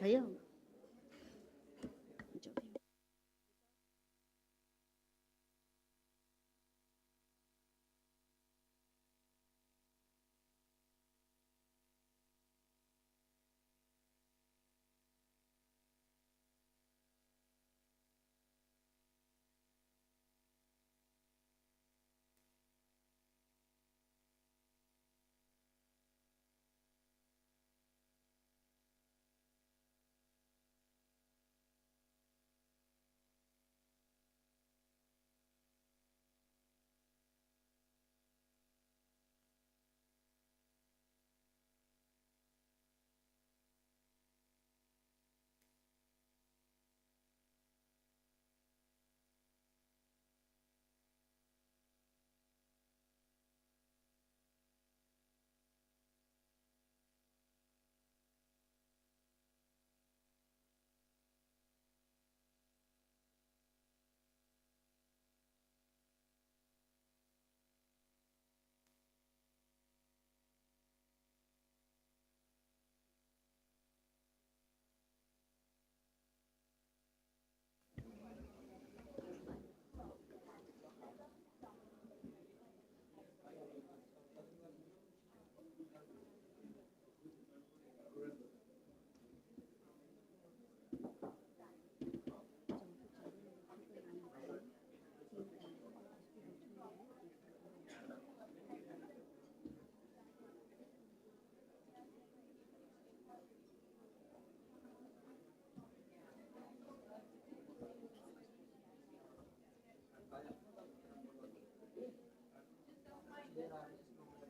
भैया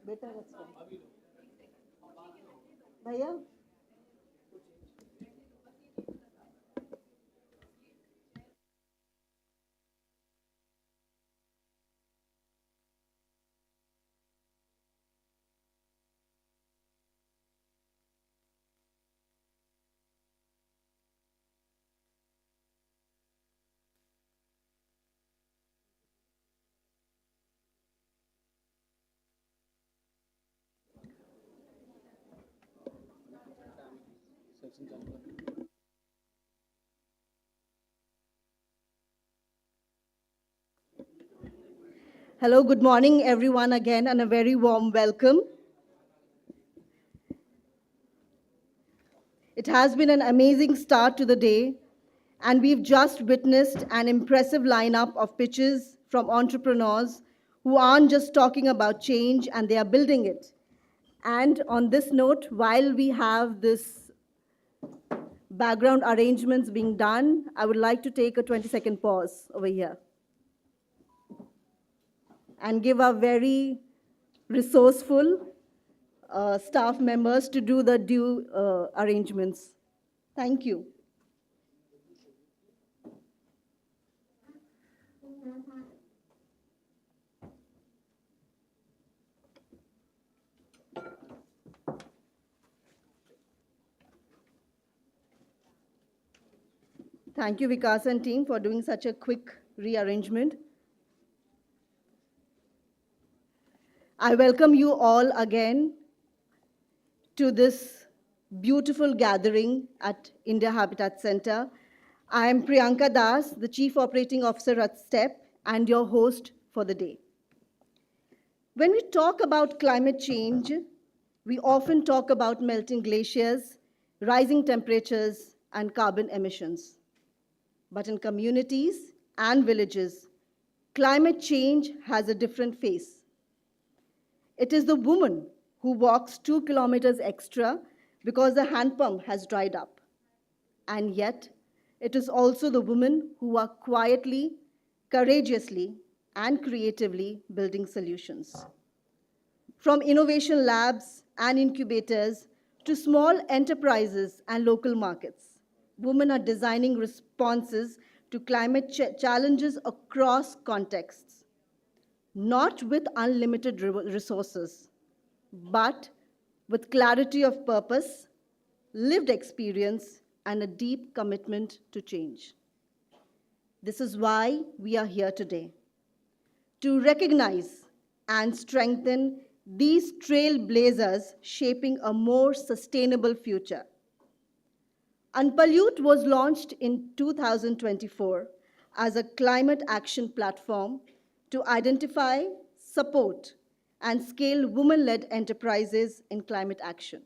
बेटा भैया Hello, good morning, everyone, again, and a very warm welcome. It has been an amazing start to the day, and we've just witnessed an impressive lineup of pitches from entrepreneurs who aren't just talking about change and they are building it. And on this note, while we have this background arrangements being done, I would like to take a 20-second pause over here and give our very resourceful staff members to do the due arrangements. Thank you. Thank you, Vikas and team, for doing such a quick rearrangement. I welcome you all again to this beautiful gathering at India Habitat Center. I am Priyanka Das, the Chief Operating Officer at STEP and your host for the day. When we talk about climate change, we often talk about melting glaciers, rising temperatures, and carbon emissions. But in communities and villages, climate change has a different face. It is the woman who walks 2 kilometers extra because the hand pump has dried up. And yet, it is also the women who are quietly, courageously, and creatively building solutions. From innovation labs and incubators to small enterprises and local markets, women are designing responses to climate challenges across contexts, not with unlimited resources, but with clarity of purpose, lived experience, and a deep commitment to change. This is why we are here today, to recognize and strengthen these trailblazers shaping a more sustainable future. Unpollute was launched in 2024 as a climate action platform to identify, support, and scale women-led enterprises in climate action.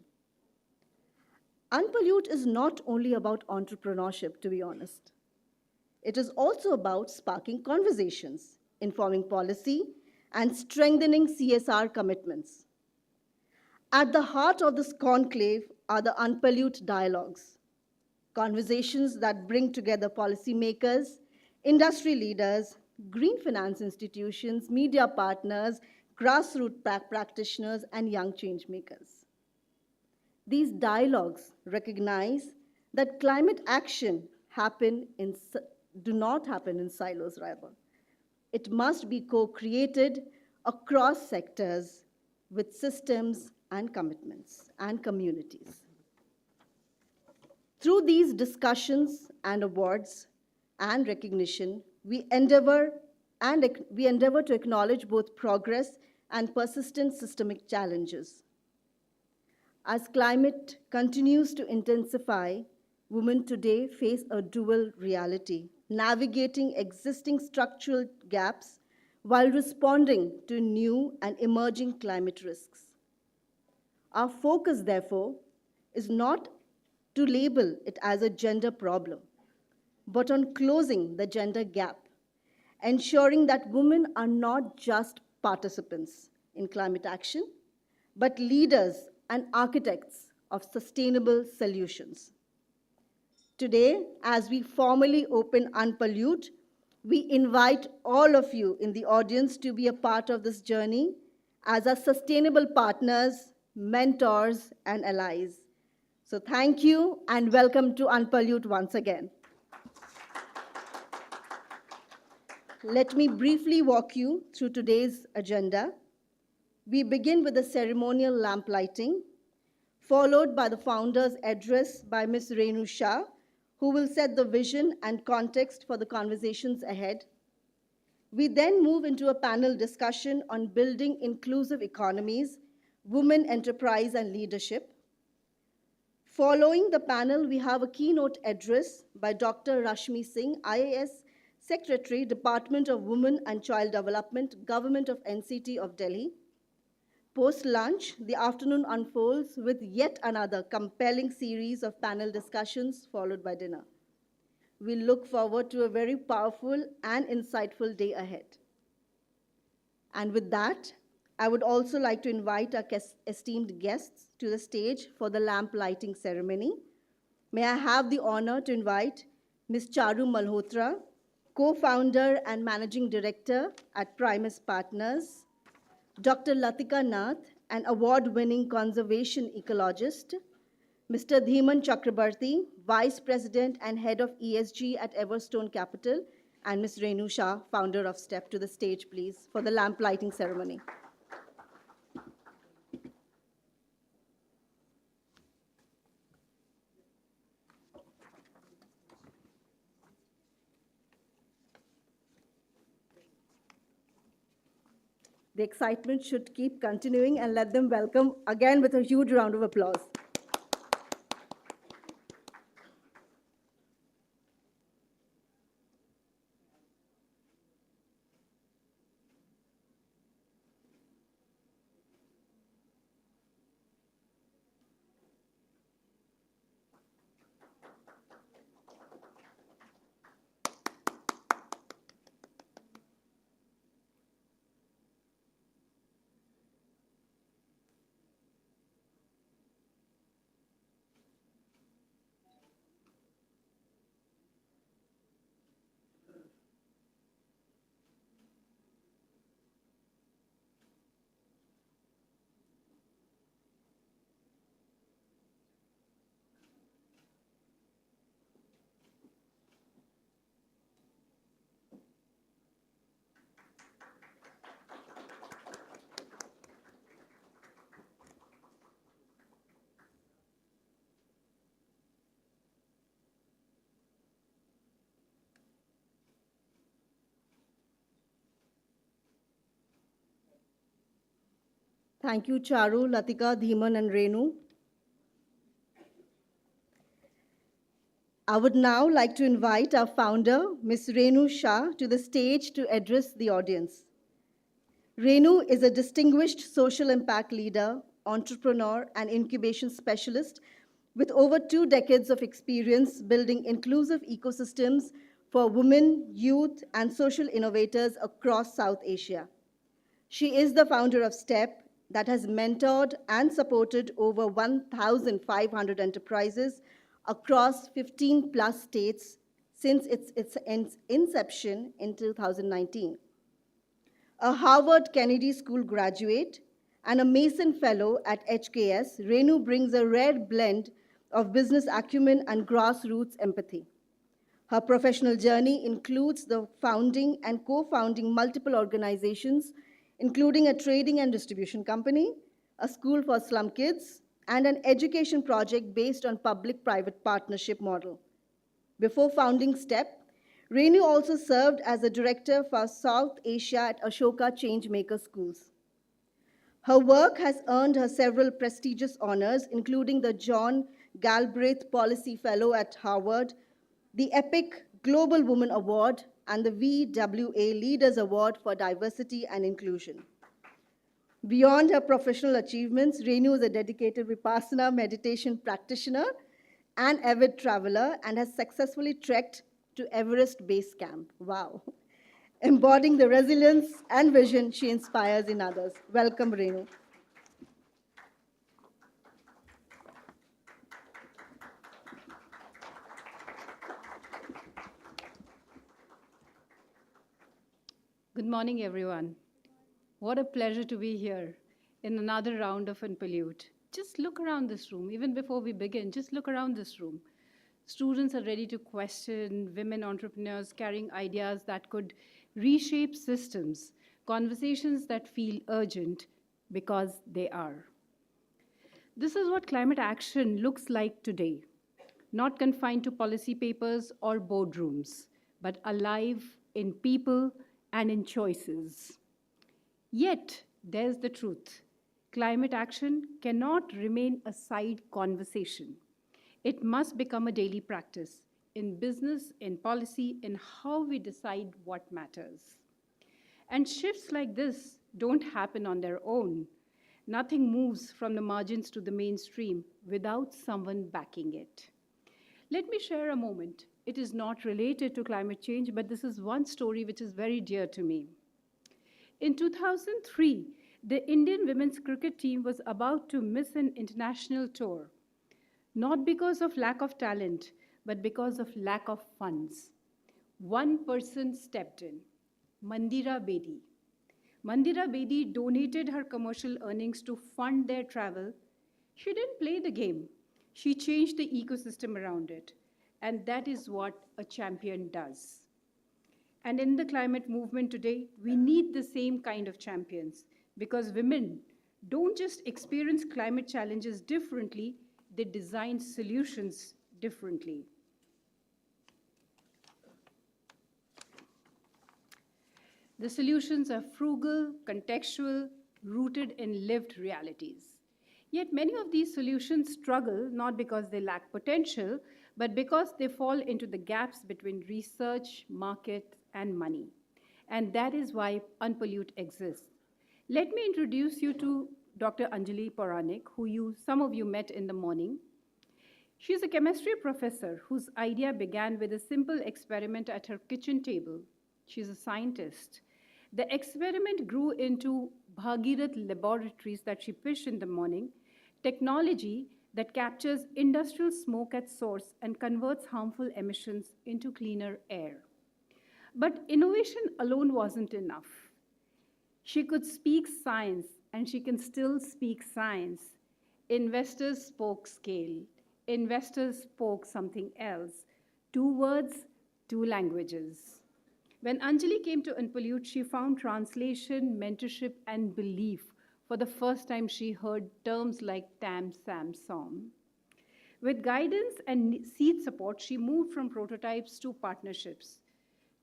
Unpollute is not only about entrepreneurship, to be honest. It is also about sparking conversations, informing policy, and strengthening CSR commitments. At the heart of this conclave are the Unpollute dialogues, conversations that bring together policymakers, industry leaders, green finance institutions, media partners, grassroots practitioners, and young changemakers. These dialogues recognize that climate action do not happen in silos, rather. It must be co-created across sectors with systems and commitments and communities. Through these discussions and awards and recognition, we endeavor to acknowledge both progress and persistent systemic challenges. As climate continues to intensify, women today face a dual reality, navigating existing structural gaps while responding to new and emerging climate risks. Our focus, therefore, is not to label it as a gender problem, but on closing the gender gap, ensuring that women are not just participants in climate action, but leaders and architects of sustainable solutions. Today, as we formally open Unpollute, we invite all of you in the audience to be a part of this journey as our sustainable partners, mentors, and allies. So thank you and welcome to Unpollute once again. Let me briefly walk you through today's agenda. We begin with the ceremonial lamp lighting, followed by the founder's address by Ms. Renu Shah, who will set the vision and context for the conversations ahead. We then move into a panel discussion on building inclusive economies, women enterprise and leadership. Following the panel, we have a keynote address by Dr. Rashmi Singh, IAS Secretary, Department of Women and Child Development, Government of NCT of Delhi. Post-lunch, the afternoon unfolds with yet another compelling series of panel discussions, followed by dinner. We look forward to a very powerful and insightful day ahead. And with that, I would also like to invite our esteemed guests to the stage for the lamp lighting ceremony. May I have the honor to invite Ms. Charu Malhotra, co-founder and managing director at Primus Partners, Dr. Latika Nath, an award-winning conservation ecologist, Mr. Dhiman Chakrabarti, Vice President and Head of ESG at Everstone Capital, and Ms. Renu Shah, founder of STEP, to the stage, please, for the lamp lighting ceremony. The excitement should keep continuing, and let them welcome again with a huge round of applause. Thank you, Charu, Latika, Dhiman, and Renu. I would now like to invite our founder, Ms. Renu Shah, to the stage to address the audience. Renu is a distinguished social impact leader, entrepreneur, and incubation specialist with over 2 decades of experience building inclusive ecosystems for women, youth, and social innovators across South Asia. She is the founder of STEP, that has mentored and supported over 1,500 enterprises across 15 plus states since its inception in 2019. A Harvard Kennedy School graduate and a Mason Fellow at HKS, Renu brings a rare blend of business acumen and grassroots empathy. Her professional journey includes the founding and co-founding multiple organizations, including a trading and distribution company, a school for slum kids, and an education project based on public-private partnership model. Before founding STEP, Renu also served as a director for South Asia at Ashoka Changemaker Schools. Her work has earned her several prestigious honors, including the John Galbraith Policy Fellow at Harvard, the EPIC Global Woman Award, and the VWA Leaders Award for Diversity and Inclusion. Beyond her professional achievements, Renu is a dedicated Vipassana meditation practitioner and avid traveler and has successfully trekked to Everest Base Camp. Wow. Embodying the resilience and vision she inspires in others. Welcome, Renu. Good morning, everyone. What a pleasure to be here in another round of Unpollute. Just look around this room. Even before we begin, just look around this room. Students are ready to question, women entrepreneurs carrying ideas that could reshape systems, conversations that feel urgent because they are. This is what climate action looks like today, not confined to policy papers or boardrooms, but alive in people and in choices. Yet, there's the truth. Climate action cannot remain a side conversation. It must become a daily practice in business, in policy, in how we decide what matters. And shifts like this don't happen on their own. Nothing moves from the margins to the mainstream without someone backing it. Let me share a moment. It is not related to climate change, but this is one story which is very dear to me. In 2003, the Indian women's cricket team was about to miss an international tour, not because of lack of talent, but because of lack of funds. One person stepped in, Mandira Bedi. Mandira Bedi donated her commercial earnings to fund their travel. She didn't play the game. She changed the ecosystem around it. And that is what a champion does. And in the climate movement today, we need the same kind of champions because women don't just experience climate challenges differently, they design solutions differently. The solutions are frugal, contextual, rooted in lived realities. Yet many of these solutions struggle not because they lack potential, but because they fall into the gaps between research, market, and money. And that is why Unpollute exists. Let me introduce you to Dr. Anjali Pauranik, who some of you met in the morning. She's a chemistry professor whose idea began with a simple experiment at her kitchen table. She's a scientist. The experiment grew into Bhagirath laboratories that she pitched in the morning, technology that captures industrial smoke at source and converts harmful emissions into cleaner air. But innovation alone wasn't enough. She could speak science, and she can still speak science. Investors spoke scale. Investors spoke something else. 2 words, 2 languages. When Anjali came to Unpollute, she found translation, mentorship, and belief. For the first time, she heard terms like TAM, SAM, SOM. With guidance and seed support, she moved from prototypes to partnerships.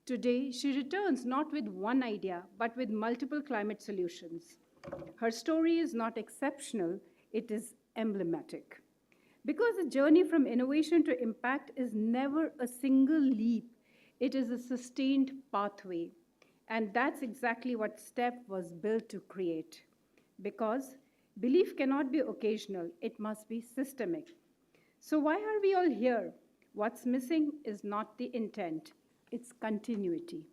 Today, she returns not with one idea, but with multiple climate solutions. Her story is not exceptional, it is emblematic. Because the journey from innovation to impact is never a single leap, it is a sustained pathway. And that's exactly what STEP was built to create. Because belief cannot be occasional, it must be systemic. So, why are we all here? What's missing is not the intent, it's continuity.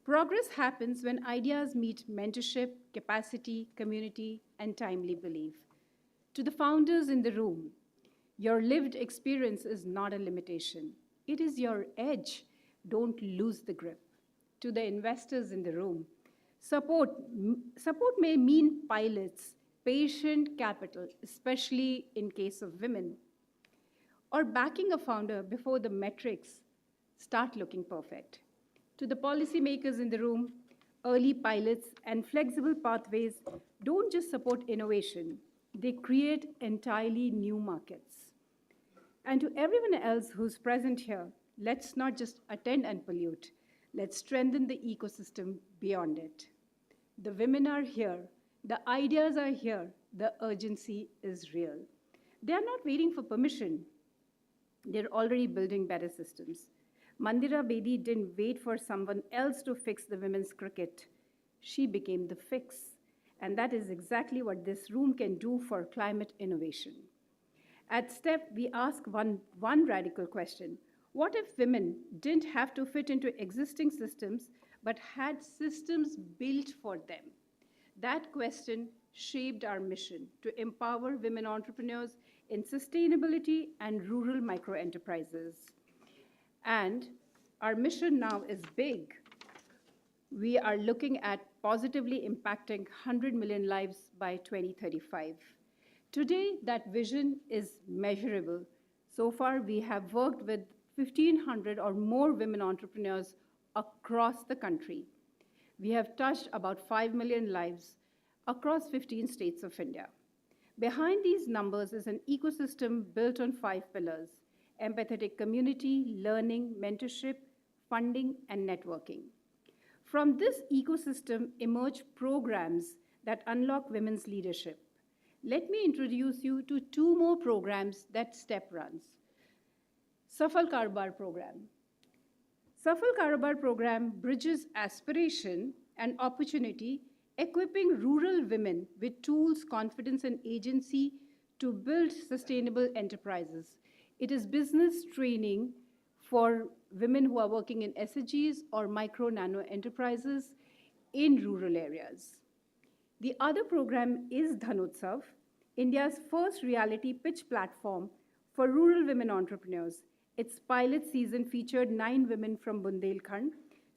Progress happens when ideas meet mentorship, capacity, community, and timely belief. To the founders in the room, your lived experience is not a limitation, it is your edge. Don't lose the grip. To the investors in the room, support may mean pilots, patient capital, especially in case of women, or backing a founder before the metrics start looking perfect. To the policymakers in the room, early pilots and flexible pathways don't just support innovation, they create entirely new markets. And to everyone else who's present here, let's not just attend and pollute, let's strengthen the ecosystem beyond it. The women are here, the ideas are here, the urgency is real. They are not waiting for permission, they're already building better systems. Mandira Bedi didn't wait for someone else to fix the women's cricket. She became the fix. And that is exactly what this room can do for climate innovation. At STEP, we ask one radical question. What if women didn't have to fit into existing systems, but had systems built for them? That question shaped our mission to empower women entrepreneurs in sustainability and rural microenterprises. And our mission now is big. We are looking at positively impacting 100 million lives by 2035. Today, that vision is measurable. So far, we have worked with 1,500 or more women entrepreneurs across the country. We have touched about 5 million lives across 15 states of India. Behind these numbers is an ecosystem built on 5 pillars: empathetic community, learning, mentorship, funding, and networking. From this ecosystem emerge programs that unlock women's leadership. Let me introduce you to 2 more programs that STEP runs. Safal Karobar Program. Safal Karobar Program bridges aspiration and opportunity, equipping rural women with tools, confidence, and agency to build sustainable enterprises. It is business training for women who are working in SHGs or micro nano enterprises in rural areas. The other program is Dhanotsav, India's first reality pitch platform for rural women entrepreneurs. Its pilot season featured 9 women from Bundelkhand,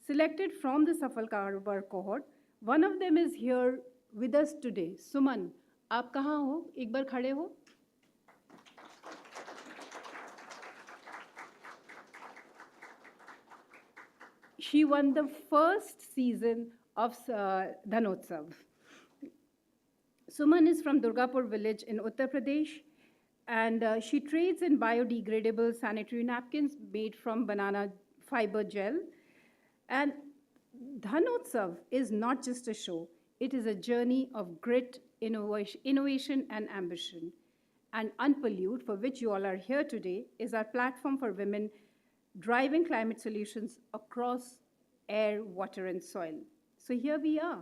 selected from the Safal Karobar cohort. One of them is here with us today. Suman, आप कहाँ हो? एक बार खड़े हो? She won the first season of Dhanotsav. Suman is from Durgapur village in Uttar Pradesh, and she trades in biodegradable sanitary napkins made from banana fiber gel. And Dhanotsav is not just a show, it is a journey of grit, innovation and ambition. And Unpollute, for which you all are here today, is our platform for women driving climate solutions across air, water, and soil. So here we are,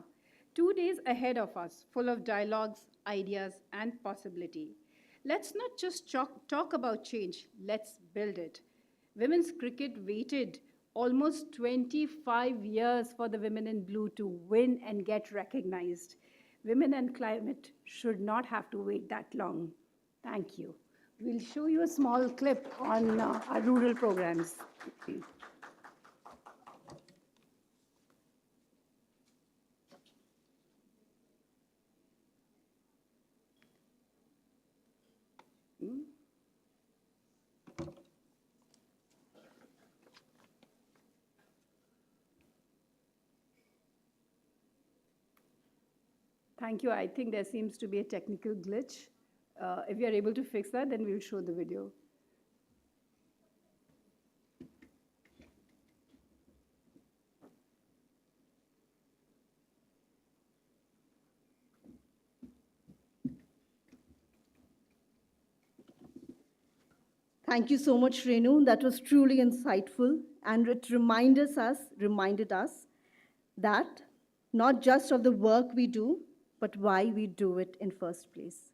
2 days ahead of us, full of dialogues, ideas, and possibility. Let's not just talk about change, let's build it. Women's cricket waited almost 25 years for the Women in Blue to win and get recognized. Women and climate should not have to wait that long. Thank you. We'll show you a small clip on our rural programs. Thank you. I think there seems to be a technical glitch. If you are able to fix that, then we'll show the video. Thank you so much, Renu. That was truly insightful, and it reminded us that not just of the work we do, but why we do it in first place.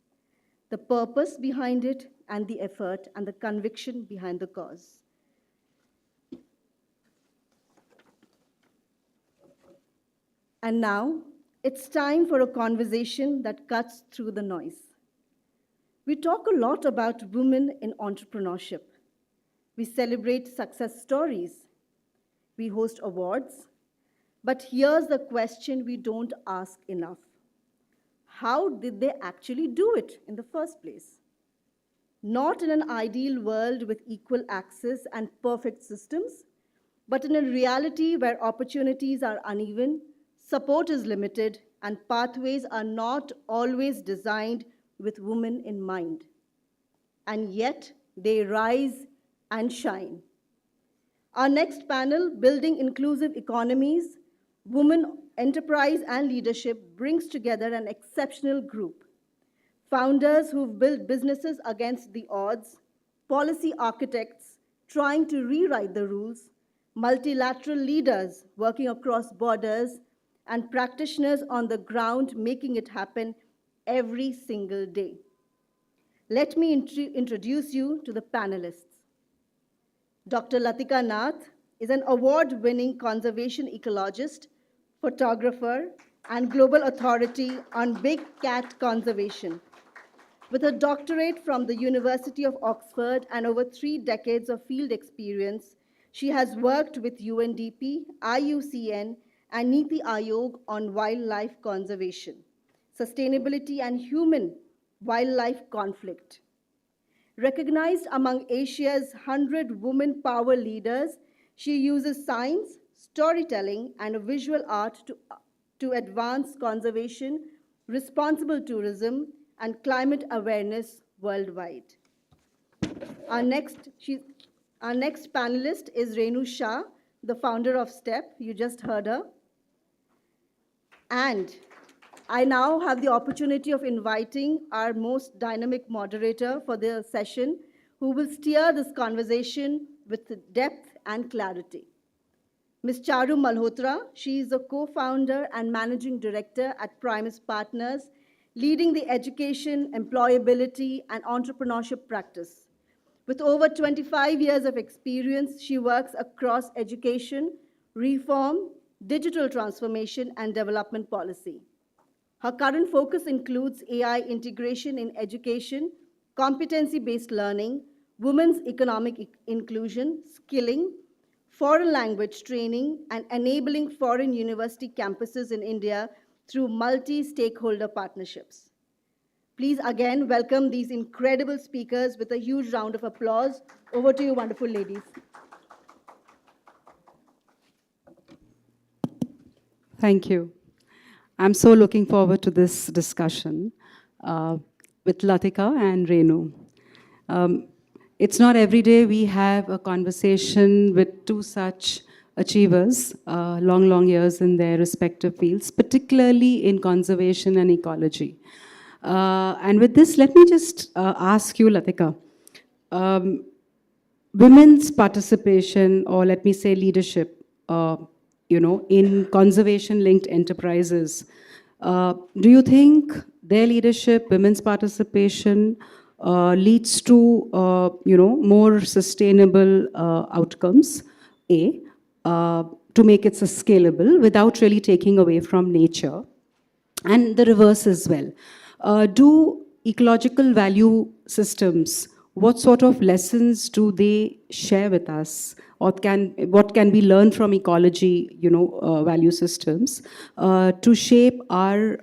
The purpose behind it, and the effort and the conviction behind the cause. And now, it's time for a conversation that cuts through the noise. We talk a lot about women in entrepreneurship. We celebrate success stories. We host awards. But here's the question we don't ask enough. How did they actually do it in the first place? Not in an ideal world with equal access and perfect systems, but in a reality where opportunities are uneven, support is limited, and pathways are not always designed with women in mind. And yet, they rise and shine. Our next panel, Building Inclusive Economies, Women, Enterprise and Leadership, brings together an exceptional group. Founders who've built businesses against the odds, policy architects trying to rewrite the rules, multilateral leaders working across borders, and practitioners on the ground making it happen every single day. Let me introduce you to the panelists. Dr. Latika Nath is an award-winning conservation ecologist, photographer, and global authority on big cat conservation. With a doctorate from the University of Oxford and over 3 decades of field experience, she has worked with UNDP, IUCN, and Niti Aayog on wildlife conservation, sustainability, and human-wildlife conflict. Recognized among Asia's 100 women power leaders, she uses science, storytelling, and visual art to advance conservation, responsible tourism, and climate awareness worldwide. Our next panelist is Renu Shah, the founder of STEP. You just heard her. And I now have the opportunity of inviting our most dynamic moderator for the session, who will steer this conversation with depth and clarity. Ms. Charu Malhotra, she is a co-founder and managing director at Primus Partners, leading the education, employability, and entrepreneurship practice. With over 25 years of experience, she works across education, reform, digital transformation, and development policy. Her current focus includes AI integration in education, competency-based learning, women's economic inclusion, skilling, foreign language training, and enabling foreign university campuses in India through multi-stakeholder partnerships. Please again welcome these incredible speakers with a huge round of applause. Over to you, wonderful ladies. Thank you. I'm so looking forward to this discussion with Latika and Renu. It's not every day we have a conversation with two such achievers, long years in their respective fields, particularly in conservation and ecology. And with this, let me just ask you, Latika, women's participation, or let me say leadership, in conservation-linked enterprises, do you think their leadership, women's participation, leads to, more sustainable outcomes, to make it scalable without really taking away from nature? And the reverse as well. Do ecological value systems, what sort of lessons do they share with us? Or what can we learn from ecology, value systems to shape our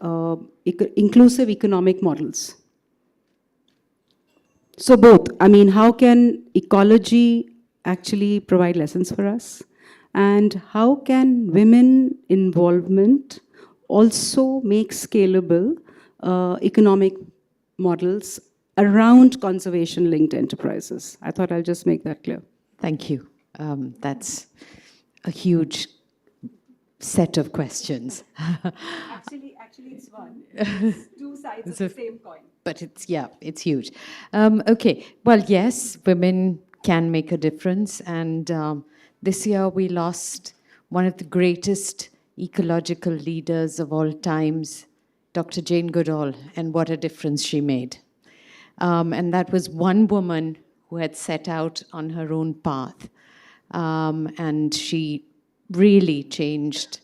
inclusive economic models? So both, how can ecology actually provide lessons for us? And how can women involvement also make scalable economic models around conservation-linked enterprises? I thought I'll just make that clear. Thank you. That's a huge set of questions. Actually, Actually, it's one. It's two sides of the same coin. but it's huge. Okay, well, yes, women can make a difference. And this year we lost one of the greatest ecological leaders of all times, Dr. Jane Goodall, and what a difference she made. And that was one woman who had set out on her own path. And she really changed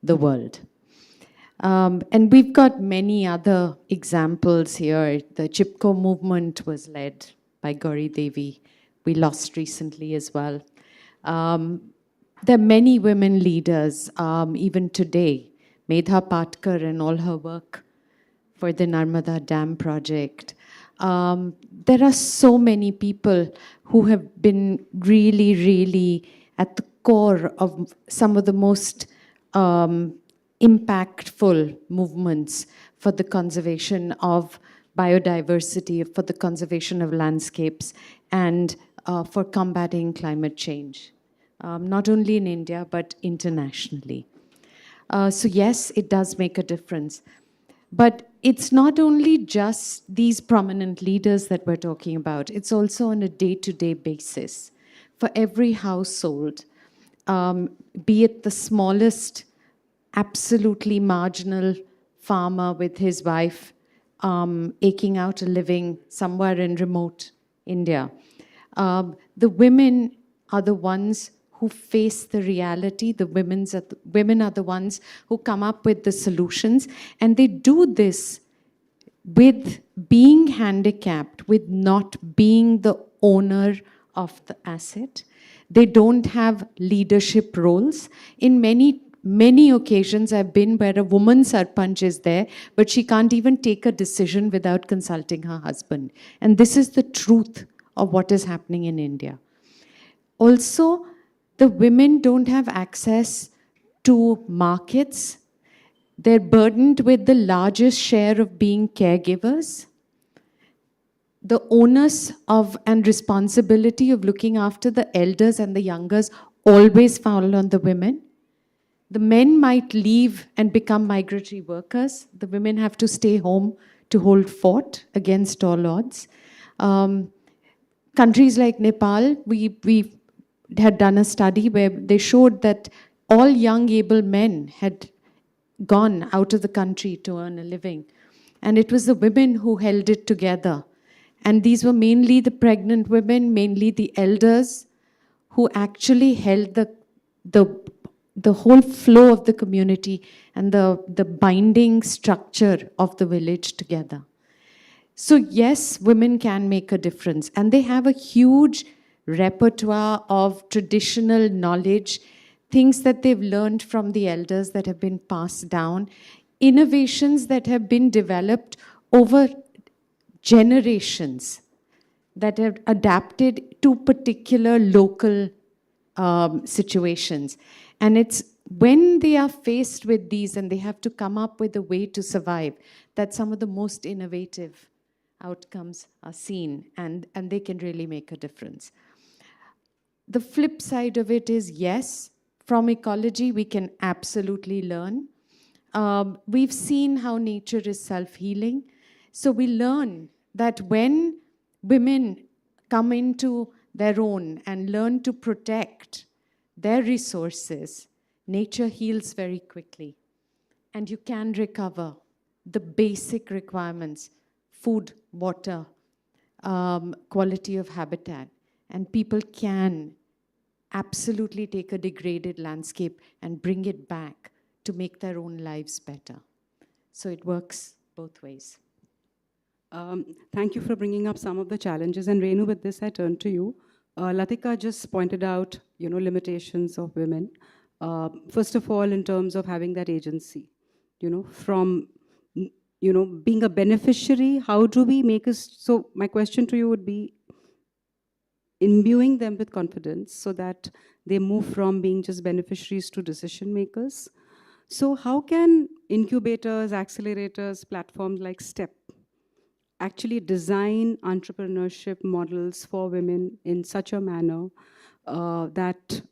the world. And we've got many other examples here. The Chipko movement was led by Gauri Devi. We lost recently as well. There are many women leaders, even today. Medha Patkar and all her work for the Narmada Dam project. There are so many people who have been really, really at the core of some of the most impactful movements for the conservation of biodiversity, for the conservation of landscapes, and for combating climate change, not only in India, but internationally. So yes, it does make a difference. But it's not only just these prominent leaders that we're talking about, it's also on a day-to-day basis. For every household, be it the smallest, absolutely marginal farmer with his wife aching out a living somewhere in remote India. The women are the ones who face the reality. The women are the ones who come up with the solutions. And they do this with being handicapped, with not being the owner of the asset. They don't have leadership roles. In many occasions I've been where a woman sarpanch is there, but she can't even take a decision without consulting her husband. And this is the truth of what is happening in India. Also, the women don't have access to markets. They're burdened with the largest share of being caregivers. The onus of and responsibility of looking after the elders and the youngers always fall on the women. The men might leave and become migratory workers. The women have to stay home to hold fort against all odds. Countries like Nepal, we had done a study where they showed that all young able men had gone out of the country to earn a living. And it was the women who held it together. And these were mainly the pregnant women, mainly the elders, who actually held the whole flow of the community and the binding structure of the village together. So yes, women can make a difference. And they have a huge repertoire of traditional knowledge, things that they've learned from the elders that have been passed down, innovations that have been developed over generations that have adapted to particular local situations. And it's when they are faced with these and they have to come up with a way to survive that some of the most innovative outcomes are seen, and they can really make a difference. The flip side of it is, yes, from ecology, we can absolutely learn. We've seen how nature is self-healing. So we learn that when women come into their own and learn to protect their resources, nature heals very quickly. And you can recover the basic requirements: food, water, quality of habitat. And people can absolutely take a degraded landscape and bring it back to make their own lives better. So it works both ways. Thank you for bringing up some of the challenges. And Renu, with this, I turn to you. Latika just pointed out, limitations of women. First of all, in terms of having that agency, from, being a beneficiary, how do we make us? So my question to you would be, imbuing them with confidence so that they move from being just beneficiaries to decision makers. So how can incubators, accelerators, platforms like STEP actually design entrepreneurship models for women in such a manner that,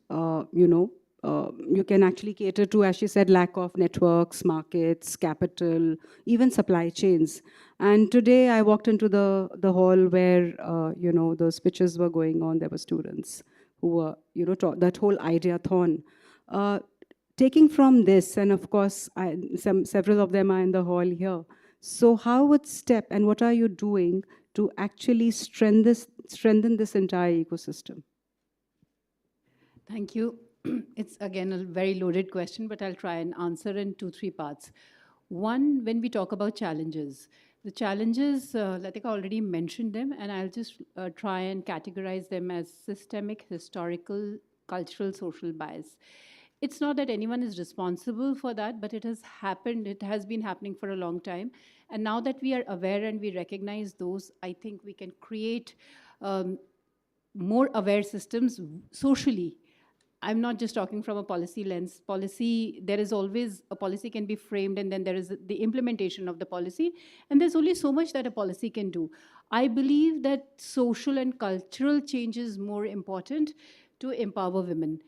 you can actually cater to, as she said, lack of networks, markets, capital, even supply chains. And today I walked into the hall where, those pitches were going on. There were students who were, that whole ideathon. Taking from this, and of course, several of them are in the hall here. So how would STEP and what are you doing to actually strengthen this entire ecosystem? Thank you. It's again a very loaded question, but I'll try and answer in 2, 3 parts. One, when we talk about challenges, the challenges, Latika already mentioned them, and I'll just try and categorize them as systemic, historical, cultural, social bias. It's not that anyone is responsible for that, but it has happened, it has been happening for a long time. And now that we are aware and we recognize those, I think we can create more aware systems socially. I'm not just talking from a policy lens. Policy, there is always, a policy can be framed and then there is the implementation of the policy. And there's only so much that a policy can do. I believe that social and cultural change is more important to empower women.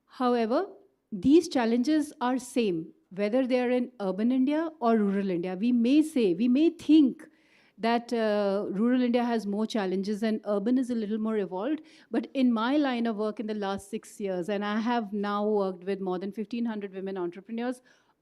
However, these challenges are same, whether they are in urban India or rural India. We may think that rural India has more challenges and urban is a little more evolved. But in my line of work in the last 6 years, and I have now worked with more than 1,500 women entrepreneurs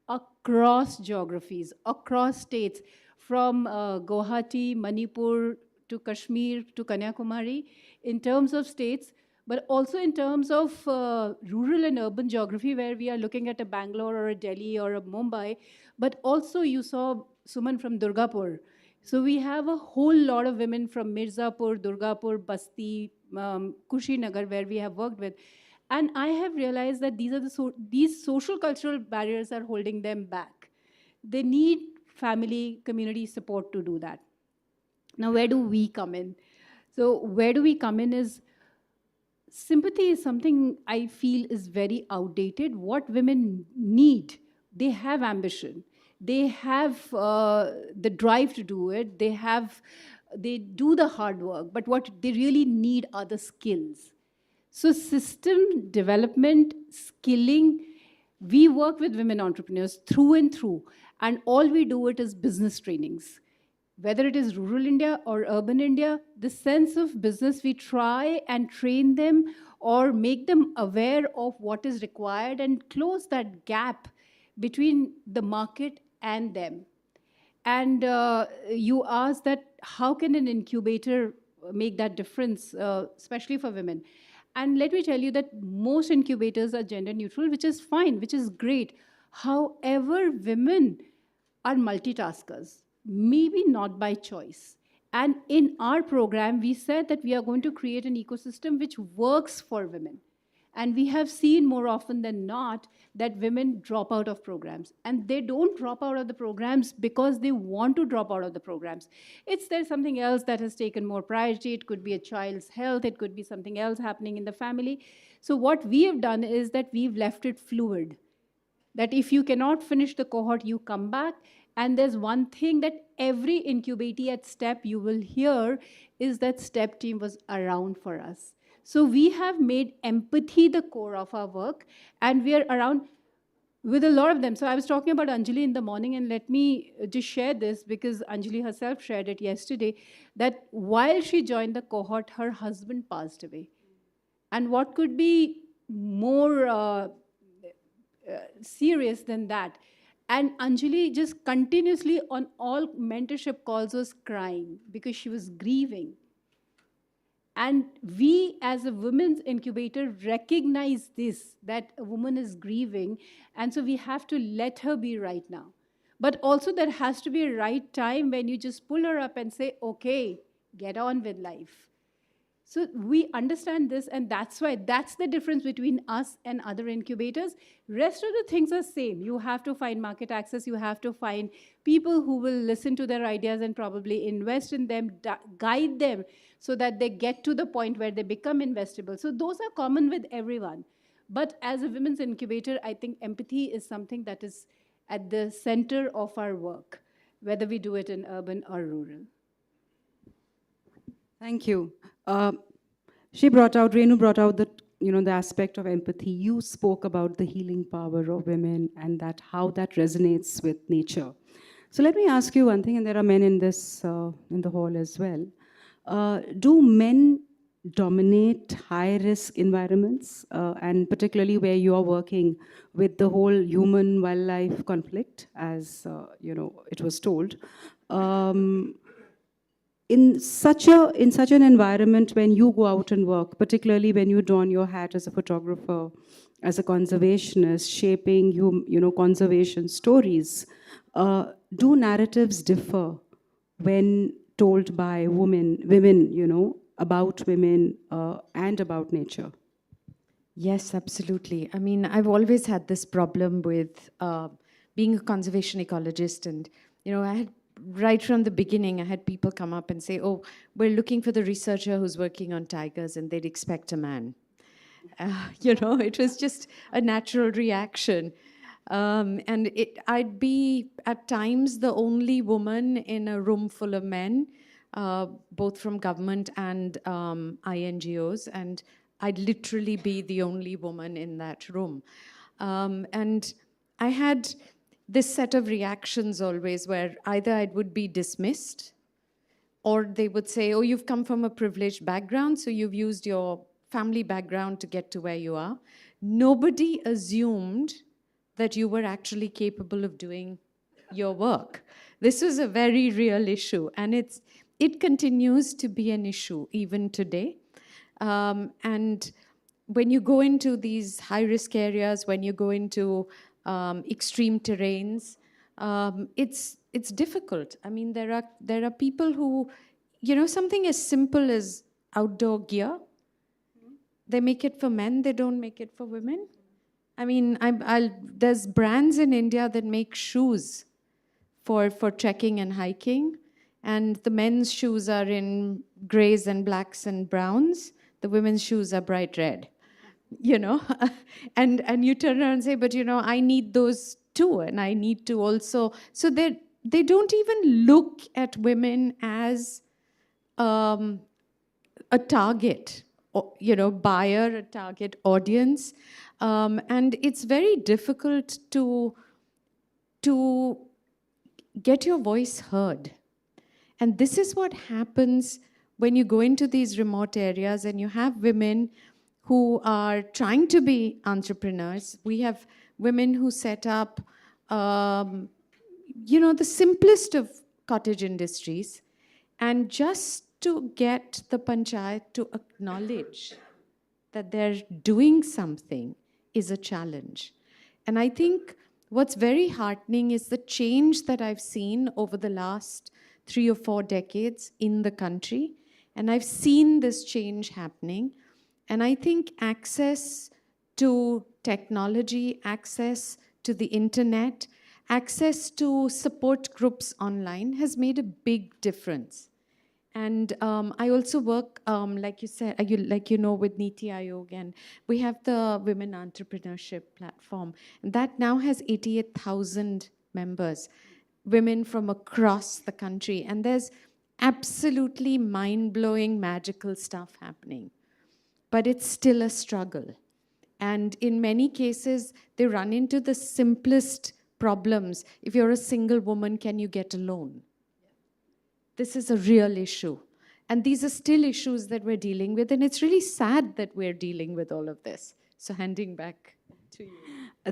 across geographies, across states, from Guwahati, Manipur, to Kashmir, to Kanyakumari, in terms of states, but also in terms of rural and urban geography, where we are looking at a Bangalore or a Delhi or a Mumbai, but also you saw Suman from Durgapur. So we have a whole lot of women from Mirzapur, Durgapur, Basti, Kushinagar, where we have worked with. And I have realized that these social cultural barriers are holding them back. They need family, community support to do that. Now, where do we come in? So where do we come in is, sympathy is something I feel is very outdated. What women need, they have ambition. They have the drive to do it. They do the hard work, but what they really need are the skills. So system development, skilling, we work with women entrepreneurs through and through, and all we do it is business trainings. Whether it is rural India or urban India, the sense of business, we try and train them or make them aware of what is required and close that gap between the market and them. And you asked that how can an incubator make that difference, especially for women? And let me tell you that most incubators are gender neutral, which is fine, which is great. However, women are multitaskers, maybe not by choice. And in our program, we said that we are going to create an ecosystem which works for women. And we have seen more often than not that women drop out of programs. And they don't drop out of the programs because they want to drop out of the programs. There's something else that has taken more priority. It could be a child's health. It could be something else happening in the family. So what we have done is that we've left it fluid. That if you cannot finish the cohort, you come back. And there's one thing that every incubatee at STEP you will hear is that STEP team was around for us. So we have made empathy the core of our work, and we are around with a lot of them. So I was talking about Anjali in the morning, and let me just share this because Anjali herself shared it yesterday, that while she joined the cohort, her husband passed away. And what could be more serious than that? And Anjali just continuously on all mentorship calls was crying because she was grieving. And we, as a women's incubator, recognize this, that a woman is grieving, and so we have to let her be right now. But also there has to be a right time when you just pull her up and say, okay, get on with life. So we understand this, and that's why that's the difference between us and other incubators. Rest of the things are same. You have to find market access. You have to find people who will listen to their ideas and probably invest in them, guide them so that they get to the point where they become investable. So those are common with everyone. But as a women's incubator, I think empathy is something that is at the center of our work, whether we do it in urban or rural. Thank you. Renu brought out the the aspect of empathy, you spoke about the healing power of women and that how that resonates with nature. So let me ask you one thing, and there are men in this in the hall as well. Do men dominate high-risk environments, and particularly where you are working with the whole human-wildlife conflict, as it was told? In such an environment, when you go out and work, particularly when you don your hat as a photographer, as a conservationist, shaping conservation stories, do narratives differ when told by women, about women and about nature? Yes, absolutely. I mean, I've always had this problem with being a conservation ecologist. And, I had, right from the beginning, I had people come up and say, oh, we're looking for the researcher who's working on tigers, and they'd expect a man. It was just a natural reaction. And I'd be, at times, the only woman in a room full of men, both from government and INGOs, and I'd literally be the only woman in that room. And I had this set of reactions always where either I would be dismissed, or they would say, oh, you've come from a privileged background, so you've used your family background to get to where you are. Nobody assumed that you were actually capable of doing your work. This was a very real issue, and it continues to be an issue even today. And when you go into these high-risk areas, when you go into extreme terrains, it's difficult. I mean, there are people who, something as simple as outdoor gear, they make it for men, they don't make it for women. I mean, there's brands in India that make shoes for trekking and hiking, and the men's shoes are in grays and blacks and browns. The women's shoes are bright red, and you turn around and say, but I need those too, and I need to also. So they don't even look at women as a target, buyer, a target audience, and it's very difficult to get your voice heard. And this is what happens when you go into these remote areas and you have women who are trying to be entrepreneurs. We have women who set up, the simplest of cottage industries, and just to get the panchayat to acknowledge that they're doing something is a challenge. And I think what's very heartening is the change that I've seen over the last 3 or 4 decades in the country. And I've seen this change happening. And I think access to technology, access to the internet, access to support groups online has made a big difference. And I also work, like you said, with Niti Aayog, and we have the Women Entrepreneurship Platform. And that now has 88,000 members, women from across the country. And there's absolutely mind-blowing, magical stuff happening. But it's still a struggle. And in many cases, they run into the simplest problems. If you're a single woman, can you get a loan? This is a real issue. And these are still issues that we're dealing with. And it's really sad that we're dealing with all of this. So handing back to you.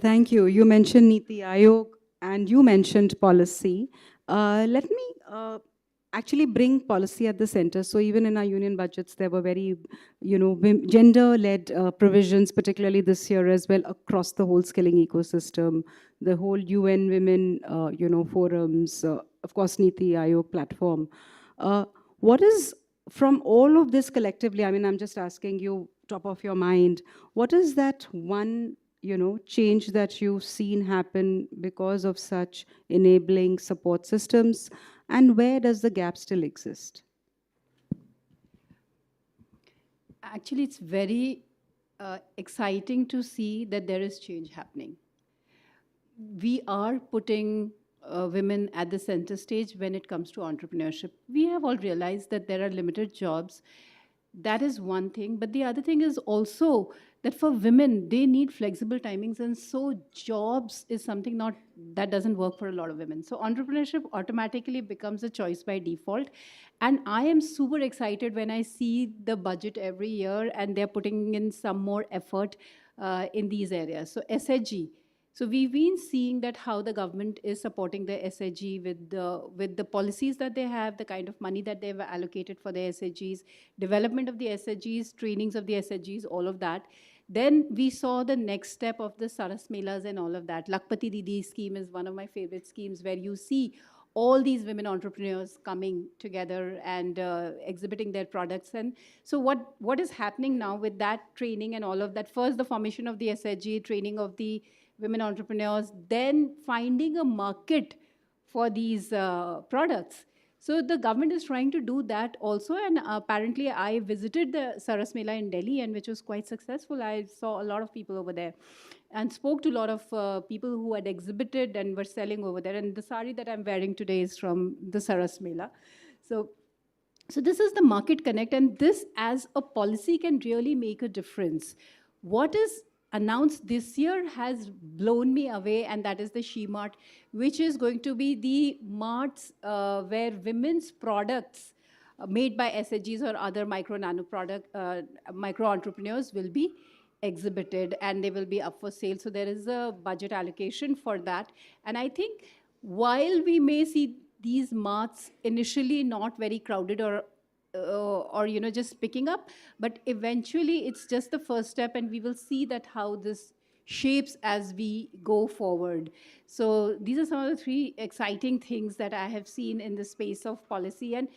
Thank you. You mentioned Niti Aayog and you mentioned policy. Let me actually bring policy at the center. So even in our union budgets, there were very, gender-led provisions, particularly this year as well, across the whole skilling ecosystem, the whole UN Women, forums, of course, Niti Aayog platform. What is, from all of this collectively, I mean, I'm just asking you, top of your mind, what is that one, change that you've seen happen because of such enabling support systems? And where does the gap still exist? Actually, it's very exciting to see that there is change happening. We are putting women at the center stage when it comes to entrepreneurship. We have all realized that there are limited jobs. That is one thing. But the other thing is also that for women, they need flexible timings, and so jobs is something not that doesn't work for a lot of women. So entrepreneurship automatically becomes a choice by default. And I am super excited when I see the budget every year and they're putting in some more effort in these areas. So SHG. So we've been seeing that how the government is supporting the SHG with the policies that they have, the kind of money that they've allocated for the SHGs, development of the SHGs, trainings of the SHGs, all of that. Then we saw the next step of the Saras Melas and all of that. Lakpati Didi scheme is one of my favorite schemes, where you see all these women entrepreneurs coming together and exhibiting their products. And so what is happening now with that training and all of that? First, the formation of the SHG, training of the women entrepreneurs, then finding a market for these products. So the government is trying to do that also. And apparently I visited the Saras Mela in Delhi, and which was quite successful. I saw a lot of people over there and spoke to a lot of people who had exhibited and were selling over there. And the sari that I'm wearing today is from the Saras Mela. So this is the market connect, and this as a policy can really make a difference. What is announced this year has blown me away, and that is the She Mart, which is going to be the marts where women's products made by SHGs or other micro entrepreneurs will be exhibited, and they will be up for sale. So there is a budget allocation for that. And I think while we may see these marts initially not very crowded or just picking up, but eventually it's just the first step, and we will see that how this shapes as we go forward. So these are some of the three exciting things that I have seen in the space of policy, and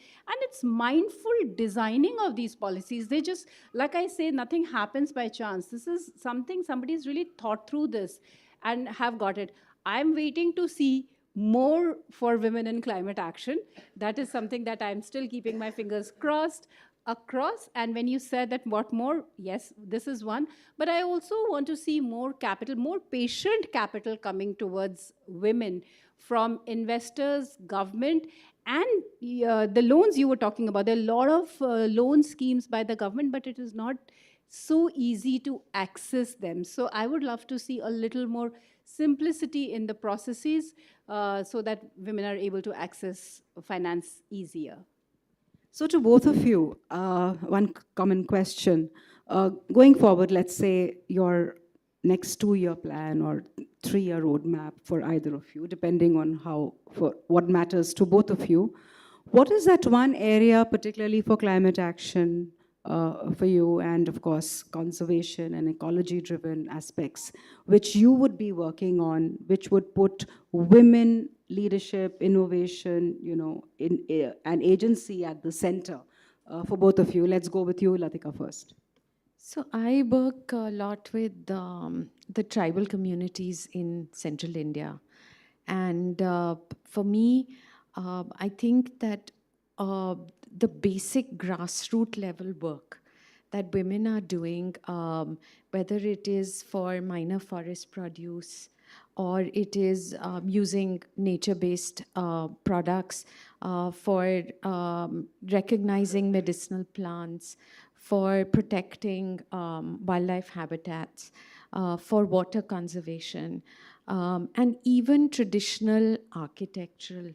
it's mindful designing of these policies. They just, like I say, nothing happens by chance. This is something somebody's really thought through this and have got it. I'm waiting to see more for women in climate action. That is something that I'm still keeping my fingers crossed across. And when you said that what more, yes, this is one. But I also want to see more capital, more patient capital coming towards women from investors, government, and the loans you were talking about. There are a lot of loan schemes by the government, but it is not so easy to access them. So I would love to see a little more simplicity in the processes so that women are able to access finance easier. So to both of you, one common question. Going forward, let's say your next 2-year plan or 3-year roadmap for either of you, depending on what matters to both of you. What is that one area, particularly for climate action, for you, and of course conservation and ecology-driven aspects, which you would be working on, which would put women leadership, innovation, in an agency at the center for both of you? Let's go with you, Latika, first. So I work a lot with the tribal communities in central India. And for me, I think that the basic grassroots level work that women are doing, whether it is for minor forest produce or it is using nature-based products for recognizing medicinal plants, for protecting wildlife habitats, for water conservation, and even traditional architectural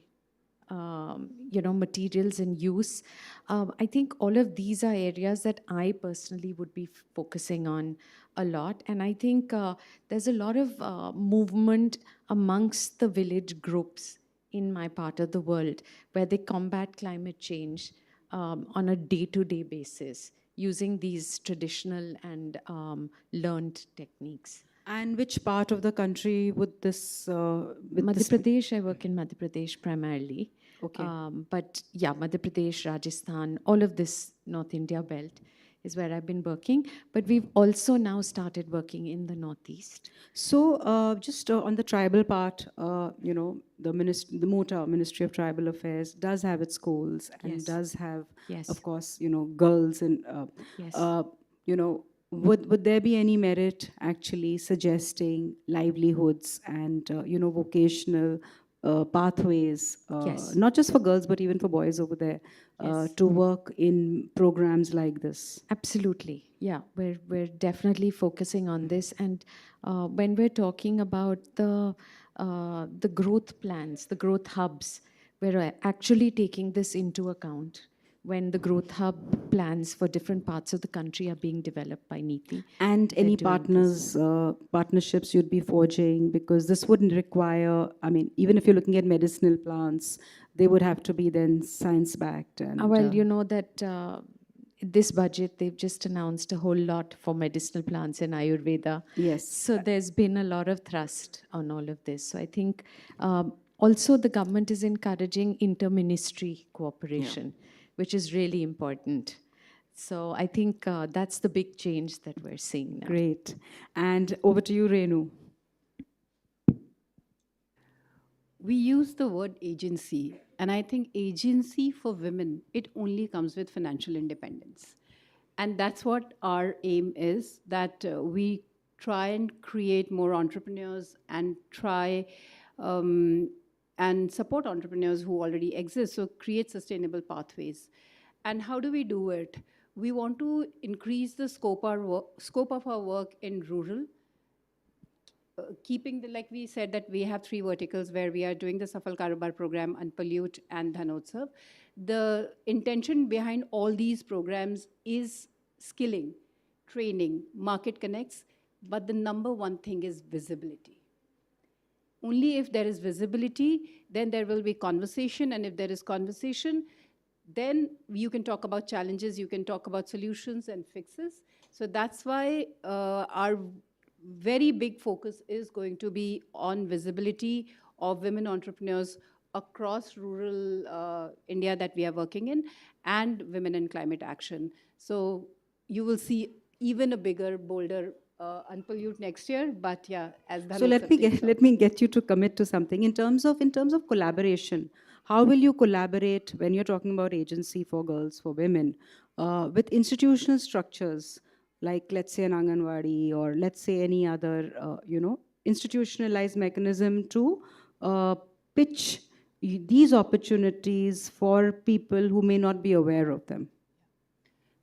materials in use. I think all of these are areas that I personally would be focusing on a lot. And I think there's a lot of movement amongst the village groups in my part of the world where they combat climate change on a day-to-day basis using these traditional and learned techniques. And which part of the country would this... Madhya Pradesh, I work in Madhya Pradesh primarily. Okay. But yeah, Madhya Pradesh, Rajasthan, all of this North India belt is where I've been working. But we've also now started working in the Northeast. So just on the tribal part, the MOTA, Ministry of Tribal Affairs, does have its goals and Yes. does have, Yes. of course, girls and, Yes. would there be any merit actually suggesting livelihoods and, vocational pathways, Yes. not just for girls, but even for boys over there, to work in programs like this? Absolutely. Yeah, we're definitely focusing on this. And when we're talking about the growth plans, the growth hubs, we're actually taking this into account when the growth hub plans for different parts of the country are being developed by NITI. And They're any doing this. partnerships you'd be forging, because this wouldn't require, I mean, even if you're looking at medicinal plants, they would have to be then science-backed. And Well, you know that this budget, they've just announced a whole lot for medicinal plants and Ayurveda. Yes. So there's been a lot of thrust on all of this. So I think also the government is encouraging inter-ministry cooperation, which is really important. So I think that's the big change that we're seeing now. Great. And over to you, Renu. We use the word agency, and I think agency for women, it only comes with financial independence. And that's what our aim is, that we try and create more entrepreneurs and try and support entrepreneurs who already exist, so create sustainable pathways. And how do we do it? We want to increase the scope of our work in rural, keeping the, like we said, that we have 3 verticals where we are doing the Safal Karobar program, Unpollute and Dhanotsav. The intention behind all these programs is skilling, training, market connects, but the number one thing is visibility. Only if there is visibility, then there will be conversation, and if there is conversation, then you can talk about challenges, you can talk about solutions and fixes. So that's why our very big focus is going to be on visibility of women entrepreneurs across rural India that we are working in, and women in climate action. So you will see even a bigger, bolder Unpollute next year, but yeah, as So Dhanotsav let me get you to commit to something in terms of collaboration. How will you collaborate when you're talking about agency for girls, for women, with institutional structures like, let's say, an Anganwadi, or let's say any other institutionalized mechanism to pitch these opportunities for people who may not be aware of them?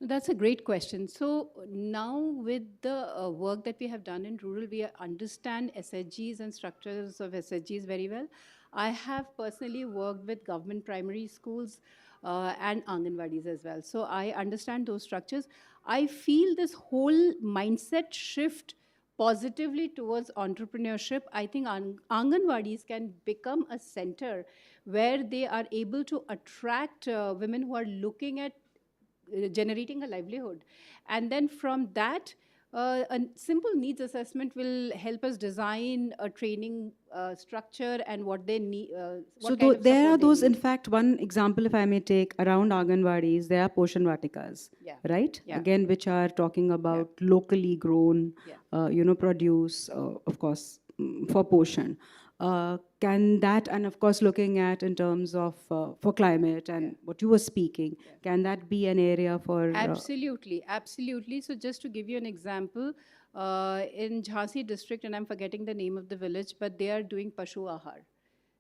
That's a great question. So now with the work that we have done in rural, we understand SHGs and structures of SHGs very well. I have personally worked with government primary schools and Anganwadis as well. So I understand those structures. I feel this whole mindset shift positively towards entrepreneurship. I think Anganwadis can become a center where they are able to attract women who are looking at generating a livelihood. And then from that, a simple needs assessment will help us design a training structure and what they need. So there are those, in fact, one example, if I may take, around Anganwadis, there are Poshan Vatikas, Yeah. right? Yeah. Again, which are talking about locally grown, produce, of course, for Poshan. Can that, and of course, looking at in terms of for climate and what you were speaking, can that be an area for? Absolutely, absolutely. So just to give you an example, in Jhansi district, and I'm forgetting the name of the village, but they are doing Pashu Ahar.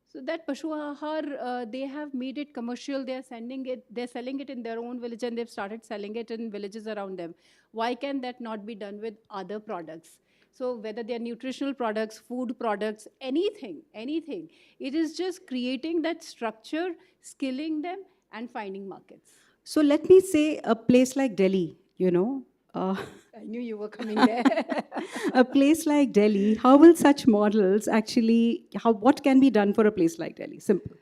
So that Pashu Ahar, they have made it commercial. They're selling it in their own village, and they've started selling it in villages around them. Why can that not be done with other products? So whether they're nutritional products, food products, anything, it is just creating that structure, skilling them, and finding markets. So let me say a place like Delhi, I knew you were coming there. a place like Delhi, how will such models actually, what can be done for a place like Delhi? Simple.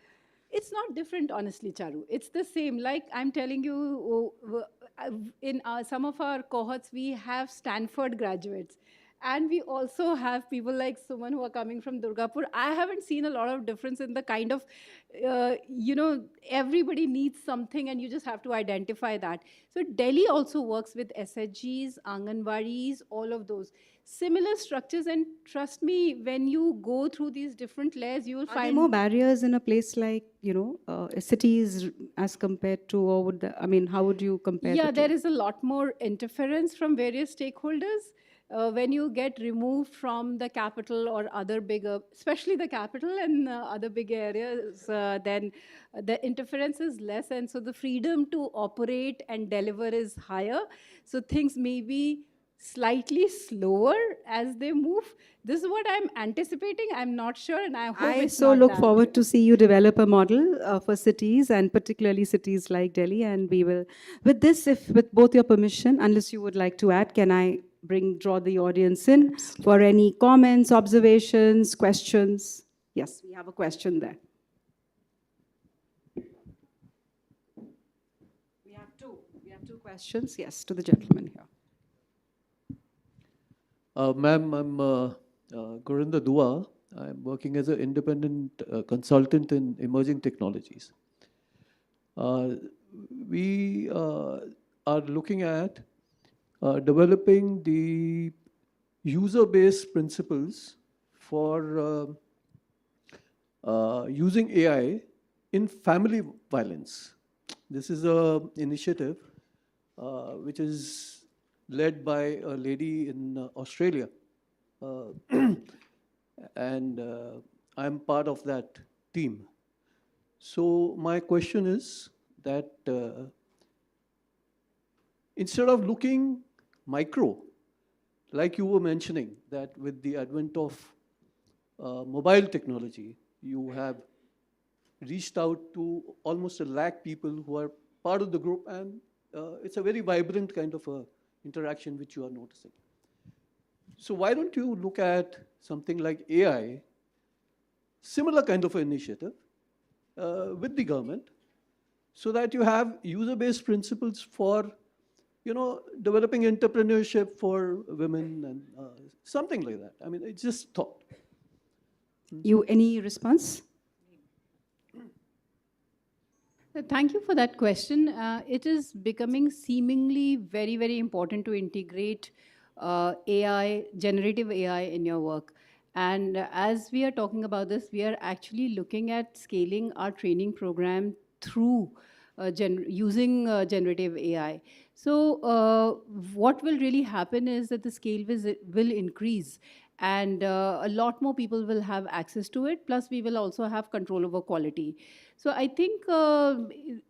It's not different, honestly, Charu. It's the same. Like I'm telling you, in some of our cohorts, we have Stanford graduates. And we also have people like Suman who are coming from Durgapur. I haven't seen a lot of difference in the kind of, everybody needs something and you just have to identify that. So Delhi also works with SHGs, Anganwadis, all of those. Similar structures, and trust me, when you go through these different layers, you will Are there find more barriers in a place like, cities as compared to, or how would you compare? Yeah, the two? there is a lot more interference from various stakeholders. when you get removed from the capital or other bigger, especially the capital and other big areas, then the interference is less, and so the freedom to operate and deliver is higher. So things may be slightly slower as they move. This is what I'm anticipating. I'm not sure, and I hope I it's so not look that. forward to see you develop a model for cities and particularly cities like Delhi. And we will, with this, if with both your permission, unless you would like to add, can I draw the audience in for any comments, observations, questions? Yes, we have a question there. We have two. We have two questions. Yes, to the gentleman here. Ma'am, I'm Gurinder Dua. I'm working as an independent consultant in emerging technologies. We are looking at developing the user-based principles for using AI in family violence. This is an initiative which is led by a lady in Australia. And I'm part of that team. So my question is that instead of looking micro, like you were mentioning, that with the advent of mobile technology, you have reached out to almost 1 lakh people who are part of the group, and it's a very vibrant kind of a interaction which you are noticing. So why don't you look at something like AI, similar kind of an initiative with the government, so that you have user-based principles for, developing entrepreneurship for women and something like that. I mean, it's just thought. You, any response? Thank you for that question. It is becoming seemingly very, very important to integrate AI, generative AI in your work. And as we are talking about this, we are actually looking at scaling our training program through using generative AI. So what will really happen is that the scale will increase, and a lot more people will have access to it. Plus, we will also have control over quality. So I think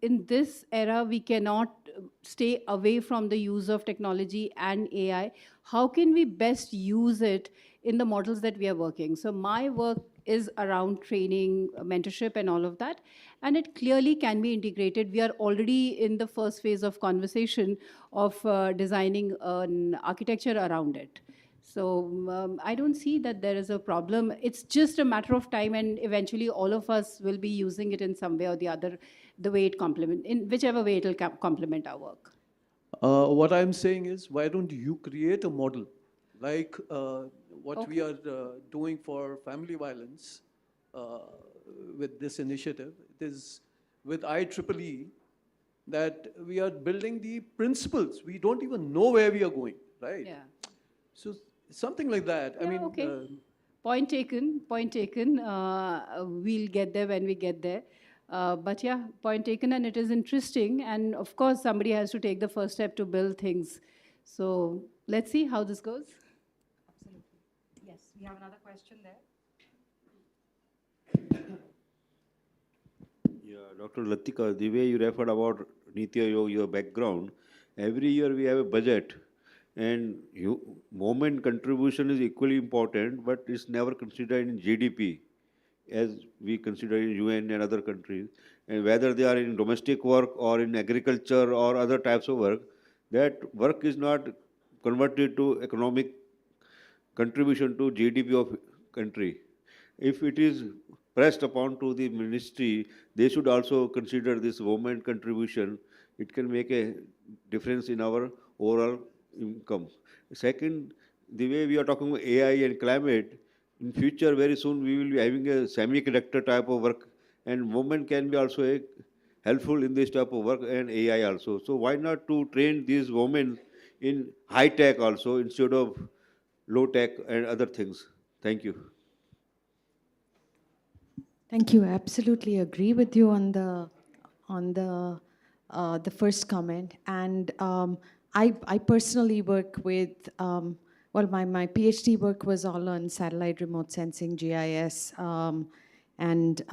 in this era, we cannot stay away from the use of technology and AI. How can we best use it in the models that we are working? So my work is around training, mentorship, and all of that. And it clearly can be integrated. We are already in the first phase of conversation of designing an architecture around it. So I don't see that there is a problem. It's just a matter of time, and eventually all of us will be using it in some way or the other, the way it complement, in whichever way it will complement our work. What I'm saying is, why don't you create a model like what we are doing for family violence with this initiative? It is with IEEE that we are building the principles. We don't even know where we are going, right? Yeah. So something like that. I Yeah, mean, okay. Point taken, point taken. We'll get there when we get there. But yeah, point taken, and it is interesting. And of course, somebody has to take the first step to build things. So let's see how this goes. Absolutely. Yes, we have another question there. Yeah, Dr. Latika, the way you referred about Niti Aayog, your background, every year we have a budget, and moment contribution is equally important, but it's never considered in GDP as we consider in UN and other countries. And whether they are in domestic work or in agriculture or other types of work, that work is not converted to economic contribution to GDP of country. If it is pressed upon to the ministry, they should also consider this government contribution. It can make a difference in our overall income. Second, the way we are talking about AI and climate, in future very soon we will be having a semiconductor type of work, and women can be also helpful in this type of work, and AI also. So why not to train these women in high tech also instead of low tech and other things? Thank you. Thank you. I absolutely agree with you on the first comment. And I personally work with well, my PhD work was all on satellite remote sensing, GIS, and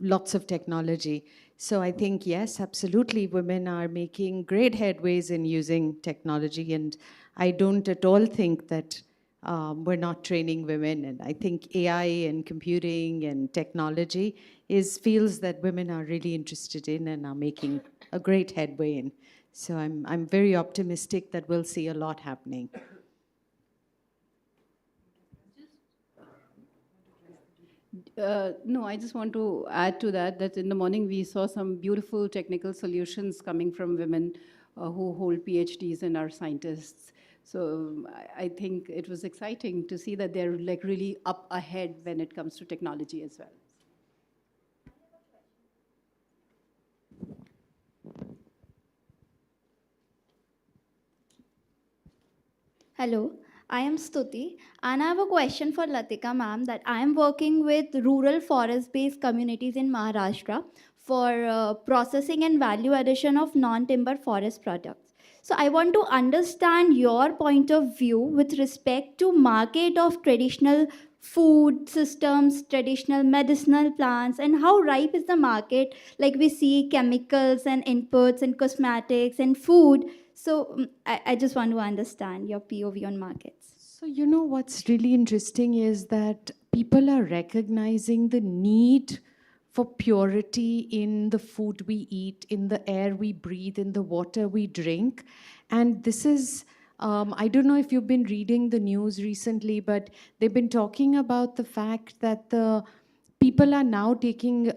lots of technology. So I think, yes, absolutely, women are making great headways in using technology. And I don't at all think that we're not training women. And I think AI and computing and technology is fields that women are really interested in and are making a great headway in. So I'm very optimistic that we'll see a lot happening. No, I just want to add to that, that in the morning we saw some beautiful technical solutions coming from women who hold PhDs and are scientists. So I think it was exciting to see that they're like really up ahead when it comes to technology as well. Hello, I am Stuti and I have a question for Latika ma'am that I am working with rural forest-based communities in Maharashtra for processing and value addition of non-timber forest products. So I want to understand your point of view with respect to market of traditional food systems, traditional medicinal plants, and how ripe is the market? Like we see chemicals and inputs and cosmetics and food. So I just want to understand your POV on markets. So, you know, what's really interesting is that people are recognizing the need for purity in the food we eat, in the air we breathe, in the water we drink. And this is, I don't know if you've been reading the news recently, but they've been talking about the fact that the people are now taking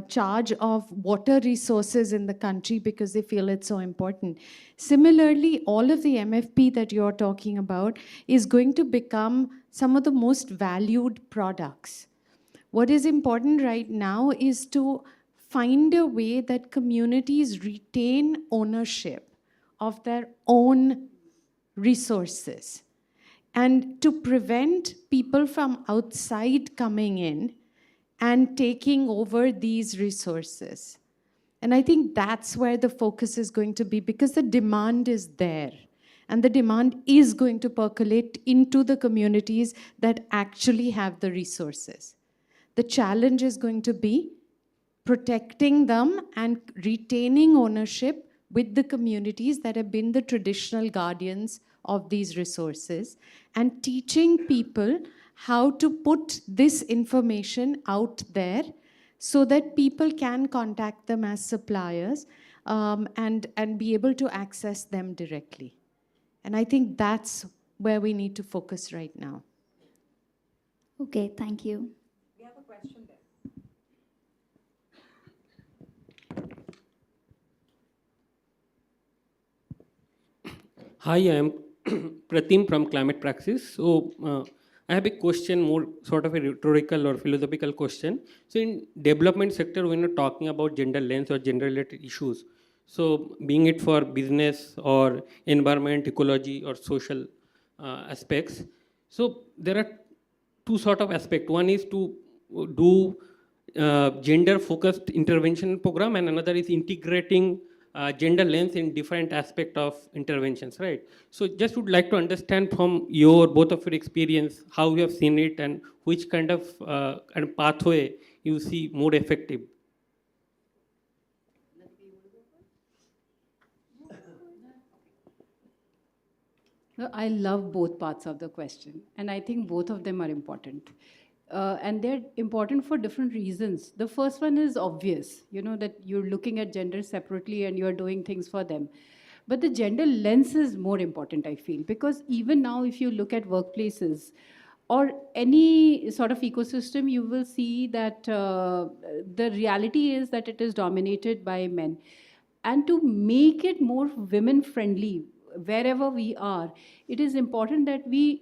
charge of water resources in the country because they feel it's so important. Similarly, all of the MFP that you're talking about is going to become some of the most valued products. What is important right now is to find a way that communities retain ownership of their own resources and to prevent people from outside coming in and taking over these resources. And I think that's where the focus is going to be because the demand is there. And the demand is going to percolate into the communities that actually have the resources. The challenge is going to be protecting them and retaining ownership with the communities that have been the traditional guardians of these resources and teaching people how to put this information out there so that people can contact them as suppliers and be able to access them directly. And I think that's where we need to focus right now. Okay, thank you. Hi, I am Pratim from Climate Praxis. So, I have a question, more sort of a rhetorical or philosophical question. So, in development sector, when you're talking about gender lens or gender-related issues, so being it for business or environment, ecology, or social aspects, so there are two sort of aspects. One is to do gender-focused intervention program, and another is integrating gender lens in different aspect of interventions, right? So just would like to understand from your both of your experience how you have seen it and which kind of pathway you see more effective. No, I love both parts of the question, and I think both of them are important. And they're important for different reasons. The first one is obvious, you know, that you're looking at gender separately and you're doing things for them. But the gender lens is more important, I feel, because even now, if you look at workplaces or any sort of ecosystem, you will see that the reality is that it is dominated by men. And to make it more women friendly, wherever we are, it is important that we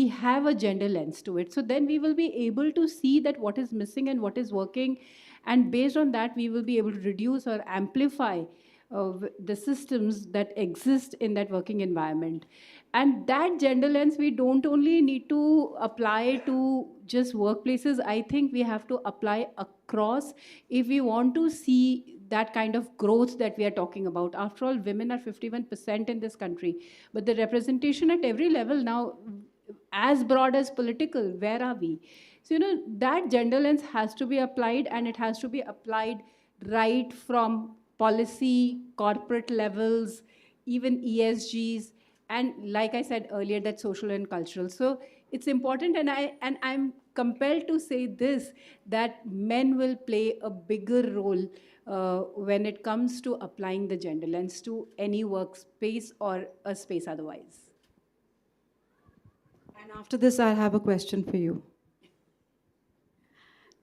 have a gender lens to it. So then we will be able to see that what is missing and what is working. And based on that, we will be able to reduce or amplify the systems that exist in that working environment. And that gender lens, we don't only need to apply to just workplaces. I think we have to apply across if we want to see that kind of growth that we are talking about. After all, women are 51% in this country, but the representation at every level now, as broad as political, where are we? So, that gender lens has to be applied, and it has to be applied right from policy, corporate levels, even ESGs, and like I said earlier, that social and cultural. So it's important, and I'm compelled to say this, that men will play a bigger role when it comes to applying the gender lens to any workspace or a space otherwise. And after this, I have a question for you.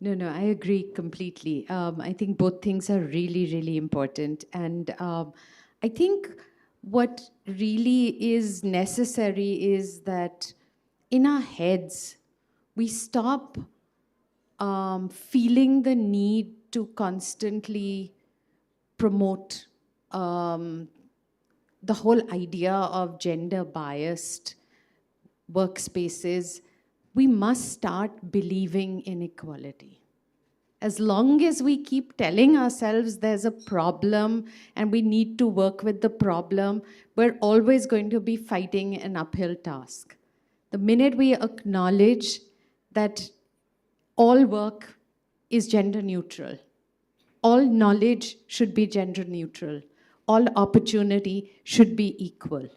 No, I agree completely. I think both things are really, really important. And I think what really is necessary is that in our heads, we stop feeling the need to constantly promote the whole idea of gender biased workspaces. We must start believing in equality. As long as we keep telling ourselves there's a problem and we need to work with the problem, we're always going to be fighting an uphill task. The minute we acknowledge that all work is gender neutral, all knowledge should be gender neutral, all opportunity should be equal,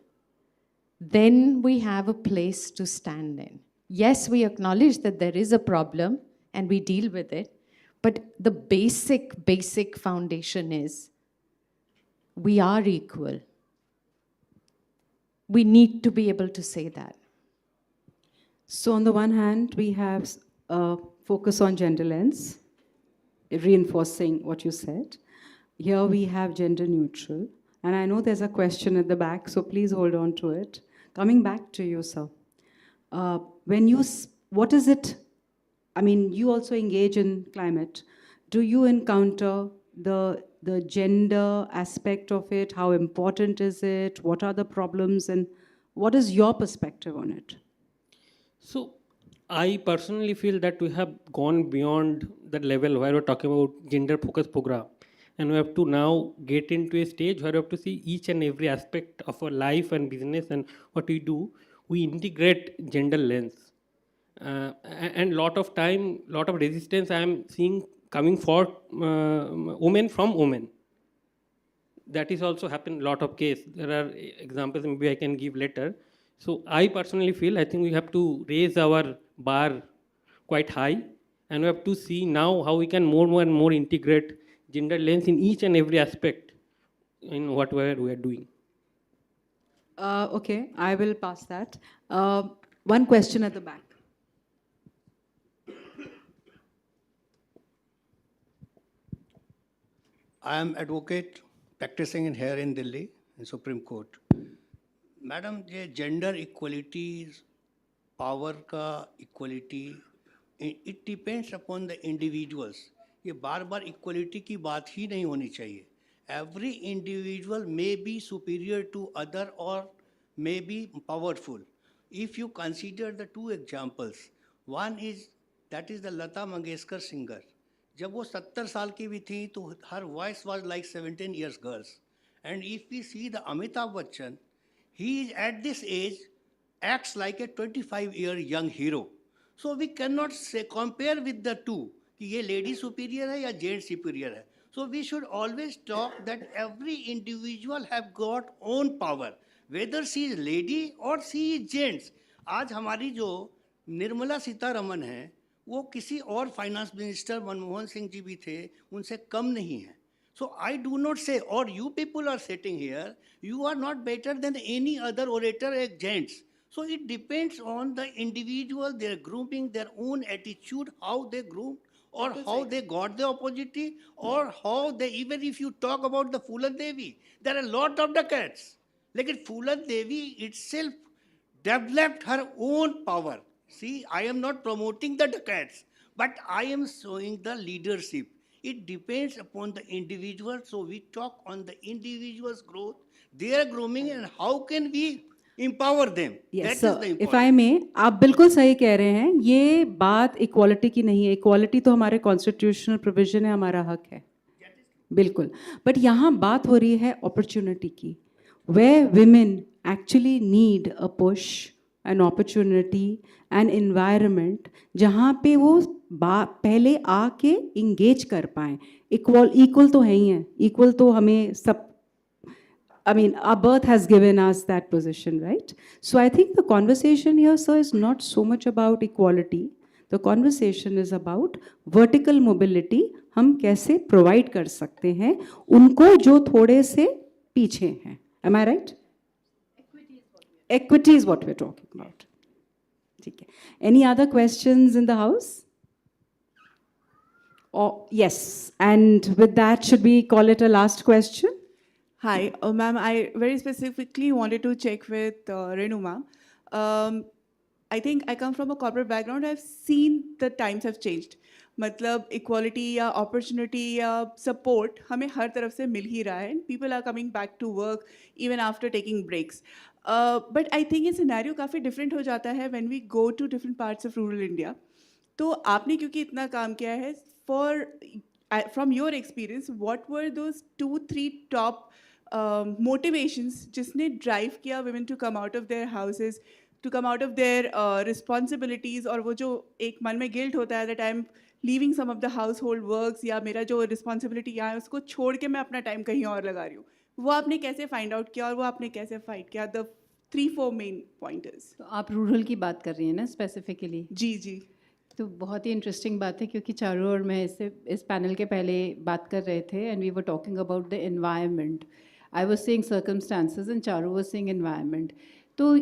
then we have a place to stand in. Yes, we acknowledge that there is a problem and we deal with it, but the basic foundation is we are equal. We need to be able to say that. So on the one hand, we have focus on gender lens, reinforcing what you said. Here we have gender neutral. And I know there's a question at the back, so please hold on to it. Coming back to you, sir. What is it, I mean, you also engage in climate. Do you encounter the gender aspect of it? How important is it? What are the problems? And what is your perspective on it? So I personally feel that we have gone beyond that level where we're talking about gender-focused program. And we have to now get into a stage where we have to see each and every aspect of our life and business and what we do. We integrate gender lens. And lot of time, lot of resistance I am seeing coming for women from women. That is also happened lot of case. There are examples maybe I can give later. So I personally feel I think we have to raise our bar quite high, and we have to see now how we can more and more integrate gender lens in each and every aspect in whatever we are doing. Okay, I will pass that. One question at the back. I am advocate practicing here in Delhi, in Supreme Court. Madam, ये gender equality, power का equality, it depends upon the individuals. ये बार equality की बात ही नहीं होनी चाहिए. Every individual may be superior to other or may be powerful. If you consider the two examples, one is that is the Lata Mangeshkar singer. जब वो 70 साल की भी थी तो her voice was like 17 years girls. And if we see the Amitabh Bachchan, he is at this age acts like a 25-year young hero. So we cannot say compare with the two कि ये lady superior है या gent superior है. So we should always talk that every individual have got own power, whether she is lady or she is gents. आज हमारी जो निर्मला सीतारमन है वो किसी और फाइनेंस मिनिस्टर मनमोहन सिंह जी भी थे उनसे कम नहीं है. So I do not say, or you people are sitting here, you are not better than any other orator as gents. So it depends on the individual, their grooming, their own attitude, how they groom, or how they got the opportunity, or how they, even if you talk about the Phulan Devi, there are a lot of decades. Like Phulan Devi itself developed her own power. See, I am not promoting the decades, but I am showing the leadership. It depends upon the individual. So we talk on the individual's growth, their grooming, and how can we empower them. Yes, that sir. is the If important. I may, आप बिल्कुल सही कह रहे हैं. ये बात equality की नहीं है. इक्वालिटी तो हमारे कॉन्स्टिट्यूशनल प्रोविजन है, हमारा हक है. बिल्कुल. बट यहाँ बात हो रही है अपॉर्चुनिटी की. Where women actually need a push, an opportunity, an environment जहाँ पे वो पहले आके इंगेज कर पाएँ. इक्वल तो है ही हैं. इक्वल तो हमें सब, I mean, our birth has given us that position, right? So I think the conversation here, sir, is not so much about equality. The conversation is about vertical mobility. हम कैसे provide कर सकते हैं उनको जो थोड़े से पीछे हैं. Am I right? Equity is what we're talking about. ठीक है. Any other questions in the house? Oh, yes. And with that, should we call it a last question? Hi, ma'am. I very specifically wanted to check with Renu ma'am. I think I come from a corporate background. I've seen the times have changed. मतलब equality या opportunity या support हमें हर तरफ से मिल ही रहा है. And people are coming back to work even after taking breaks. But I think ये scenario काफ़ी different हो जाता है when we go to different parts of rural India. तो आपने क्योंकि इतना काम किया है, from your experience, what were those 2-3 top motivations जिसने drive किया women to come out of their houses, to come out of their responsibilities, और वो जो एक मन में guilt होता है that I'm leaving some of the household works या मेरा जो responsibility यहाँ है उसको छोड़ के मैं अपना time कहीं और लगा रही हूँ, वो आपने कैसे find out किया और वो आपने कैसे fight किया? The 3-4 main pointers. तो आप रूरल की बात कर रही हैं ना स्पेसिफिकली? जी. तो बहुत ही इंटरेस्टिंग बात है क्योंकि चारों ओर मैं इस पैनल के पहले बात कर रहे थे and we were talking about the environment. I was saying circumstances and चारों वाज सेइंग एनवायरनमेंट. तो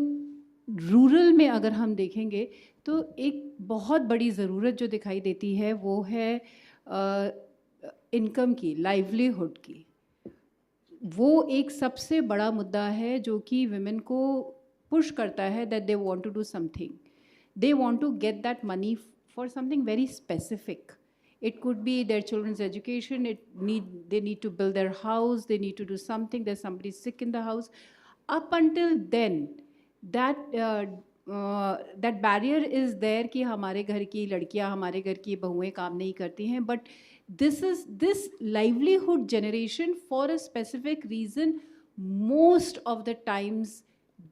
रूरल में अगर हम देखेंगे तो एक बहुत बड़ी ज़रूरत जो दिखाई देती है वो है इनकम की, लाइवलीहुड की. वो एक सबसे बड़ा मुद्दा है जो कि विमेन को पुश करता है that they want to do something. They want to get that money for something very specific. It could be their children's education. They need to build their house. They need to do something. There's somebody sick in the house. Up until then, that barrier is there कि हमारे घर की लड़कियां, हमारे घर की बहुएं काम नहीं करती हैं. But this livelihood generation for a specific reason most of the times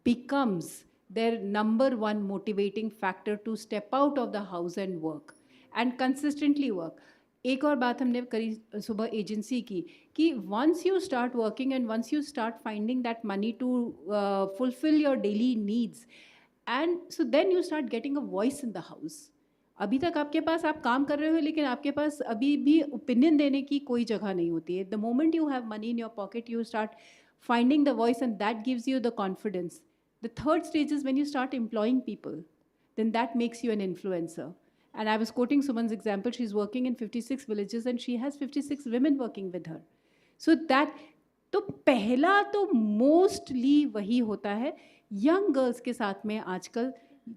becomes their number one motivating factor to step out of the house and work and consistently work. एक और बात हमने करी सुबह एजेंसी की कि once you start working and once you start finding that money to fulfill your daily needs, and so then you start getting a voice in the house. अभी तक आपके पास आप काम कर रहे हो लेकिन आपके पास अभी भी ओपिनियन देने की कोई जगह नहीं होती है. The moment you have money in your pocket, you start finding the voice and that gives you the confidence. The third stage is when you start employing people, then that makes you an influencer. And I was quoting Suman's example. She's working in 56 villages and she has 56 women working with her. So that, तो पहला तो mostly वही होता है. Young girls के साथ में आजकल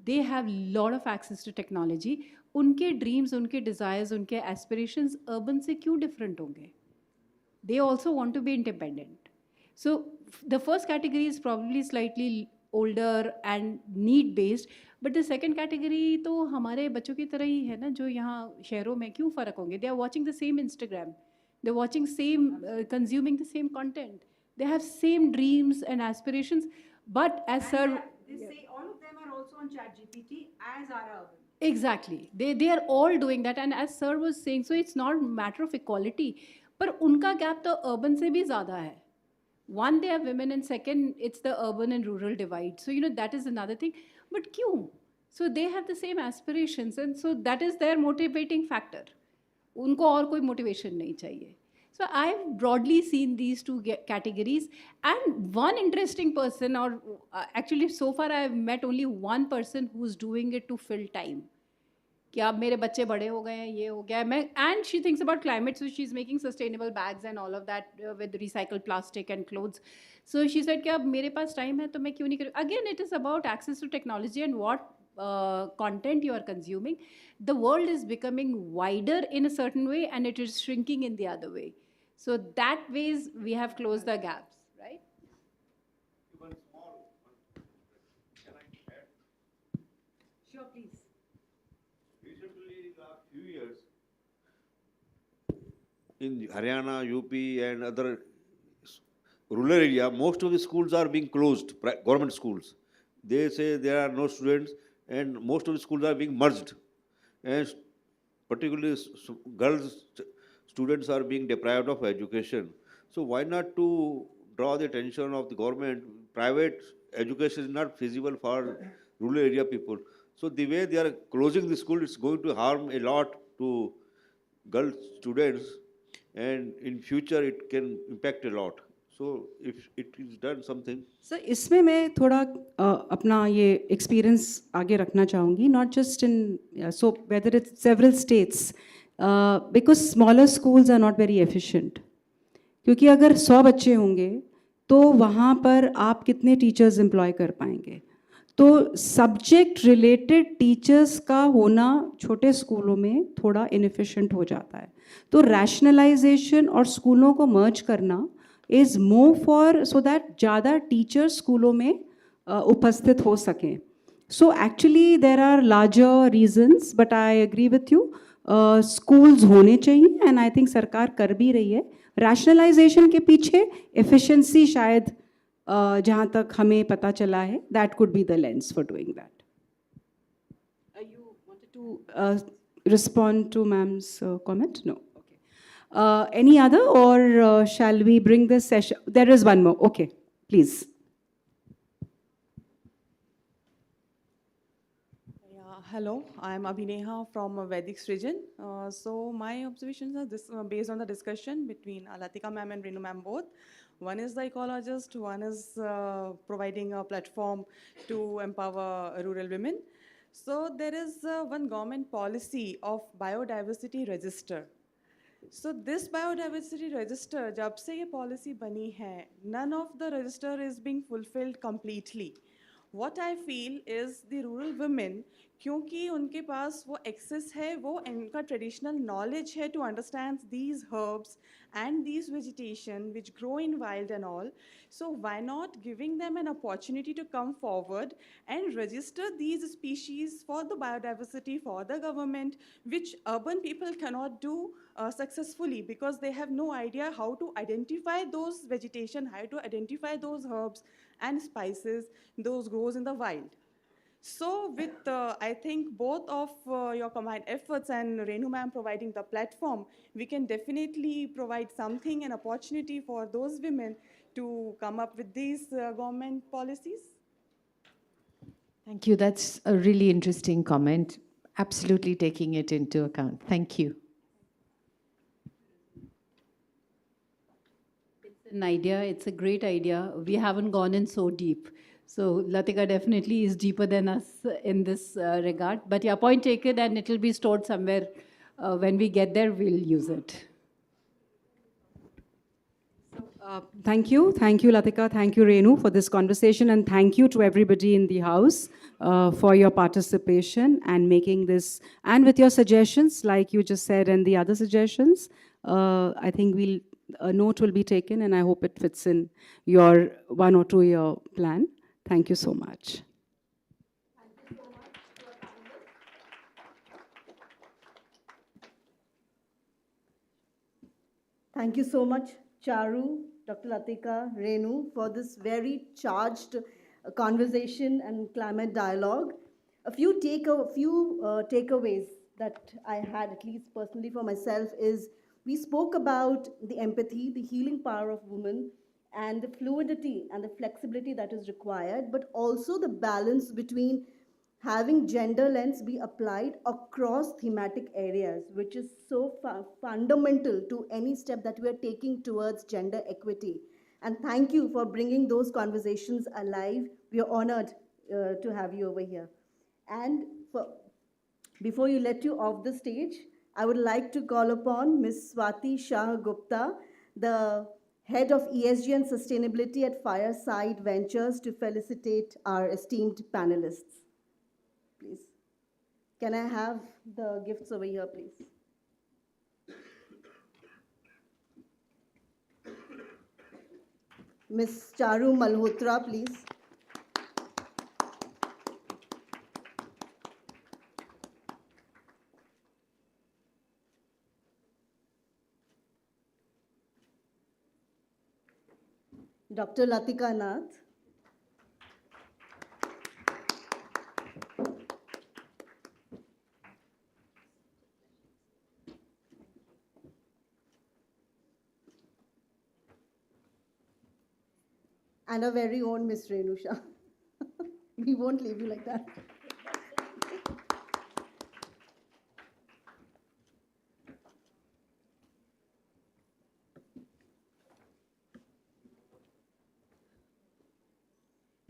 they have lot of access to technology. उनके dreams, उनके desires, उनके aspirations urban से क्यों different होंगे? They also want to be independent. So the first category is probably slightly older and need based, but the second category तो हमारे बच्चों की तरह ही है ना जो यहाँ शहरों में क्यों फ़र्क होंगे? They are watching the same Instagram, they're watching same consuming the same content, they have same dreams and aspirations, but as sir They say all of them are also on ChatGPT, as are urban. Exactly. They are all doing that. And as sir was saying, so it's not a matter of equality. पर उनका gap तो urban से भी ज़्यादा है. One, they are women, and second, it's the urban and rural divide. So, that is another thing. But kyun? So they have the same aspirations, and so that is their motivating factor. उनको और कोई motivation नहीं चाहिए. So I've broadly seen these two categories, and one interesting person, or actually so far I've met only one person who's doing it to fill time. कि अब मेरे बच्चे बड़े हो गए हैं, ये हो गया है, मैं, and she thinks about climate, so she's making sustainable bags and all of that with recycled plastic and clothes. So she said कि अब मेरे पास time है तो मैं क्यों नहीं करूँ? Again, it is about access to technology and what content you are consuming. The world is becoming wider in a certain way and it is shrinking in the other way. So that ways we have closed the gaps, right? Sure, please. Recently, in the last few years, in Haryana, UP, and other rural area, most of the schools are being closed, government schools. They say there are no students, and most of the schools are being merged. And particularly girls students are being deprived of education. So why not to draw the attention of the government? Private education is not feasible for rural area people. So the way they are closing the school, it's going to harm a lot to girl students, and in future it can impact a lot. So if it is done something. Sir इसमें मैं थोड़ा अपना ये experience आगे रखना चाहूँगी not just in so whether it's several states because smaller schools are not very efficient क्योंकि अगर 100 बच्चे होंगे तो वहाँ पर आप कितने टीचर्स एम्प्लॉय कर पाएंगे तो सब्जेक्ट रिलेटेड टीचर्स का होना छोटे स्कूलों में थोड़ा इनएफिशिएंट हो जाता है तो रैशनलाइजेशन और स्कूलों को मर्ज करना is more for so that ज़्यादा टीचर्स स्कूलों में उपस्थित हो सकें so actually there are larger reasons but I agree with you schools होने चाहिए एंड आई थिंक सरकार कर भी रही है रैशनलाइजेशन के पीछे एफिशिएंसी शायद जहाँ तक हमें पता चला है that could be the lens for doing that you wanted to respond to ma'am's comment? No. Okay. Any other, or shall we bring this session? There is one more. Okay, please. Yeah, hello, I am Abhineha from Vedic Srijan. So my observations are this, based on the discussion between Latika ma'am and Renu ma'am both. One is the ecologist, one is providing a platform to empower rural women. So there is one government policy of biodiversity register. So this biodiversity register, जब से ये policy बनी है, none of the register is being fulfilled completely. What I feel is the rural women, क्योंकि उनके पास वो access है, वो इनका traditional knowledge है to understand these herbs and these vegetation which grow in wild and all. So why not giving them an opportunity to come forward and register these species for the biodiversity for the government, which urban people cannot do successfully because they have no idea how to identify those vegetation, how to identify those herbs and spices, those grows in the wild. So with, I think, both of your combined efforts and Renu ma'am providing the platform, we can definitely provide something, an opportunity for those women to come up with these government policies. Thank you. That's a really interesting comment. Absolutely taking it into account. Thank you. An idea, it's a great idea. We haven't gone in so deep. So Latika definitely is deeper than us in this regard. But yeah, point taken, and it will be stored somewhere. When we get there, we'll use it. Thank you, Latika, thank you, Renu, for this conversation, and thank you to everybody in the house for your participation and making this, and with your suggestions, like you just said, and the other suggestions. I think a note will be taken, and I hope it fits in your 1 or 2 year plan. Thank you so much. Thank you so much, Charu, Dr. Latika, Renu, for this very charged conversation and climate dialogue. A few takeaways that I had, at least personally for myself, is we spoke about the empathy, the healing power of women, and the fluidity and the flexibility that is required, but also the balance between having gender lens be applied across thematic areas, which is so fundamental to any step that we are taking towards gender equity. And thank you for bringing those conversations alive. We are honored to have you over here. And before you let you off the stage, I would like to call upon Ms. Swati Shah Gupta, the Head of ESG and Sustainability at Fireside Ventures, to felicitate our esteemed panelists. Please. Can I have the gifts over here, please? Ms. Charu Malhotra, please. Dr. Latika Nath. And our very own Miss Renusha. We won't leave you like that.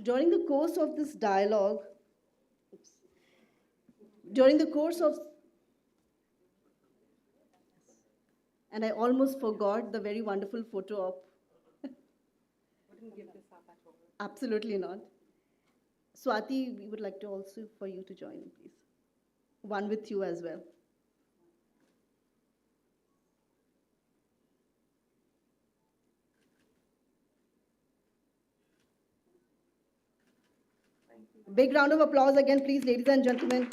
During the course of this dialogue, during the course of, and I almost forgot the very wonderful photo of. Absolutely not. Swati, we would like to also for you to join in, please. One with you as well. Big round of applause again, please, ladies and gentlemen.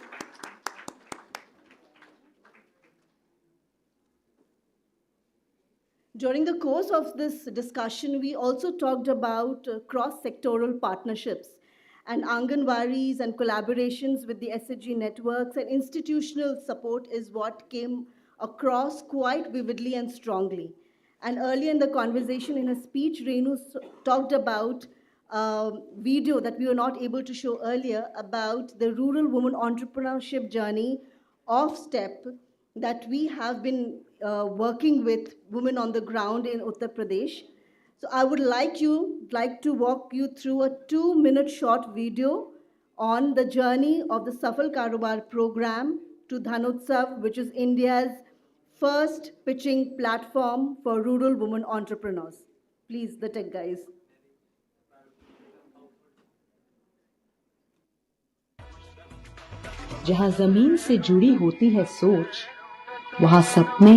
During the course of this discussion, we also talked about cross-sectoral partnerships and Anganwaris and collaborations with the SHG networks, and institutional support is what came across quite vividly and strongly. And earlier in the conversation, in a speech, Renu talked about video that we were not able to show earlier about the rural woman entrepreneurship journey of STEP that we have been working with women on the ground in Uttar Pradesh. So I would like to walk you through a 2-minute short video on the journey of the Safal Karobar program to Dhanotsav, which is India's first pitching platform for rural women entrepreneurs. Please, the tech guys. जहां जमीन से जुड़ी होती है सोच, वहां सपने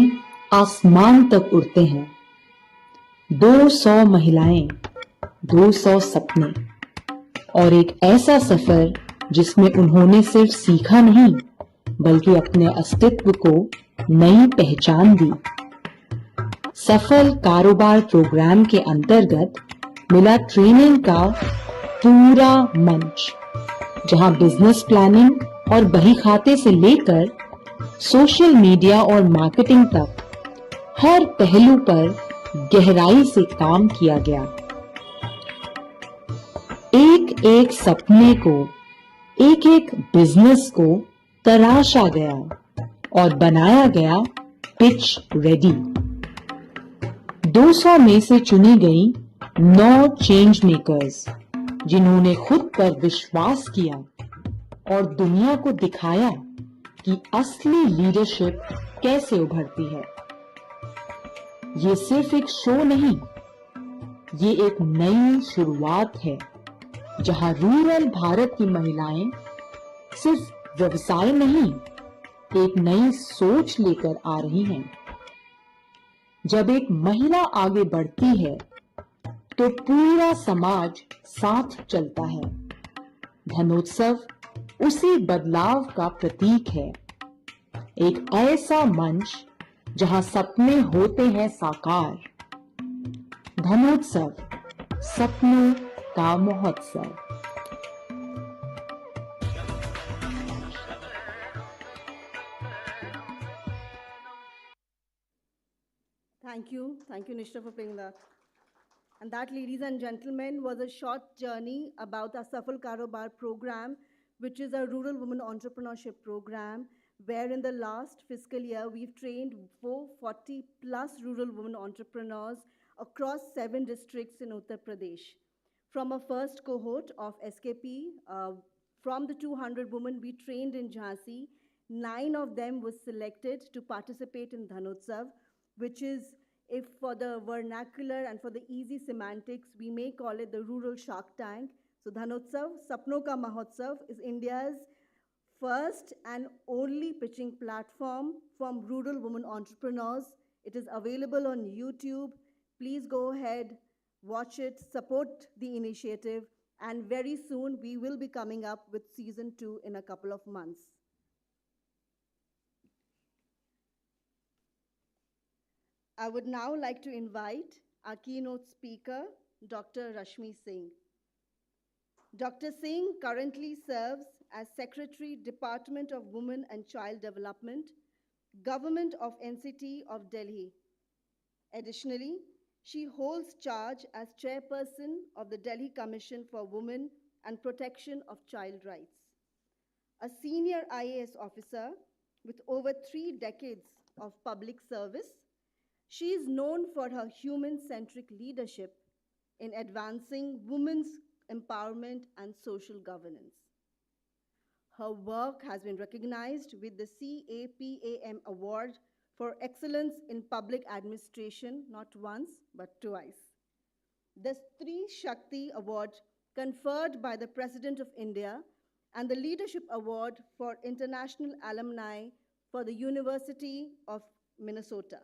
आसमान तक उड़ते हैं। 200 महिलाएं, 200 सपने और एक ऐसा सफर जिसमें उन्होंने सिर्फ सीखा नहीं, बल्कि अपने अस्तित्व को नई पहचान दी। सफल कारोबार प्रोग्राम के अंतर्गत मिला ट्रेनिंग का पूरा मंच, जहां बिजनेस प्लानिंग और बही खाते से लेकर सोशल मीडिया और मार्केटिंग तक हर पहलू पर गहराई से काम किया गया। एक एक सपने को, एक एक बिजनेस को तराशा गया और बनाया गया पिच रेडी। 200 में से चुनी गई 9 चेंज मेकर्स, जिन्होंने खुद पर विश्वास किया और दुनिया को दिखाया कि असली लीडरशिप कैसे उभरती है। ये सिर्फ एक शो नहीं, ये एक नई शुरुआत है, जहां रूरल भारत की महिलाएं सिर्फ व्यवसाय नहीं, एक नई सोच लेकर आ रही हैं। जब एक महिला आगे बढ़ती है, तो पूरा समाज साथ चलता है। धनोत्सव उसी बदलाव का प्रतीक है, एक ऐसा मंच जहां सपने होते हैं साकार। धनोत्सव, सपनों का महोत्सव। Thank you, Nishta, for playing that. And that, ladies and gentlemen, was a short journey about our Safal Karobar program, which is a rural women entrepreneurship program, where in the last fiscal year, we've trained 440 plus rural women entrepreneurs across 7 districts in Uttar Pradesh. From our first cohort of SKP, from the 200 women we trained in Jhansi, 9 of them was selected to participate in Dhanotsav, which is, if for the vernacular and for the easy semantics, we may call it the rural Shark Tank. So Dhanotsav, Sapno Ka Mahotsav, is India's first and only pitching platform from rural women entrepreneurs. It is available on YouTube. Please go ahead, watch it, support the initiative, and very soon we will be coming up with season 2 in a couple of months. I would now like to invite our keynote speaker, Dr. Rashmi Singh. Dr. Singh currently serves as Secretary, Department of Women and Child Development, Government of NCT of Delhi. Additionally, she holds charge as Chairperson of the Delhi Commission for Women and Protection of Child Rights. A senior IAS officer with over 3 decades of public service, she is known for her human-centric leadership in advancing women's empowerment and social governance. Her work has been recognized with the CAPAM Award for Excellence in Public Administration, not once, but twice. The Stree Shakti Award conferred by the President of India and the Leadership Award for International Alumni for the University of Minnesota.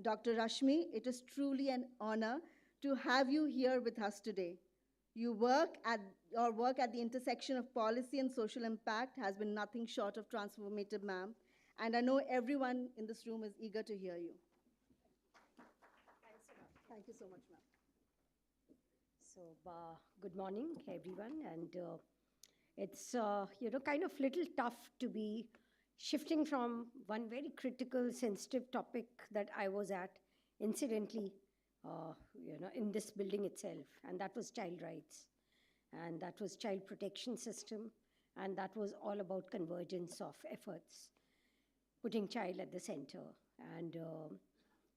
Dr. Rashmi, it is truly an honor to have you here with us today. Your work at the intersection of policy and social impact has been nothing short of transformative, ma'am, and I know everyone in this room is eager to hear you. Thank you so much, ma'am. So, good morning, everyone, and it's kind of little tough to be shifting from one very critical, sensitive topic that I was at, incidentally, in this building itself, and that was child rights, and that was child protection system, and that was all about convergence of efforts, putting child at the center. And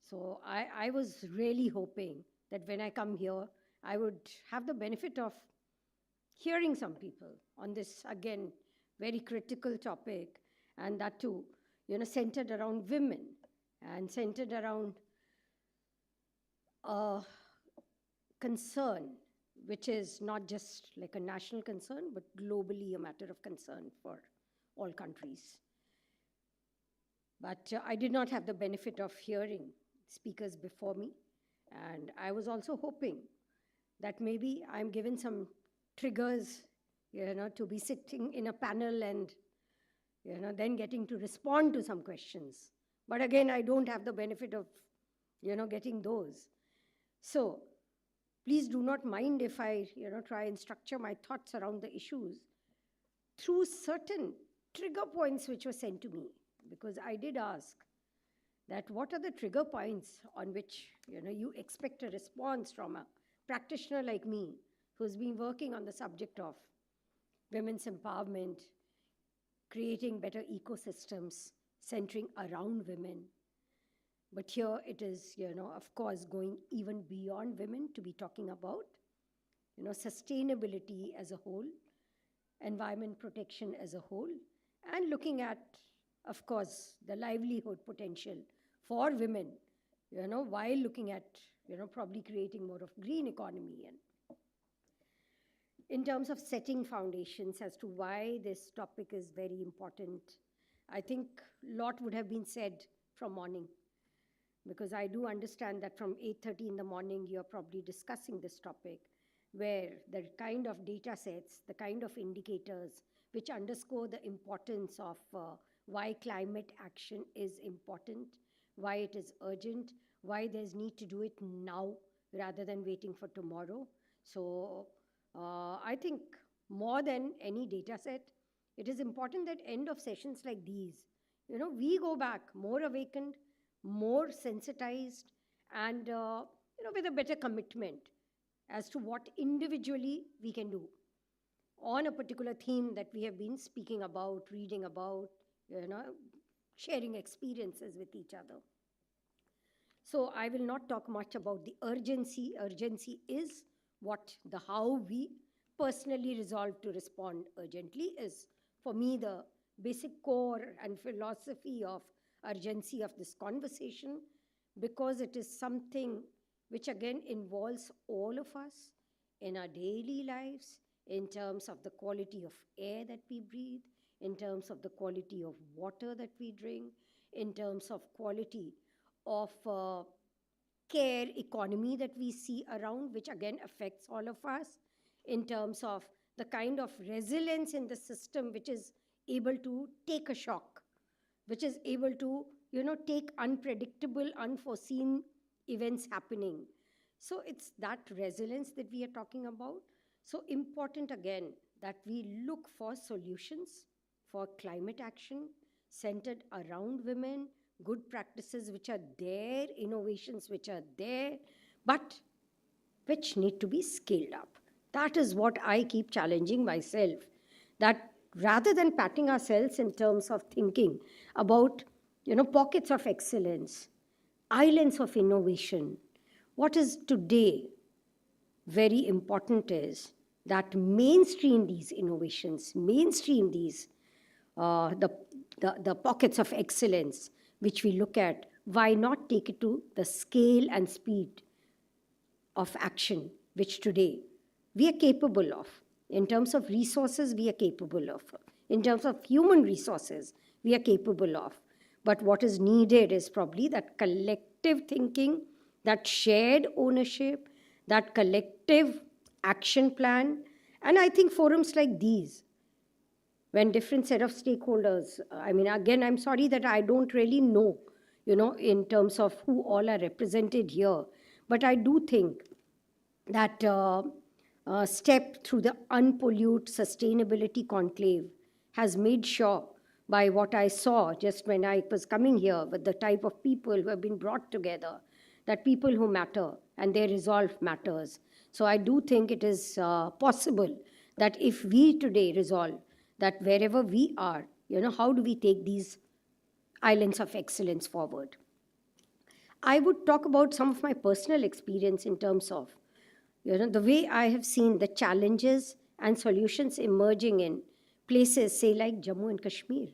so I was really hoping that when I come here, I would have the benefit of hearing some people on this, again, very critical topic, and that too, centered around women and centered around concern, which is not just like a national concern, but globally a matter of concern for all countries. But I did not have the benefit of hearing speakers before me, and I was also hoping that maybe I'm given some triggers, to be sitting in a panel and, then getting to respond to some questions. But again, I don't have the benefit of, getting those. So please do not mind if I, try and structure my thoughts around the issues through certain trigger points which were sent to me, because I did ask that what are the trigger points on which, you expect a response from a practitioner like me who's been working on the subject of women's empowerment, creating better ecosystems centering around women. But here it is, of course, going even beyond women to be talking about, sustainability as a whole, environment protection as a whole, and looking at, of course, the livelihood potential for women, while looking at, probably creating more of green economy. And in terms of setting foundations as to why this topic is very important, I think a lot would have been said from morning, because I do understand that from 8:30 in the morning, you're probably discussing this topic, where the kind of data sets, the kind of indicators which underscore the importance of why climate action is important, why it is urgent, why there's need to do it now rather than waiting for tomorrow. So I think more than any data set, it is important that end of sessions like these, we go back more awakened, more sensitized, and with a better commitment as to what individually we can do on a particular theme that we have been speaking about, reading about, sharing experiences with each other. So I will not talk much about the urgency. Urgency is what the how we personally resolve to respond urgently is, for me, the basic core and philosophy of urgency of this conversation, because it is something which again involves all of us in our daily lives, in terms of the quality of air that we breathe, in terms of the quality of water that we drink, in terms of quality of care economy that we see around, which again affects all of us, in terms of the kind of resilience in the system which is able to take a shock, which is able to, take unpredictable, unforeseen events happening. So it's that resilience that we are talking about. So important again that we look for solutions for climate action centered around women, good practices which are there, innovations which are there, but which need to be scaled up. That is what I keep challenging myself, that rather than patting ourselves in terms of thinking about, pockets of excellence, islands of innovation, what is today very important is that mainstream these innovations, mainstream these the pockets of excellence which we look at. Why not take it to the scale and speed of action which today we are capable of? In terms of resources, we are capable of. In terms of human resources, we are capable of. But what is needed is probably that collective thinking, that shared ownership, that collective action plan. And I think forums like these, when different set of stakeholders, I mean, again, I'm sorry that I don't really know, in terms of who all are represented here, but I do think that step through the Unpollute Sustainability Conclave has made sure, by what I saw just when I was coming here, with the type of people who have been brought together, that people who matter and their resolve matters. So I do think it is possible that if we today resolve that wherever we are, how do we take these islands of excellence forward? I would talk about some of my personal experience in terms of, the way I have seen the challenges and solutions emerging in places, say, like Jammu and Kashmir,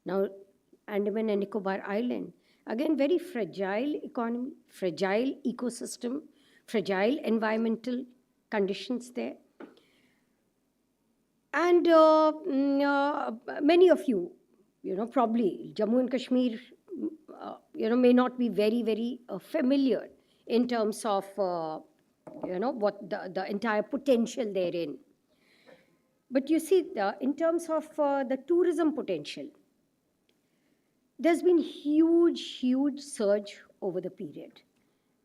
now Andaman and Nicobar Island. Again, very fragile economy, fragile ecosystem, fragile environmental conditions there. And many of you, probably Jammu and Kashmir, may not be very, very familiar in terms of, what the entire potential therein. But you see, in terms of the tourism potential, there's been huge surge over the period.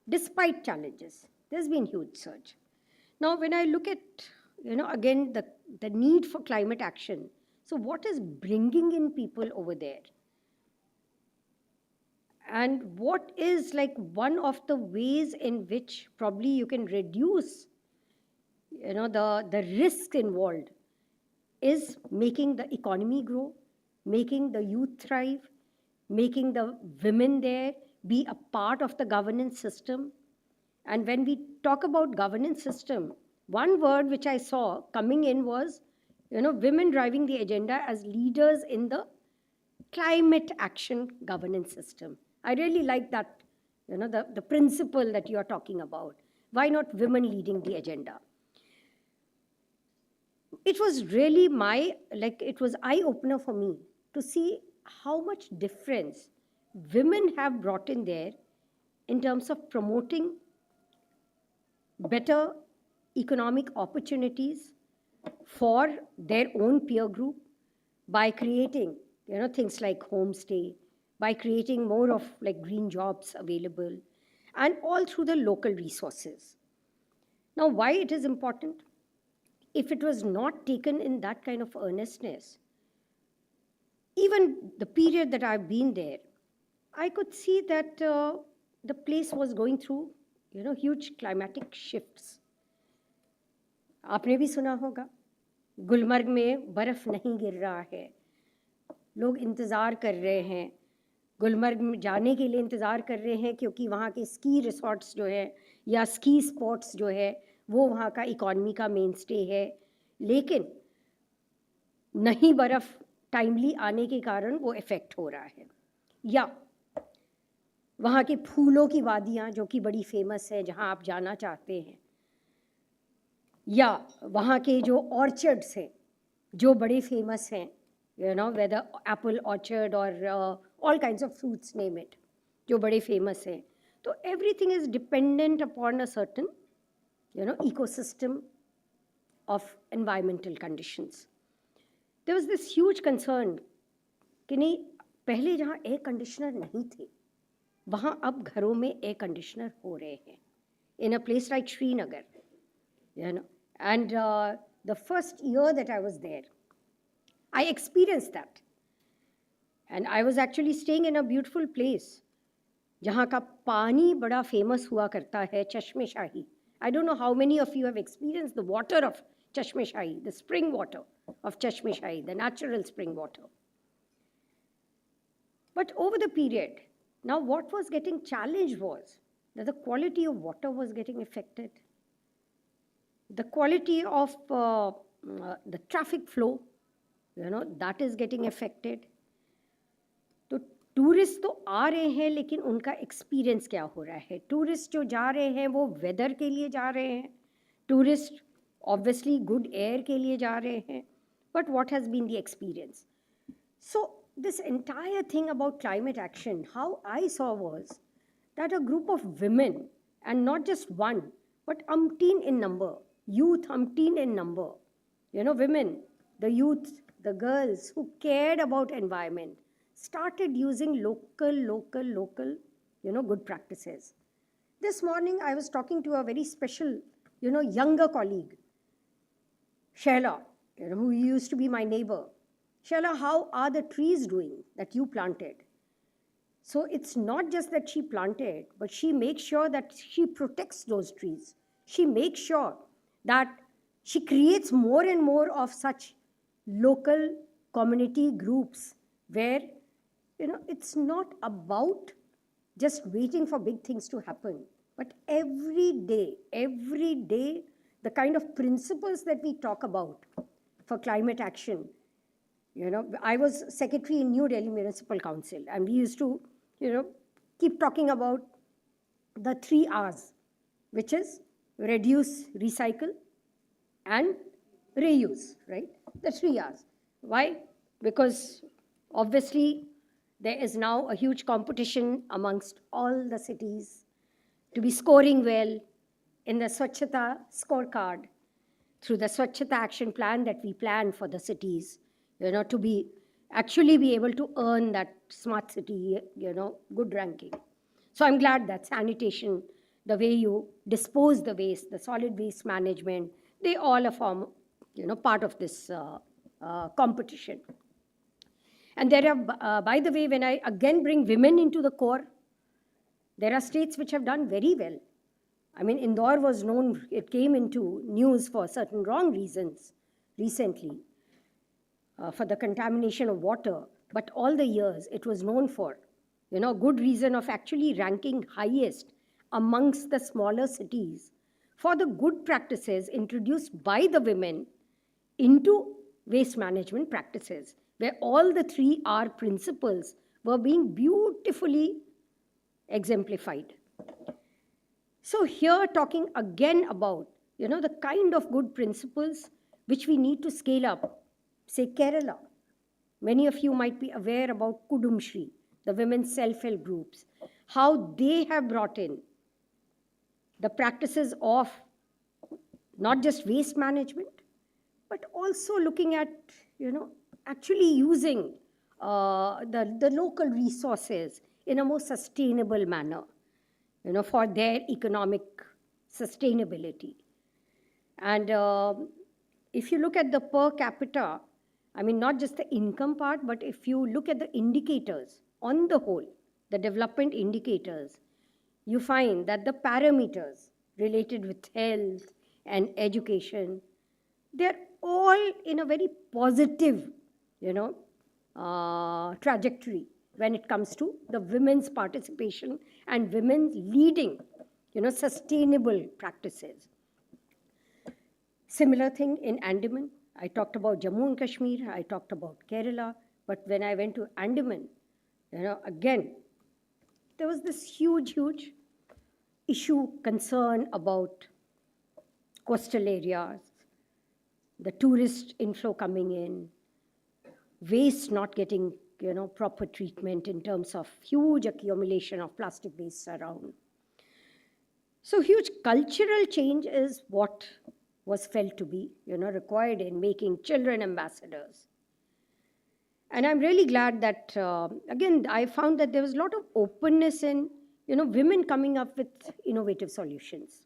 Despite challenges, there's been huge surge. Now, when I look at, again, the need for climate action, so what is bringing in people over there? And what is like one of the ways in which probably you can reduce, the risk involved is making the economy grow, making the youth thrive, making the women there be a part of the governance system. And when we talk about governance system, one word which I saw coming in was, women driving the agenda as leaders in the climate action governance system. I really like that, the principle that you are talking about. Why not women leading the agenda? It was really it was eye-opener for me to see how much difference women have brought in there in terms of promoting better economic opportunities for their own peer group by creating, things like homestay, by creating more of like green jobs available, and all through the local resources. Now, why it is important? If it was not taken in that kind of earnestness, even the period that I've been there, I could see that the place was going through, huge climatic shifts. आपने भी सुना होगा, गुलमर्ग में बर्फ नहीं गिर रहा है, लोग इंतज़ार कर रहे हैं, गुलमर्ग में जाने के लिए इंतज़ार कर रहे हैं क्योंकि वहाँ के स्की रिसॉर्ट्स जो है या स्की स्पॉट्स जो है वो वहाँ का इकॉनमी का मेन स्टे है, लेकिन नहीं बर्फ़ टाइमली आने के कारण वो इफ़ेक्ट हो रहा है। या वहाँ के फूलों की वादियाँ जो कि बड़ी फेमस है, जहाँ आप जाना चाहते हैं, या वहाँ के जो ऑर्चर्ड्स हैं जो बड़े फेमस हैं, whether apple orchard or all kinds of fruits, name it, जो बड़े famous हैं. So everything is dependent upon a certain, ecosystem of environmental conditions. There was this huge concern कि नहीं, पहले जहाँ एयर कंडीशनर नहीं थे, वहाँ अब घरों में एयर कंडीशनर हो रहे हैं. in a place like Srinagar, And the first year that I was there, I experienced that. And I was actually staying in a beautiful place, जहाँ का पानी बड़ा famous हुआ करता है, चश्मे शाही. I don't know how many of you have experienced the water of Chashme Shahi, the spring water of Chashme Shahi, the natural spring water. But over the period, now what was getting challenged was that the quality of water was getting affected. The quality of the traffic flow, that is getting affected. तो tourist तो आ रहे हैं लेकिन उनका experience क्या हो रहा है? टूरिस्ट जो जा रहे हैं वो वेदर के लिए जा रहे हैं, टूरिस्ट ऑब्वियसली गुड एयर के लिए जा रहे हैं, but what has been the experience? So this entire thing about climate action, how I saw was that a group of women, and not just one, but umpteen in number, youth umpteen in number, women, the youth, the girls who cared about environment, started using local, good practices. This morning, I was talking to a very special, younger colleague, Shaila, who used to be my neighbor. Shaila, how are the trees doing that you planted? So it's not just that she planted, but she makes sure that she protects those trees. She makes sure that she creates more and more of such local community groups where, it's not about just waiting for big things to happen, but every day, the kind of principles that we talk about for climate action. I was secretary in New Delhi Municipal Council, and we used to keep talking about the 3 R's, which is reduce, recycle, and reuse, right? The 3 R's. Why? Because obviously there is now a huge competition amongst all the cities to be scoring well in the Swachhata scorecard through the Swachhata action plan that we plan for the cities, to be able to earn that smart city, good ranking. So I'm glad that sanitation, the way you dispose the waste, the solid waste management, they all are form, part of this competition. And there are, by the way, when I again bring women into the core, there are states which have done very well. I mean, Indore was known, it came into news for certain wrong reasons recently. For the contamination of water, but all the years it was known for, good reason of actually ranking highest amongst the smaller cities for the good practices introduced by the women into waste management practices, where all the 3 R principles were being beautifully exemplified. So here talking again about, the kind of good principles which we need to scale up. Say Kerala. Many of you might be aware about Kudumshri, the women's self-help groups, how they have brought in the practices of not just waste management, but also looking at, actually using the local resources in a more sustainable manner, for their economic sustainability. And if you look at the per capita, I mean, not just the income part, but if you look at the indicators on the whole, the development indicators, you find that the parameters related with health and education, they're all in a very positive, trajectory when it comes to the women's participation and women's leading, sustainable practices. Similar thing in Andaman. I talked about Jammu and Kashmir, I talked about Kerala, but when I went to Andaman, again, there was this huge issue, concern about coastal areas, the tourist inflow coming in, waste not getting, proper treatment in terms of huge accumulation of plastic waste around. So huge cultural change is what was felt to be, required in making children ambassadors. And I'm really glad that, again, I found that there was a lot of openness in, women coming up with innovative solutions.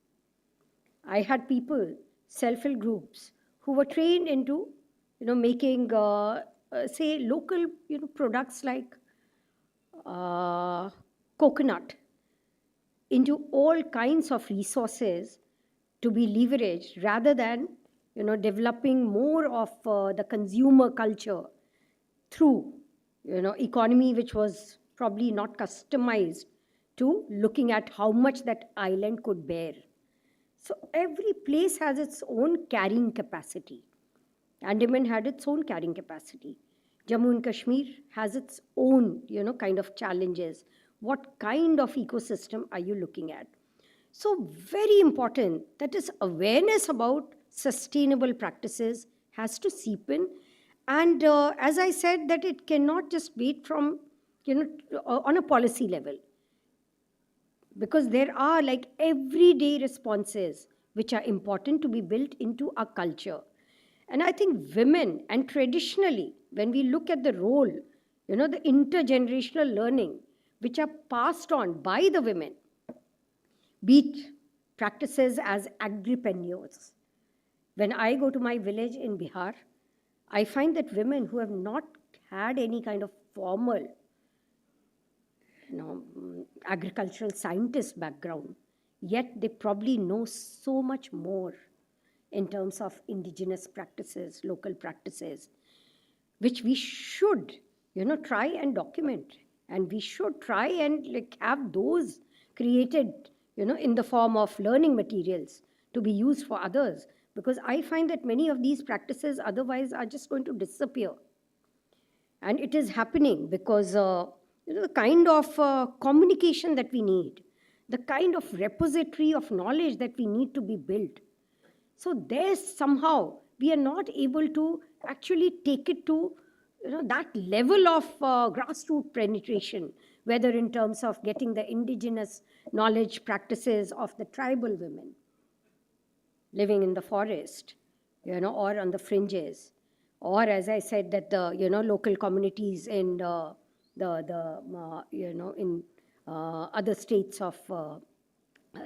I had people, self-help groups, who were trained into, making, say, local, products like coconut into all kinds of resources to be leveraged rather than, developing more of the consumer culture through, economy which was probably not customized to looking at how much that island could bear. So every place has its own carrying capacity. Andaman had its own carrying capacity. Jammu and Kashmir has its own, kind of challenges. What kind of ecosystem are you looking at? So very important that is awareness about sustainable practices has to seep in. And as I said, that it cannot just wait from, on a policy level, because there are like everyday responses which are important to be built into our culture. And I think women, and traditionally, when we look at the role, the intergenerational learning, which are passed on by the women, be it practices as agripreneurs. When I go to my village in Bihar, I find that women who have not had any kind of formal, agricultural scientist background, yet they probably know so much more in terms of indigenous practices, local practices, which we should, try and document. And we should try and have those created, in the form of learning materials to be used for others. Because I find that many of these practices otherwise are just going to disappear. And it is happening because the kind of communication that we need, the kind of repository of knowledge that we need to be built. So there somehow we are not able to actually take it to that level of grassroots penetration, whether in terms of getting the indigenous knowledge practices of the tribal women living in the forest, or on the fringes, or as I said, that the local communities in in other states of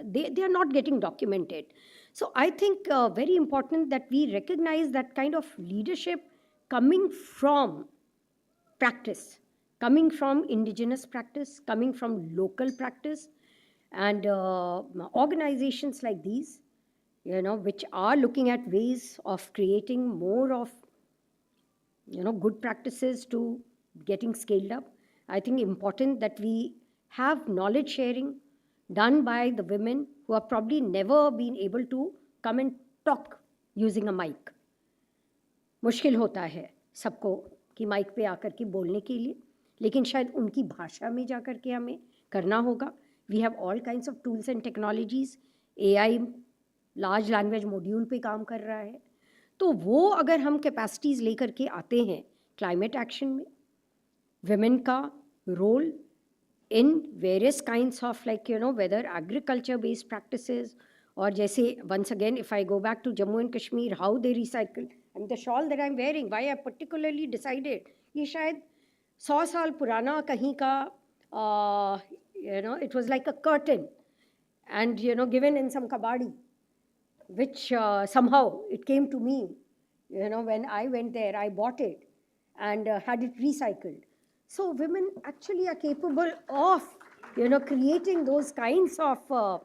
they are not getting documented. So I think very important that we recognize that kind of leadership coming from practice, coming from indigenous practice, coming from local practice, and organizations like these, which are looking at ways of creating more of, good practices to getting scaled up. I think important that we have knowledge sharing done by the women who have probably never been able to come and talk using a mic. मुश्किल होता है सबको कि mic पे आकर के बोलने के लिए, लेकिन शायद उनकी भाषा में जाकर के हमें करना होगा. We have all kinds of tools and technologies. AI large language module पे काम कर रहा है. तो वो अगर हम कैपेसिटीज़ लेकर के आते हैं क्लाइमेट एक्शन में, women का role in various kinds of whether agriculture based practices or जैसे once again if I go back to Jammu and Kashmir, how they recycle. And the shawl that I'm wearing, why I particularly decided, ये शायद 100 साल पुराना कहीं का it was like a curtain and given in some kabadi, which somehow it came to me, when I went there, I bought it and had it recycled. So women actually are capable of, creating those kinds of,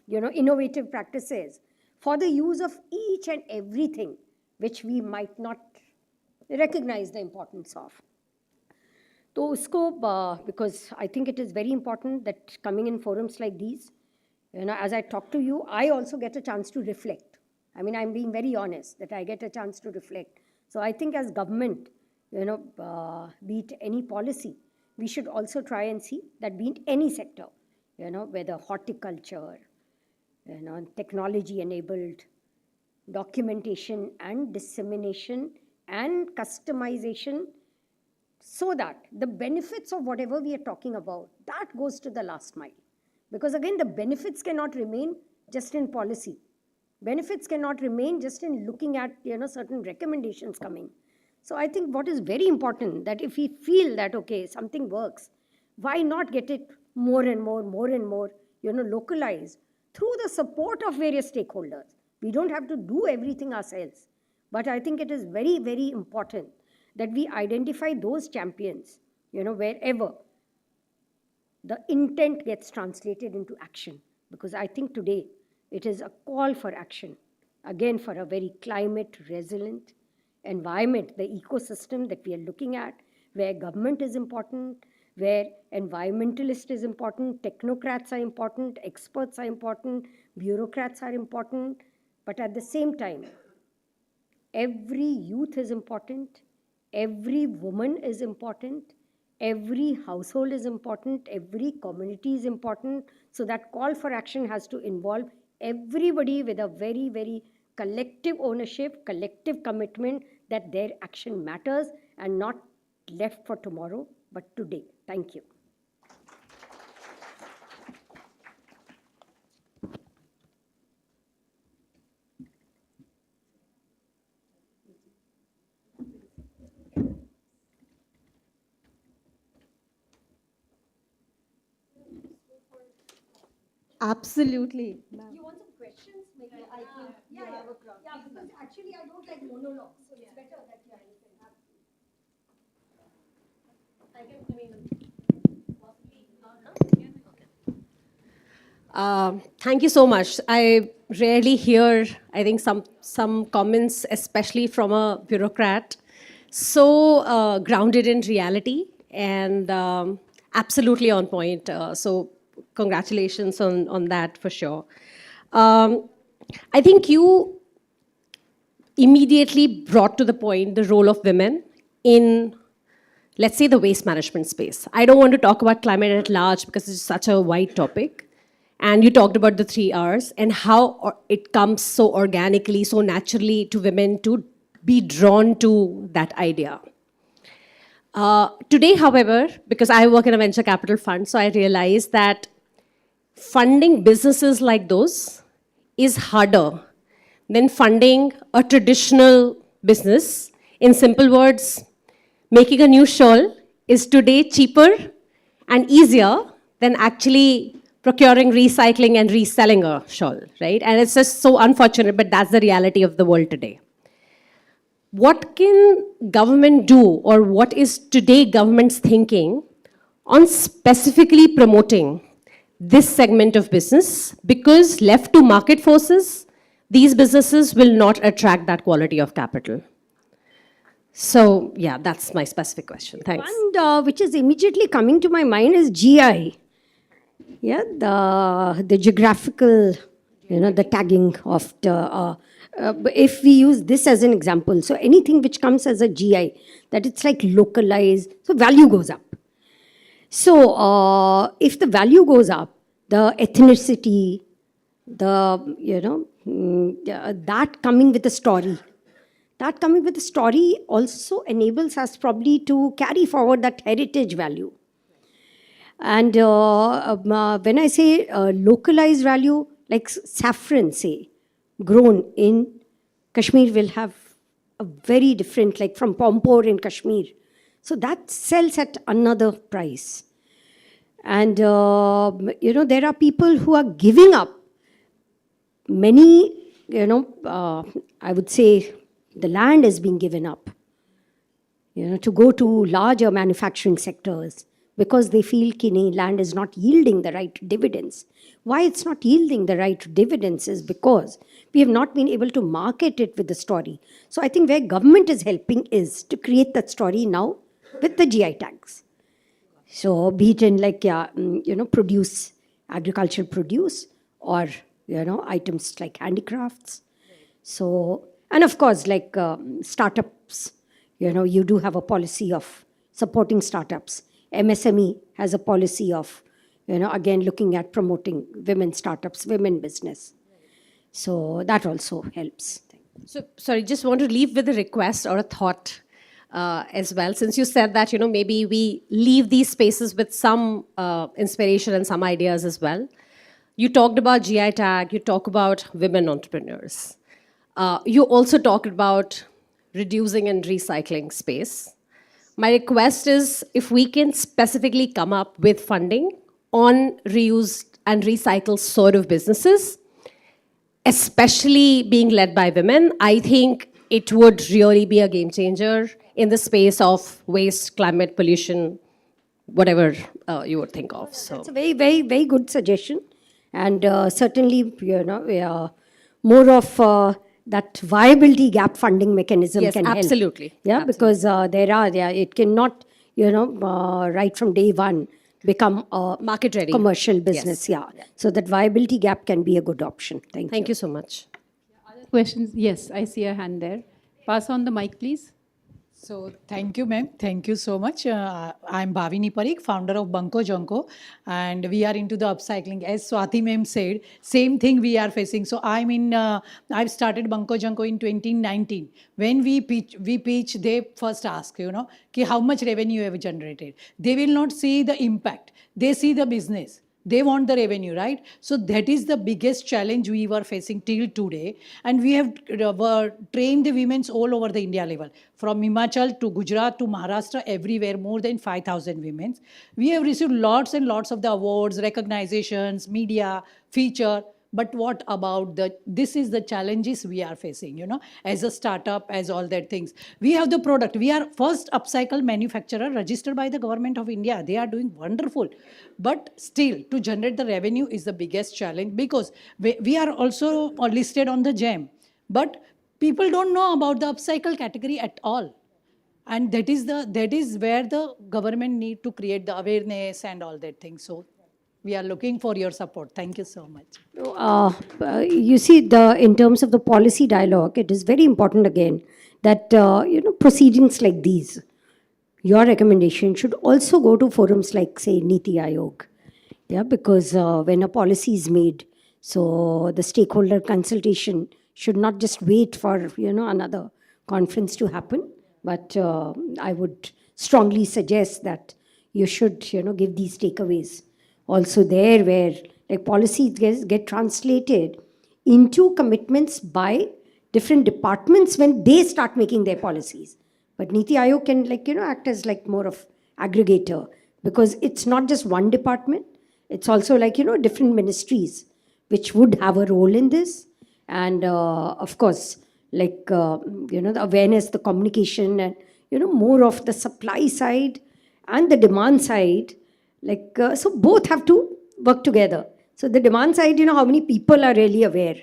innovative practices for the use of each and everything which we might not recognize the importance of. So usko, because I think it is very important that coming in forums like these, as I talk to you, I also get a chance to reflect. I mean, I'm being very honest that I get a chance to reflect. So I think as government, be it any policy, we should also try and see that be it any sector, whether horticulture, technology-enabled documentation and dissemination and customization, so that the benefits of whatever we are talking about, that goes to the last mile. Because again, the benefits cannot remain just in policy. Benefits cannot remain just in looking at certain recommendations coming. So I think what is very important that if we feel that, okay, something works, why not get it more and more, localized through the support of various stakeholders. We don't have to do everything ourselves. But I think it is very, very important that we identify those champions, wherever the intent gets translated into action. Because I think today it is a call for action, again, for a very climate resilient environment, the ecosystem that we are looking at, where government is important, where environmentalist is important, technocrats are important, experts are important, bureaucrats are important, but at the same time, every youth is important, every woman is important, every household is important, every community is important. So that call for action has to involve everybody with a very, very collective ownership, collective commitment that their action matters and not left for tomorrow, but today. Thank you. Absolutely. You want some questions? Maybe I think you have a crowd. Yeah, because actually I don't like monologues, so it's better that you can have. Thank you so much. I rarely hear, I think, some comments, especially from a bureaucrat, so grounded in reality and absolutely on point. So congratulations on that for sure. I think you immediately brought to the point the role of women in, let's say, the waste management space. I don't want to talk about climate at large because it's such a wide topic. And you talked about the 3 Rs and how it comes so organically, so naturally to women to be drawn to that idea. Today, however, because I work in a venture capital fund, so I realize that funding businesses like those is harder than funding a traditional business. In simple words, making a new shawl is today cheaper and easier than actually procuring, recycling, and reselling a shawl, right? And it's just so unfortunate, but that's the reality of the world today. What can government do, or what is today government's thinking on specifically promoting this segment of business? Because left to market forces, these businesses will not attract that quality of capital. So, yeah, that's my specific question. Thanks. One which is immediately coming to my mind is GI. Yeah, the geographical, the tagging of the, if we use this as an example, so anything which comes as a GI, that it's like localized, so value goes up. So if the value goes up, the ethnicity, that coming with a story, also enables us probably to carry forward that heritage value. And when I say localized value, like saffron, say, grown in Kashmir will have a very different, like from Pampore in Kashmir. So that sells at another price. And, there are people who are giving up many, I would say the land is being given up, to go to larger manufacturing sectors, because they feel land is not yielding the right dividends. Why it's not yielding the right dividends is because we have not been able to market it with the story. So I think where government is helping is to create that story now with the GI tags. So be it in like, produce, agricultural produce, or, items like handicrafts. So, and of course, like startups, you do have a policy of supporting startups. MSME has a policy of, again, looking at promoting women startups, women business. So that also helps. So, sorry, just want to leave with a request or a thought as well. Since you said that, maybe we leave these spaces with some inspiration and some ideas as well. You talked about GI tag, you talk about women entrepreneurs. You also talked about reducing and recycling space. My request is if we can specifically come up with funding on reused and recycled sort of businesses, especially being led by women, I think it would really be a game changer in the space of waste, climate, pollution, whatever you would think of. So. That's a very, very, very good suggestion. And certainly, more of that viability gap funding mechanism Yes, can help. absolutely. Yeah, because it cannot, right from day one become a Market ready. commercial business. Yes. Yeah. So that viability gap can be a good option. Thank you. Thank you so much. Questions? Yes, I see a hand there. Pass on the mic, please. So thank you, ma'am. Thank you so much. I'm Bhavini Parikh, founder of Banco Jonko, and we are into the upcycling. As Swati ma'am said, same thing we are facing. So I've started Banco Jonko in 2019. When we pitch, they first ask, ki how much revenue you have generated. They will not see the impact. They see the business. They want the revenue, right? So that is the biggest challenge we were facing till today. And we have trained the women all over the India level, from Himachal to Gujarat to Maharashtra, everywhere, more than 5,000 women. We have received lots and lots of the awards, recognitions, media, feature. But what about this is the challenges we are facing, as a startup, as all that things. We have the product. We are first upcycle manufacturer registered by the government of India. They are doing wonderful. But still, to generate the revenue is the biggest challenge, because we are also listed on the GEM. But people don't know about the upcycle category at all. And that is where the government need to create the awareness and all that thing. So we are looking for your support. Thank you so much. You see, in terms of the policy dialogue, it is very important again that proceedings like these, your recommendation should also go to forums like, say, Niti Aayog. Yeah, because when a policy is made, so the stakeholder consultation should not just wait for another conference to happen, but I would strongly suggest that you should give these takeaways also there, where like policies get translated into commitments by different departments when they start making their policies. But Niti Aayog can act as like more of aggregator, because it's not just one department, it's also like different ministries which would have a role in this. And of course, like the awareness, the communication, and more of the supply side and the demand side. So both have to work together. So the demand side, how many people are really aware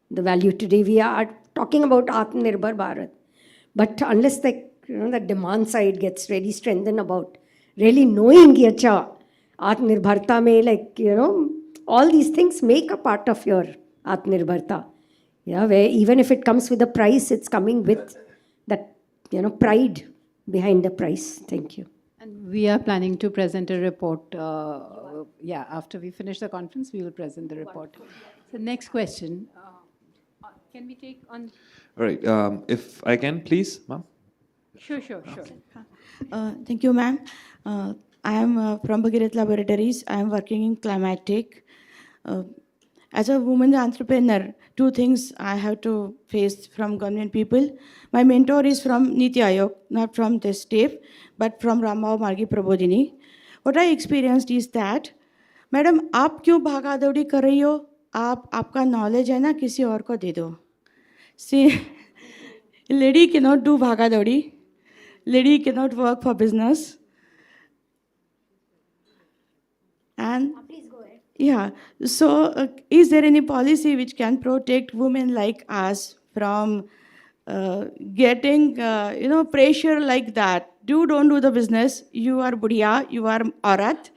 the value today? We are talking about Atmanirbhar Bharat, but unless the demand side gets really strengthened about really knowing ki acha Atmanirbharta mein, all these things make a part of your Atmanirbharta. Yeah, where even if it comes with a price, it's coming with that pride behind the price. Thank you. And we are planning to present a report. After we finish the conference, we will present the report. So next question. Can we take on? All right. If I can, please, ma'am. Sure. Thank you, ma'am. I am from Bhagirath Laboratories. I am working in Climatic. As a woman entrepreneur, two things I have to face from government people. My mentor is from Niti Aayog, not from this state, but from Ramao Margi Prabodhini. What I experienced is that, madam आप क्यों भागा दौड़ी कर रही हो? आपका knowledge है ना, किसी और को दे दो. See, lady cannot do भागा दौड़ी. Lady cannot work for business. And yeah, so is there any policy which can protect women like us from getting pressure like that? Don't do the business. You are budhiya, you are aurat.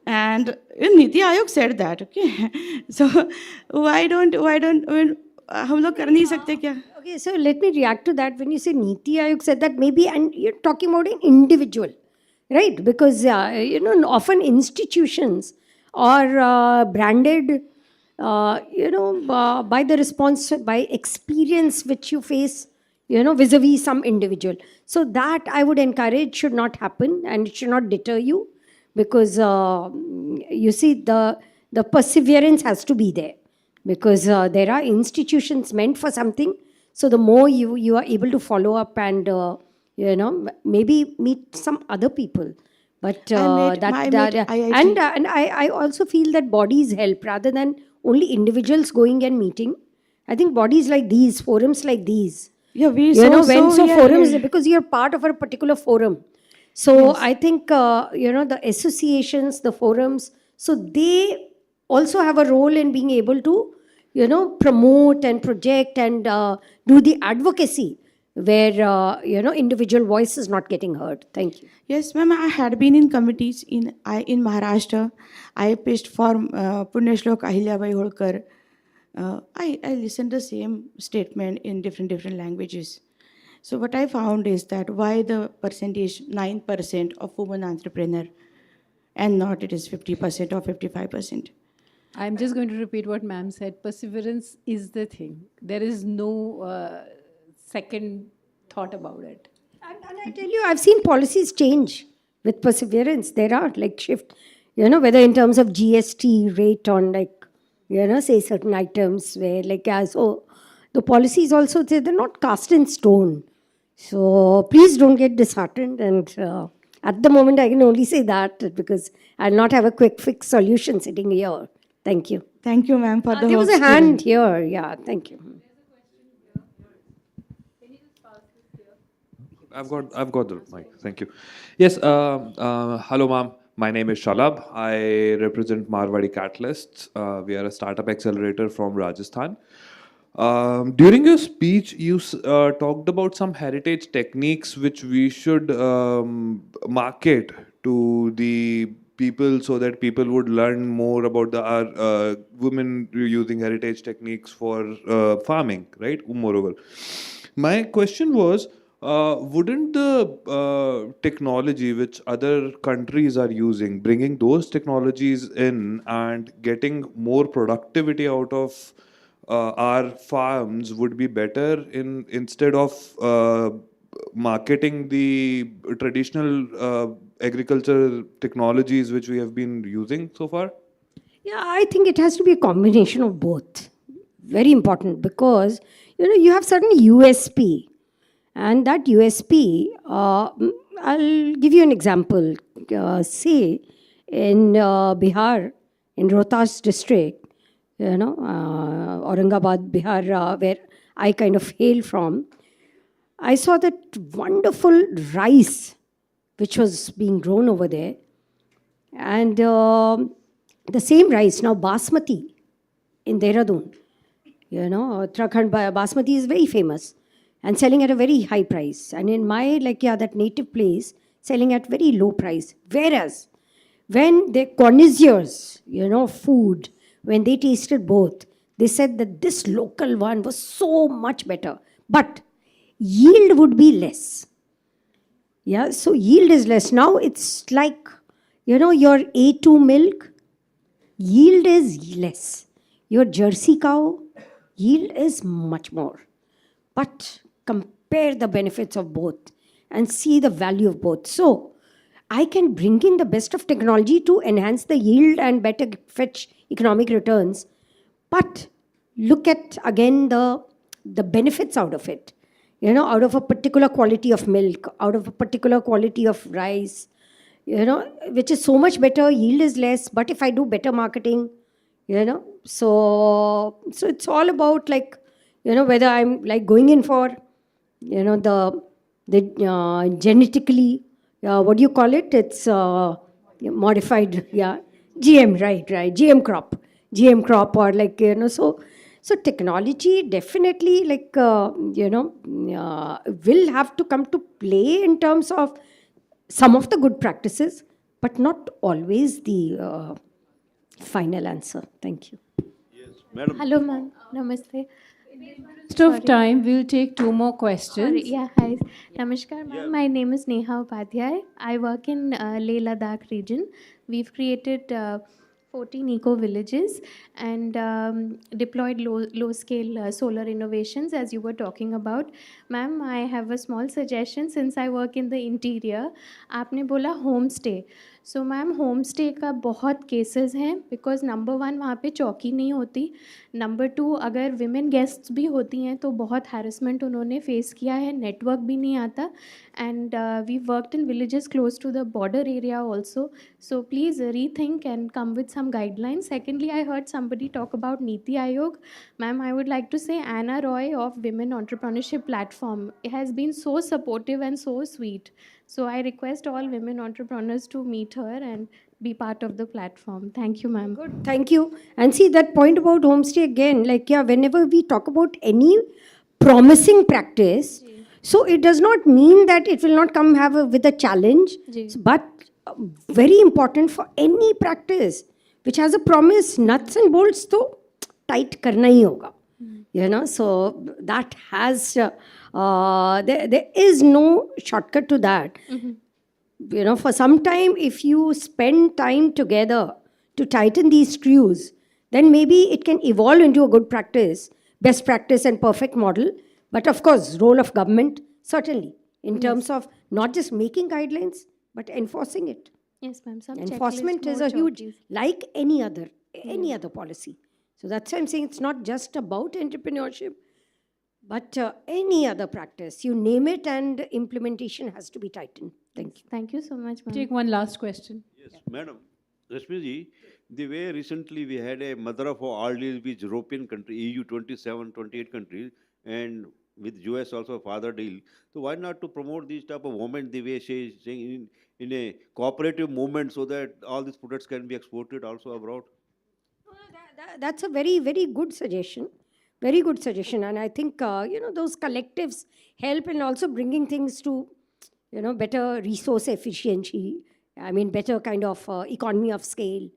And Niti Aayog said that, okay? So why don't हम लोग कर नहीं सकते क्या? Okay, so let me react to that. When you say Niti Aayog said that, maybe, and you're talking about an individual, right? Because often institutions are branded, by the response, by experience which you face, vis-a-vis some individual. So that I would encourage should not happen, and it should not deter you, because you see the perseverance has to be there, because there are institutions meant for something. So the more you are able to follow up and maybe meet some other people. But I also feel that bodies help rather than only individuals going and meeting. I think bodies like these, forums like these, Yeah, we forums, because you're part of a particular forum. So I think, the associations, the forums, so they also have a role in being able to, promote and project and do the advocacy where, individual voice is not getting heard. Thank you. Yes, ma'am, I had been in committees in Maharashtra. I pitched for Punyashlok Ahilyabai Holkar. I listened the same statement in different languages. So what I found is that why the percentage 9% of women entrepreneur and not it is 50% or 55%. I'm just going to repeat what ma'am said. Perseverance is the thing. There is no second thought about it. And I tell you, I've seen policies change with perseverance. There are like shift, whether in terms of GST rate on say certain items where so the policies also, they're not cast in stone. So please don't get disheartened. And at the moment, I can only say that because I'll not have a quick fix solution sitting here. Thank you. Thank you, ma'am, for the There was hope a hand given. here. Yeah, thank you. I've got the mic. Thank you. Yes. Hello, ma'am. My name is Shalabh. I represent Marwadi Catalysts. We are a startup accelerator from Rajasthan. During your speech, you talked about some heritage techniques which we should market to the people so that people would learn more about our women using heritage techniques for farming, right? Moreover, my question was, wouldn't the technology which other countries are using, bringing those technologies in and getting more productivity out of our farms would be better instead of marketing the traditional agriculture technologies which we have been using so far? Yeah, I think it has to be a combination of both. Very important because, you have certain USP. And that USP, I'll give you an example. Say in Bihar, in Rohtas district, Aurangabad, Bihar, where I kind of hail from, I saw that wonderful rice which was being grown over there. And the same rice, now Basmati in Dehradun, Uttarakhand Basmati is very famous and selling at a very high price. And in my, that native place, selling at very low price. Whereas when the connoisseurs, food, when they tasted both, they said that this local one was so much better. But yield would be less. Yeah, so yield is less. Now it's like, your A2 milk, yield is less. Your Jersey cow, yield is much more. But compare the benefits of both and see the value of both. So I can bring in the best of technology to enhance the yield and better fetch economic returns. But look at, again, the benefits out of it. Out of a particular quality of milk, out of a particular quality of rice, which is so much better, yield is less. But if I do better marketing, so it's all about whether I'm going in for, the genetically, what do you call it? It's modified, GM, right, GM crop or so technology definitely will have to come to play in terms of some of the good practices, but not always the final answer. Thank you. Madam. Hello, ma'am. Namaste. Interest of time, we'll take two more questions. Yeah, hi. Namaskar, ma'am. My name is Neha Upadhyay. I work in Leh Ladakh region. We've created 14 eco villages and deployed low scale solar innovations, as you were talking about. Ma'am, I have a small suggestion since I work in the interior. आपने बोला homestay. So ma'am home stay का बहुत cases हैं because number 1 वहाँ पे चौकी नहीं होती, नंबर 2 अगर विमेन गेस्ट्स भी होती हैं तो बहुत हैरेसमेंट उन्होंने फेस किया है, नेटवर्क भी नहीं आता, and we worked in villages close to the border area also. So please rethink and come with some guidelines. Secondly, I heard somebody talk about Niti Aayog. Ma'am, I would like to say Anna Roy of Women Entrepreneurship Platform has been so supportive and so sweet. So I request all women entrepreneurs to meet her and be part of the platform. Thank you, ma'am. Good, thank you. And see that point about homestay again, like, yeah, whenever we talk about any promising practice, so it does not mean that it will not come with a challenge, but very important for any practice which has a promise, nuts and bolts to tight karna hi hoga. You know, so that has, there is no shortcut to that. You know, for some time, if you spend time together to tighten these screws, then maybe it can evolve into a good practice, best practice and perfect model. But of course, role of government, certainly, in terms of not just making guidelines, but enforcing it. Yes, ma'am. Some Enforcement checklist, is more a huge, chockies. like any other policy. So that's why I'm saying it's not just about entrepreneurship, but any other practice. You name it and implementation has to be tightened. Thank you. Thank you so much, ma'am. Take one last question. Yes, Madam. Rashmi ji, the way recently we had a mother of all deals with European country, EU 27, 28 countries, and with US also a father deal. So why not to promote these type of women the way she is saying in a cooperative movement so that all these products can be exported also abroad? That's a very, very good suggestion. Very good suggestion. And I think, you know, those collectives help in also bringing things to, you know, better resource efficiency. I mean, better kind of economy of scale.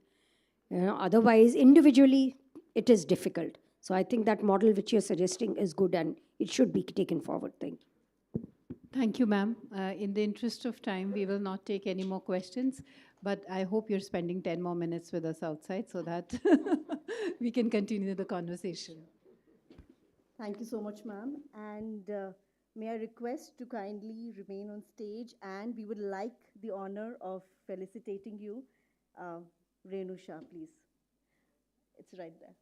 You know, otherwise, individually, it is difficult. So I think that model which you're suggesting is good and it should be taken forward. Thank you. Thank you, ma'am. In the interest of time, we will not take any more questions, but I hope you're spending 10 more minutes with us outside so that we can continue the conversation. Thank you so much, ma'am. And may I request to kindly remain on stage, and we would like the honor of felicitating you. Renu Shah, please. It's right there.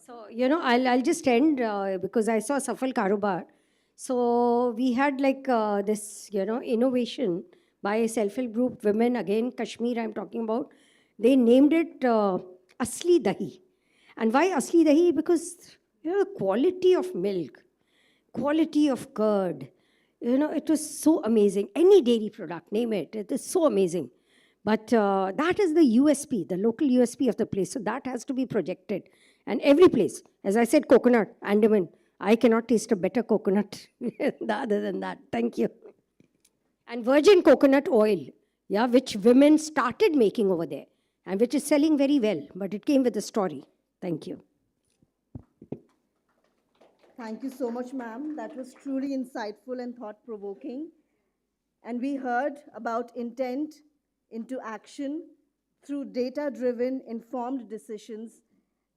So, you know, I'll just end because I saw Safal Karobar. So we had like this, you know, innovation by a self-help group, women, again, Kashmir I'm talking about. They named it Asli Dahi. And why Asli Dahi? Because, you know, the quality of milk, quality of curd, you know, it was so amazing. Any dairy product, name it, it is so amazing. But that is the USP, the local USP of the place. So that has to be projected. And every place, as I said, coconut, Andaman, I cannot taste a better coconut other than that. Thank you. And virgin coconut oil, yeah, which women started making over there and which is selling very well. But it came with a story. Thank you. Thank you so much, ma'am. That was truly insightful and thought-provoking. And we heard about intent into action through data-driven, informed decisions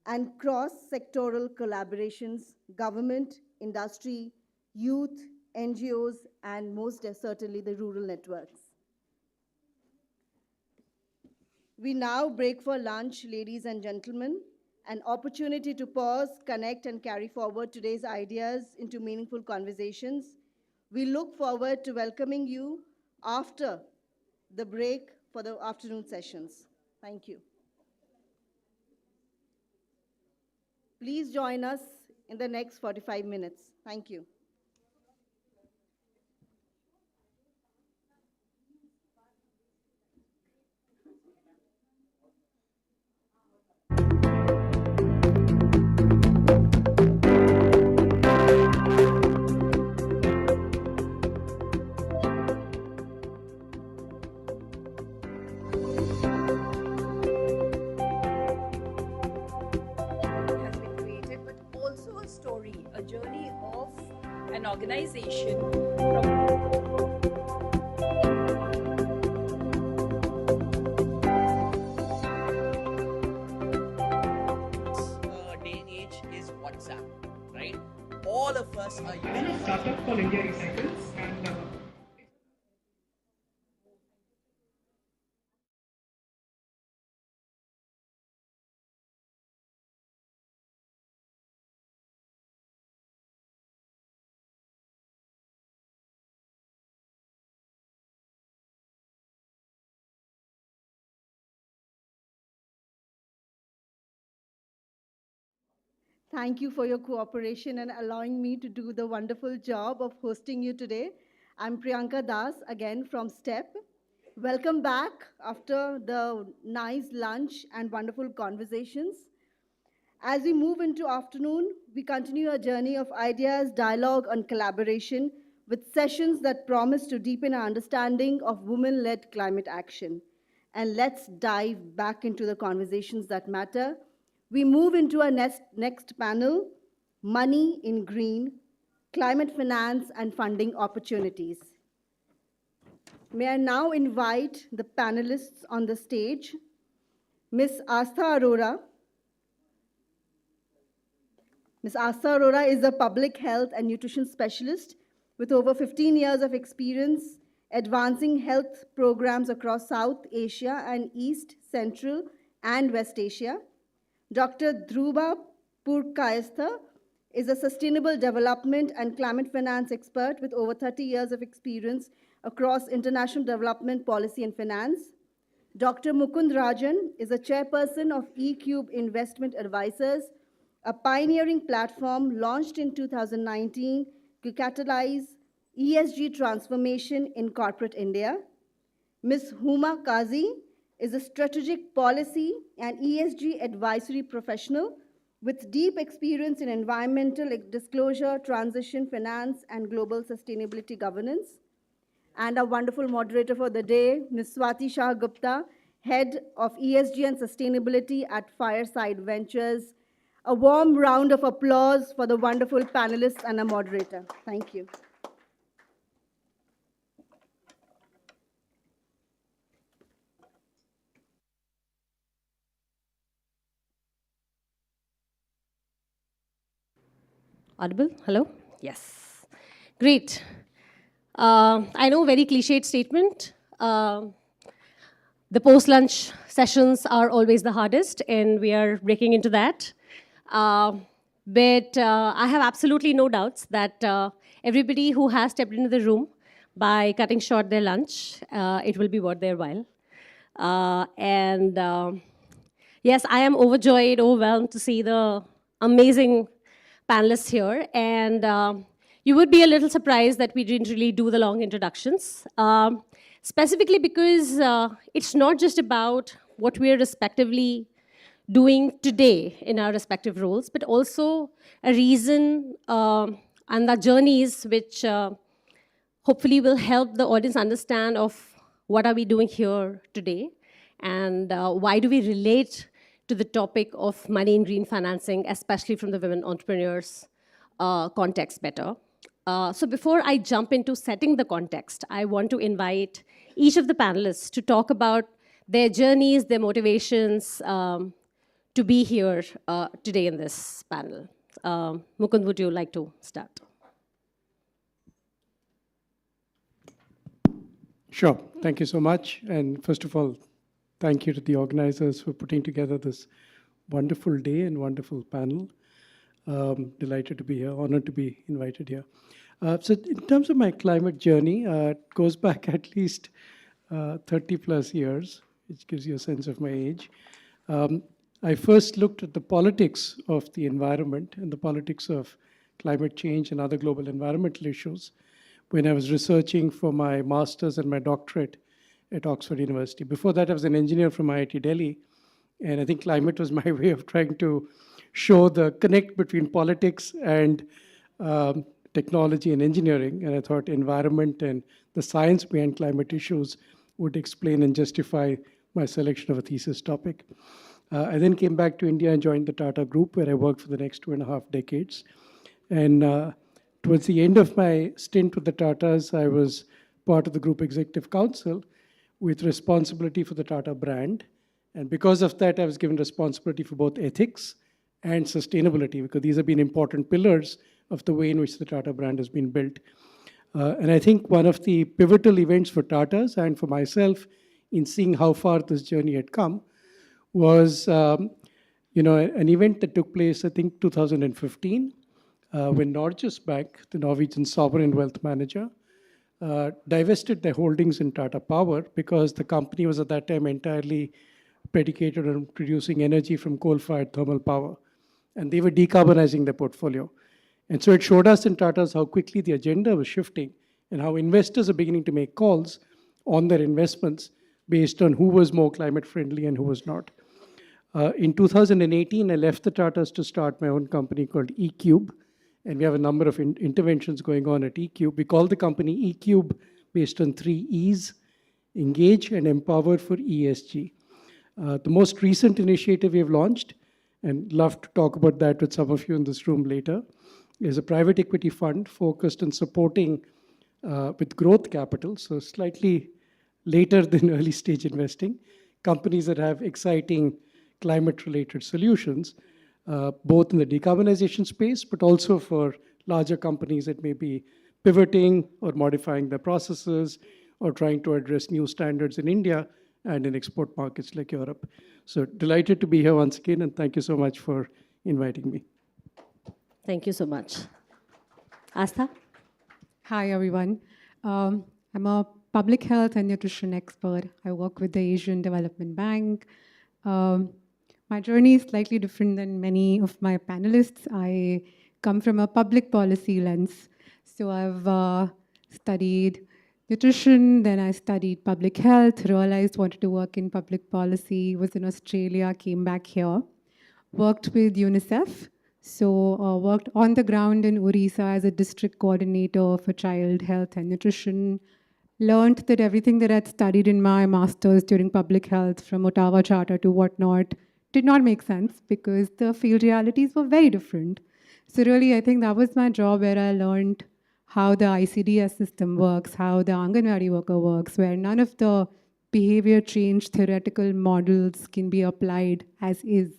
and cross-sectoral collaborations, government, industry, youth, NGOs, and most certainly the rural networks. We now break for lunch, ladies and gentlemen, an opportunity to pause, connect, and carry forward today's ideas into meaningful conversations. We look forward to welcoming you after the break for the afternoon sessions. Thank you. Please join us in the next 45 minutes. Thank you. organization day and age is WhatsApp, right? All of us are using a startup called India Recycles, and Thank you for your cooperation and allowing me to do the wonderful job of hosting you today. I'm Priyanka Das, again from STEP. Welcome back after the nice lunch and wonderful conversations. As we move into afternoon, we continue our journey of ideas, dialogue, and collaboration with sessions that promise to deepen our understanding of women-led climate action. And let's dive back into the conversations that matter. We move into our next panel, Money in Green, Climate Finance and Funding Opportunities. May I now invite the panelists on the stage. Ms. Astha Arora. Ms. Astha Arora is a public health and nutrition specialist with over 15 years of experience advancing health programs across South Asia and East, Central, and West Asia. Dr. Dhruva Purkayastha is a sustainable development and climate finance expert with over 30 years of experience across international development policy and finance. Dr. Mukund Rajan is a chairperson of eCube Investment Advisors, a pioneering platform launched in 2019 to catalyze ESG transformation in corporate India. Ms. Huma Kazi is a strategic policy and ESG advisory professional with deep experience in environmental disclosure, transition finance, and global sustainability governance. And our wonderful moderator for the day, Ms. Swati Shah Gupta, Head of ESG and Sustainability at Fireside Ventures. A warm round of applause for the wonderful panelists and our moderator. Thank you. Audible? Hello? Yes. Great. I know, very cliched statement. The post-lunch sessions are always the hardest, and we are breaking into that. But I have absolutely no doubts that everybody who has stepped into the room by cutting short their lunch, it will be worth their while. Yes, I am overjoyed, overwhelmed to see the amazing panelists here. And you would be a little surprised that we didn't really do the long introductions. Specifically because it's not just about what we're respectively doing today in our respective roles, but also a reason and the journeys which hopefully will help the audience understand of what are we doing here today and why do we relate to the topic of money in green financing, especially from the women entrepreneurs context better. So before I jump into setting the context, I want to invite each of the panelists to talk about their journeys, their motivations to be here today in this panel. Mukund, would you like to start? Sure. Thank you so much. And first of all, thank you to the organizers for putting together this wonderful day and wonderful panel. Delighted to be here, honored to be invited here. So in terms of my climate journey, it goes back at least 30 plus years, which gives you a sense of my age. I first looked at the politics of the environment and the politics of climate change and other global environmental issues when I was researching for my master's and my doctorate at Oxford University. Before that, I was an engineer from IIT Delhi, and I think climate was my way of trying to show the connect between politics and technology and engineering. And I thought environment and the science behind climate issues would explain and justify my selection of a thesis topic. I then came back to India and joined the Tata Group, where I worked for the next 2.5 decades. And towards the end of my stint with the Tatas, I was part of the Group Executive Council with responsibility for the Tata brand. And because of that, I was given responsibility for both ethics and sustainability, because these have been important pillars of the way in which the Tata brand has been built. And I think one of the pivotal events for Tatas and for myself in seeing how far this journey had come was an event that took place, I think, 2015, when Norges Bank, the Norwegian sovereign wealth manager, divested their holdings in Tata Power because the company was at that time entirely predicated on producing energy from coal-fired thermal power. And they were decarbonizing their portfolio. And so it showed us in Tata's how quickly the agenda was shifting and how investors are beginning to make calls on their investments based on who was more climate friendly and who was not. In 2018, I left the Tatas to start my own company called eCube. And we have a number of interventions going on at eCube. We call the company eCube based on 3 E's: engage and empower for ESG. The most recent initiative we have launched, and love to talk about that with some of you in this room later, is a private equity fund focused on supporting with growth capital, so slightly later than early stage investing, companies that have exciting climate-related solutions, both in the decarbonization space, but also for larger companies that may be pivoting or modifying their processes or trying to address new standards in India and in export markets like Europe. So delighted to be here once again, and thank you so much for inviting me. Thank you so much. Astha? Hi, everyone. I'm a public health and nutrition expert. I work with the Asian Development Bank. My journey is slightly different than many of my panelists. I come from a public policy lens. So I've studied nutrition, then I studied public health, realized wanted to work in public policy, was in Australia, came back here, worked with UNICEF. So worked on the ground in Orissa as a district coordinator for child health and nutrition. Learned that everything that I'd studied in my master's during public health, from Ottawa Charter to whatnot, did not make sense because the field realities were very different. So really, I think that was my job, where I learned how the ICDS system works, how the Anganwadi worker works, where none of the behavior change theoretical models can be applied as is.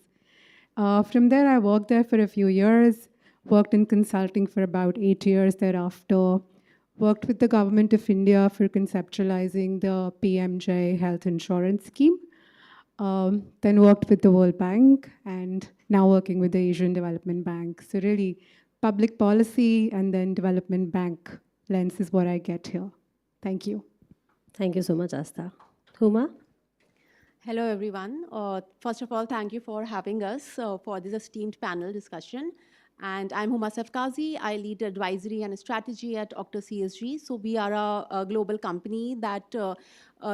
From there, I worked there for a few years, worked in consulting for about 8 years thereafter, worked with the Government of India for conceptualizing the PMJ health insurance scheme, then worked with the World Bank, and now working with the Asian Development Bank. So really, public policy and then development bank lens is what I get here. Thank you. Thank you so much, Astha. Huma? Hello, everyone. First of all, thank you for having us for this esteemed panel discussion. And I'm Huma Safkazi. I lead advisory and strategy at Octo CSG. So we are a global company that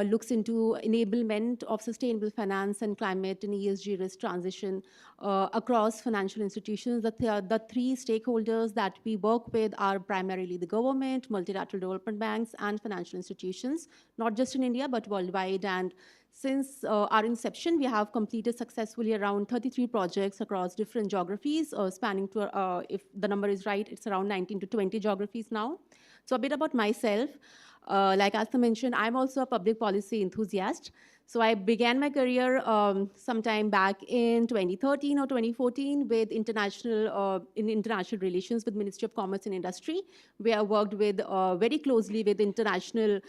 looks into enablement of sustainable finance and climate and ESG risk transition across financial institutions. The 3 stakeholders that we work with are primarily the government, multilateral development banks, and financial institutions, not just in India, but worldwide. And since our inception, we have completed successfully around 33 projects across different geographies, spanning to, if the number is right, it's around 19 to 20 geographies now. So a bit about myself. Like Astha mentioned, I'm also a public policy enthusiast. So I began my career sometime back in 2013 or 2014 with international relations with Ministry of Commerce and Industry, where I worked with very closely with international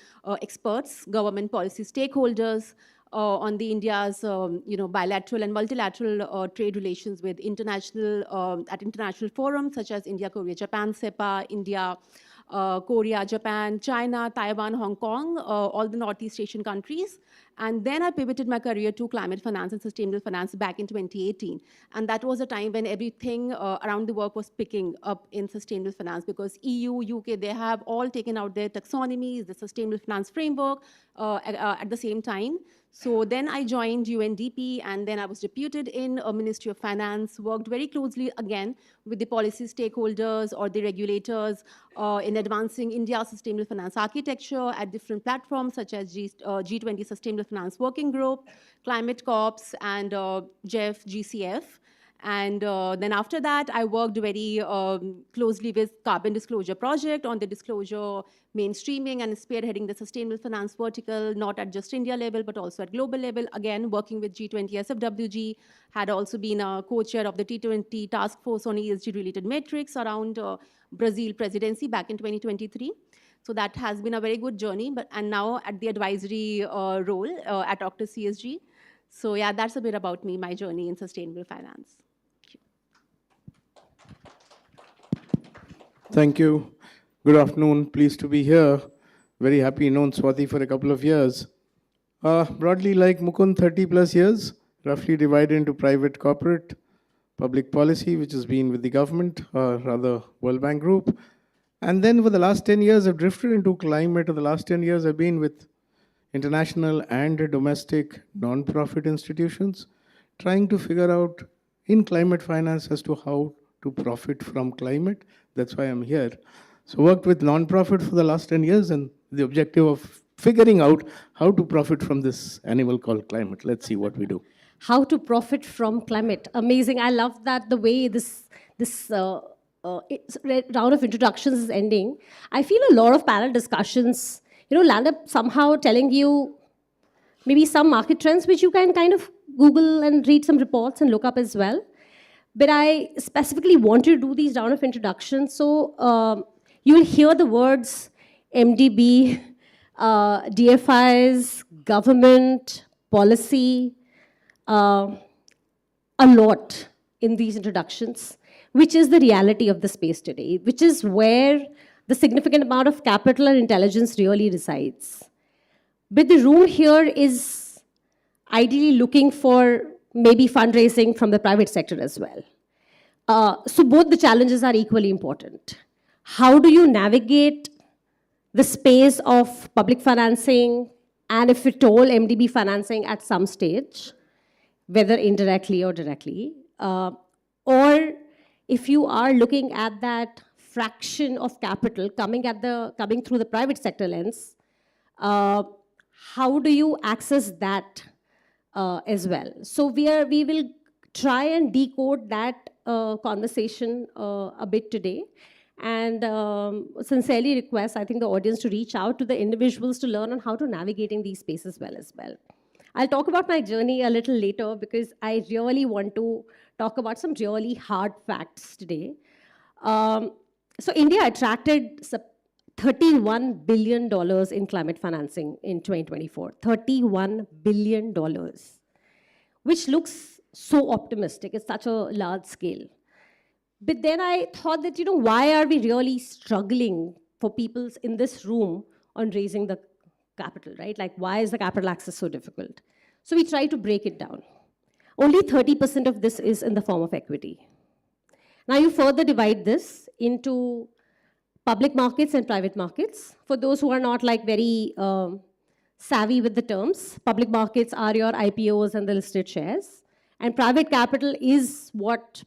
experts, government policy stakeholders on the India's bilateral and multilateral trade relations with international at international forums such as India, Korea, Japan, CEPA, India, Korea, Japan, China, Taiwan, Hong Kong, all the Northeast Asian countries. And then I pivoted my career to climate finance and sustainable finance back in 2018. And that was a time when everything around the world was picking up in sustainable finance, because EU, UK, they have all taken out their taxonomies, the sustainable finance framework at the same time. So then I joined UNDP, and then I was deputed in a Ministry of Finance, worked very closely again with the policy stakeholders or the regulators in advancing India's sustainable finance architecture at different platforms such as G20 Sustainable Finance Working Group, Climate Corps, and GEF, GCF. And then after that, I worked very closely with Carbon Disclosure Project on the disclosure mainstreaming and spearheading the sustainable finance vertical, not at just India level, but also at global level. Again, working with G20 SFWG, had also been a co-chair of the T20 task force on ESG-related metrics around Brazil presidency back in 2023. So that has been a very good journey, and now at the advisory role at Octa CSG. So yeah, that's a bit about me, my journey in sustainable finance. Thank you. Good afternoon. Pleased to be here. Very happy known Swati for a couple of years. Broadly like Mukund, 30 plus years, roughly divided into private, corporate, public policy, which has been with the government, rather World Bank Group. And then for the last 10 years, I've drifted into climate. For the last 10 years, I've been with international and domestic non-profit institutions, trying to figure out in climate finance as to how to profit from climate. That's why I'm here. So worked with non-profit for the last 10 years and the objective of figuring out how to profit from this animal called climate. Let's see what we do. How to profit from climate. Amazing. I love that the way this round of introductions is ending. I feel a lot of panel discussions, land up somehow telling you maybe some market trends which you can kind of Google and read some reports and look up as well. But I specifically want to do these round of introductions. So you will hear the words MDB, DFIs, government, policy, a lot in these introductions, which is the reality of the space today, which is where the significant amount of capital and intelligence really resides. But the room here is ideally looking for maybe fundraising from the private sector as well. So both the challenges are equally important. How do you navigate the space of public financing and, if at all, MDB financing at some stage, whether indirectly or directly? Or if you are looking at that fraction of capital coming through the private sector lens, how do you access that as well? So we will try and decode that conversation a bit today, and sincerely request, I think, the audience to reach out to the individuals to learn on how to navigating these spaces well as well. I'll talk about my journey a little later because I really want to talk about some really hard facts today. So India attracted $31 billion in climate financing in 2024. $31 billion, which looks so optimistic. It's such a large scale. But then I thought that, why are we really struggling for people in this room on raising the capital, right? Like, why is the capital access so difficult? So we try to break it down. Only 30% of this is in the form of equity. Now you further divide this into public markets and private markets. For those who are not very savvy with the terms, public markets are your IPOs and the listed shares. And private capital is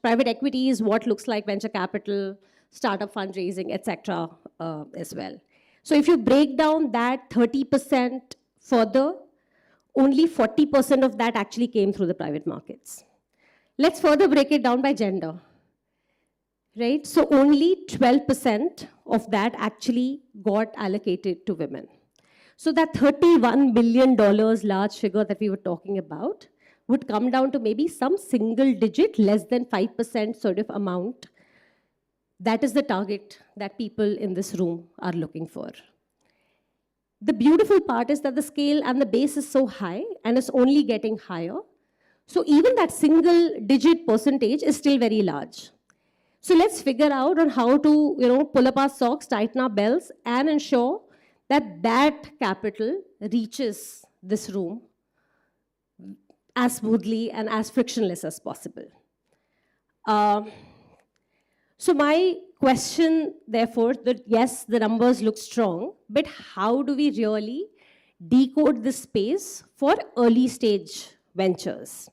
private equity is what looks like venture capital, startup fundraising, etc. As well. So if you break down that 30% further, only 40% of that actually came through the private markets. Let's further break it down by gender. Right? So only 12% of that actually got allocated to women. So that $31 billion large figure that we were talking about would come down to maybe some single digit, less than 5% sort of amount. That is the target that people in this room are looking for. The beautiful part is that the scale and the base is so high and it's only getting higher. So even that single digit percentage is still very large. So let's figure out on how to, pull up our socks, tighten our belts, and ensure that that capital reaches this room as smoothly and as frictionless as possible. So my question, therefore, that yes, the numbers look strong, but how do we really decode this space for early stage ventures?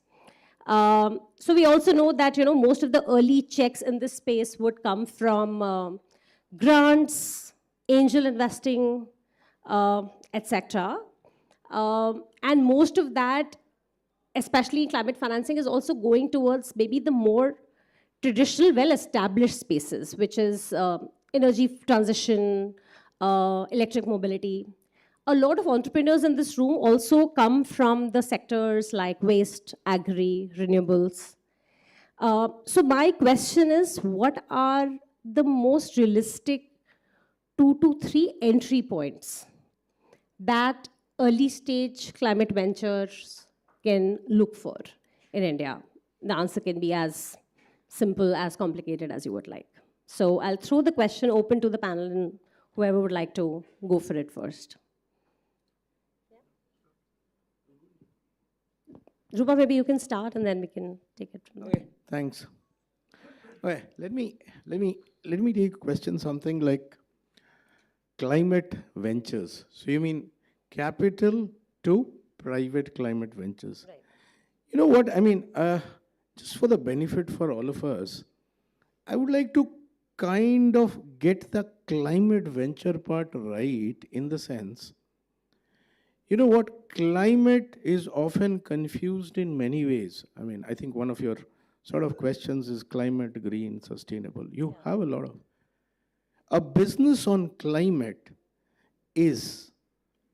So we also know that, most of the early checks in this space would come from grants, angel investing, etc. And most of that especially in climate financing, is also going towards maybe the more traditional, well-established spaces, which is energy transition, electric mobility. A lot of entrepreneurs in this room also come from the sectors like waste, agri, renewables. So my question is, what are the most realistic 2 to 3 entry points that early stage climate ventures can look for in India? The answer can be as simple, as complicated as you would like. So I'll throw the question open to the panel and whoever would like to go for it first. Rupa, maybe you can start and then we can take it from there. Okay, thanks. Okay, let me take a question something like climate ventures. So you mean capital to private climate ventures? Right. You know what I mean? Just for the benefit for all of us, I would like to kind of get the climate venture part right, in the sense, you know what, climate is often confused in many ways. I mean, I think one of your sort of questions is climate, green, sustainable. You have a lot of. A business on climate is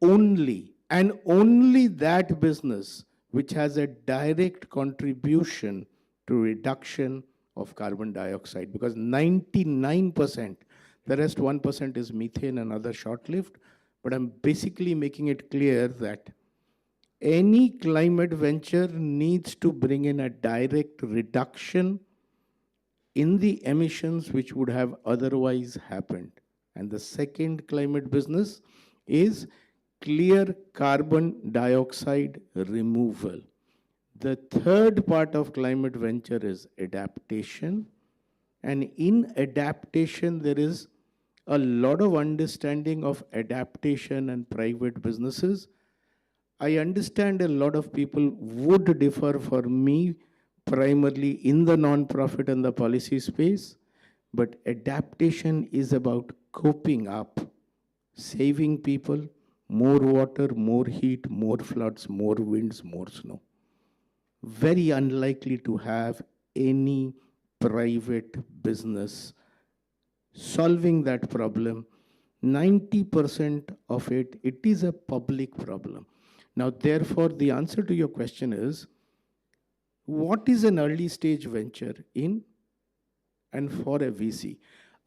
only and only that business which has a direct contribution to reduction of carbon dioxide, because 99%, the rest 1% is methane and other short-lived. But I'm basically making it clear that any climate venture needs to bring in a direct reduction in the emissions which would have otherwise happened. And the second climate business is clear carbon dioxide removal. The third part of climate venture is adaptation. And in adaptation, there is a lot of understanding of adaptation and private businesses. I understand a lot of people would differ for me, primarily in the non-profit and the policy space, but adaptation is about coping up, saving people, more water, more heat, more floods, more winds, more snow. Very unlikely to have any private business solving that problem. 90% of it is a public problem. Now, therefore, the answer to your question is, what is an early stage venture in and for a VC?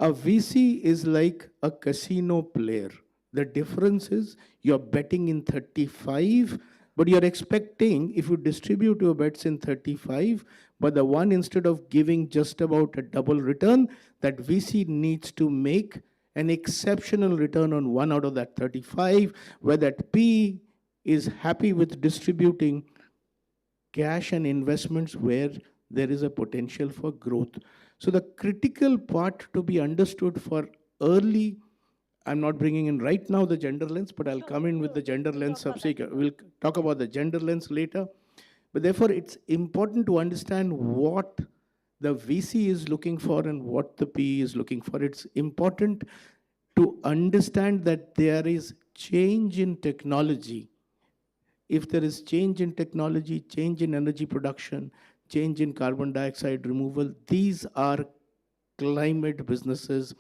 A VC is like a casino player. The difference is you're betting in 35, but you're expecting, if you distribute your bets in 35, but the one, instead of giving just about a double return, that VC needs to make an exceptional return on one out of that 35, where that P is happy with distributing cash and investments where there is a potential for growth. So the critical part to be understood for early, I'm not bringing in right now the gender lens, but I'll come in with the gender lens subsequent. We'll talk about the gender lens later. But therefore, it's important to understand what the VC is looking for and what the PE is looking for. It's important to understand that there is change in technology. If there is change in technology, change in energy production, change in carbon dioxide removal, these are climate businesses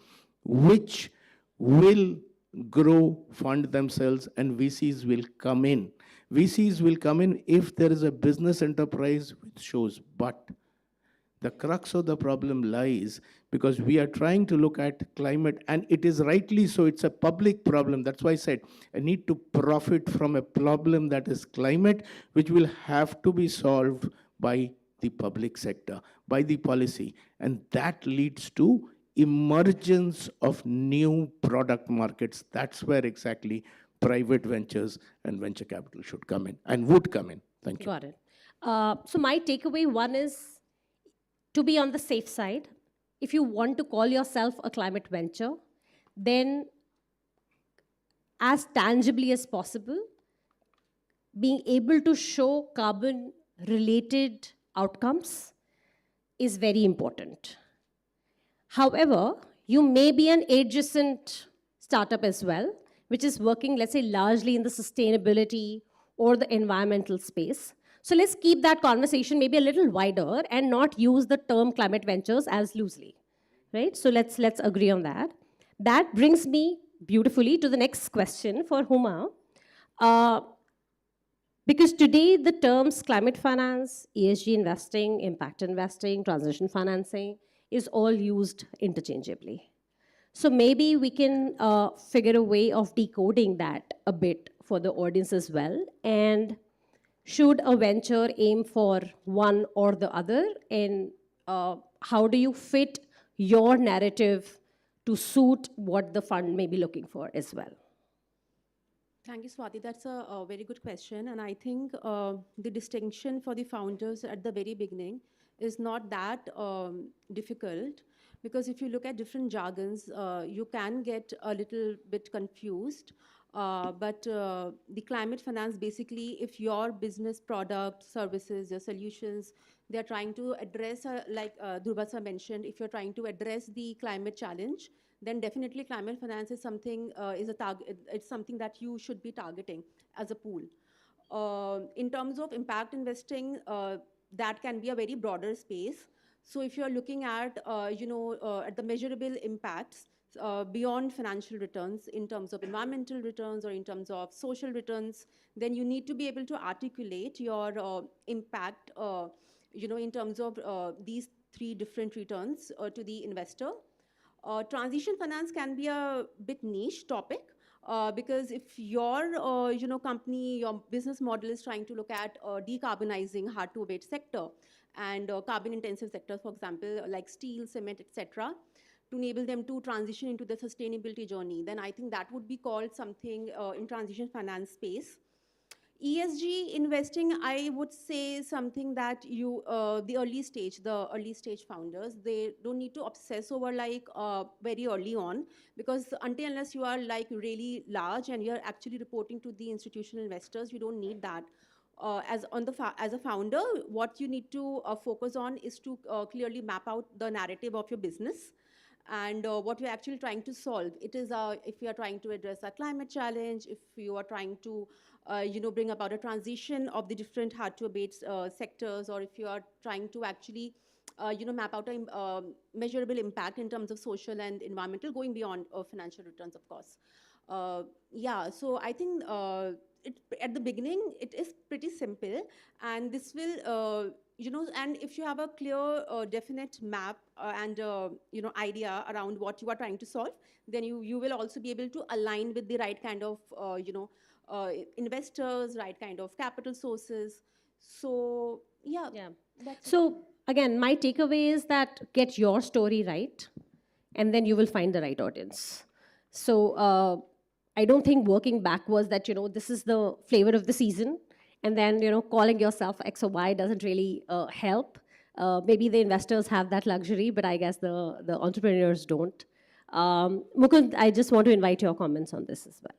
which will grow, fund themselves, and VCs will come in. VCs will come in if there is a business enterprise which shows. But the crux of the problem lies because we are trying to look at climate, and it is rightly so, it's a public problem. That's why I said I need to profit from a problem that is climate, which will have to be solved by the public sector, by the policy. And that leads to emergence of new product markets. That's where exactly private ventures and venture capital should come in and would come in. Thank you. Got it. So my takeaway one is to be on the safe side. If you want to call yourself a climate venture, then as tangibly as possible, being able to show carbon-related outcomes is very important. However, you may be an adjacent startup as well, which is working, let's say, largely in the sustainability or the environmental space. So let's keep that conversation maybe a little wider and not use the term climate ventures as loosely, right? So let's agree on that. That brings me beautifully to the next question for Huma. Because today the terms climate finance, ESG investing, impact investing, transition financing is all used interchangeably. So maybe we can figure a way of decoding that a bit for the audience as well. And should a venture aim for one or the other? And how do you fit your narrative to suit what the fund may be looking for as well? Thank you, Swati. That's a very good question. And I think the distinction for the founders at the very beginning is not that difficult, because if you look at different jargons, you can get a little bit confused. But the climate finance, basically, if your business product, services, your solutions, they're trying to address, like Dhruva mentioned, if you're trying to address the climate challenge, then definitely climate finance is something it's something that you should be targeting as a pool. In terms of impact investing, that can be a very broader space. So if you're looking at at the measurable impacts beyond financial returns, in terms of environmental returns or in terms of social returns, then you need to be able to articulate your impact in terms of these three different returns to the investor. Transition finance can be a bit niche topic, because if your company, your business model is trying to look at decarbonizing hard to abate sector and carbon intensive sectors, for example, like steel, cement, etc., to enable them to transition into the sustainability journey, then I think that would be called something in transition finance space. ESG investing, I would say something that the early stage founders, they don't need to obsess over like very early on, because until unless you are like really large and you're actually reporting to the institutional investors, you don't need that. As a founder, what you need to focus on is to clearly map out the narrative of your business and what you're actually trying to solve. It is if you are trying to address a climate challenge, if you are trying to bring about a transition of the different hard to abate sectors, or if you are trying to actually map out a measurable impact in terms of social and environmental, going beyond financial returns, of course. So I think at the beginning it is pretty simple, and this will and if you have a clear definite map and idea around what you are trying to solve, then you will also be able to align with the right kind of investors, right kind of capital sources. So So again, my takeaway is that get your story right, and then you will find the right audience. So I don't think working backwards that this is the flavor of the season, and then calling yourself X or Y doesn't really help. Maybe the investors have that luxury, but I guess the entrepreneurs don't. Mukund, I just want to invite your comments on this as well.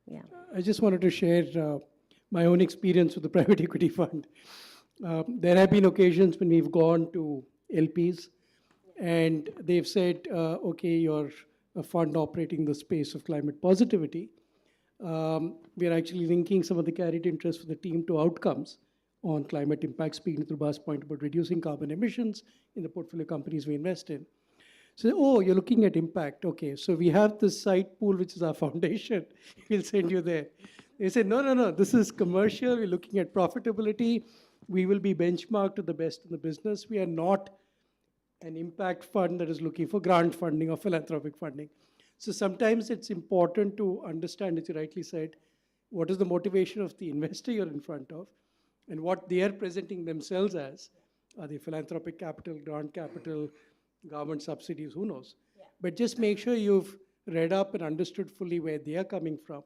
Yeah. I just wanted to share my own experience with the private equity fund. There have been occasions when we've gone to LPs and they've said, okay, you're a fund operating the space of climate positivity. We are actually linking some of the carried interest for the team to outcomes on climate impact, speaking to Dhruva's point about reducing carbon emissions in the portfolio companies we invest in. So, oh, you're looking at impact. Okay, so we have this site pool, which is our foundation. We'll send you there. They say, no, this is commercial. We're looking at profitability. We will be benchmarked to the best in the business. We are not an impact fund that is looking for grant funding or philanthropic funding. So sometimes it's important to understand, as you rightly said, what is the motivation of the investor you're in front of and what they are presenting themselves as. Are they philanthropic capital, grant capital, government subsidies, who knows? Yeah. But just make sure you've read up and understood fully where they are coming from,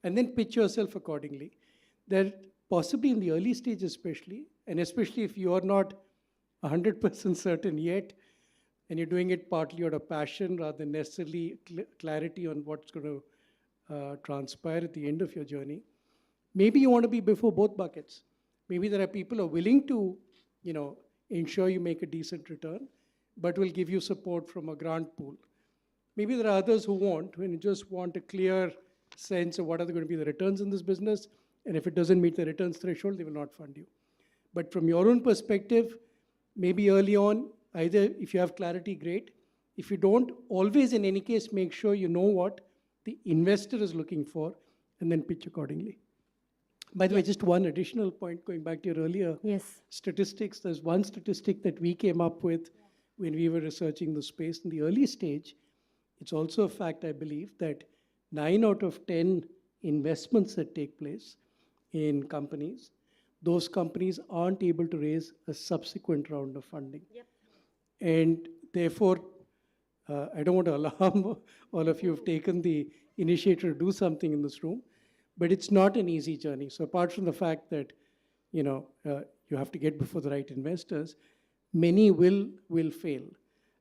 and then pitch yourself accordingly. That possibly in the early stage especially, and especially if you're not 100% certain yet, and you're doing it partly out of passion rather than necessarily clarity on what's going to transpire at the end of your journey, maybe you want to be before both buckets. Maybe there are people who are willing to, ensure you make a decent return, but will give you support from a grant pool. Maybe there are others who won't, when you just want a clear sense of what are going to be the returns in this business. And if it doesn't meet the returns threshold, they will not fund you. But from your own perspective, maybe early on, either if you have clarity, great. If you don't, always in any case, make sure you know what the investor is looking for and then pitch accordingly. By the way, just one additional point going back to your earlier statistics. There's one statistic that we came up with when we were researching the space in the early stage. It's also a fact, I believe, that 9 out of 10 investments that take place in companies, those companies aren't able to raise a subsequent round of funding. And therefore, I don't want to alarm all of you who've taken the initiative to do something in this room, but it's not an easy journey. So apart from the fact that, you have to get before the right investors, many will fail.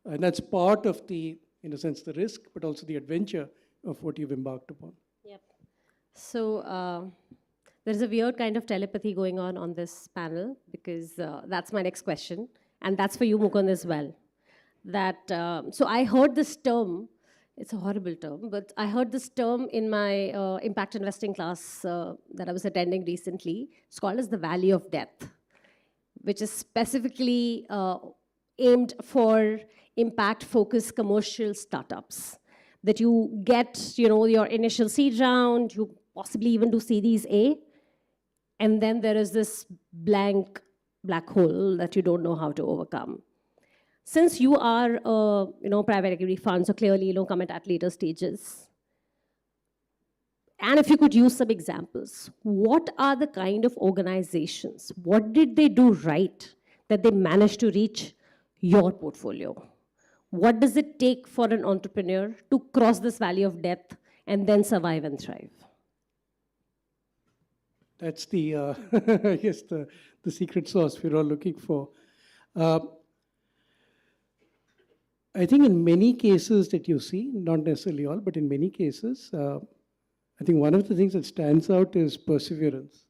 And that's part of the, in a sense, the risk, but also the adventure of what you've embarked upon. Yep. So there's a weird kind of telepathy going on this panel, because that's my next question. And that's for you, Mukund, as well. That, so I heard this term, it's a horrible term, but I heard this term in my impact investing class that I was attending recently. It's called as the Valley of Death, which is specifically aimed for impact-focused commercial startups. That you get, your initial seed round, you possibly even do Series A, and then there is this blank black hole that you don't know how to overcome. Since you are, private equity funds, so clearly, come at later stages. And if you could use some examples, what are the kind of organizations, what did they do right that they managed to reach your portfolio? What does it take for an entrepreneur to cross this valley of death and then survive and thrive? That's the, I guess, the secret sauce we're all looking for. I think in many cases that you see, not necessarily all, but in many cases, I think one of the things that stands out is perseverance.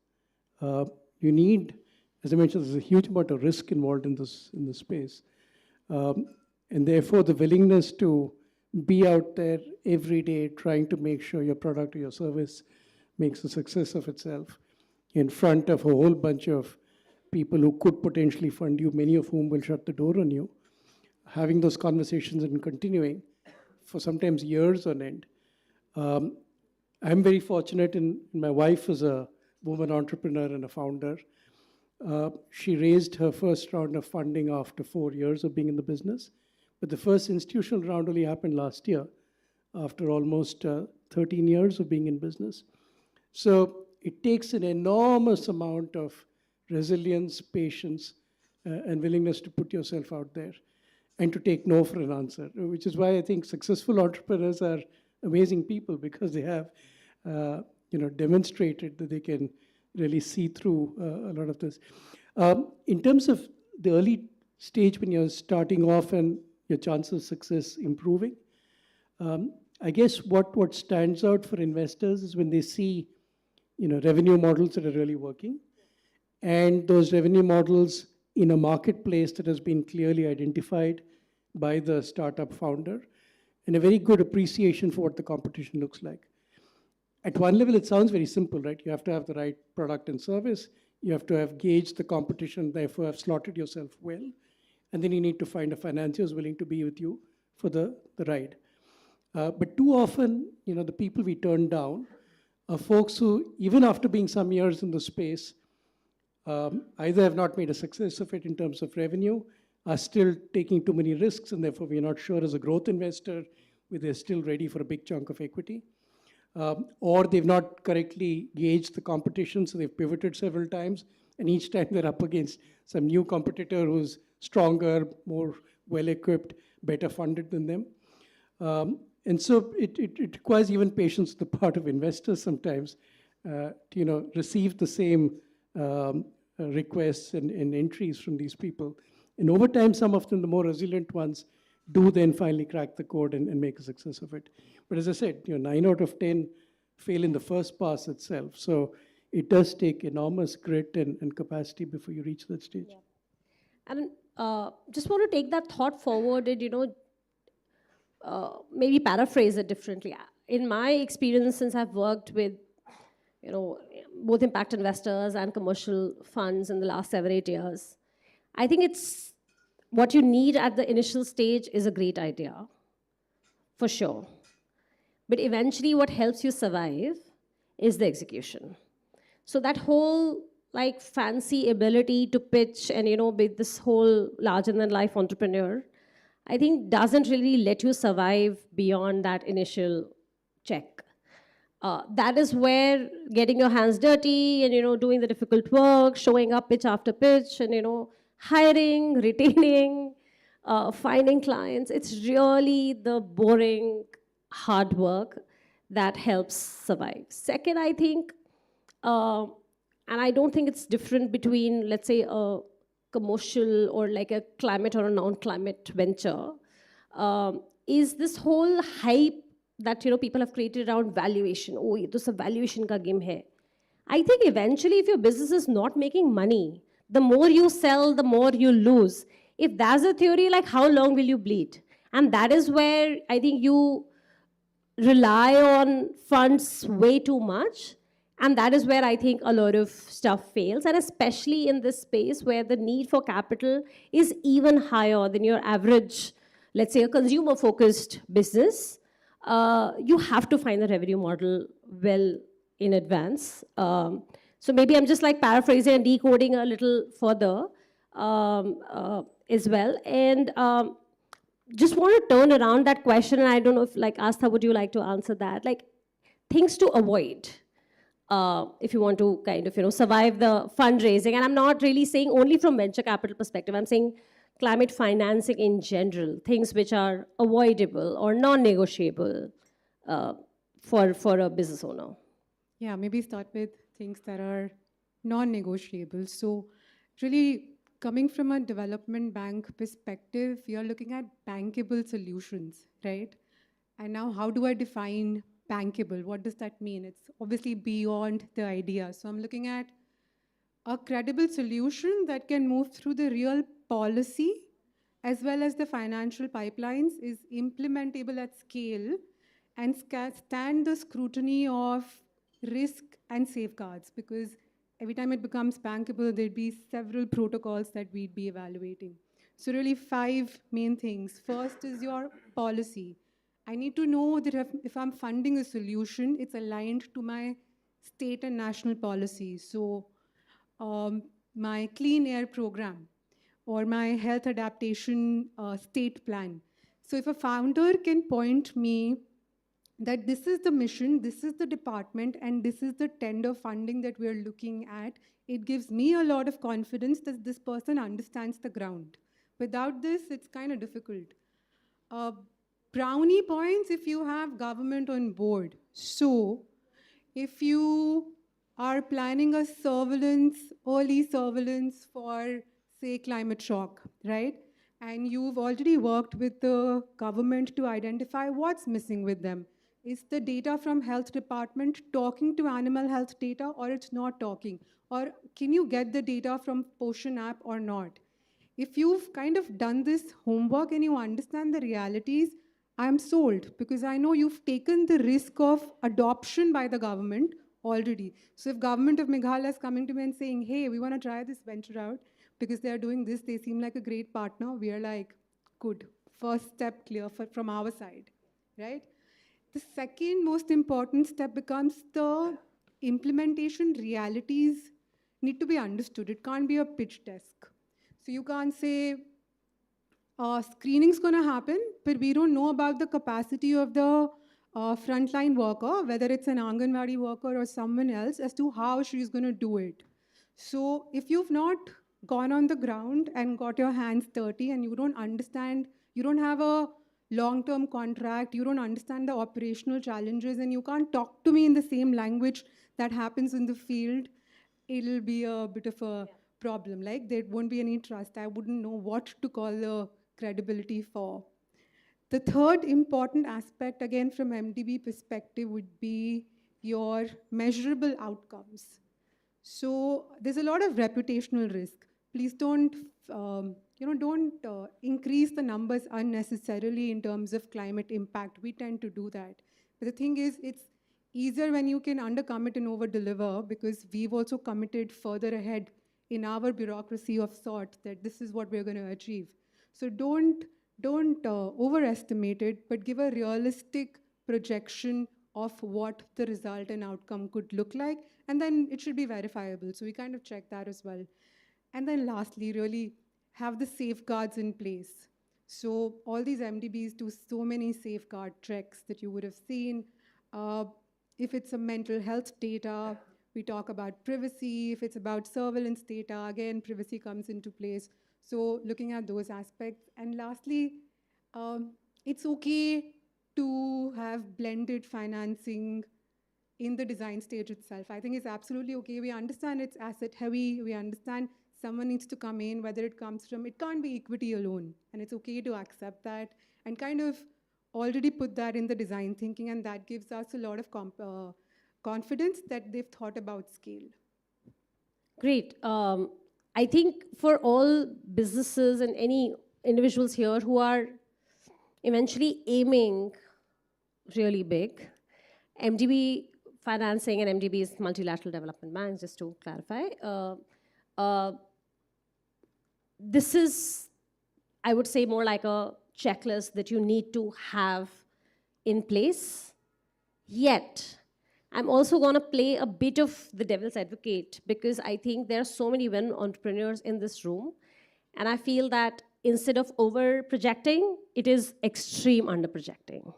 You need, as I mentioned, there's a huge amount of risk involved in this space. And therefore, the willingness to be out there every day trying to make sure your product or your service makes a success of itself in front of a whole bunch of people who could potentially fund you, many of whom will shut the door on you. Having those conversations and continuing for sometimes years on end. I'm very fortunate in my wife is a woman entrepreneur and a founder. She raised her first round of funding after 4 years of being in the business. But the first institutional round only happened last year after almost 13 years of being in business. So it takes an enormous amount of resilience, patience, and willingness to put yourself out there and to take no for an answer, which is why I think successful entrepreneurs are amazing people, because they have demonstrated that they can really see through a lot of this. In terms of the early stage when you're starting off and your chances of success improving, I guess what stands out for investors is when they see revenue models that are really working, and those revenue models in a marketplace that has been clearly identified by the startup founder, and a very good appreciation for what the competition looks like. At one level, it sounds very simple, right? You have to have the right product and service. You have to have gauged the competition, therefore have slotted yourself well. And then you need to find a financier who's willing to be with you for the ride. But too often, the people we turn down are folks who, even after being some years in the space, either have not made a success of it in terms of revenue, are still taking too many risks, and therefore we're not sure as a growth investor whether they're still ready for a big chunk of equity. Or they've not correctly gauged the competition, so they've pivoted several times, and each time they're up against some new competitor who's stronger, more well-equipped, better funded than them. And so it requires even patience on the part of investors sometimes to receive the same requests and entries from these people. And over time, some of them, the more resilient ones, do then finally crack the code and make a success of it. But as I said, 9 out of 10 fail in the first pass itself. So it does take enormous grit and capacity before you reach that stage. Yeah. And just want to take that thought forward and, maybe paraphrase it differently. in my experience, since I've worked with, both impact investors and commercial funds in the last 7, 8 years, I think it's what you need at the initial stage is a great idea, for sure. But eventually, what helps you survive is the execution. So that whole like fancy ability to pitch and be this whole larger than life entrepreneur, I think doesn't really let you survive beyond that initial check. That is where getting your hands dirty and doing the difficult work, showing up pitch after pitch, and hiring, retaining, finding clients. It's really the boring, hard work that helps survive. Second, I think, and I don't think it's different between, let's say, a commercial or like a climate or a non-climate venture, is this whole hype that people have created around valuation. Oh, ये तो सब valuation का game है. I think eventually, if your business is not making money, the more you sell, the more you lose. If that's a theory, like how long will you bleed? And that is where I think you rely on funds way too much. And that is where I think a lot of stuff fails. And especially in this space where the need for capital is even higher than your average, let's say, a consumer-focused business. You have to find the revenue model well in advance. So maybe I'm just like paraphrasing and decoding a little further as well. And just want to turn around that question. And I don't know if, like, Astha, would you like to answer that? Like, things to avoid if you want to kind of, survive the fundraising. And I'm not really saying only from venture capital perspective. I'm saying climate financing in general, things which are avoidable or non-negotiable for a business owner. Yeah, maybe start with things that are non-negotiable. So really coming from a development bank perspective, we are looking at bankable solutions, right? And now how do I define bankable? What does that mean? It's obviously beyond the idea. So I'm looking at a credible solution that can move through the real policy as well as the financial pipelines, is implementable at scale, and stand the scrutiny of risk and safeguards, because every time it becomes bankable, there'd be several protocols that we'd be evaluating. So really 5 main things. First is your policy. I need to know that if I'm funding a solution, it's aligned to my state and national policies. So my clean air program or my health adaptation state plan. So if a founder can point me that this is the mission, this is the department, and this is the tender funding that we're looking at, it gives me a lot of confidence that this person understands the ground. Without this, it's kind of difficult. Brownie points if you have government on board. So if you are planning a surveillance, early surveillance for, say, climate shock, right? And you've already worked with the government to identify what's missing with them. Is the data from health department talking to animal health data, or it's not talking? Or can you get the data from Poshan app or not? If you've kind of done this homework and you understand the realities, I'm sold, because I know you've taken the risk of adoption by the government already. So if government of Meghalaya is coming to me and saying, hey, we want to try this venture out because they're doing this, they seem like a great partner, we are like, good, first step clear from our side, right? The second most important step becomes the implementation realities need to be understood. It can't be a pitch desk. So you can't say, screening's going to happen, but we don't know about the capacity of the frontline worker, whether it's an Anganwadi worker or someone else, as to how she's going to do it. So if you've not gone on the ground and got your hands dirty and you don't understand, you don't have a long-term contract, you don't understand the operational challenges, and you can't talk to me in the same language that happens in the field, it'll be a bit of a problem. Like, there won't be any trust. I wouldn't know what to call the credibility for. The third important aspect, again from MDB perspective, would be your measurable outcomes. So there's a lot of reputational risk. Please don't, don't increase the numbers unnecessarily in terms of climate impact. We tend to do that. But the thing is, it's easier when you can undercommit and over-deliver, because we've also committed further ahead in our bureaucracy of sort that this is what we're going to achieve. So don't overestimate it, but give a realistic projection of what the result and outcome could look like, and then it should be verifiable. So we kind of check that as well. And then lastly, really have the safeguards in place. So all these MDBs do so many safeguard checks that you would have seen. If it's a mental health data, we talk about privacy. If it's about surveillance data, again, privacy comes into place. So looking at those aspects. And lastly, it's okay to have blended financing in the design stage itself. I think it's absolutely okay. We understand it's asset heavy. We understand someone needs to come in, whether it comes from, it can't be equity alone. And it's okay to accept that and kind of already put that in the design thinking. And that gives us a lot of confidence that they've thought about scale. Great. I think for all businesses and any individuals here who are eventually aiming really big, MDB financing, and MDB is multilateral development banks, just to clarify. This is, I would say, more like a checklist that you need to have in place. Yet, I'm also going to play a bit of the devil's advocate, because I think there are so many women entrepreneurs in this room. And I feel that instead of over projecting, it is extreme under projecting.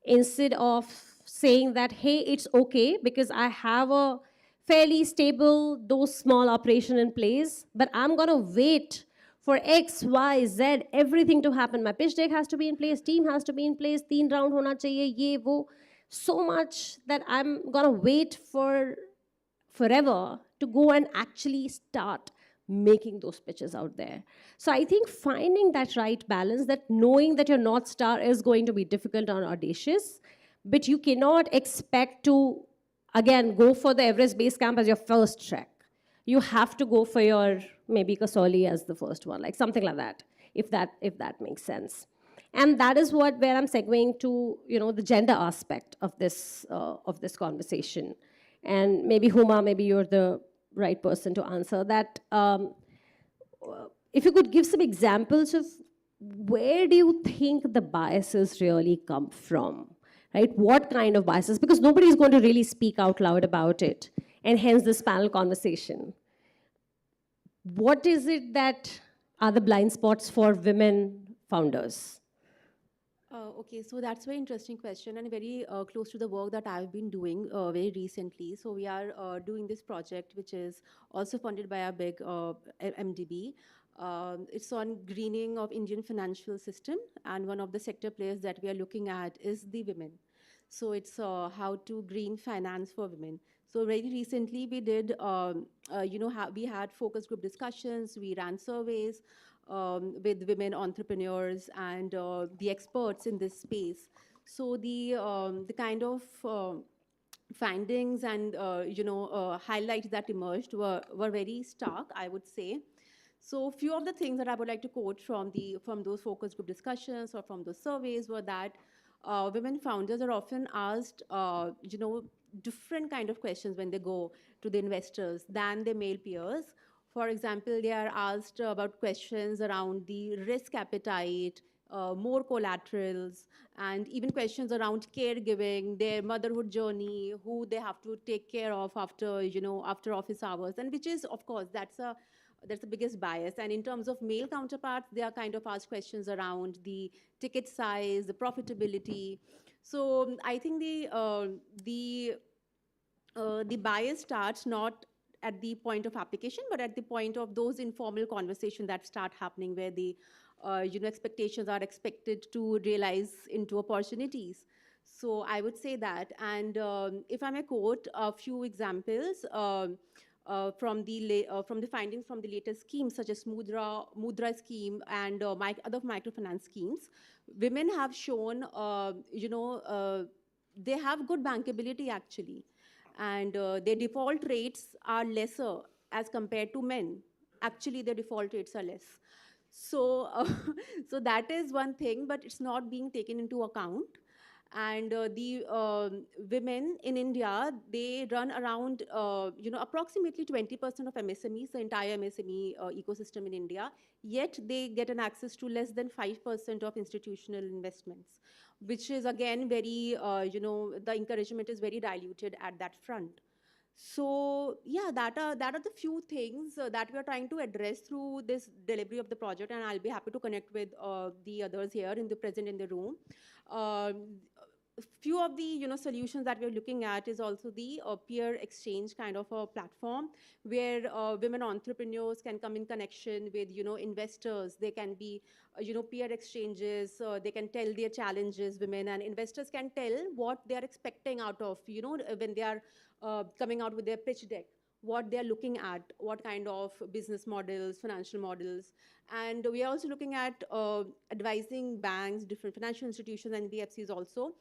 Instead of saying that, hey, it's okay because I have a fairly stable, though small operation in place, but I'm going to wait for X, Y, Z, everything to happen. My pitch deck has to be in place, team has to be in place, 3 round hona chahiye, ye, wo. So much that I'm going to wait for forever to go and actually start making those pitches out there. So I think finding that right balance, that knowing that your North Star is going to be difficult and audacious, but you cannot expect to, again, go for the Everest Base Camp as your first trek. You have to go for your, maybe Kasoli as the first one, like something like that, if that makes sense. And that is where I'm segueing to, the gender aspect of this conversation. And maybe Huma, maybe you're the right person to answer that. If you could give some examples of where do you think the biases really come from, right? What kind of biases? Because nobody is going to really speak out loud about it, and hence this panel conversation. What is it that are the blind spots for women founders? Okay, so that's a very interesting question and very close to the work that I've been doing very recently. So we are doing this project, which is also funded by a big MDB. It's on greening of Indian financial system, and one of the sector players that we are looking at is the women. So it's how to green finance for women. So very recently we did, we had focus group discussions, we ran surveys with women entrepreneurs and the experts in this space. So the kind of findings and highlights that emerged were very stark, I would say. So a few of the things that I would like to quote from those focus group discussions or from those surveys were that women founders are often asked, different kind of questions when they go to the investors than their male peers. For example, they are asked about questions around the risk appetite, more collaterals, and even questions around caregiving, their motherhood journey, who they have to take care of after office hours, and which is, of course, that's the biggest bias. And in terms of male counterparts, they are kind of asked questions around the ticket size, the profitability. So I think the bias starts not at the point of application, but at the point of those informal conversations that start happening, where the expectations are expected to realize into opportunities. So I would say that. And if I may quote a few examples from the findings from the latest schemes, such as Mudra scheme and other microfinance schemes, women have shown, they have good bankability actually. And their default rates are lesser as compared to men. Actually, their default rates are less. So, so that is one thing, but it's not being taken into account. And the women in India, they run around, approximately 20% of MSMEs, the entire MSME ecosystem in India, yet they get an access to less than 5% of institutional investments, which is again very, the encouragement is very diluted at that front. So yeah, that are the few things that we are trying to address through this delivery of the project, and I'll be happy to connect with the others here in the present in the room. Few of the solutions that we're looking at is also the peer exchange kind of a platform where women entrepreneurs can come in connection with investors. They can be peer exchanges. They can tell their challenges, women, and investors can tell what they are expecting out of when they are coming out with their pitch deck, what they're looking at, what kind of business models, financial models. And we are also looking at advising banks, different financial institutions, and NBFCs also,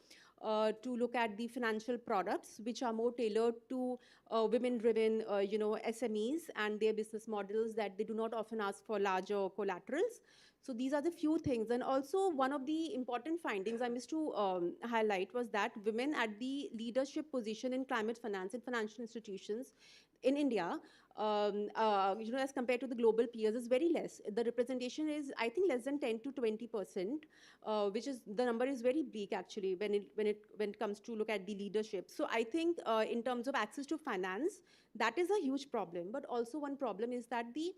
to look at the financial products which are more tailored to women-driven, SMEs and their business models, that they do not often ask for larger collaterals. So these are the few things. And also one of the important findings I missed to highlight was that women at the leadership position in climate finance and financial institutions in India, as compared to the global peers, is very less. The representation is, I think, less than 10 to 20%, which is, the number is very bleak actually when it comes to look at the leadership. So I think in terms of access to finance, that is a huge problem. But also one problem is that the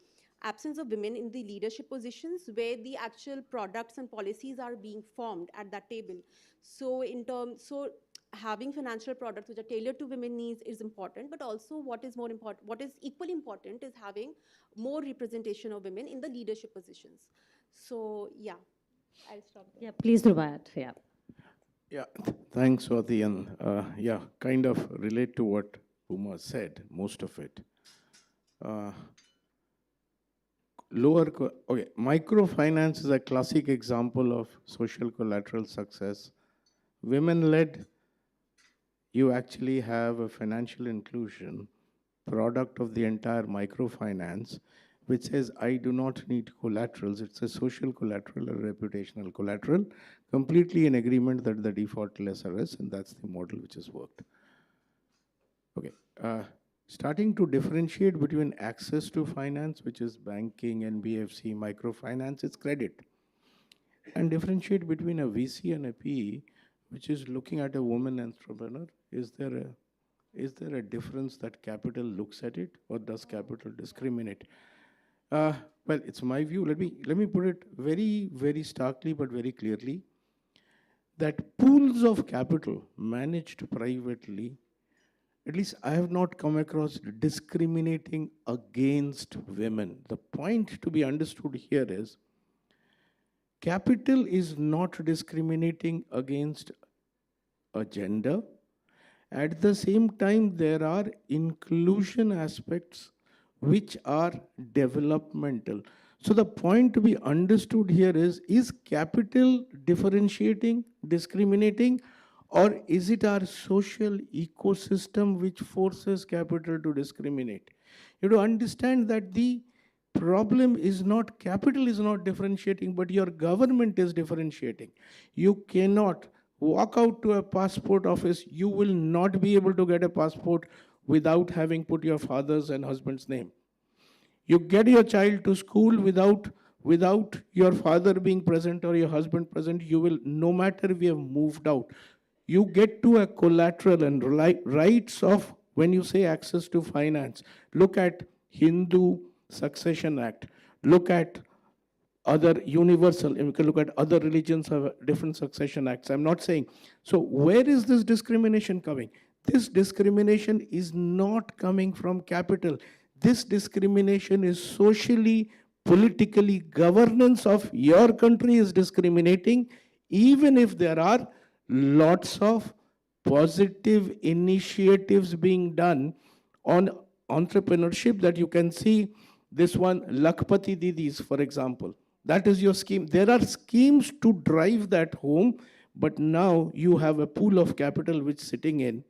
absence of women in the leadership positions where the actual products and policies are being formed at that table. So having financial products which are tailored to women needs is important, but also what is equally important is having more representation of women in the leadership positions. So yeah, I'll stop there. Yeah, please do that. Yeah. Yeah, thanks, Swati. And yeah, kind of relate to what Uma said, most of it. Okay, microfinance is a classic example of social collateral success. Women-led, you actually have a financial inclusion product of the entire microfinance, which says, I do not need collaterals. It's a social collateral or reputational collateral, completely in agreement that the default lesser is, and that's the model which has worked. Okay, starting to differentiate between access to finance, which is banking, NBFC, microfinance, it's credit, and differentiate between a VC and a PE, which is looking at a woman entrepreneur. Is there a difference that capital looks at it, or does capital discriminate? Well, it's my view. Let me put it very, very starkly but very clearly, that pools of capital managed privately, at least I have not come across discriminating against women. The point to be understood here is, capital is not discriminating against a gender. At the same time, there are inclusion aspects which are developmental. So the point to be understood here is capital differentiating, discriminating, or is it our social ecosystem which forces capital to discriminate? You have to understand that the problem is not, capital is not differentiating, but your government is differentiating. You cannot walk out to a passport office, you will not be able to get a passport without having put your father's and husband's name. You get your child to school without your father being present or your husband present, you will, no matter we have moved out. You get to a collateral and rights of, when you say access to finance, look at Hindu Succession Act, look at other universal, you can look at other religions have different succession acts. I'm not saying. So where is this discrimination coming? This discrimination is not coming from capital. This discrimination is socially, politically, governance of your country is discriminating, even if there are lots of positive initiatives being done on entrepreneurship that you can see. This one, Lakhpati Didis, for example. That is your scheme. There are schemes to drive that home, but now you have a pool of capital which is sitting in.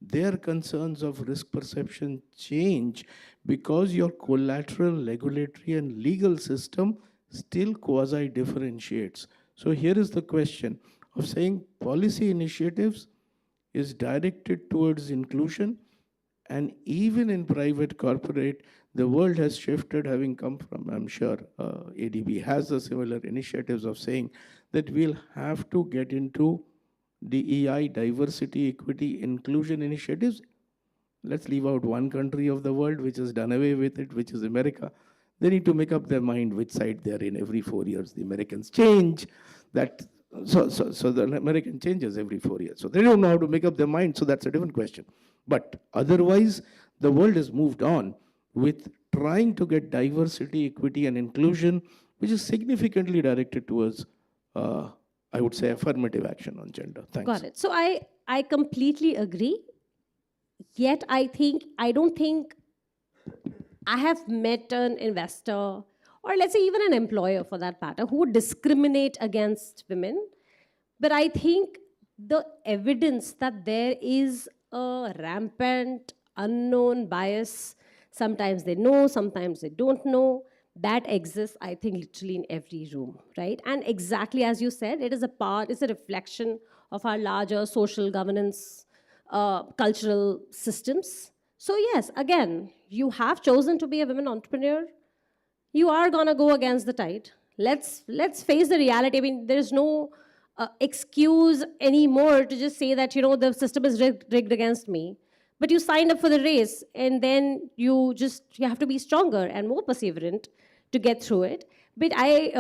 Their concerns of risk perception change because your collateral, regulatory, and legal system still quasi-differentiates. So here is the question. of saying policy initiatives is directed towards inclusion. And even in private corporate, the world has shifted, having come from, I'm sure, ADB has the similar initiatives of saying that we'll have to get into DEI, diversity, equity, inclusion initiatives. Let's leave out one country of the world which has done away with it, which is America. They need to make up their mind which side they're in. Every 4 years, the Americans change. So the American changes every 4 years. So they don't know how to make up their mind. So that's a different question. But otherwise, the world has moved on with trying to get diversity, equity, and inclusion, which is significantly directed towards, I would say, affirmative action on gender. Thanks. Got it. So I completely agree. Yet I don't think I have met an investor, or let's say even an employer for that matter, who would discriminate against women. But I think the evidence that there is a rampant, unknown bias, sometimes they know, sometimes they don't know, that exists, I think, literally in every room, right? And exactly as you said, it's a reflection of our larger social governance, cultural systems. So yes, again, you have chosen to be a women entrepreneur. You are gonna go against the tide. Let's face the reality. I mean, there's no excuse anymore to just say that, the system is rigged against me. But you signed up for the race, and then you have to be stronger and more perseverant to get through it. But I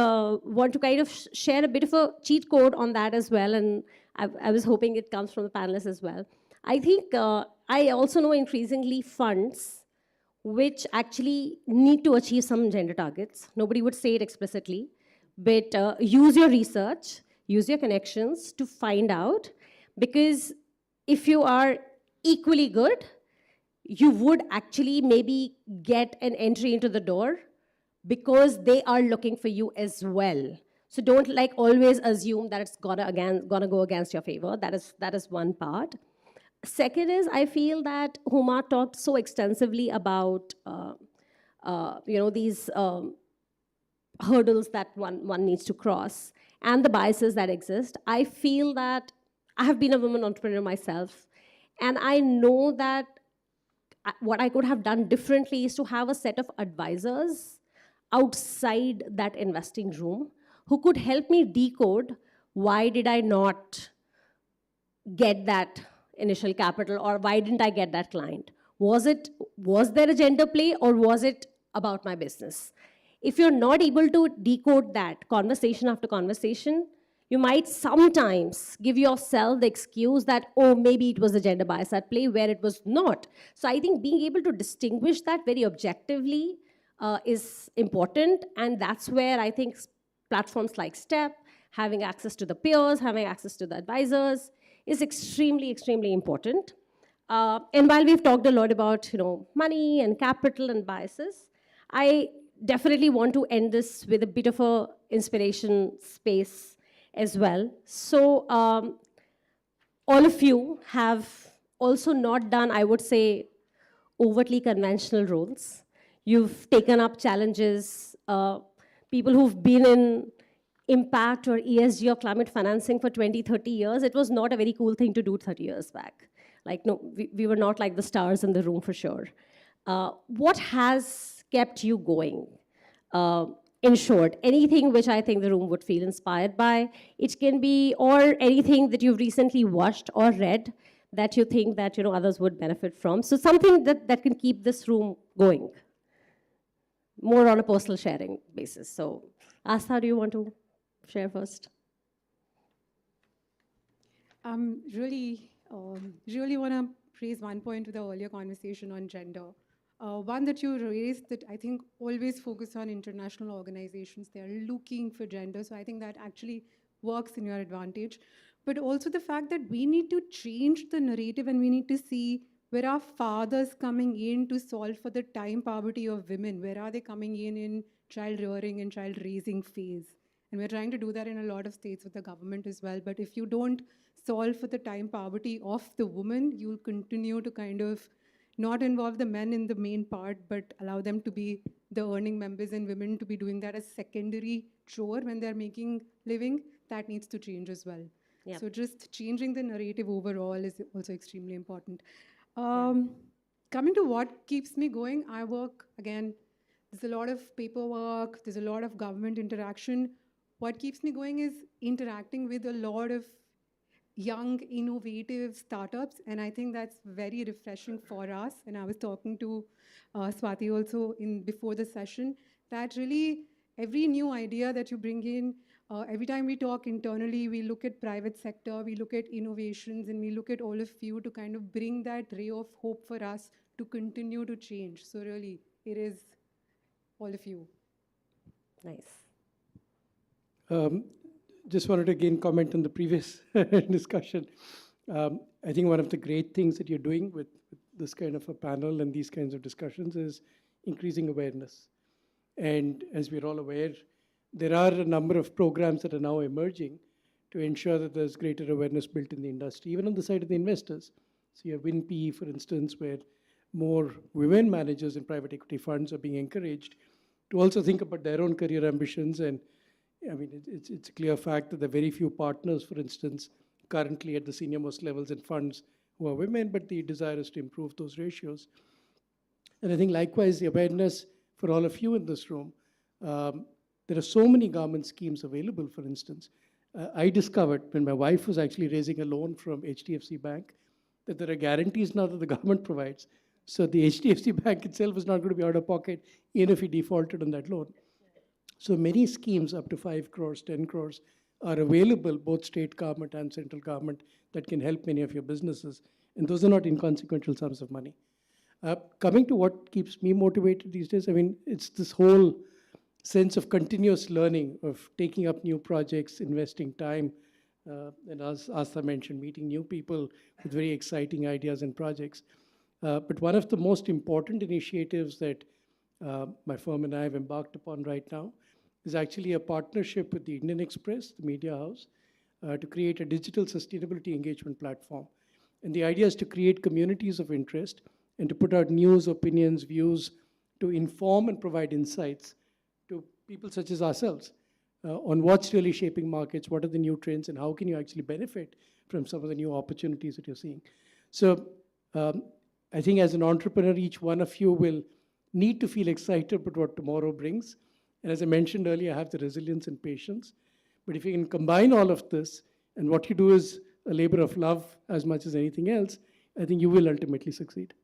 want to kind of share a bit of a cheat code on that as well, and I was hoping it comes from the panelists as well. I think I also know increasingly funds which actually need to achieve some gender targets. Nobody would say it explicitly, but use your research, use your connections to find out, because if you are equally good, you would actually maybe get an entry into the door because they are looking for you as well. So don't always assume that it's gonna go against your favor. That is one part. Second is, I feel that Huma talked so extensively about these hurdles that one needs to cross and the biases that exist. I feel that I have been a woman entrepreneur myself, and I know that what I could have done differently is to have a set of advisors outside that investing room who could help me decode why did I not get that initial capital, or why didn't I get that client? Was there a gender play, or was it about my business? If you're not able to decode that conversation after conversation, you might sometimes give yourself the excuse that, oh, maybe it was a gender bias at play, where it was not. So I think being able to distinguish that very objectively is important, and that's where I think platforms like STEP, having access to the peers, having access to the advisors, is extremely, extremely important. And while we've talked a lot about money and capital and biases, I definitely want to end this with a bit of a inspiration space as well. So all of you have also not done, I would say, overtly conventional roles. You've taken up challenges. People who've been in impact or ESG or climate financing for 20, 30 years, it was not a very cool thing to do 30 years back. No, we were not like the stars in the room for sure. What has kept you going? In short, anything which I think the room would feel inspired by, it can be, or anything that you've recently watched or read that you think that others would benefit from. So something that can keep this room going, more on a personal sharing basis. So Astha, do you want to share first? Really want to raise one point to the earlier conversation on gender. One that you raised that I think always focus on international organizations. They're looking for gender. So I think that actually works in your advantage. But also the fact that we need to change the narrative, and we need to see where are fathers coming in to solve for the time poverty of women? Where are they coming in child rearing and child raising phase? And we're trying to do that in a lot of states with the government as well. But if you don't solve for the time poverty of the woman, you'll continue to kind of not involve the men in the main part, but allow them to be the earning members, and women to be doing that as secondary chore when they're making living. That needs to change as well. Yep. So just changing the narrative overall is also extremely important. Coming to what keeps me going, I work, again, there's a lot of paperwork, there's a lot of government interaction. What keeps me going is interacting with a lot of young, innovative startups, and I think that's very refreshing for us. And I was talking to Swati also in before the session, that really every new idea that you bring in, every time we talk internally, we look at private sector, we look at innovations, and we look at all of you to kind of bring that ray of hope for us to continue to change. So really, it is all of you. Nice. Just wanted to again comment on the previous discussion. I think one of the great things that you're doing with this kind of a panel and these kinds of discussions is increasing awareness. And as we're all aware, there are a number of programs that are now emerging to ensure that there's greater awareness built in the industry, even on the side of the investors. So you have WinPE, for instance, where more women managers in private equity funds are being encouraged to also think about their own career ambitions. And I mean, it's a clear fact that there are very few partners, for instance, currently at the senior most levels in funds who are women, but the desire is to improve those ratios. And I think likewise, the awareness for all of you in this room, there are so many government schemes available, for instance. I discovered when my wife was actually raising a loan from HDFC Bank that there are guarantees now that the government provides. So the HDFC Bank itself is not going to be out of pocket even if he defaulted on that loan. So many schemes up to 5 crores, 10 crores are available, both state government and central government, that can help many of your businesses. And those are not inconsequential sums of money. Coming to what keeps me motivated these days, I mean, it's this whole sense of continuous learning, of taking up new projects, investing time, and as Asta mentioned, meeting new people with very exciting ideas and projects. But one of the most important initiatives that my firm and I have embarked upon right now is actually a partnership with the Indian Express, the media house, to create a digital sustainability engagement platform. And the idea is to create communities of interest and to put out news, opinions, views, to inform and provide insights to people such as ourselves on what's really shaping markets, what are the new trends, and how can you actually benefit from some of the new opportunities that you're seeing. So I think as an entrepreneur, each one of you will need to feel excited about what tomorrow brings. And as I mentioned earlier, I have the resilience and patience. But if you can combine all of this, and what you do is a labor of love as much as anything else, I think you will ultimately succeed.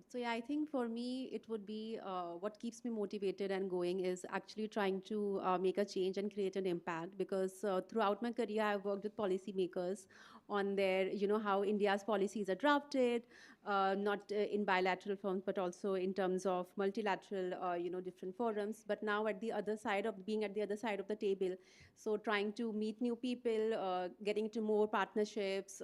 So yeah, I think for me, it would be what keeps me motivated and going is actually trying to make a change and create an impact, because throughout my career, I've worked with policymakers on their, how India's policies are drafted, not in bilateral forms, but also in terms of multilateral, different forums. But now at the other side of being at the other side of the table, so trying to meet new people, getting to more partnerships,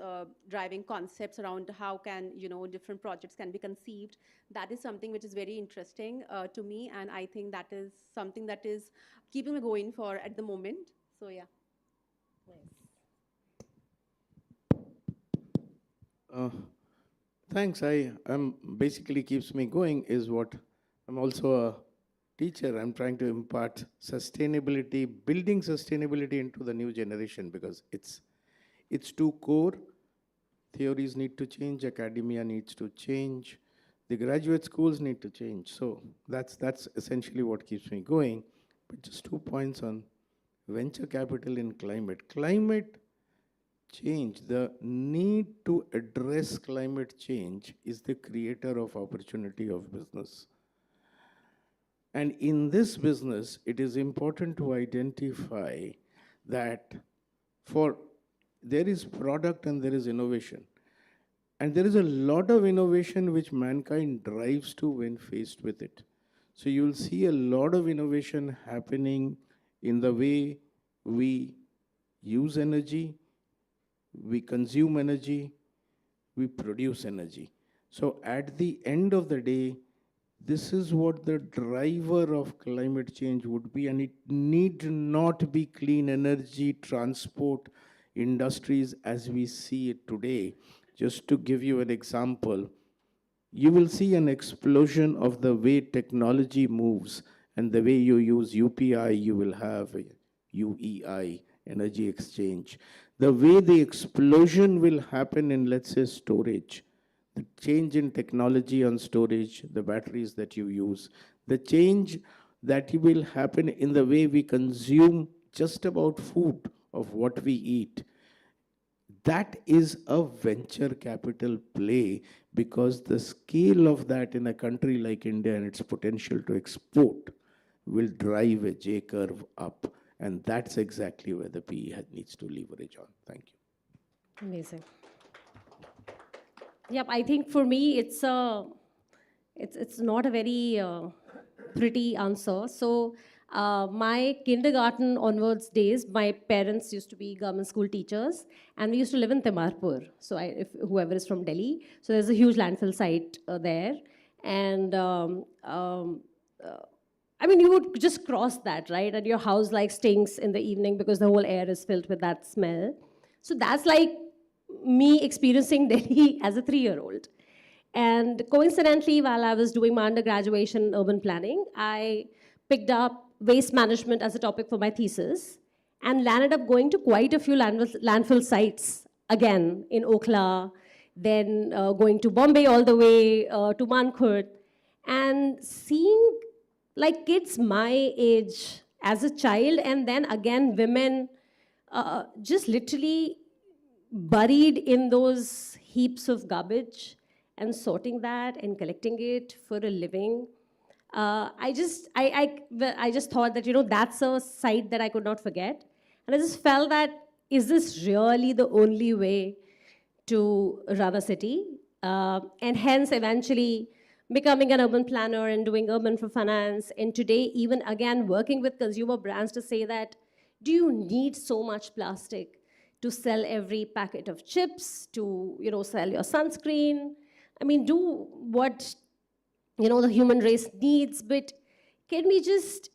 driving concepts around how can, different projects can be conceived. That is something which is very interesting to me, and I think that is something that is keeping me going for at the moment. So yeah. Thanks. I'm basically keeps me going is what I'm also a teacher. I'm trying to impart sustainability, building sustainability into the new generation, because it's too core. Theories need to change, academia needs to change, the graduate schools need to change. So that's essentially what keeps me going. But just 2 points on venture capital in climate. Climate change, the need to address climate change is the creator of opportunity of business. And in this business, it is important to identify that there is product and there is innovation. And there is a lot of innovation which mankind drives to when faced with it. So you'll see a lot of innovation happening in the way we use energy, we consume energy, we produce energy. So at the end of the day, this is what the driver of climate change would be, and it need not be clean energy, transport, industries as we see it today. Just to give you an example, you will see an explosion of the way technology moves and the way you use UPI, you will have UEI, energy exchange, the way the explosion will happen in, let's say, storage, the change in technology on storage, the batteries that you use, the change that will happen in the way we consume just about food of what we eat, that is a venture capital play, because the scale of that in a country like India and its potential to export will drive a J curve up. And that's exactly where the PE needs to leverage on. Thank you. Amazing. Yep, I think for me it's not a very pretty answer. So my kindergarten onwards days, my parents used to be government school teachers, and we used to live in Timarpur. So if whoever is from Delhi, so there's a huge landfill site there, and I mean, you would just cross that, right? And your house like stinks in the evening because the whole air is filled with that smell. So that's like me experiencing Delhi as a 3-year-old. And coincidentally, while I was doing my undergraduation in urban planning, I picked up waste management as a topic for my thesis and landed up going to quite a few landfill sites, again, in Okhla, then going to Bombay all the way to Mankhurd, and seeing like kids my age as a child, and then again women just literally buried in those heaps of garbage and sorting that and collecting it for a living. I just thought that, you know, that's a sight that I could not forget. And I just felt that, is this really the only way to run a city? And hence, eventually, becoming an urban planner and doing urban for finance, and today even again working with consumer brands to say that, do you need so much plastic to sell every packet of chips, to, you know, sell your sunscreen? I mean, do what, you know, the human race needs, but can we just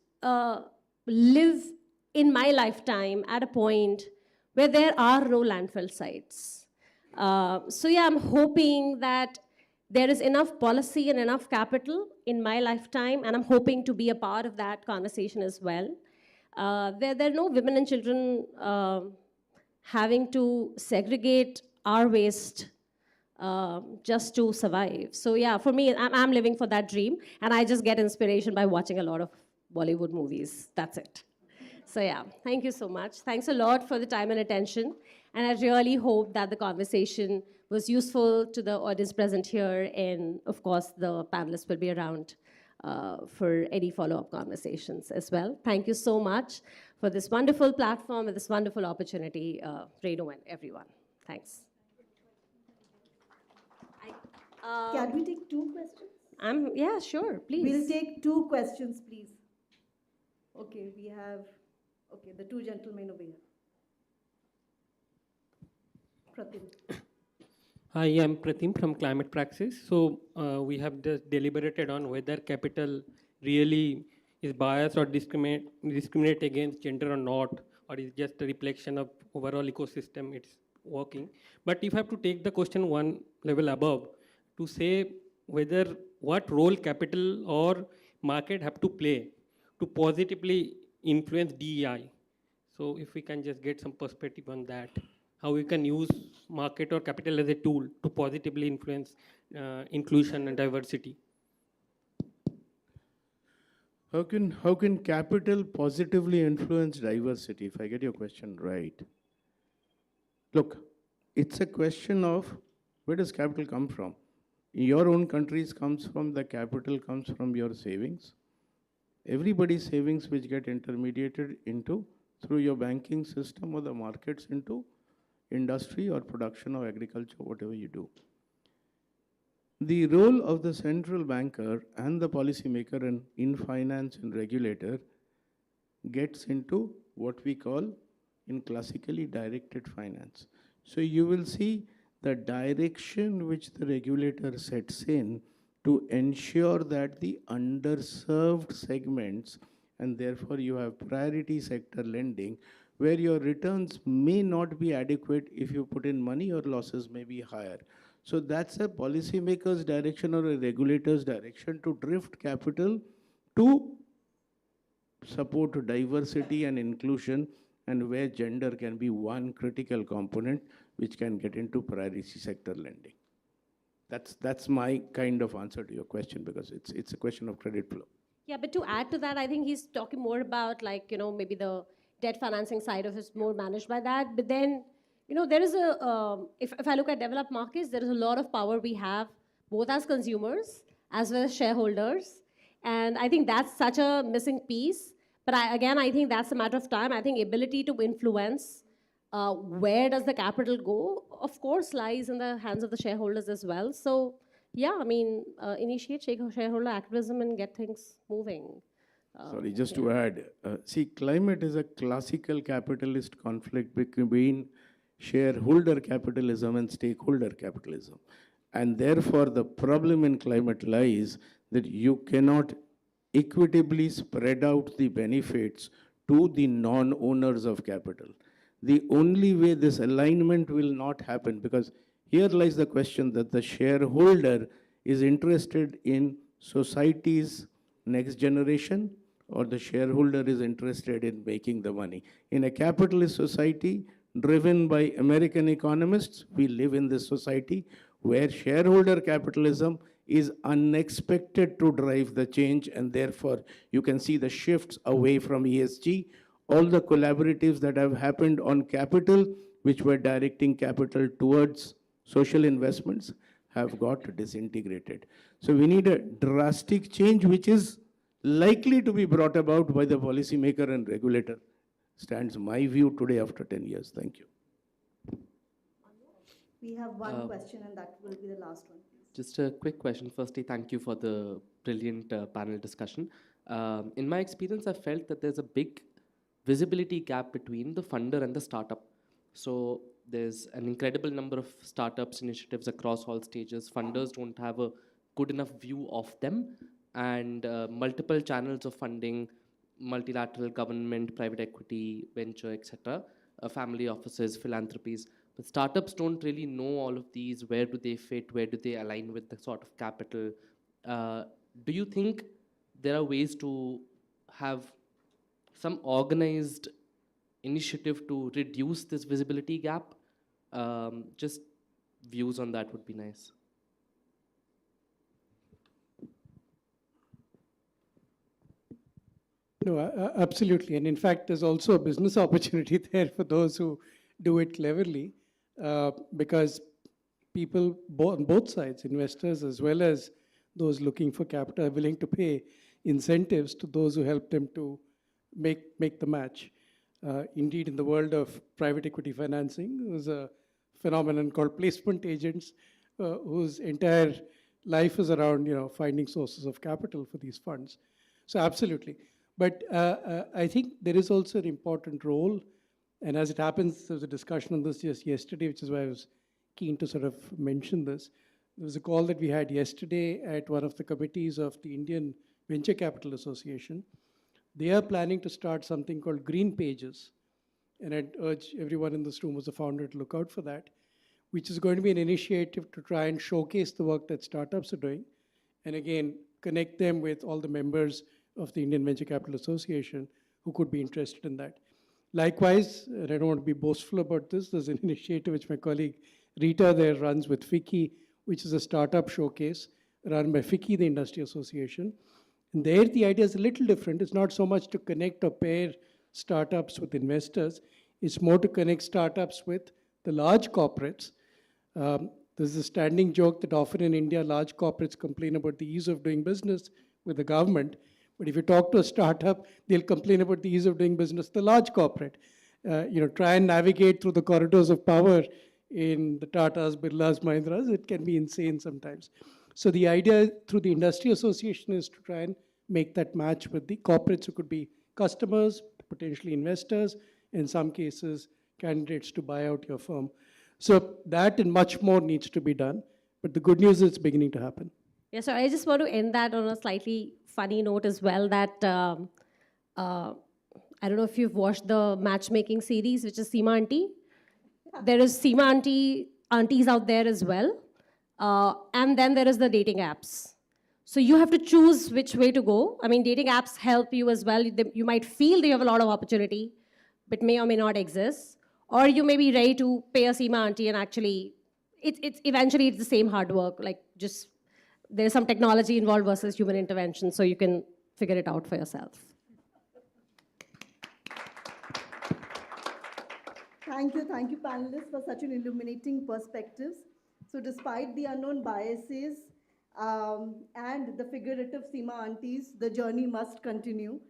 live in my lifetime at a point where there are no landfill sites? So yeah, I'm hoping that there is enough policy and enough capital in my lifetime, and I'm hoping to be a part of that conversation as well. There are no women and children having to segregate our waste just to survive. So yeah, for me, I'm living for that dream, and I just get inspiration by watching a lot of Bollywood movies. That's it. So yeah, thank you so much. Thanks a lot for the time and attention. And I really hope that the conversation was useful to the audience present here. And of course, the panelists will be around for any follow-up conversations as well. Thank you so much for this wonderful platform and this wonderful opportunity, Renu and everyone. Thanks. Can we take 2 questions? Yeah, sure, please. We'll take 2 questions, please. Okay, we have, okay, the 2 gentlemen over here. Pratim. Hi, I'm Pratim from Climate Praxis. So we have just deliberated on whether capital really is biased or discriminate against gender or not, or is just a reflection of overall ecosystem it's working. But if I have to take the question one level above, to say whether what role capital or market have to play to positively influence DEI. So if we can just get some perspective on that, how we can use market or capital as a tool to positively influence inclusion and diversity. How can capital positively influence diversity, if I get your question right? Look, it's a question of where does capital come from? In your own countries comes from, the capital comes from your savings. Everybody's savings which get intermediated into through your banking system or the markets into industry or production or agriculture, whatever you do. The role of the central banker and the policymaker and in finance and regulator gets into what we call in classically directed finance. So you will see the direction which the regulator sets in to ensure that the underserved segments, and therefore you have priority sector lending, where your returns may not be adequate if you put in money or losses may be higher. So that's a policymaker's direction or a regulator's direction to drift capital to support diversity and inclusion, and where gender can be one critical component which can get into priority sector lending. That's my kind of answer to your question, because it's a question of credit flow. Yeah, but to add to that, I think he's talking more about like, maybe the debt financing side of it is more managed by that. But then, there is if I look at developed markets, there is a lot of power we have, both as consumers as well as shareholders. And I think that's such a missing piece. But I think that's a matter of time. I think ability to influence where does the capital go, of course, lies in the hands of the shareholders as well. So, yeah, I mean, initiate shareholder activism and get things moving. Sorry, just to add, see, climate is a classical capitalist conflict between shareholder capitalism and stakeholder capitalism. And therefore, the problem in climate lies that you cannot equitably spread out the benefits to the non-owners of capital. The only way this alignment will not happen, because here lies the question that the shareholder is interested in society's next generation, or the shareholder is interested in making the money. In a capitalist society driven by American economists, we live in this society where shareholder capitalism is unexpected to drive the change, and therefore you can see the shifts away from ESG. All the collaboratives that have happened on capital, which were directing capital towards social investments, have got disintegrated. So we need a drastic change, which is likely to be brought about by the policymaker and regulator, stands my view today after 10 years. Thank you. We have one question, and that will be the last one. Just a quick question. Firstly, thank you for the brilliant panel discussion. In my experience, I felt that there's a big visibility gap between the funder and the startup. So there's an incredible number of startups, initiatives across all stages. Funders don't have a good enough view of them, and multiple channels of funding, multilateral government, private equity, venture, etc., family offices, philanthropies. But startups don't really know all of these. Where do they fit? Where do they align with the sort of capital? Do you think there are ways to have some organized initiative to reduce this visibility gap? Just views on that would be nice. No, absolutely. And in fact, there's also a business opportunity there for those who do it cleverly, because people on both sides, investors as well as those looking for capital, are willing to pay incentives to those who help them to make the match. Indeed, in the world of private equity financing, there's a phenomenon called placement agents, whose entire life is around finding sources of capital for these funds. So absolutely. But I think there is also an important role, and as it happens, there was a discussion on this just yesterday, which is why I was keen to sort of mention this. There was a call that we had yesterday at one of the committees of the Indian Venture Capital Association. They are planning to start something called Green Pages, and I'd urge everyone in this room as a founder to look out for that, which is going to be an initiative to try and showcase the work that startups are doing, and again, connect them with all the members of the Indian Venture Capital Association who could be interested in that. Likewise, and I don't want to be boastful about this, there's an initiative which my colleague Rita there runs with FICCI, which is a startup showcase run by FICCI, the industry association. And there the idea is a little different. It's not so much to connect or pair startups with investors. It's more to connect startups with the large corporates. There's a standing joke that often in India, large corporates complain about the ease of doing business with the government. But if you talk to a startup, they'll complain about the ease of doing business with the large corporate. Try and navigate through the corridors of power in the Tatas, Birlas, Mahindras. It can be insane sometimes. So the idea through the industry association is to try and make that match with the corporates who could be customers, potentially investors, in some cases, candidates to buy out your firm. So that and much more needs to be done. But the good news is it's beginning to happen. Yeah, so I just want to end that on a slightly funny note as well, that I don't know if you've watched the matchmaking series, which is Seema Auntie. There is Seema Aunties out there as well. And then there is the dating apps. So you have to choose which way to go. I mean, dating apps help you as well. You might feel they have a lot of opportunity, but may or may not exist. Or you may be ready to pay a Seema auntie and actually, it's eventually it's the same hard work. Like just there's some technology involved versus human intervention, so you can figure it out for yourself. Thank you, panelists, for such an illuminating perspectives. So despite the unknown biases and the figurative Seema aunties, the journey must continue.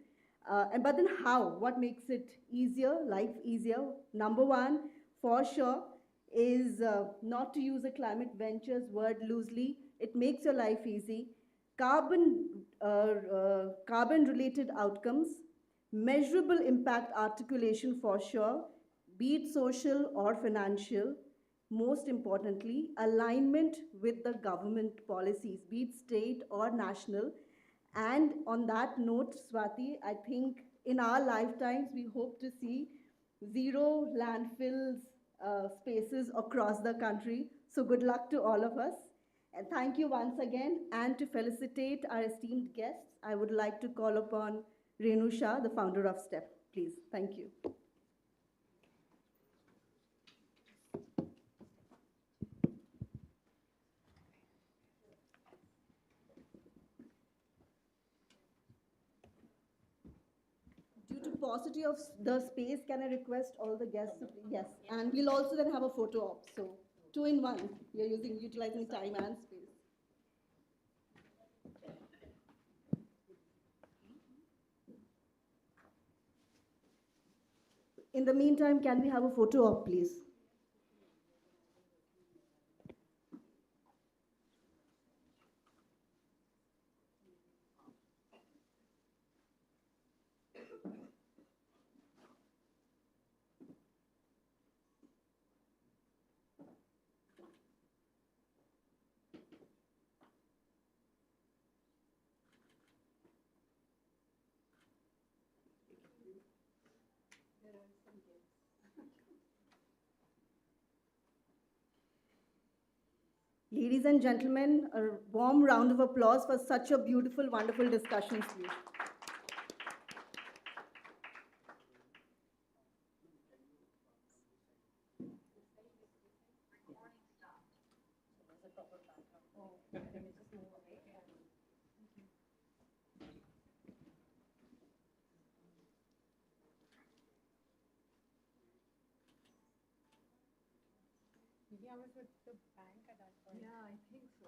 But then how? What makes it easier, life easier? Number one, for sure, is not to use a climate ventures word loosely. It makes your life easy. Carbon-related outcomes, measurable impact articulation for sure, be it social or financial. Most importantly, alignment with the government policies, be it state or national. And on that note, Swati, I think in our lifetimes, we hope to see zero landfills spaces across the country. So good luck to all of us. And thank you once again. And to felicitate our esteemed guests, I would like to call upon Renu Shah, the founder of STEP. Please, thank you. Due to paucity of the space, can I request all the guests to please? Yes, and we'll also then have a photo op. So 2 in 1. You're utilizing time and space. In the meantime, can we have a photo op, please? Ladies and gentlemen, a warm round of applause for such a beautiful, wonderful discussion, please. Maybe I was with the bank at that point. Yeah, I think so.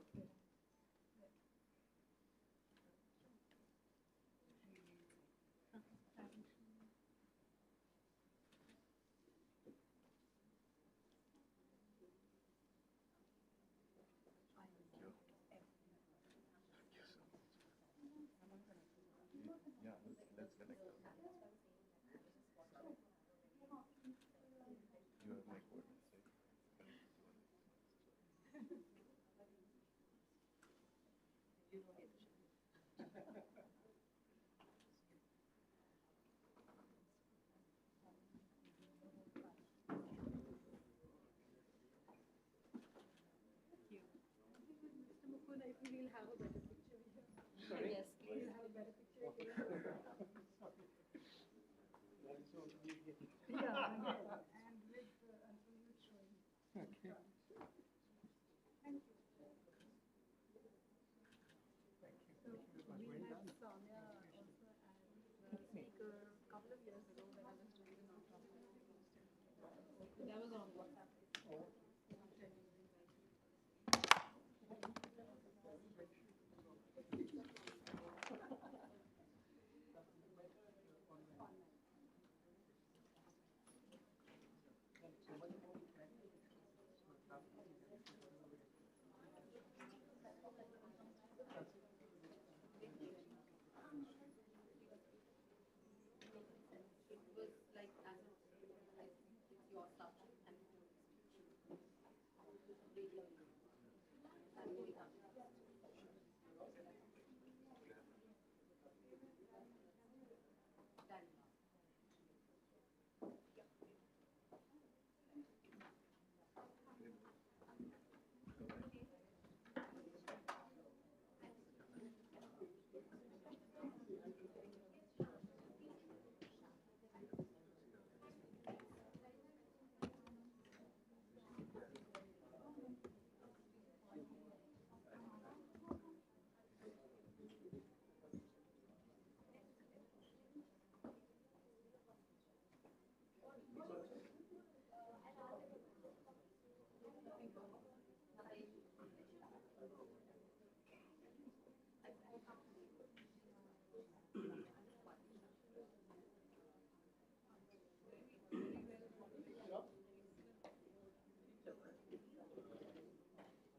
We'll have a better picture here. Sorry? Yes, please. We'll have a better picture here. Yeah, and with Anthony showing. Okay. Thank you. So we had Soumya also as a speaker a couple of years ago when I was doing the nonprofit. That was on WhatsApp.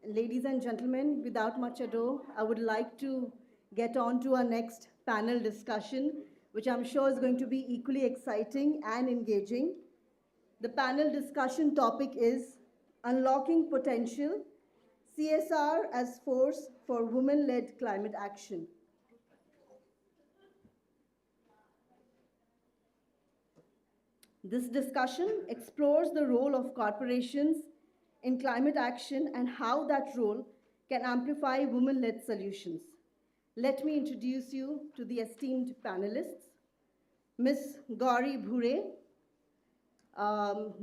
Ladies and gentlemen, without much ado, I would like to get on to our next panel discussion, which I'm sure is going to be equally exciting and engaging. The panel discussion topic is Unlocking Potential, CSR as Force for Women-Led Climate Action. This discussion explores the role of corporations in climate action and how that role can amplify women-led solutions. Let me introduce you to the esteemed panelists. Ms. Gauri Bhure.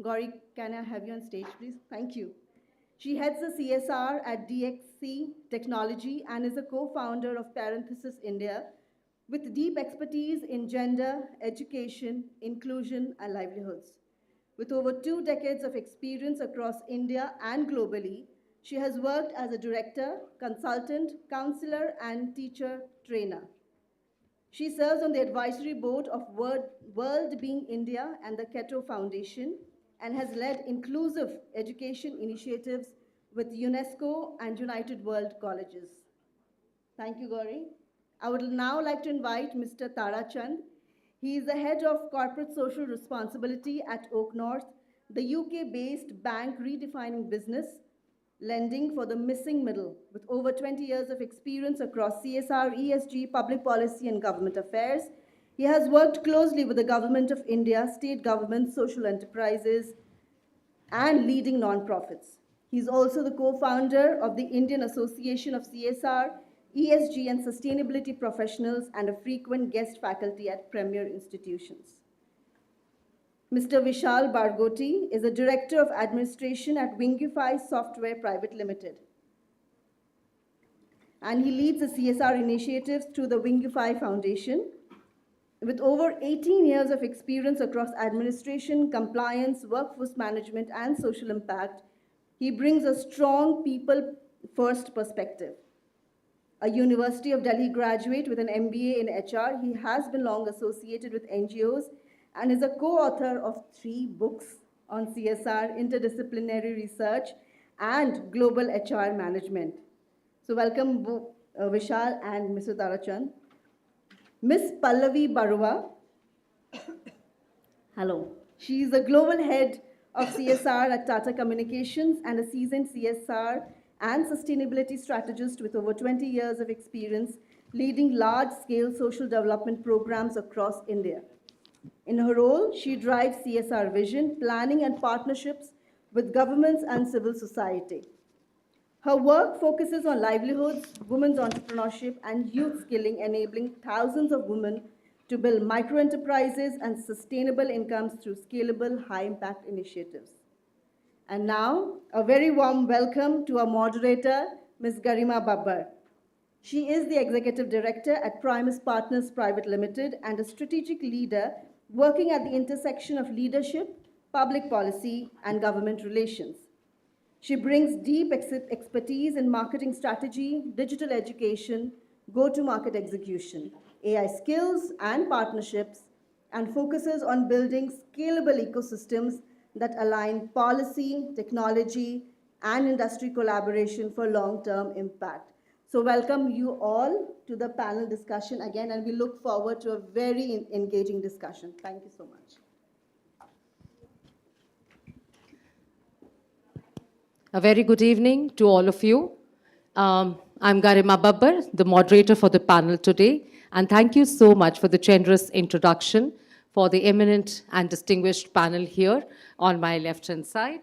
Gauri, can I have you on stage, please? Thank you. She heads the CSR at DXC Technology and is a co-founder of Parenthesis India, with deep expertise in gender, education, inclusion, and livelihoods. With over 2 decades of experience across India and globally, she has worked as a director, consultant, counselor, and teacher trainer. She serves on the advisory board of World Being India and the Keto Foundation and has led inclusive education initiatives with UNESCO and United World Colleges. Thank you, Gauri. I would now like to invite Mr. Tara Chand. He is the head of corporate social responsibility at Oak North, the UK-based bank redefining business lending for the missing middle, with over 20 years of experience across CSR, ESG, public policy, and government affairs. He has worked closely with the Government of India, state governments, social enterprises, and leading nonprofits. He's also the co-founder of the Indian Association of CSR, ESG, and Sustainability Professionals, and a frequent guest faculty at premier institutions. Mr. Vishal Bargoti is a Director of Administration at Wingify Software Private Limited. And he leads the CSR initiatives through the Wingify Foundation. With over 18 years of experience across administration, compliance, workforce management, and social impact, he brings a strong people-first perspective. A University of Delhi graduate with an MBA in HR, he has been long associated with NGOs and is a co-author of 3 books on CSR, interdisciplinary research, and global HR management. So welcome Vishal and Mr. Tarachand. Ms. Pallavi Barua. Hello. She is the global head of CSR at Tata Communications and a seasoned CSR and sustainability strategist with over 20 years of experience leading large-scale social development programs across India. In her role, she drives CSR vision, planning, and partnerships with governments and civil society. Her work focuses on livelihoods, women's entrepreneurship, and youth skilling, enabling thousands of women to build micro-enterprises and sustainable incomes through scalable, high-impact initiatives. And now, a very warm welcome to our moderator, Ms. Garima Babbar. She is the Executive Director at Primus Partners Private Limited and a strategic leader working at the intersection of leadership, public policy, and government relations. She brings deep expertise in marketing strategy, digital education, go-to-market execution, AI skills and partnerships, and focuses on building scalable ecosystems that align policy, technology, and industry collaboration for long-term impact. So welcome you all to the panel discussion again, and we look forward to a very engaging discussion. Thank you so much. A very good evening to all of you. I'm Garima Babbar, the moderator for the panel today, and thank you so much for the generous introduction for the eminent and distinguished panel here on my left-hand side.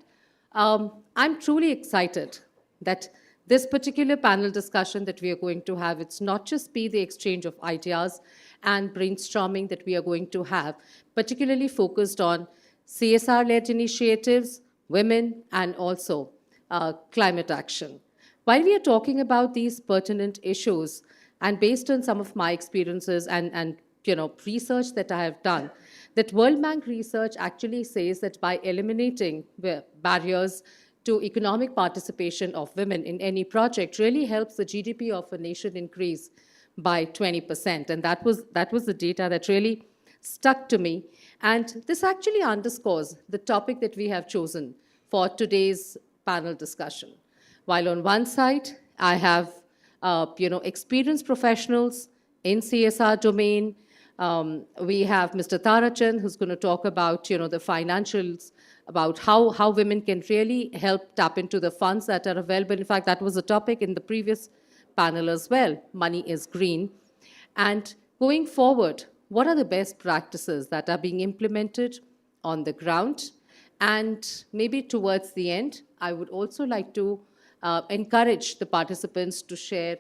I'm truly excited that this particular panel discussion that we are going to have, it's not just be the exchange of ideas and brainstorming that we are going to have, particularly focused on CSR-led initiatives, women, and also climate action. While we are talking about these pertinent issues, and based on some of my experiences and research that I have done, that World Bank research actually says that by eliminating the barriers to economic participation of women in any project really helps the GDP of a nation increase by 20%. And that was the data that really stuck to me. And this actually underscores the topic that we have chosen for today's panel discussion. While on one side, I have, experienced professionals in CSR domain. We have Mr. Tarachan, who's going to talk about, the financials, about how women can really help tap into the funds that are available. In fact, that was a topic in the previous panel as well. Money is green. And going forward, what are the best practices that are being implemented on the ground? And maybe towards the end, I would also like to encourage the participants to share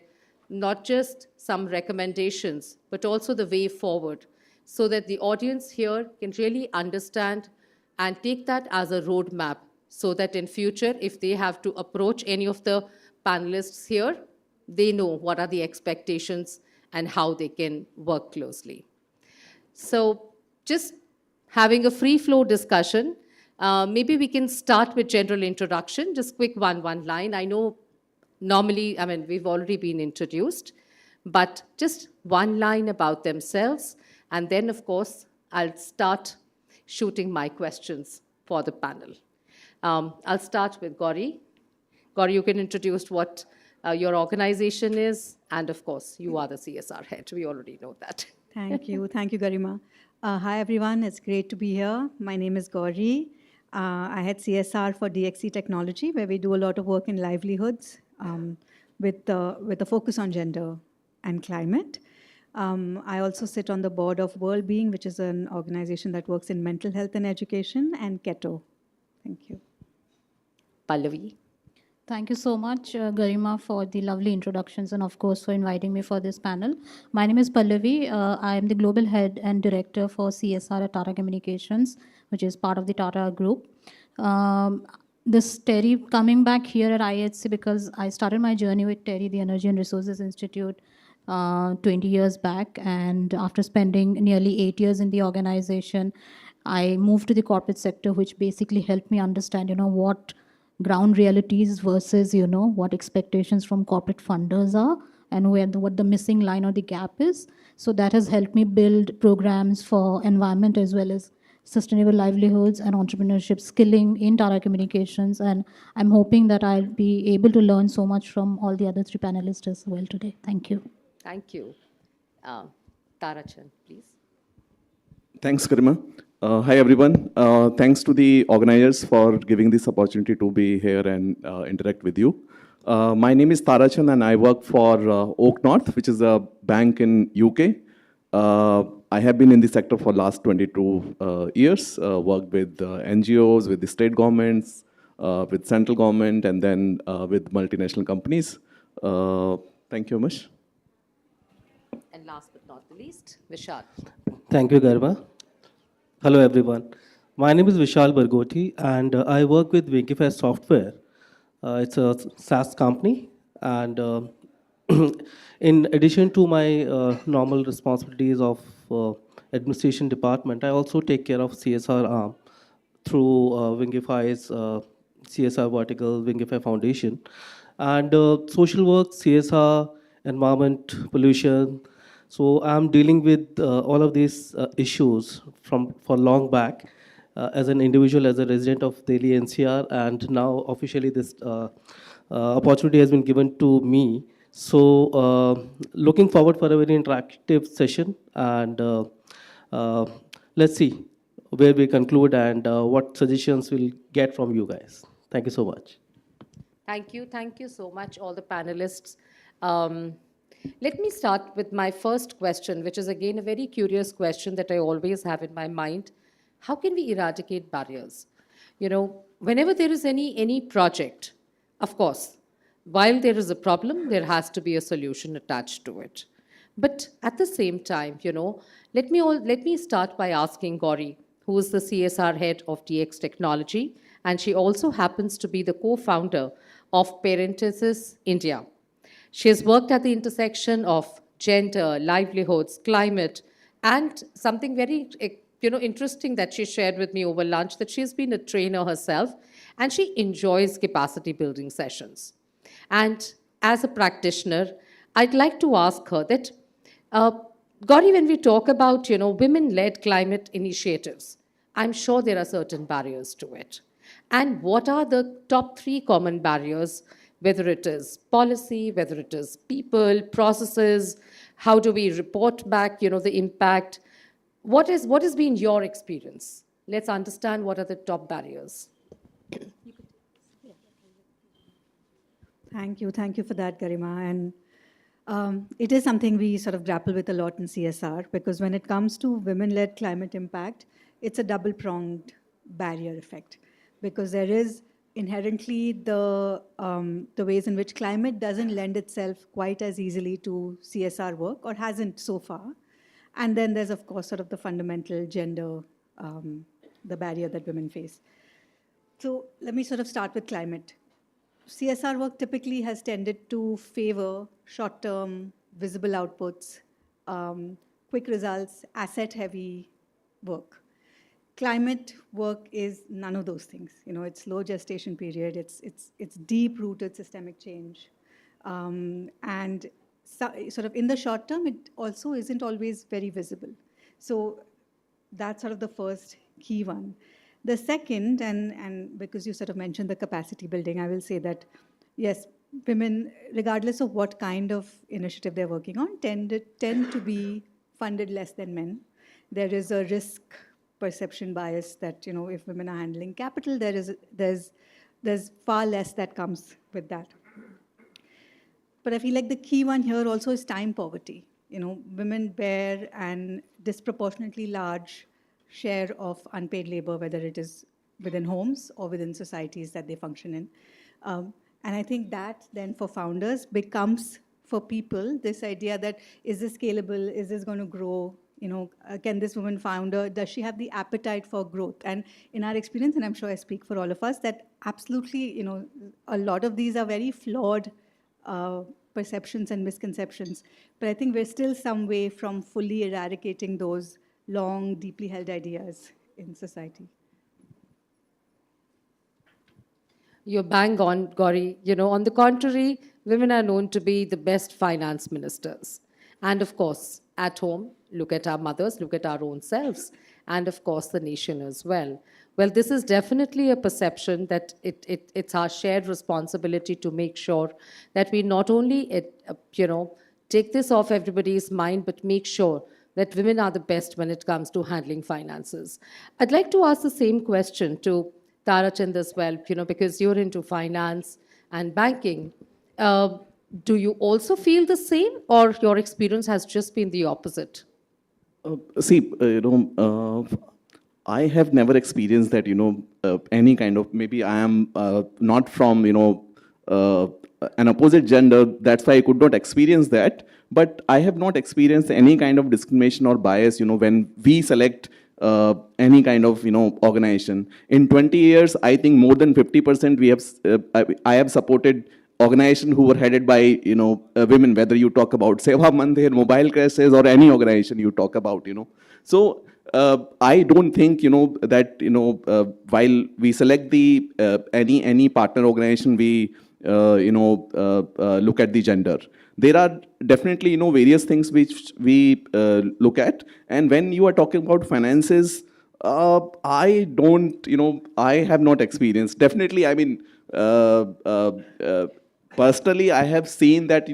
not just some recommendations, but also the way forward, so that the audience here can really understand and take that as a roadmap, so that in future, if they have to approach any of the panelists here, they know what are the expectations and how they can work closely. So just having a free flow discussion, maybe we can start with general introduction, just quick one line. I know normally, we've already been introduced, but just one line about themselves. And then, of course, I'll start shooting my questions for the panel. I'll start with Gauri. Gauri, you can introduce what your organization is, and of course, you are the CSR head. We already know that. Thank you, Garima. Hi, everyone. It's great to be here. My name is Gauri. I head CSR for DXC Technology, where we do a lot of work in livelihoods with a focus on gender and climate. I also sit on the board of Wellbeing, which is an organization that works in mental health and education, and Keto. Thank you. Pallavi. Thank you so much, Garima, for the lovely introductions and, of course, for inviting me for this panel. My name is Pallavi. I am the Global Head and Director for CSR at Tata Communications, which is part of the Tata Group. This Terry, coming back here at IHC, because I started my journey with Terry, the Energy and Resources Institute, 20 years back. And after spending nearly 8 years in the organization, I moved to the corporate sector, which basically helped me understand, what ground realities versus, what expectations from corporate funders are and what the missing line or the gap is. So that has helped me build programs for environment as well as sustainable livelihoods and entrepreneurship skilling in Tata Communications. And I'm hoping that I'll be able to learn so much from all the other three panelists as well today. Thank you. Thank you. Tarachan, please. Thanks, Garima. Hi, everyone. Thanks to the organizers for giving this opportunity to be here and interact with you. My name is Tarachan, and I work for Oak North, which is a bank in UK. I have been in the sector for last 22 years, worked with NGOs, with the state governments, with central government, and then with multinational companies. Thank you much. And last but not the least, Vishal. Thank you, Garima. Hello, everyone. My name is Vishal Bargoti, and I work with Winkify Software. It's a SaaS company, and in addition to my normal responsibilities of administration department, I also take care of CSR arm through Winkify's CSR vertical, Winkify Foundation. And social work, CSR, environment, pollution. So I'm dealing with all of these issues for long back as an individual, as a resident of Delhi NCR, and now officially this opportunity has been given to me. So looking forward for a very interactive session, and let's see where we conclude and what suggestions we'll get from you guys. Thank you so much. Thank you so much, all the panelists. Let me start with my first question, which is again a very curious question that I always have in my mind. How can we eradicate barriers? Whenever there is any project, of course, while there is a problem, there has to be a solution attached to it. But at the same time, let me start by asking Gauri, who is the CSR head of DX Technology, and she also happens to be the co-founder of Parenthesis India. She has worked at the intersection of gender, livelihoods, climate, and something very interesting that she shared with me over lunch, that she's been a trainer herself, and she enjoys capacity building sessions. And as a practitioner, I'd like to ask her that, Gauri, when we talk about women-led climate initiatives, I'm sure there are certain barriers to it. And what are the top 3 common barriers whether it is policy, whether it is people, processes, how do we report back, the impact? What has been your experience? Let's understand what are the top barriers. Thank you for that, Garima. And it is something we sort of grapple with a lot in CSR, because when it comes to women-led climate impact, it's a double-pronged barrier effect, because there is inherently the ways in which climate doesn't lend itself quite as easily to CSR work, or hasn't so far. And then there's, of course, sort of the fundamental gender, the barrier that women face. So let me sort of start with climate. CSR work typically has tended to favor short-term, visible outputs, quick results, asset-heavy work. Climate work is none of those things. It's low gestation period, it's deep-rooted systemic change. And sort of in the short term, it also isn't always very visible. So that's sort of the first key one. The second, and because you sort of mentioned the capacity building, I will say that, yes, women, regardless of what kind of initiative they're working on, tend to be funded less than men. There is a risk perception bias that, if women are handling capital, there's far less that comes with that. But I feel like the key one here also is time poverty. Women bear an disproportionately large share of unpaid labor, whether it is within homes or within societies that they function in. And I think that then for founders becomes, for people, this idea that, is this scalable? Is this going to grow? Can this woman founder, does she have the appetite for growth? And in our experience, and I'm sure I speak for all of us, that absolutely, a lot of these are very flawed perceptions and misconceptions. But I think we're still some way from fully eradicating those long, deeply held ideas in society. You're bang on, Gauri. On the contrary, women are known to be the best finance ministers. And of course, at home, look at our mothers, look at our own selves, and of course, the nation as well. Well, this is definitely a perception that it's our shared responsibility to make sure that we not only, take this off everybody's mind, but make sure that women are the best when it comes to handling finances. I'd like to ask the same question to Tarachand as well, because you're into finance and banking. Do you also feel the same, or your experience has just been the opposite? I have never experienced that, any kind of, maybe I am not from, an opposite gender, that's why I could not experience that. But I have not experienced any kind of discrimination or bias, when we select any kind of, organization. In 20 years, I think more than 50% I have supported organizations who were headed by, women, whether you talk about Seva Mandir, Mobile Crisis, or any organization you talk about, So I don't think, that, while we select the any partner organization, we, look at the gender. There are definitely, various things which we look at. And when you are talking about finances, I don't, I have not experienced. Definitely, I mean, personally, I have seen that,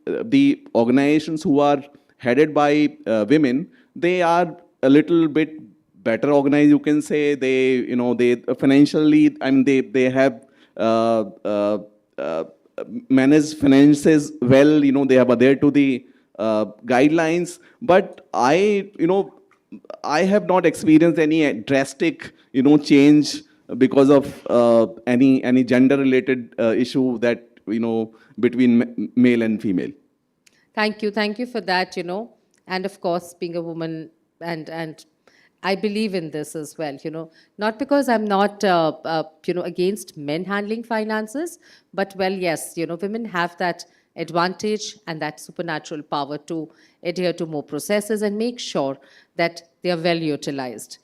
the organizations who are headed by women, they are a little bit better organized, you can say. They, they financially, I mean, they have manage finances well, they have adhered to the guidelines. But I have not experienced any drastic, change because of any gender-related issue that, between male and female. Thank you for that, and of course, being a woman, and I believe in this as well, not because I'm not, against men handling finances, but well, yes, women have that advantage and that supernatural power to adhere to more processes and make sure that they are well utilized.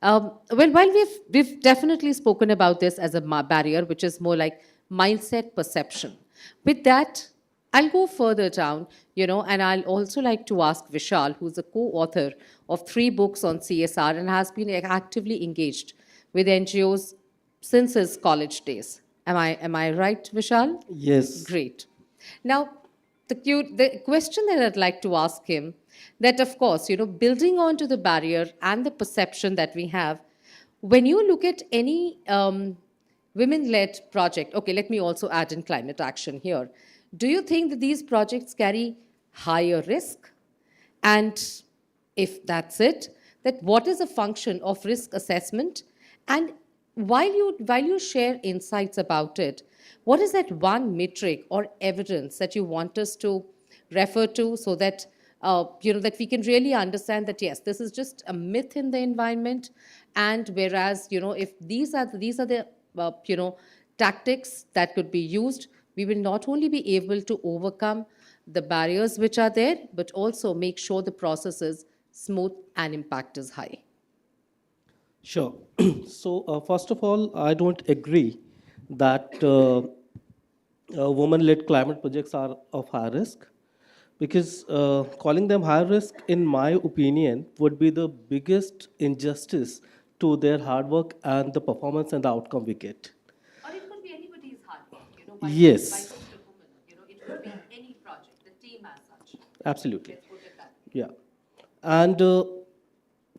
Well, while we've definitely spoken about this as a barrier, which is more like mindset perception. With that, I'll go further down, and I'll also like to ask Vishal, who's a co-author of 3 books on CSR and has been actively engaged with NGOs since his college days. Am I right, Vishal? Yes. Great. Now, the question that I'd like to ask him, that of course, building onto the barrier and the perception that we have, when you look at any women-led project, okay, let me also add in climate action here. Do you think that these projects carry higher risk? And if that's it, that what is a function of risk assessment? And while you share insights about it, what is that one metric or evidence that you want us to refer to so that that we can really understand that yes, this is just a myth in the environment, and whereas if these are the tactics that could be used, we will not only be able to overcome the barriers which are there, but also make sure the process is smooth and impact is high. Sure. So, first of all, I don't agree that women-led climate projects are of high risk, because calling them high risk, in my opinion, would be the biggest injustice to their hard work and the performance and the outcome we get. Or it could be anybody's hard work, Yes. by just a woman, it could be any project, the team as such. Absolutely. Let's put it that way. Yeah. And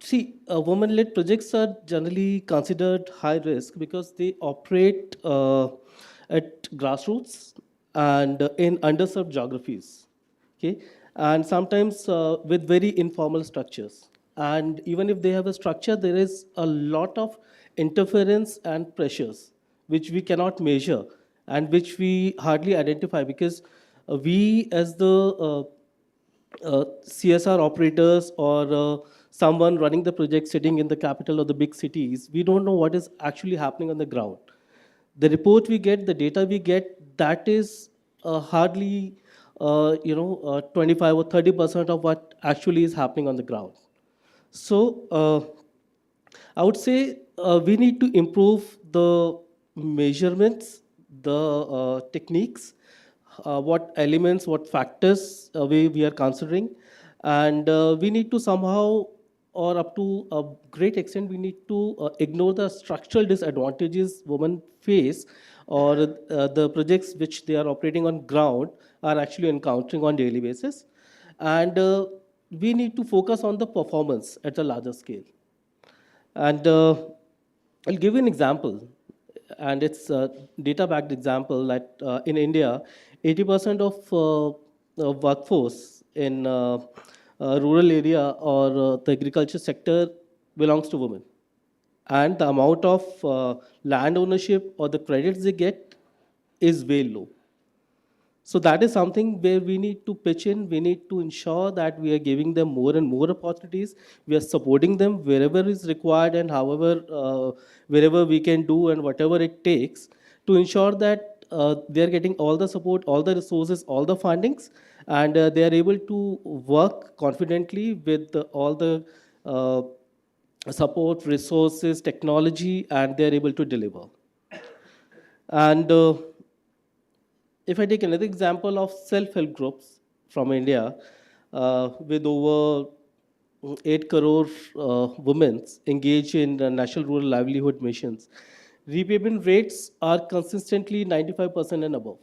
see, women-led projects are generally considered high risk because they operate at grassroots and in underserved geographies. Okay, and sometimes with very informal structures. And even if they have a structure, there is a lot of interference and pressures which we cannot measure and which we hardly identify, because we as the CSR operators or someone running the project sitting in the capital or the big cities, we don't know what is actually happening on the ground. The report we get, the data we get, that is hardly 25 or 30% of what actually is happening on the ground. So I would say we need to improve the measurements, the techniques, what elements, what factors we are considering, and we need to somehow, or up to a great extent, we need to ignore the structural disadvantages women face, or the projects which they are operating on ground are actually encountering on daily basis. And we need to focus on the performance at a larger scale. And I'll give you an example, and it's a data-backed example that in India, 80% of workforce in rural area or the agriculture sector belongs to women. And the amount of land ownership or the credits they get is way low. So that is something where we need to pitch in. We need to ensure that we are giving them more and more opportunities. We are supporting them wherever is required and however, wherever we can do and whatever it takes to ensure that they are getting all the support, all the resources, all the fundings, and they are able to work confidently with all the support, resources, technology, and they are able to deliver. And if I take another example of self-help groups from India, with over 8 crore women engaged in national rural livelihood missions, repayment rates are consistently 95% and above,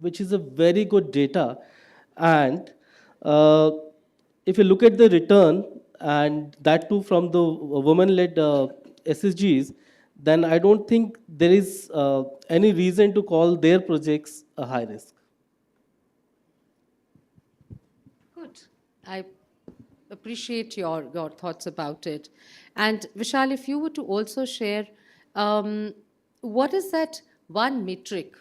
which is a very good data. And if you look at the return, and that too from the women-led SSGs, then I don't think there is any reason to call their projects a high risk. Good. I appreciate your thoughts about it. And Vishal, if you were to also share, what is that one metric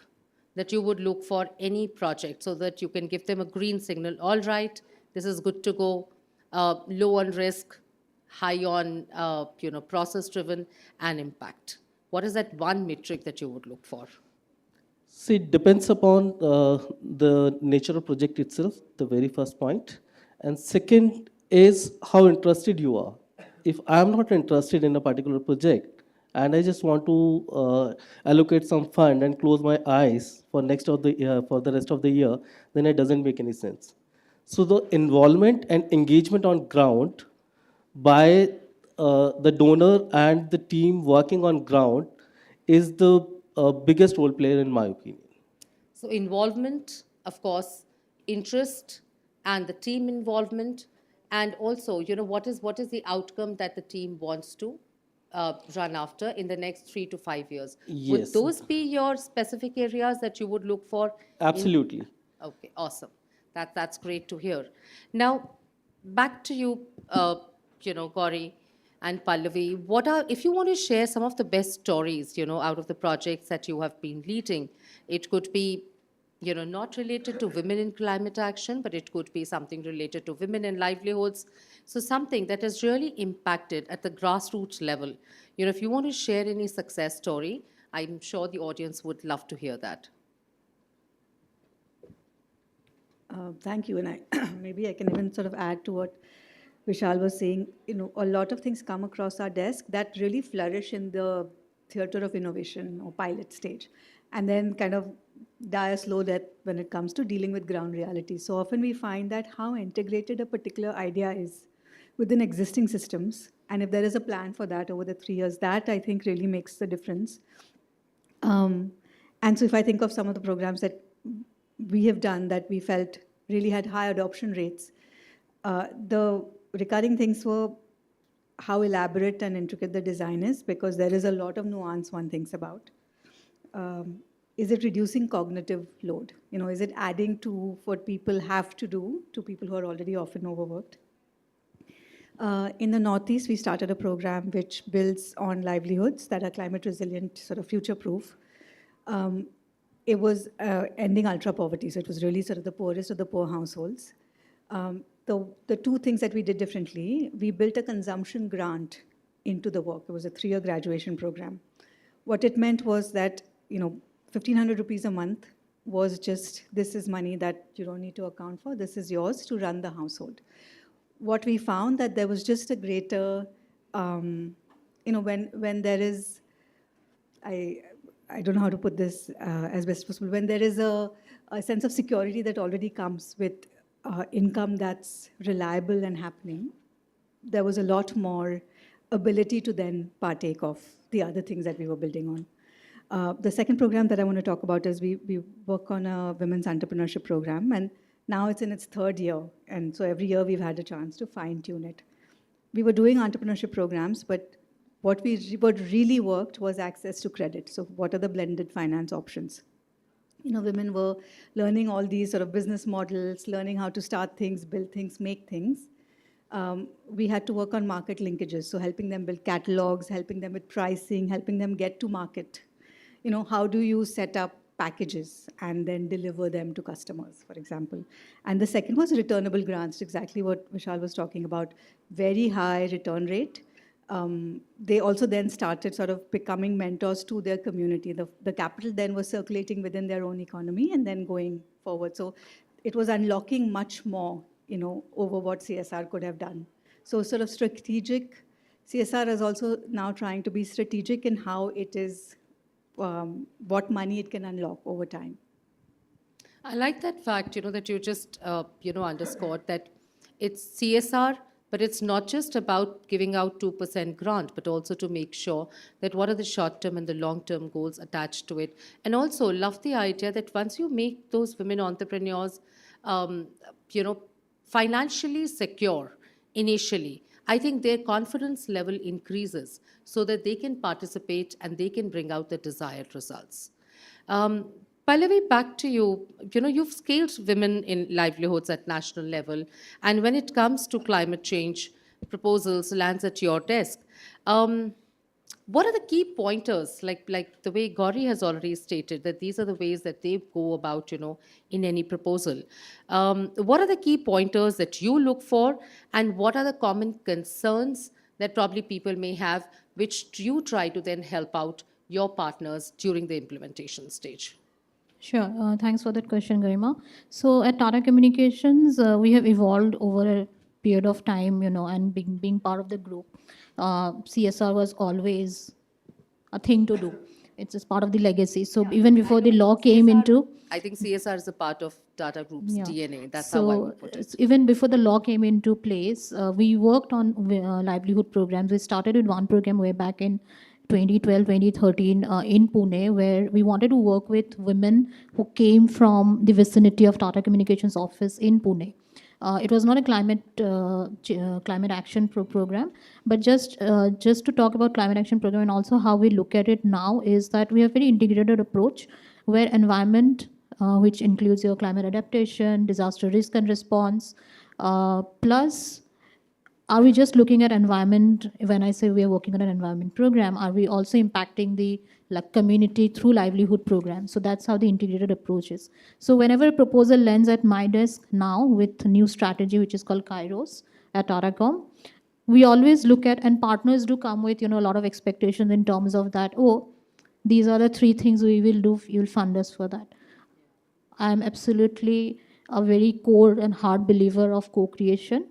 that you would look for any project so that you can give them a green signal? All right, this is good to go, low on risk, high on process driven and impact. What is that one metric that you would look for? See, it depends upon the nature of project itself, the very first point. And second is how interested you are. If I'm not interested in a particular project and I just want to allocate some fund and close my eyes for for the rest of the year, then it doesn't make any sense. So the involvement and engagement on ground by the donor and the team working on ground is the biggest role player in my opinion. So involvement, of course, interest and the team involvement, and also, what is the outcome that the team wants to run after in the next 3 to 5 years? Would Yes. those be your specific areas that you would look for? Absolutely. Okay, awesome. That's great to hear. Now, back to you, Gauri and Pallavi. If you want to share some of the best stories, out of the projects that you have been leading, it could be, not related to women in climate action, but it could be something related to women in livelihoods. So something that has really impacted at the grassroots level. If you want to share any success story, I'm sure the audience would love to hear that. Thank you. And maybe I can even sort of add to what Vishal was saying. A lot of things come across our desk that really flourish in the theater of innovation or pilot stage, and then kind of die a slow death when it comes to dealing with ground reality. So often we find that how integrated a particular idea is within existing systems, and if there is a plan for that over the 3 years, that I think really makes the difference. And so if I think of some of the programs that we have done that we felt really had high adoption rates, the recurring things were how elaborate and intricate the design is, because there is a lot of nuance one thinks about. Is it reducing cognitive load? Is it adding to what people have to do to people who are already often overworked? In the Northeast, we started a program which builds on livelihoods that are climate resilient, sort of future proof. It was ending ultra poverty, so it was really sort of the poorest of the poor households. The two things that we did differently, we built a consumption grant into the work. It was a 3-year graduation program. What it meant was that 1,500 rupees a month was just, this is money that you don't need to account for. This is yours to run the household. What we found that there was just a greater, when there is, I don't know how to put this as best possible, when there is a sense of security that already comes with income that's reliable and happening, there was a lot more ability to then partake of the other things that we were building on. The second program that I want to talk about is we work on a women's entrepreneurship program, and now it's in its 3rd year. And so every year we've had a chance to fine tune it. We were doing entrepreneurship programs, but what really worked was access to credit. So what are the blended finance options? Women were learning all these sort of business models, learning how to start things, build things, make things. We had to work on market linkages, so helping them build catalogs, helping them with pricing, helping them get to market. How do you set up packages and then deliver them to customers, for example. And the second was returnable grants, exactly what Vishal was talking about, very high return rate. They also then started sort of becoming mentors to their community. The capital then was circulating within their own economy and then going forward. So it was unlocking much more, over what CSR could have done. So sort of strategic, CSR is also now trying to be strategic in how it is, what money it can unlock over time. I like that fact, that you just, underscored that it's CSR, but it's not just about giving out 2% grant, but also to make sure that what are the short-term and the long-term goals attached to it. And also love the idea that once you make those women entrepreneurs, financially secure initially, I think their confidence level increases so that they can participate and they can bring out the desired results. Pallavi, back to you. You've scaled women in livelihoods at national level, and when it comes to climate change proposals lands at your desk, what are the key pointers, like the way Gauri has already stated, that these are the ways that they go about, in any proposal. What are the key pointers that you look for, and what are the common concerns that probably people may have, which you try to then help out your partners during the implementation stage? Sure. Thanks for that question, Garima. So at Tata Communications, we have evolved over a period of time, and being part of the group. CSR was always a thing to do. It's just part of the legacy. So even before the law came into... I think CSR is a part of Tata Group's Yeah. DNA. That's how I would put it. Even before the law came into place, we worked on livelihood programs. We started with one program way back in 2012, 2013 in Pune, where we wanted to work with women who came from the vicinity of Tata Communications office in Pune. It was not a climate action program, but just to talk about climate action program and also how we look at it now is that we have very integrated approach where environment, which includes your climate adaptation, disaster risk and response, plus are we just looking at environment? When I say we are working on an environment program, are we also impacting the community through livelihood programs? So that's how the integrated approach is. So whenever a proposal lands at my desk now with a new strategy, which is called Kairos at Taracom, we always look at, and partners do come with, a lot of expectations in terms of that, oh, these are the 3 things we will do, you'll fund us for that. I'm absolutely a very core and hard believer of co-creation.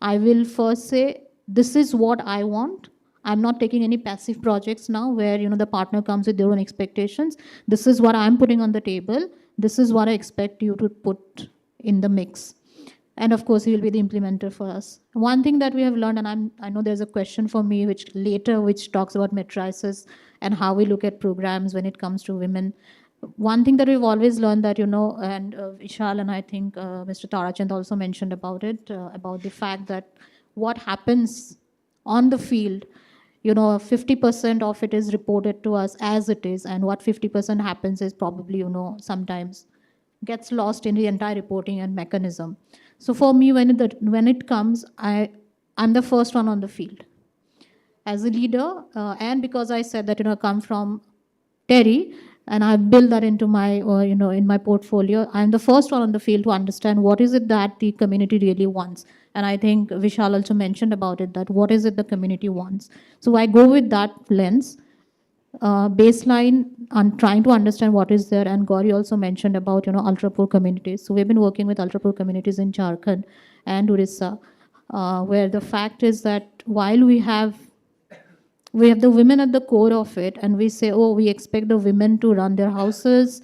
I will first say, this is what I want. I'm not taking any passive projects now where, the partner comes with their own expectations. This is what I'm putting on the table. This is what I expect you to put in the mix. And of course, he will be the implementer for us. One thing that we have learned, and I know there's a question for me which talks about matrices and how we look at programs when it comes to women. One thing that we've always learned that, and Vishal and I think Mr. Tarachand also mentioned about it, about the fact that what happens on the field, 50% of it is reported to us as it is, and what 50% happens is probably, sometimes gets lost in the entire reporting and mechanism. So for me, when it comes, I'm the first one on the field. As a leader, and because I said that, I come from Terry, and I've built that into my, in my portfolio. I'm the first one on the field to understand what is it that the community really wants. And I think Vishal also mentioned about it, that what is it the community wants. So I go with that lens, baseline, and trying to understand what is there. And Gauri also mentioned about, ultra poor communities. So we've been working with ultra poor communities in Jharkhand and Orissa, where the fact is that while we have the women at the core of it, and we say, oh, we expect the women to run their houses,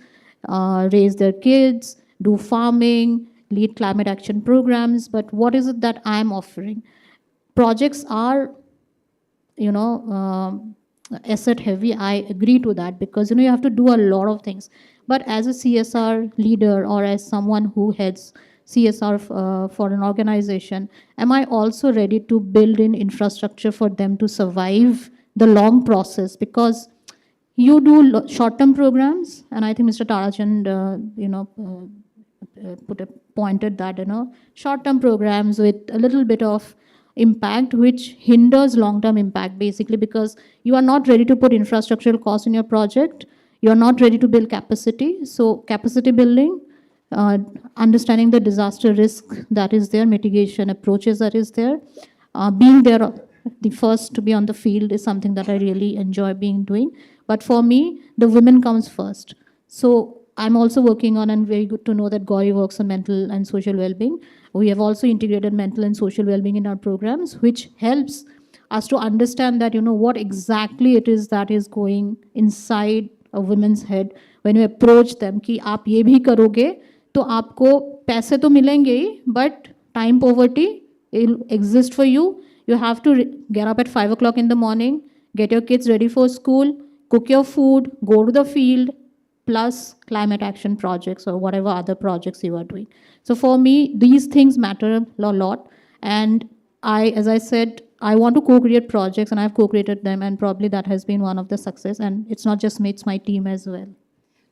raise their kids, do farming, lead climate action programs, but what is it that I'm offering? Projects are, asset heavy. I agree to that because, you have to do a lot of things. But as a CSR leader or as someone who heads CSR for an organization, am I also ready to build in infrastructure for them to survive the long process? Because you do short-term programs, and I think Mr. Tarachand, pointed that, short-term programs with a little bit of impact, which hinders long-term impact, basically, because you are not ready to put infrastructural costs in your project. You are not ready to build capacity. So capacity building, understanding the disaster risk that is there, mitigation approaches that is there, being there, the first to be on the field is something that I really enjoy doing. But for me, the women comes first. So I'm also working on, and very good to know that Gauri works on mental and social well-being. We have also integrated mental and social well-being in our programs, which helps us to understand that, what exactly it is that is going inside a woman's head when you approach them, कि आप ये भी करोगे तो आपको पैसे तो मिलेंगे ही, but time poverty will exist for you. You have to get up at 5 o'clock in the morning, get your kids ready for school, cook your food, go to the field, plus climate action projects or whatever other projects you are doing. So for me, these things matter a lot. And as I said, I want to co-create projects, and I've co-created them, and probably that has been one of the success. And it's not just me, it's my team as well.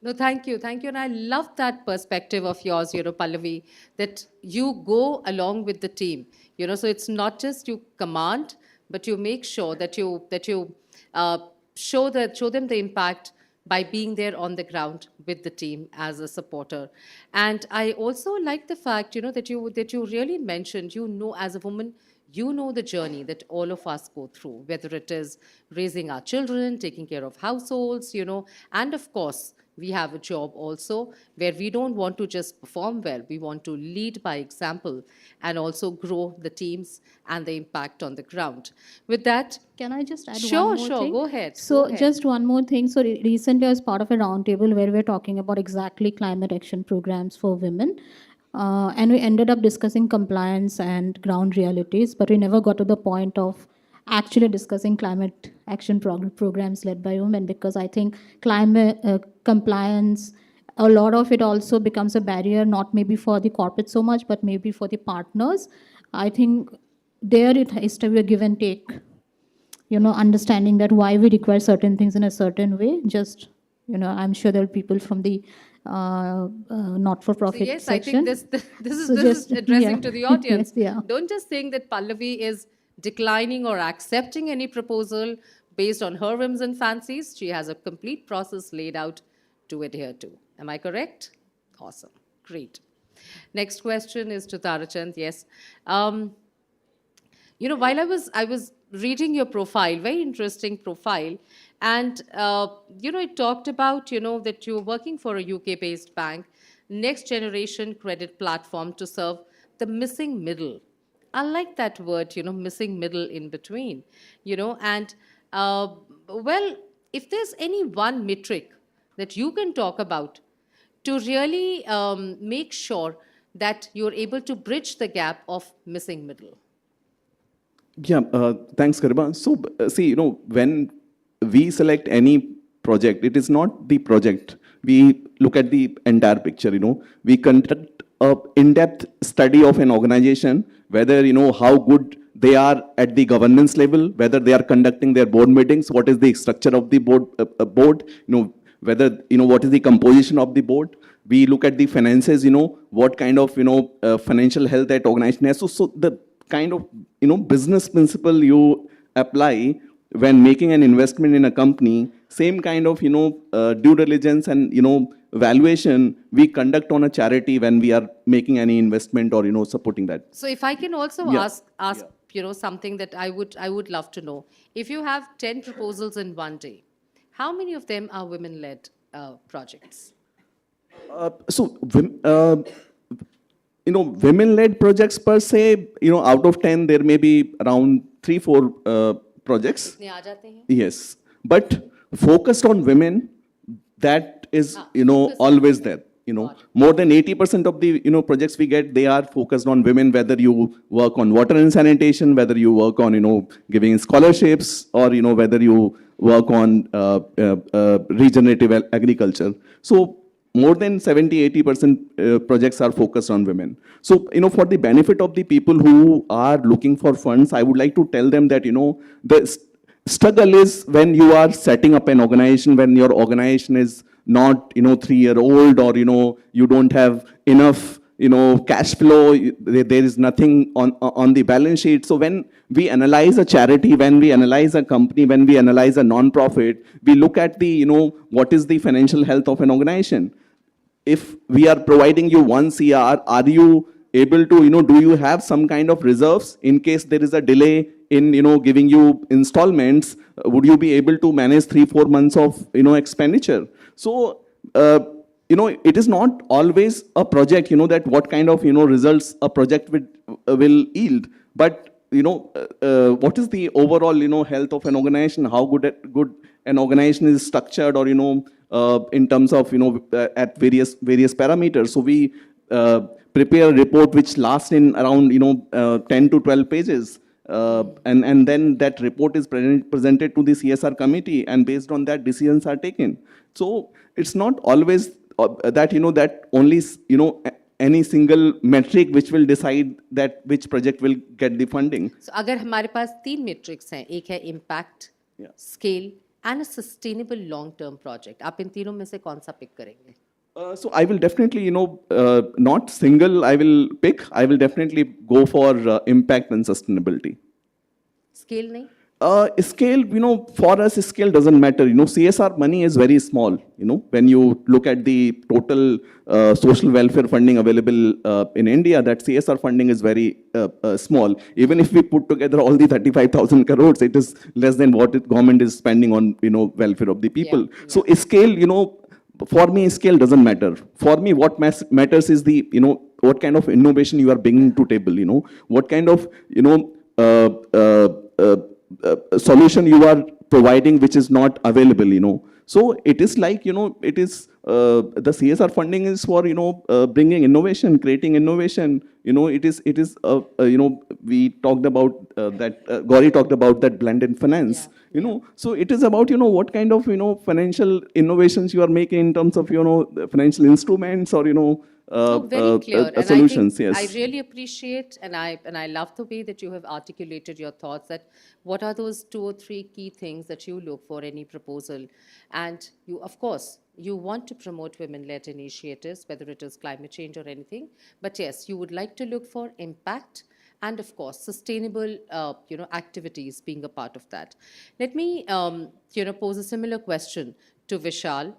No, thank you. Thank you. And I love that perspective of yours, Pallavi, that you go along with the team. So it's not just you command, but you make sure that you show them the impact by being there on the ground with the team as a supporter. And I also like the fact, that you really mentioned, as a woman, the journey that all of us go through, whether it is raising our children, taking care of households, and of course, we have a job also where we don't want to just perform well. We want to lead by example and also grow the teams and the impact on the ground. With that, can I just add one more thing? Sure, go ahead. So just one more thing. So recently I was part of a roundtable where we're talking about exactly climate action programs for women. And we ended up discussing compliance and ground realities, but we never got to the point of actually discussing climate action programs led by women, because I think climate compliance, a lot of it also becomes a barrier, not maybe for the corporate so much, but maybe for the partners. I think there it has to be a give and take, understanding that why we require certain things in a certain way. Just, I'm sure there are people from the not-for-profit So yes, section. I think this is So this is addressing yeah. to the audience. Yes, yeah. Don't just think that Pallavi is declining or accepting any proposal based on her whims and fancies. She has a complete process laid out to adhere to. Am I correct? Awesome. Great. Next question is to Tarachand. Yes. While I was reading your profile, very interesting profile, and it talked about that you're working for a UK-based bank, next generation credit platform to serve the missing middle. I like that word, missing middle in between, and well, if there's any one metric that you can talk about to really make sure that you're able to bridge the gap of missing middle. Yeah, thanks, Garima. So, see, when we select any project, it is not the project. We look at the entire picture, We conduct a in-depth study of an organization, whether, how good they are at the governance level, whether they are conducting their board meetings, what is the structure of the board, whether, what is the composition of the board. We look at the finances, what kind of, financial health that organization has. So the kind of, business principle you apply when making an investment in a company, same kind of, due diligence and, valuation we conduct on a charity when we are making any investment or, supporting that. So if I can also Yeah. ask something that I would love to know. If you have 10 proposals in one day, how many of them are women-led projects? Women-led projects per se, out of 10, there may be around 3-4 projects. कितने आ जाते हैं? Yes, but focused on women, that is, always there. More than 80% of the, projects we get, they are focused on women, whether you work on water and sanitation, whether you work on, giving scholarships, or, whether you work on regenerative agriculture. So more than 70-80% projects are focused on women. So, for the benefit of the people who are looking for funds, I would like to tell them that, the struggle is when you are setting up an organization, when your organization is not, 3-year-old, or, you don't have enough, cash flow, there is nothing on the balance sheet. So when we analyze a charity, when we analyze a company, when we analyze a non-profit, we look at the, what is the financial health of an organization. If we are providing you 1 CR, are you able to, do you have some kind of reserves in case there is a delay in, giving you installments? Would you be able to manage 3-4 months of, expenditure? So, it is not always a project, that what kind of, results a project will yield. But, what is the overall, health of an organization? How good an organization is structured, or, in terms of, at various parameters. So we prepare a report which lasts in around, 10 to 12 pages. And then that report is presented to the CSR committee, and based on that, decisions are taken. So it's not always that, that only, any single metric which will decide that which project will get the funding. So अगर हमारे पास 3 metrics हैं, एक है impact, scale, and a sustainable long-term project. आप इन तीनों में से कौन सा pick करेंगे? So I will definitely, not single I will pick. I will definitely go for impact and sustainability. Scale नहीं? Scale, for us, scale doesn't matter. CSR money is very small. When you look at the total social welfare funding available in India, that CSR funding is very small. Even if we put together all the 35,000 crores, it is less than what the government is spending on, welfare of the people. Yeah. So scale, for me, scale doesn't matter. For me, what matters is the, what kind of innovation you are bringing to table, what kind of, solution you are providing which is not available, you know. So it is like, you know, it is, the CSR funding is for, you know, bringing innovation, creating innovation, you know, it is, you know, we talked about Gauri talked about that blended finance, you know, so it is about, you know, what kind of, you know, financial innovations you are making in terms of, you know, financial instruments or, you know, Very clear. And solutions, I think yes. I really appreciate and I love the way that you have articulated your thoughts, that what are those 2 or 3 key things that you look for any proposal. And you, of course, you want to promote women-led initiatives, whether it is climate change or anything. But yes, you would like to look for impact and of course sustainable you know, activities being a part of that. Let me you know, pose a similar question to Vishal.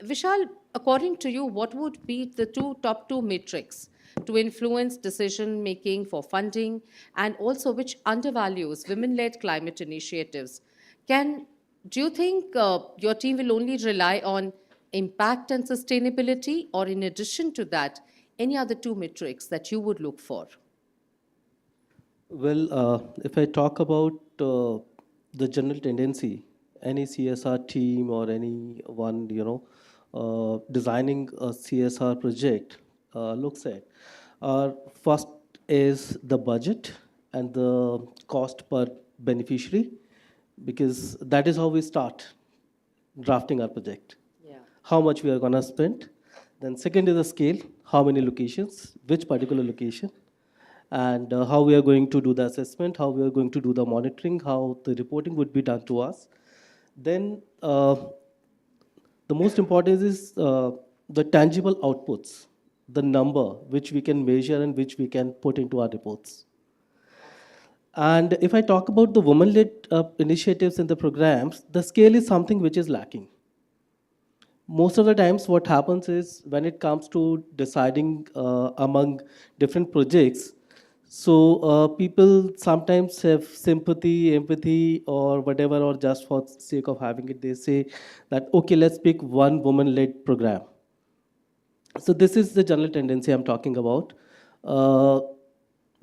Vishal, according to you, what would be the top two metrics to influence decision making for funding, and also which undervalues women-led climate initiatives? Do you think your team will only rely on impact and sustainability, or in addition to that, any other 2 metrics that you would look for? Well, if I talk about the general tendency, any CSR team or anyone, you know, designing a CSR project looks at, first is the budget and the cost per beneficiary, because that is how we start drafting our project. Yeah. How much we are going to spend. Then second is the scale, how many locations, which particular location, and how we are going to do the assessment, how we are going to do the monitoring, how the reporting would be done to us. Then the most important is the tangible outputs, the number which we can measure and which we can put into our reports. And if I talk about the women-led initiatives in the programs, the scale is something which is lacking. Most of the times what happens is when it comes to deciding among different projects, so people sometimes have sympathy, empathy, or whatever, or just for sake of having it, they say that, okay, let's pick one woman-led program. So this is the general tendency I'm talking about.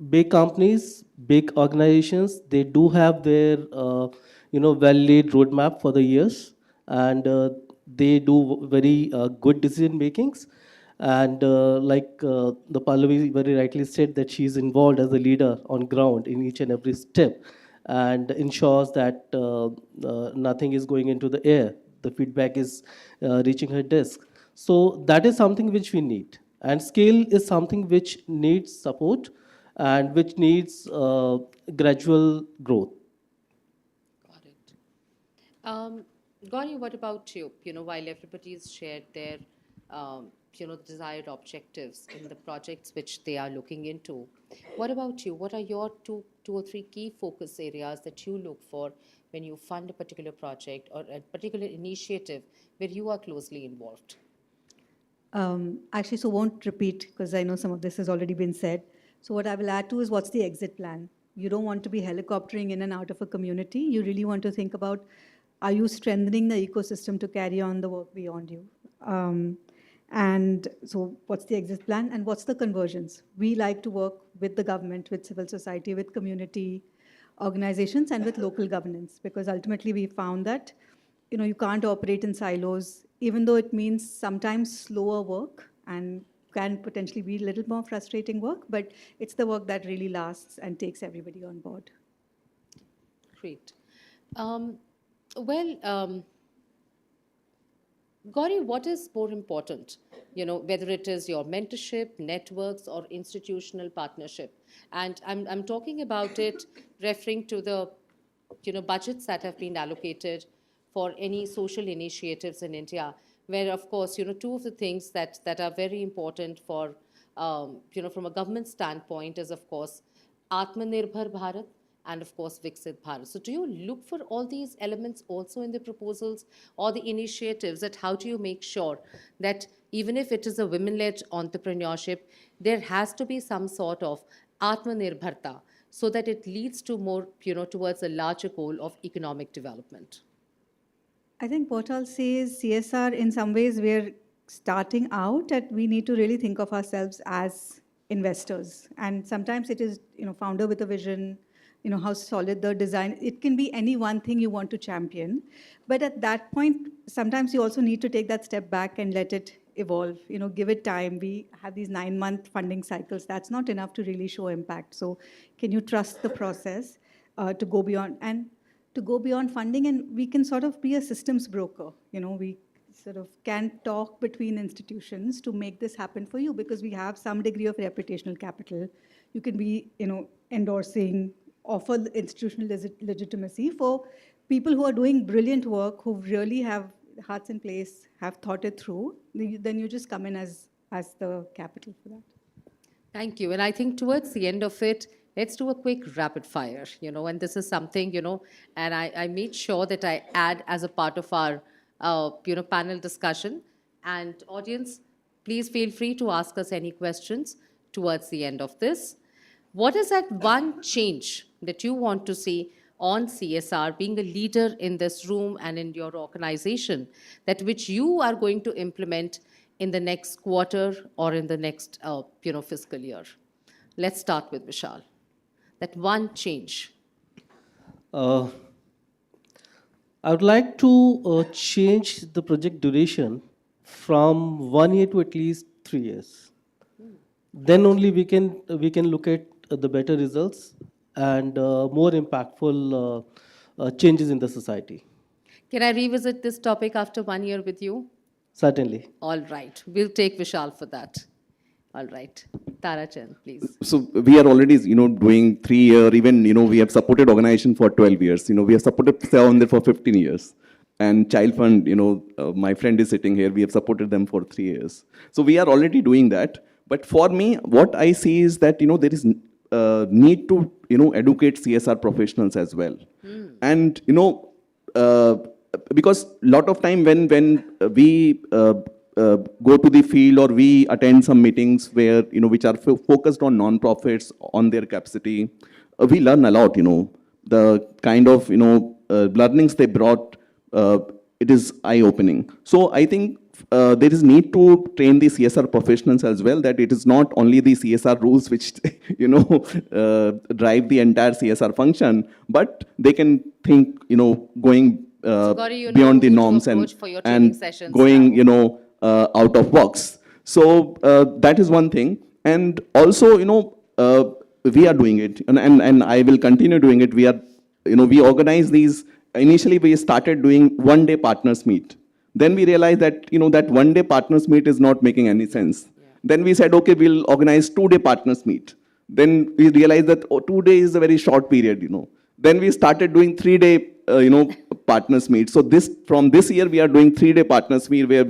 Big companies, big organizations, they do have their you know, well-laid roadmap for the years, and they do very good decision makings. And like the Pallavi very rightly said, that she's involved as a leader on ground in each and every step, and ensures that nothing is going into the air. The feedback is reaching her desk. So that is something which we need. And scale is something which needs support and which needs gradual growth. Got it. Gauri, what about you? You know, while everybody's shared their you know, desired objectives in the projects which they are looking into, what about you? What are your two or three key focus areas that you look for when you fund a particular project or a particular initiative where you are closely involved? Actually, so won't repeat because I know some of this has already been said. So what I will add to is what's the exit plan? You don't want to be helicoptering in and out of a community. You really want to think about, are you strengthening the ecosystem to carry on the work beyond you? And so what's the exit plan and what's the conversions? We like to work with the government, with civil society, with community organizations, and with local governance, because ultimately we found that, you know, you can't operate in silos, even though it means sometimes slower work and can potentially be a little more frustrating work, but it's the work that really lasts and takes everybody on board. Great. Gauri, what is more important? You know, whether it is your mentorship, networks, or institutional partnership. And I'm talking about it referring to the, you know, budgets that have been allocated for any social initiatives in India, where, of course, you know, two of the things that are very important for, you know, from a government standpoint is, of course, Atmanirbhar Bharat, and of course, Viksit Bharat. So do you look for all these elements also in the proposals or the initiatives, that how do you make sure that even if it is a women-led entrepreneurship, there has to be some sort of Atmanirbharta so that it leads to more, you know, towards a larger goal of economic development? I think what I'll say is CSR, in some ways, we're starting out that we need to really think of ourselves as investors. And sometimes it is, you know, founder with a vision, how solid the design. It can be any one thing you want to champion. But at that point, sometimes you also need to take that step back and let it evolve, give it time. We have these 9-month funding cycles. That's not enough to really show impact. So can you trust the process to go beyond and to go beyond funding? And we can sort of be a systems broker. We sort of can talk between institutions to make this happen for you, because we have some degree of reputational capital. You can be, endorsing, offer the institutional legitimacy for people who are doing brilliant work, who really have hearts in place, have thought it through. Then you just come in as the capital for that. Thank you. And I think towards the end of it, let's do a quick rapid fire, and this is something, and I made sure that I add as a part of our, panel discussion. And audience, please feel free to ask us any questions towards the end of this. What is that one change that you want to see on CSR, being a leader in this room and in your organization, that which you are going to implement in the next quarter or in the next, fiscal year? Let's start with Vishal. That one change. I would like to change the project duration from 1 year to at least 3 years. Then only we can look at the better results and more impactful changes in the society. Can I revisit this topic after 1 year with you? Certainly. All right. We'll take Vishal for that. All right. Tara Chand, please. So we are already, doing 3-year, even, we have supported organization for 12 years. We have supported Sevan for 15 years. And Child Fund, my friend is sitting here, we have supported them for 3 years. So we are already doing that. But for me, what I see is that, there is need to, educate CSR professionals as well. And, because a lot of time when we go to the field or we attend some meetings where, which are focused on non-profits, on their capacity, we learn a lot, the kind of, learnings they brought, it is eye-opening. So I think there is need to train the CSR professionals as well, that it is not only the CSR rules which, drive the entire CSR function, but they can think, going beyond the norms and going, out of box. So that is one thing. And also, we are doing it, and I will continue doing it. We are, we organize these. Initially, we started doing one-day partners meet. Then we realized that, that one-day partners meet is not making any sense. Yeah. Then we said, okay, we'll organize 2-day partners meet. Then we realized that 2 days is a very short period, Then we started doing 3-day, partners meet. So from this year, we are doing 3-day partners meet where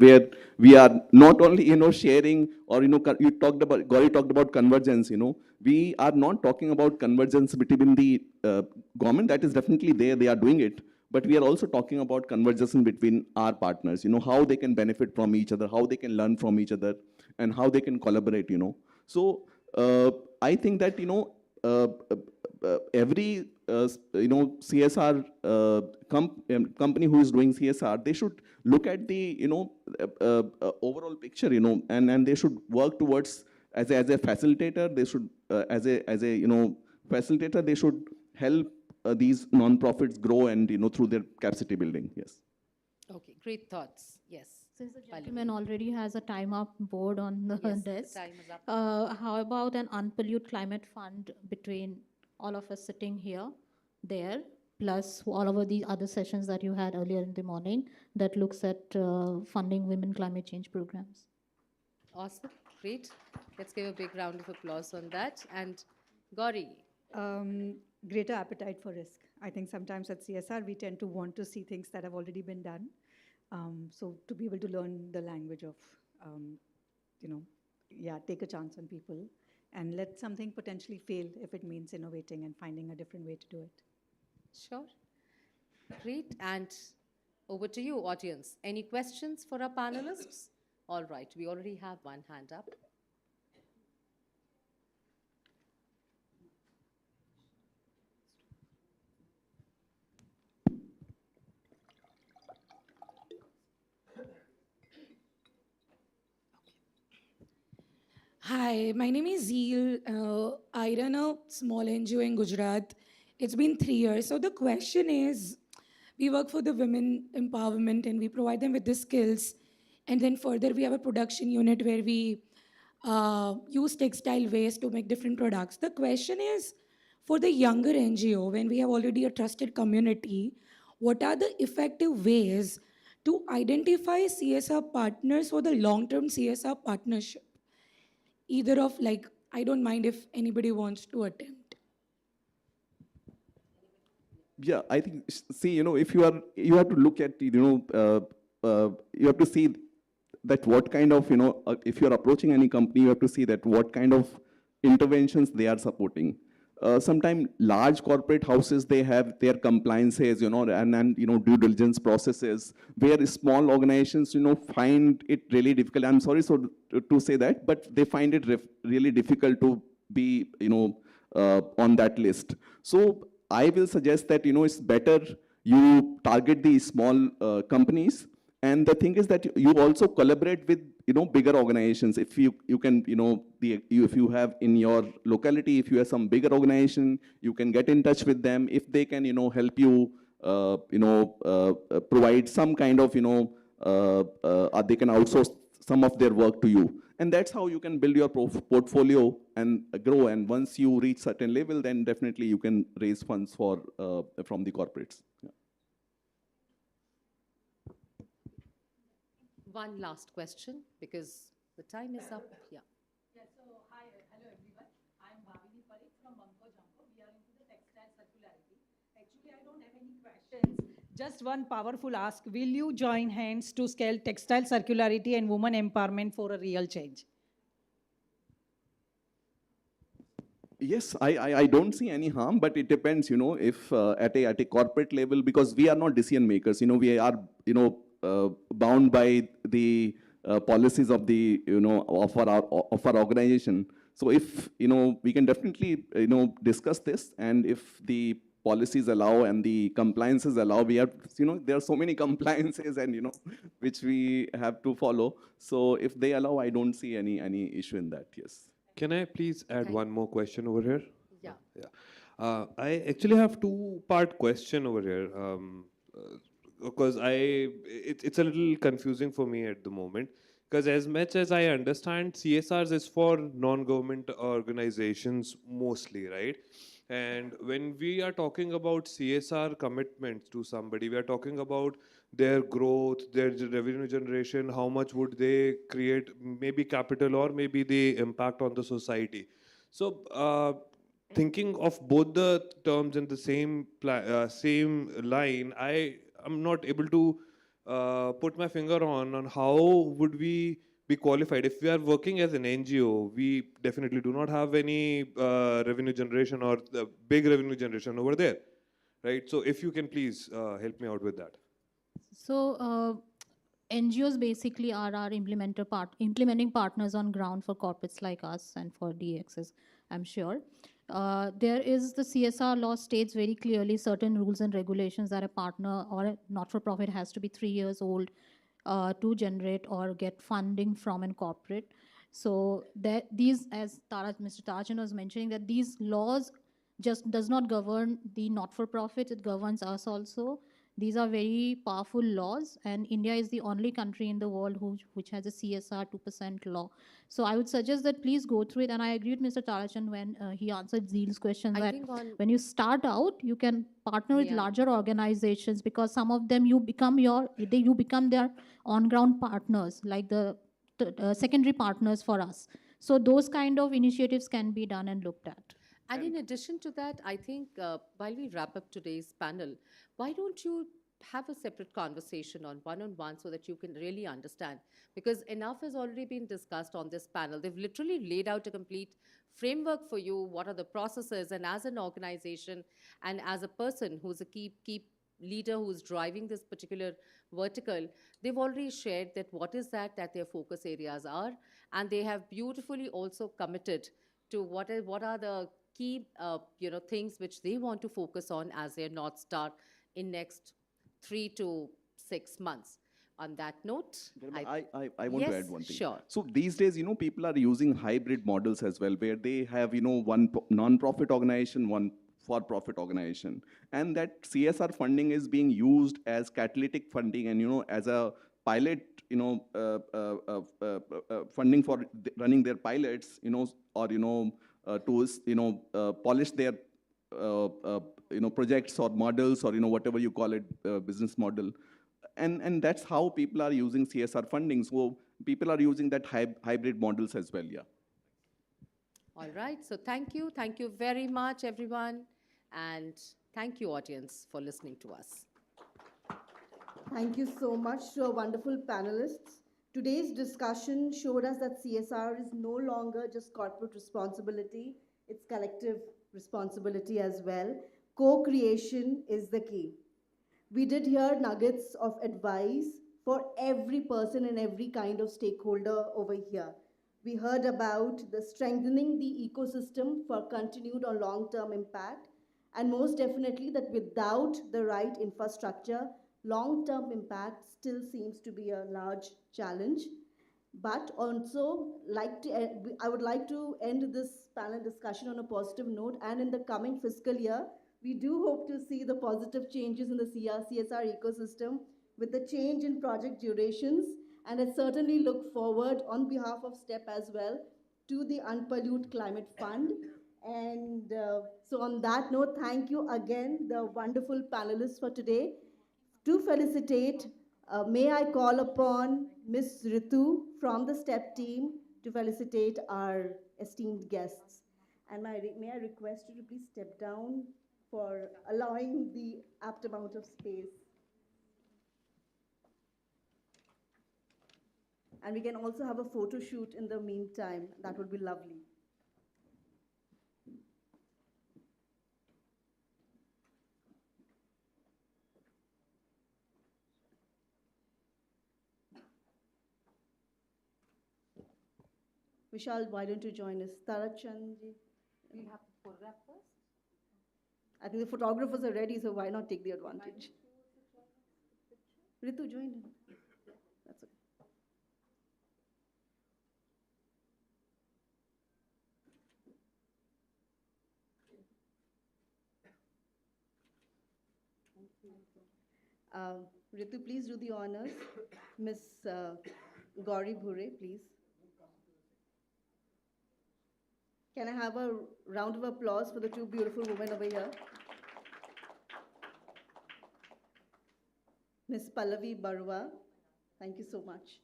we are not only, sharing or, Gauri talked about convergence, We are not talking about convergence between the government. That is definitely there. They are doing it. But we are also talking about convergence between our partners, how they can benefit from each other, how they can learn from each other, and how they can collaborate, So I think that, every, CSR company who is doing CSR, they should look at the, overall picture, and they should work towards, as a facilitator, they should, as a facilitator, they should help these non-profits grow and, through their capacity building. Yes. Okay, great thoughts. Yes. Since the gentleman already has a time up board on the desk, time is up. how about an unpollute climate fund between all of us sitting here, there, plus all over the other sessions that you had earlier in the morning that looks at funding women climate change programs? Awesome. Great. Let's give a big round of applause on that. And Gauri. Greater appetite for risk. I think sometimes at CSR, we tend to want to see things that have already been done. So to be able to learn the language of, take a chance on people and let something potentially fail if it means innovating and finding a different way to do it. Sure. Great. And over to you, audience. Any questions for our panelists? All right. We already have one hand up. Hi, my name is Zeel. I run a small NGO in Gujarat. It's been 3 years. So the question is, we work for the women empowerment and we provide them with the skills. And then further, we have a production unit where we use textile waste to make different products. The question is, for the younger NGO, when we have already a trusted community, what are the effective ways to identify CSR partners for the long-term CSR partnership? Either of, like, I don't mind if anybody wants to attempt. Yeah, I think, see, if you have to look at, you have to see that what kind of, if you're approaching any company, you have to see that what kind of interventions they are supporting. Sometimes large corporate houses, they have their compliances, and due diligence processes, where small organizations, find it really difficult. I'm sorry to say that, but they find it really difficult to be, on that list. So I will suggest that, it's better you target the small companies. And the thing is that you also collaborate with, bigger organizations. If you can, if you have in your locality, if you have some bigger organization, you can get in touch with them. If they can, help you, provide some kind of, they can outsource some of their work to you. And that's how you can build your portfolio and grow. And once you reach certain level, then definitely you can raise funds for from the corporates. Yeah. One last question, because the time is up. Yeah. Yeah, so hello everyone. I'm Bhavini Parikh from Banco Janko. We are into the textile circularity. Actually, I don't have any questions. Just one powerful ask. Will you join hands to scale textile circularity and women empowerment for a real change? Yes, I don't see any harm, but it depends, if at a corporate level, because we are not decision makers, we are, bound by the policies of the, of our organization. So if, we can definitely, discuss this, and if the policies allow and the compliances allow, we have, there are so many compliances and, which we have to follow. So if they allow, I don't see any issue in that, yes. Can I please add one more question over here? Yeah. I actually have two-part question over here. Because it's a little confusing for me at the moment. Because as much as I understand, CSRs is for non-government organizations mostly, right? And when we are talking about CSR commitments to somebody, we are talking about their growth, their revenue generation, how much would they create, maybe capital or maybe the impact on the society. So thinking of both the terms in the same line, I'm not able to put my finger on how would we be qualified. If we are working as an NGO, we definitely do not have any revenue generation or big revenue generation over there, right? So if you can please help me out with that. So NGOs basically are our implementing partners on ground for corporates like us and for DXs, I'm sure. There is the CSR law states very clearly certain rules and regulations that a partner or a not-for-profit has to be 3 years old to generate or get funding from a corporate. So that these, as Mr. Tarajan was mentioning, that these laws just does not govern the not-for-profit, it governs us also. These are very powerful laws, and India is the only country in the world which has a CSR 2% law. So I would suggest that please go through it, and I agree with Mr. Tarajan when he answered Zeel's question that when you start out, you can partner with larger organizations, because some of them you become their on-ground partners, like the secondary partners for us. So those kind of initiatives can be done and looked at. And in addition to that, I think while we wrap up today's panel, why don't you have a separate conversation on one-on-one so that you can really understand? Because enough has already been discussed on this panel. They've literally laid out a complete framework for you, what are the processes, and as an organization and as a person who's a key leader who's driving this particular vertical, they've already shared that what is that their focus areas are, and they have beautifully also committed to what are the key things which they want to focus on as their North Star in next 3 to 6 months. On that note, I want to add one thing. Sure. So these days, people are using hybrid models as well, where they have, one non-profit organization, one for-profit organization, and that CSR funding is being used as catalytic funding and, as a pilot, funding for running their pilots, or, to, polish their, projects or models, or, whatever you call it, business model. And that's how people are using CSR funding. So people are using that hybrid models as well, yeah. All right, so thank you. Thank you very much, everyone. And thank you, audience, for listening to us. Thank you so much to our wonderful panelists. Today's discussion showed us that CSR is no longer just corporate responsibility, it's collective responsibility as well. Co-creation is the key. We did hear nuggets of advice for every person and every kind of stakeholder over here. We heard about the strengthening the ecosystem for continued or long-term impact, and most definitely that without the right infrastructure, long-term impact still seems to be a large challenge. But also, I would like to end this panel discussion on a positive note, and in the coming fiscal year, we do hope to see the positive changes in the CSR ecosystem with the change in project durations, and I certainly look forward on behalf of STEP as well to the Unpollute Climate Fund. And so on that note, thank you again, the wonderful panelists for today. To felicitate, may I call upon Ms. Ritu from the STEP team to felicitate our esteemed guests. And may I request you to please step down for allowing the apt amount of space. And we can also have a photo shoot in the meantime. That would be lovely. Vishal, why don't you join us? Tarachan ji. Do you have to photograph first? I think the photographers are ready, so why not take the advantage? Ritu, join in. That's okay. Ritu, please do the honors. Miss Gauri Bhure, please. Can I have a round of applause for the two beautiful women over here? Miss Pallavi Barua, thank you so much.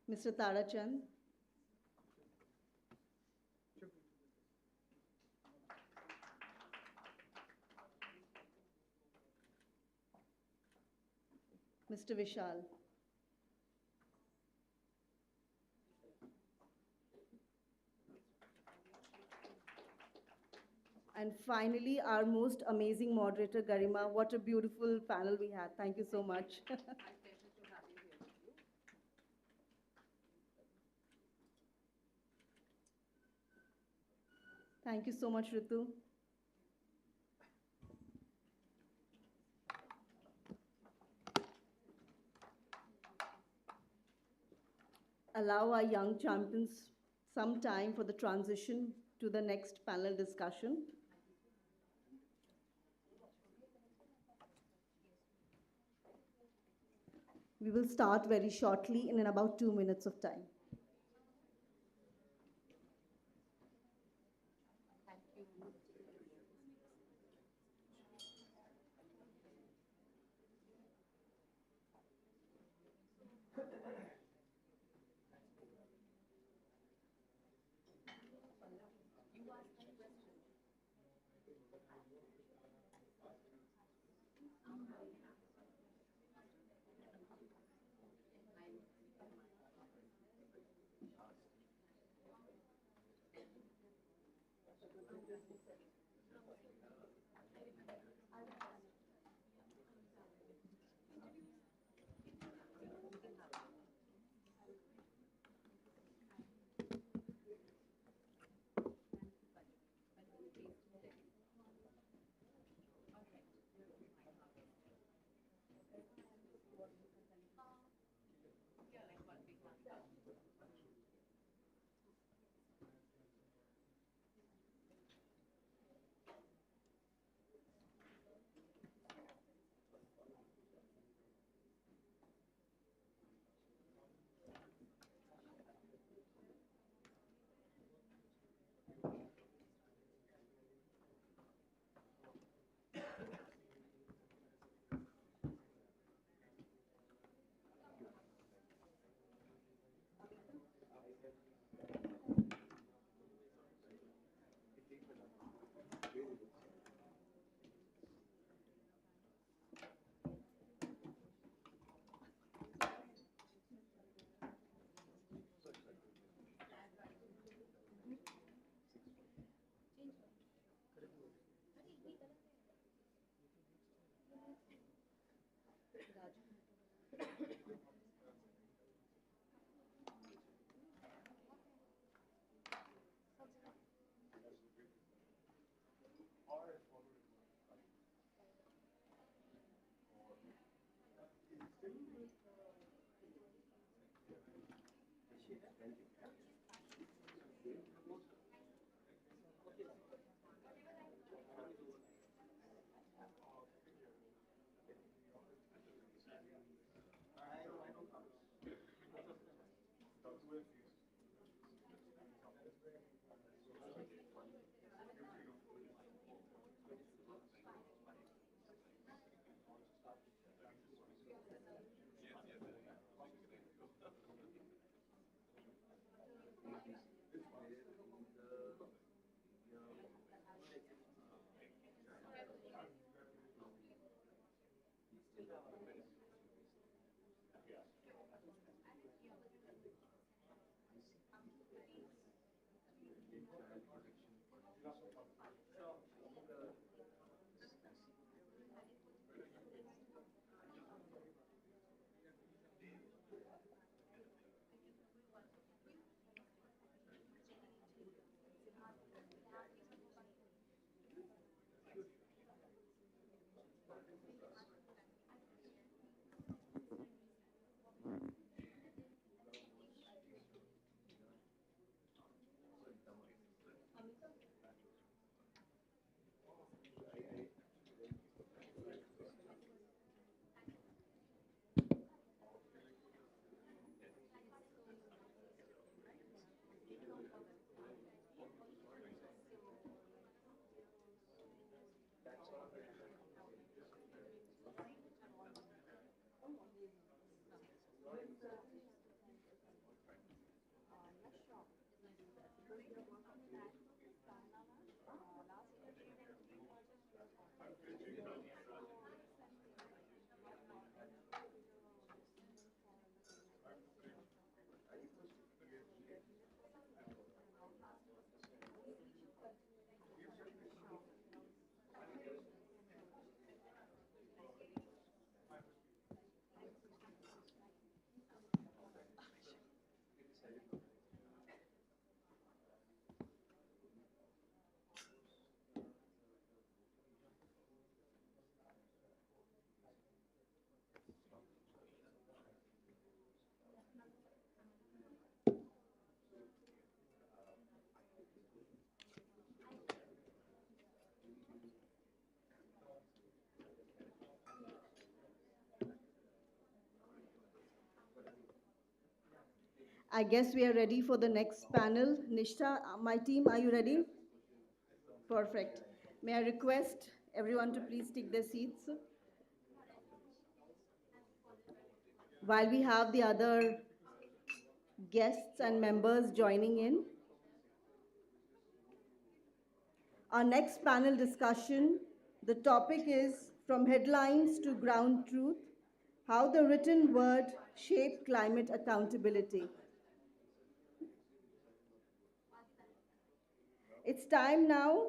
Mr. Tarachand. Mr. Vishal. And finally, our most amazing moderator, Garima. What a beautiful panel we had. Thank you so much. Thank you so much, Ritu. Allow our young champions some time for the transition to the next panel discussion. We will start very shortly in about 2 minutes of time. I guess we are ready for the next panel. Nishta, my team, are you ready? Perfect. May I request everyone to please take their seats while we have the other guests and members joining in. Our next panel discussion, the topic is From Headlines to Ground Truth, How the Written Word Shaped Climate Accountability. It's time now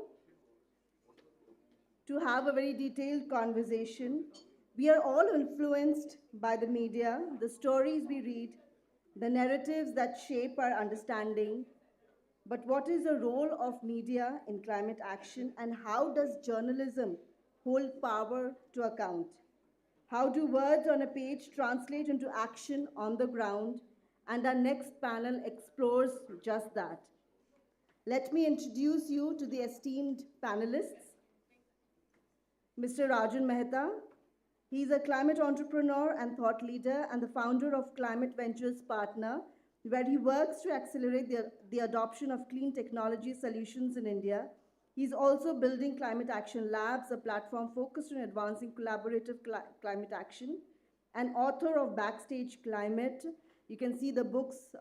to have a very detailed conversation. We are all influenced by the media, the stories we read, the narratives that shape our understanding. But what is the role of media in climate action, and how does journalism hold power to account? How do words on a page translate into action on the ground? And our next panel explores just that. Let me introduce you to the esteemed panelists. Mr. Rajan Mehta. He is a climate entrepreneur and thought leader and the founder of Climate Ventures Partner, where he works to accelerate the adoption of clean technology solutions in India. He's also building Climate Action Labs, a platform focused on advancing collaborative climate action, and author of Backstage Climate. You can see the books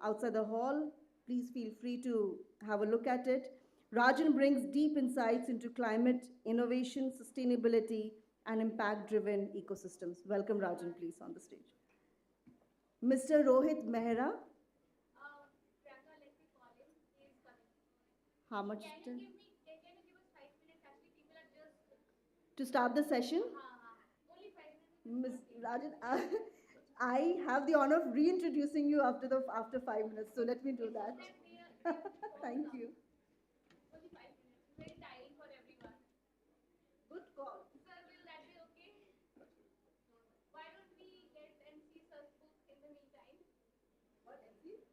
outside the hall. Please feel free to have a look at it. Rajan brings deep insights into climate innovation, sustainability, and impact-driven ecosystems. Welcome, Rajan, please, on the stage. Mr. Rohit Mehra. How much time? To start the session? Ms. Rajan, I have the honor of reintroducing you after 5 minutes, so let me do that. Thank you. Good call. What, MC?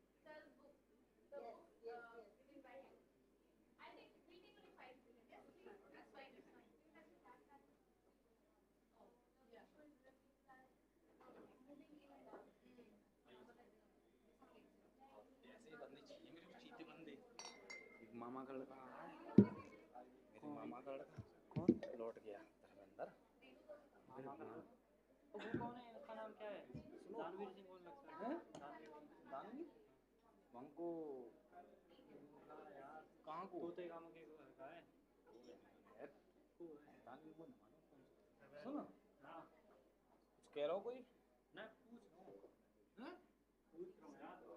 ऐसे ही बंदी चाहिए मेरे को चीते बंदे एक मामा का लड़का आ है मेरे मामा का लड़का कौन लौट गया धर्मेंद्र मामा का लड़का वो कौन है उसका नाम क्या है दानवीर सिंह बोल लगता है दानवीर वंको कहाँ को तोते गांव के लड़का है दानवीर बोल ना मानो सुनो हाँ कुछ कह रहा हो कोई ना पूछ रहा हूँ हाँ पूछ रहा हूँ यार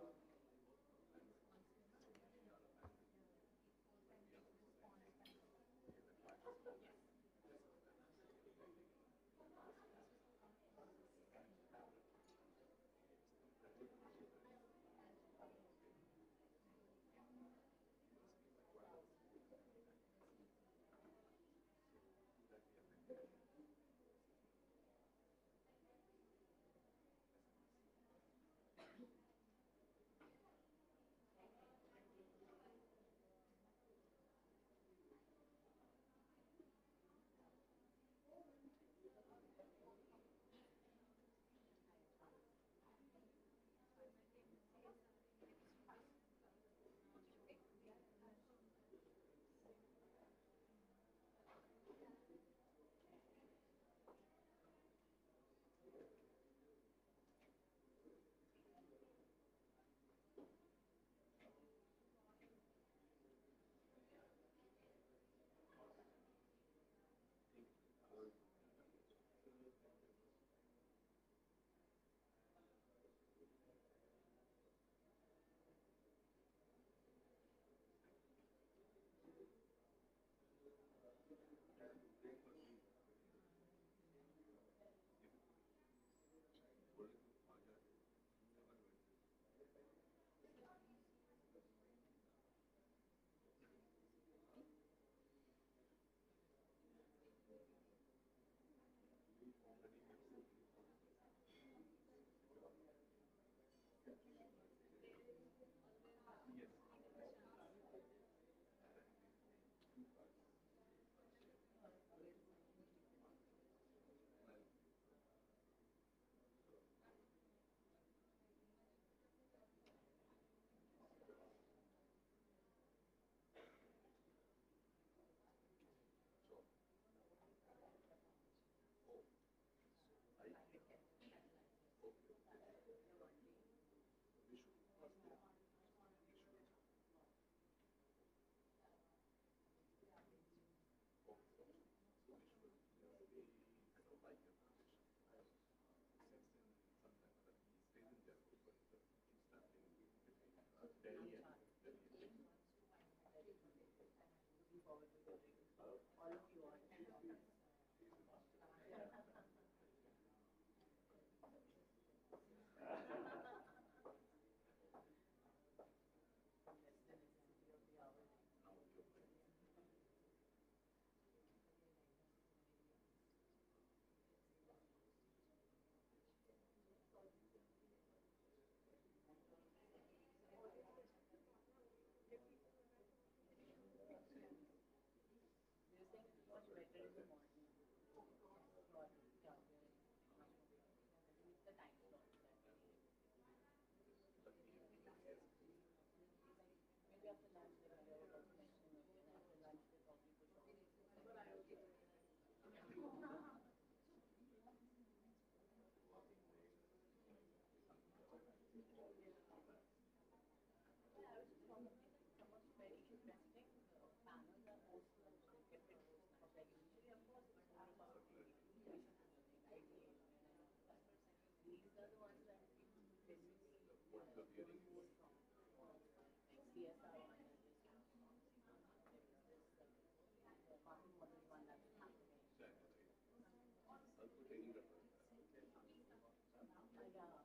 Yeah.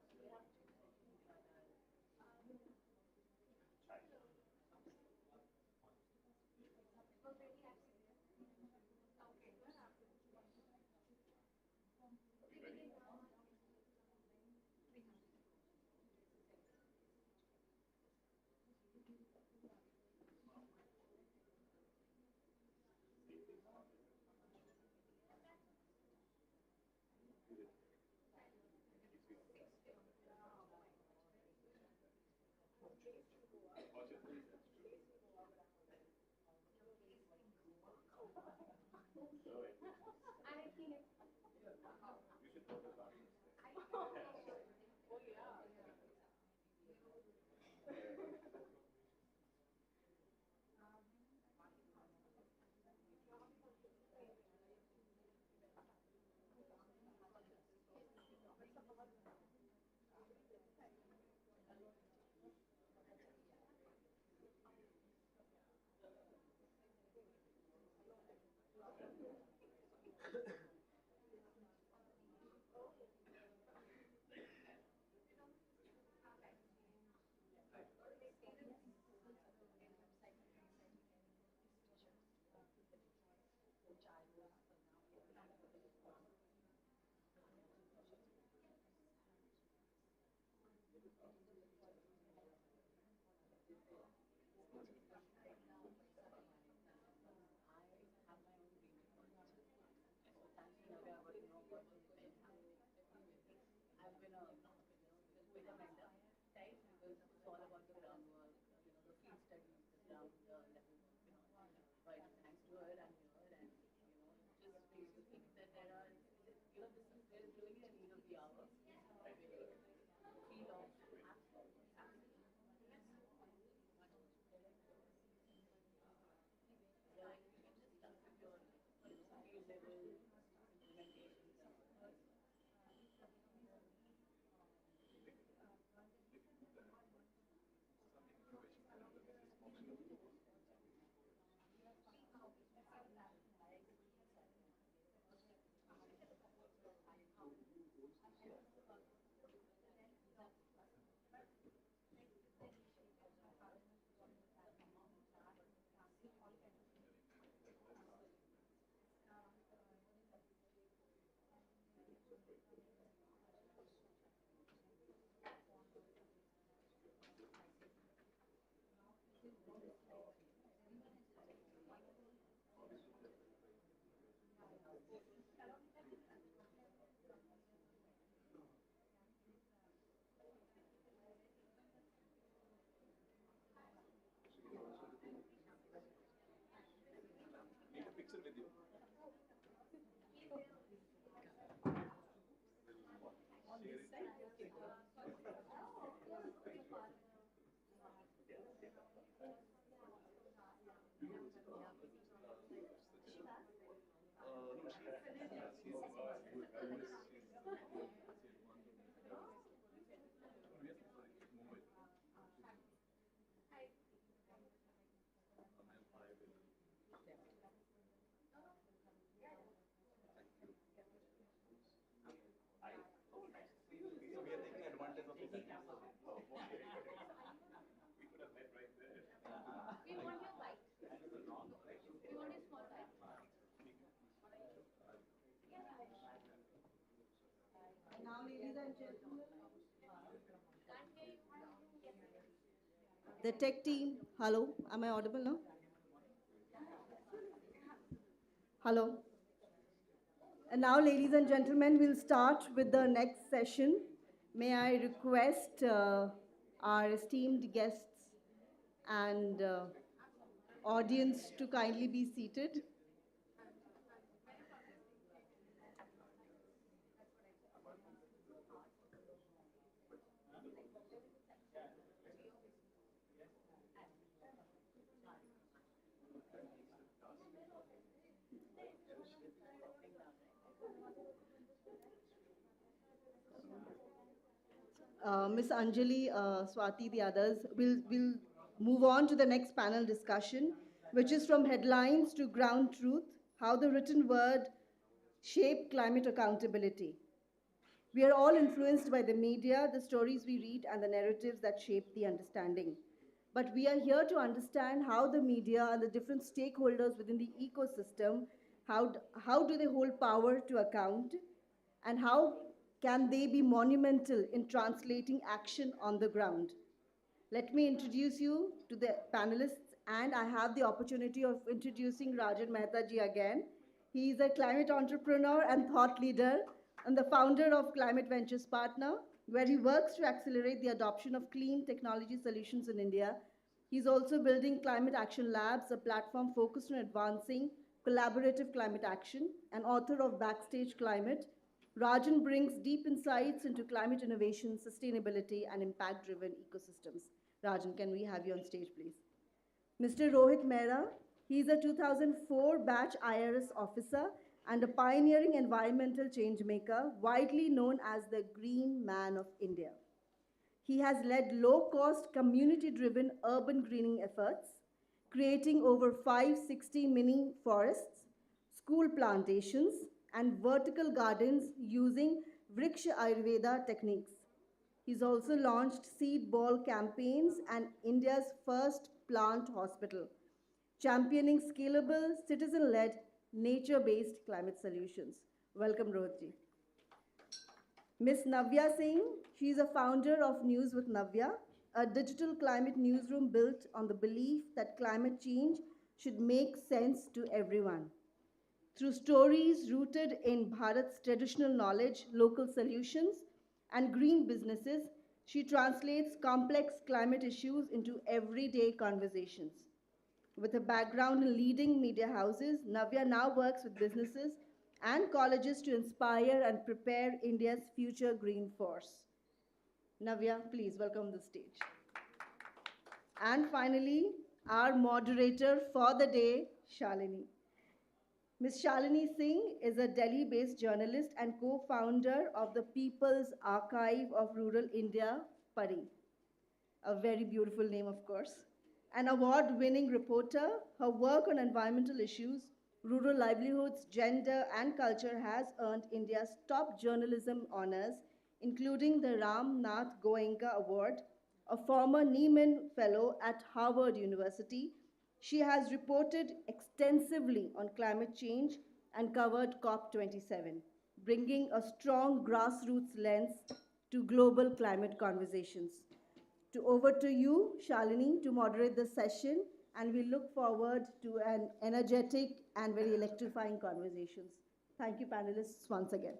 Now, ladies and gentlemen, the tech team, hello, am I audible now? Hello. And now, ladies and gentlemen, we'll start with the next session. May I request our esteemed guests and audience to kindly be seated. Ms. Anjali, Swati, the others, will move on to the next panel discussion, which is from headlines to ground truth, how the written word shaped climate accountability. We are all influenced by the media, the stories we read, and the narratives that shape the understanding. But we are here to understand how the media and the different stakeholders within the ecosystem, how do they hold power to account, and how can they be monumental in translating action on the ground. Let me introduce you to the panelists, and I have the opportunity of introducing Rajan Mehta ji again. He is a climate entrepreneur and thought leader and the founder of Climate Ventures Partner. where he works to accelerate the adoption of clean technology solutions in India. He's also building Climate Action Labs, a platform focused on advancing collaborative climate action, and author of Backstage Climate. Rajan brings deep insights into climate innovation, sustainability, and impact-driven ecosystems. Rajan, can we have you on stage, please? Mr. Rohit Mehra, he's a 2004 batch IRS officer and a pioneering environmental change maker, widely known as the Green Man of India. He has led low-cost, community-driven urban greening efforts, creating over 560 mini forests, school plantations, and vertical gardens using Vriksha Ayurveda techniques. He's also launched seed ball campaigns and India's first plant hospital, championing scalable, citizen-led, nature-based climate solutions. Welcome, Rohitji. Ms. Navya Singh, she is a founder of News with Navya, a digital climate newsroom built on the belief that climate change should make sense to everyone. Through stories rooted in Bharat's traditional knowledge, local solutions, and green businesses, she translates complex climate issues into everyday conversations. With a background in leading media houses, Navya now works with businesses and colleges to inspire and prepare India's future green force. Navya, please welcome the stage. And finally, our moderator for the day, Shalini. Ms. Shalini Singh is a Delhi-based journalist and co-founder of the People's Archive of Rural India, Pari. A very beautiful name, of course. An award-winning reporter, her work on environmental issues, rural livelihoods, gender, and culture has earned India's top journalism honors, including the Ram Nath Goenka Award, a former Nieman Fellow at Harvard University. She has reported extensively on climate change and covered COP27, bringing a strong grassroots lens to global climate conversations. Over to you, Shalini, to moderate the session, and we look forward to an energetic and very electrifying conversations. Thank you, panelists, once again.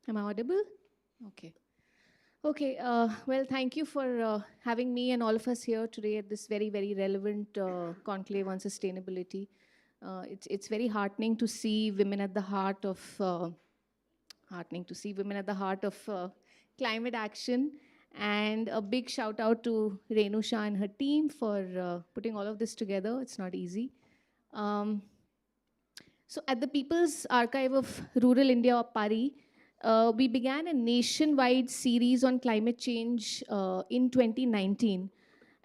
Am I audible? Okay. Okay, well, thank you for having me and all of us here today at this very, very relevant conclave on sustainability. It's very heartening to see women at the heart of climate action. And a big shout out to Renu Shah and her team for putting all of this together. It's not easy. So at the People's Archive of Rural India, Pari, we began a nationwide series on climate change in 2019.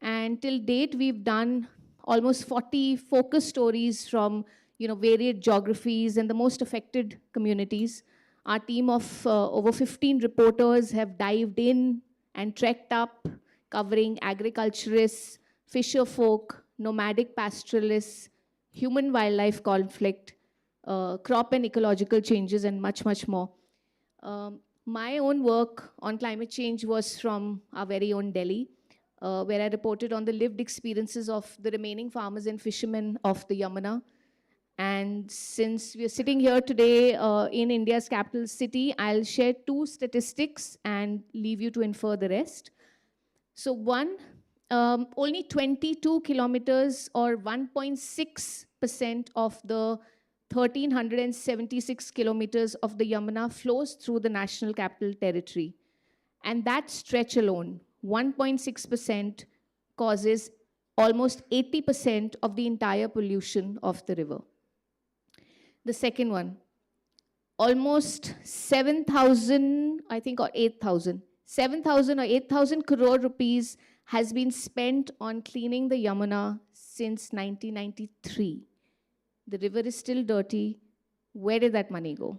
And till date, we've done almost 40 focus stories from varied geographies and the most affected communities. Our team of over 15 reporters have dived in and trekked up, covering agriculturists, fisher folk, nomadic pastoralists, human-wildlife conflict, crop and ecological changes, and much, much more. My own work on climate change was from our very own Delhi, where I reported on the lived experiences of the remaining farmers and fishermen of the Yamuna. And since we are sitting here today in India's capital city, I'll share two statistics and leave you to infer the rest. So one, only 22 kilometers or 1.6% of the 1,376 kilometers of the Yamuna flows through the National Capital Territory. And that stretch alone, 1.6%, causes almost 80% of the entire pollution of the river. The second one, almost 7,000, I think, or 8,000, 7,000 or 8,000 crore rupees has been spent on cleaning the Yamuna since 1993. The river is still dirty. Where did that money go?